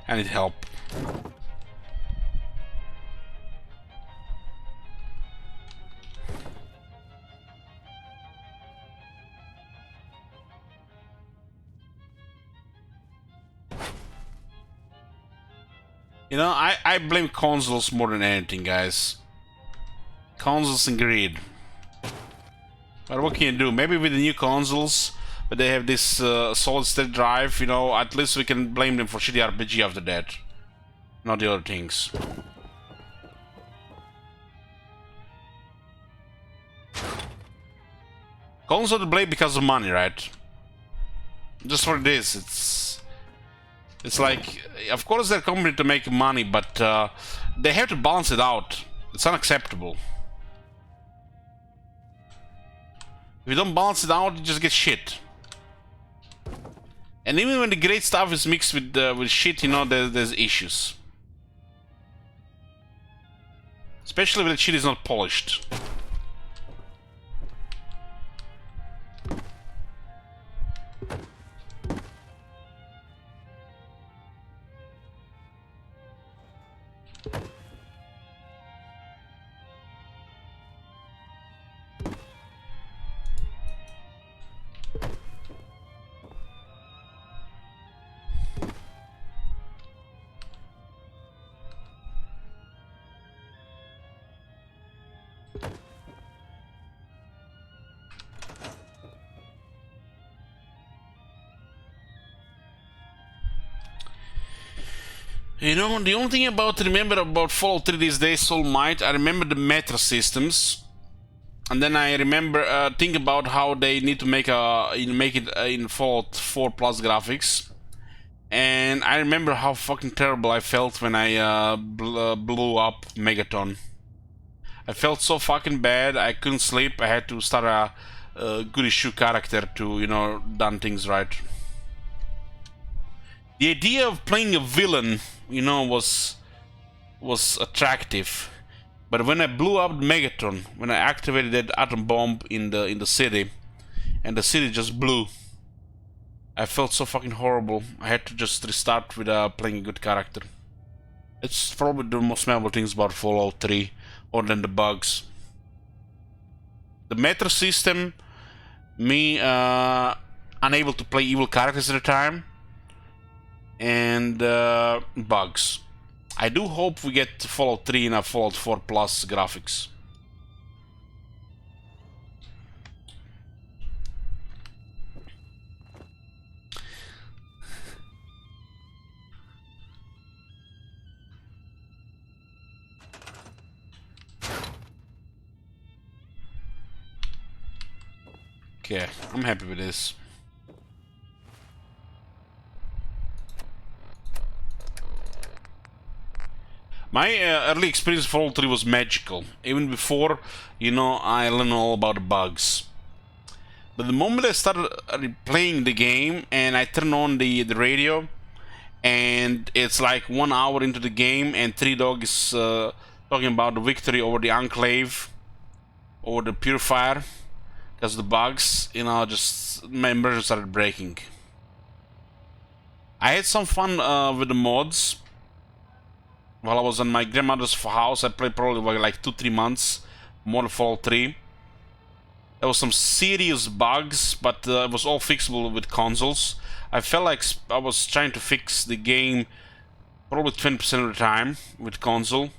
I need help. You know, I blame consoles more than anything, guys. Consoles and greed. But what can you do? Maybe with the new consoles, but they have this solid state drive, you know, at least we can blame them for shitty RPG after that. Not the other things. Consoles are to blame because of money, right? Just for this, it's like, of course they're a company to make money, but they have to balance it out. It's unacceptable. If you don't balance it out, you just get shit. And even when the great stuff is mixed with shit, you know, there's issues. Especially when the shit is not polished. You know, the only thing to remember about Fallout 3 these days, Soul Might, I remember the meta systems, and then I remember think about how they need to make it in Fallout 4 plus graphics, and I remember how fucking terrible I felt when I blew up Megaton. I felt so fucking bad. I couldn't sleep. I had to start a good issue character to, you know, done things right. The idea of playing a villain, you know, was attractive, but when I blew up Megaton, when I activated that atom bomb in the city, and the city just blew, I felt so fucking horrible. I had to just restart with playing a good character. It's probably the most memorable things about Fallout 3, other than the bugs. The meta system, me unable to play evil characters at the time, and bugs. I do hope we get Fallout 3 in a Fallout 4 plus graphics. Okay, I'm happy with this. My early experience with Fallout 3 was magical. Even before, you know, I learned all about the bugs. But the moment I started replaying the game and I turned on the radio, and it's like 1 hour into the game, and Three Dog is talking about the victory over the Enclave, or the Purifier, because of the bugs, you know, just my immersion started breaking. I had some fun with the mods. While I was in my grandmother's house, I played probably like 2-3 months more than Fallout 3. There was some serious bugs, but it was all fixable with consoles. I felt like I was trying to fix the game probably 20% of the time with console.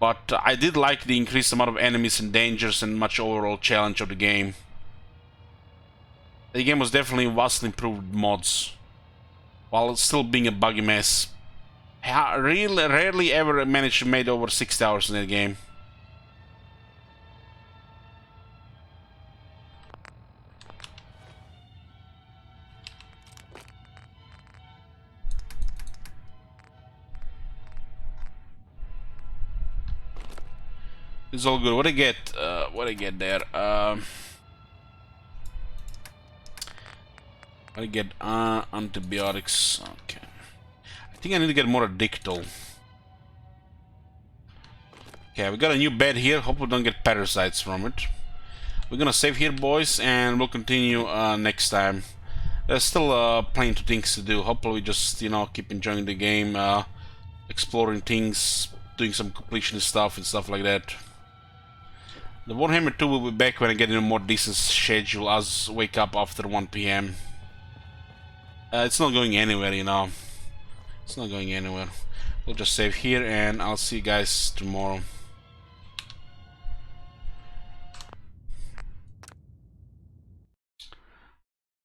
But I did like the increased amount of enemies and dangers and much overall challenge of the game. The game was definitely vastly improved with mods, while still being a buggy mess. I really rarely ever managed to make over 60 hours in that game. It's all good. What I get? What I get there? What I get? Antibiotics. Okay. I think I need to get more Addictol. Okay, we got a new bed here. Hope we don't get parasites from it. We're gonna save here, boys, and we'll continue next time. There's still plenty of things to do. Hopefully, we just, you know, keep enjoying the game, exploring things, doing some completionist stuff and stuff like that. The Warhammer 2 will be back when I get in a more decent schedule, as wake up after 1 PM. It's not going anywhere, you know. It's not going anywhere. We'll just save here, and I'll see you guys tomorrow.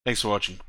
Thanks for watching.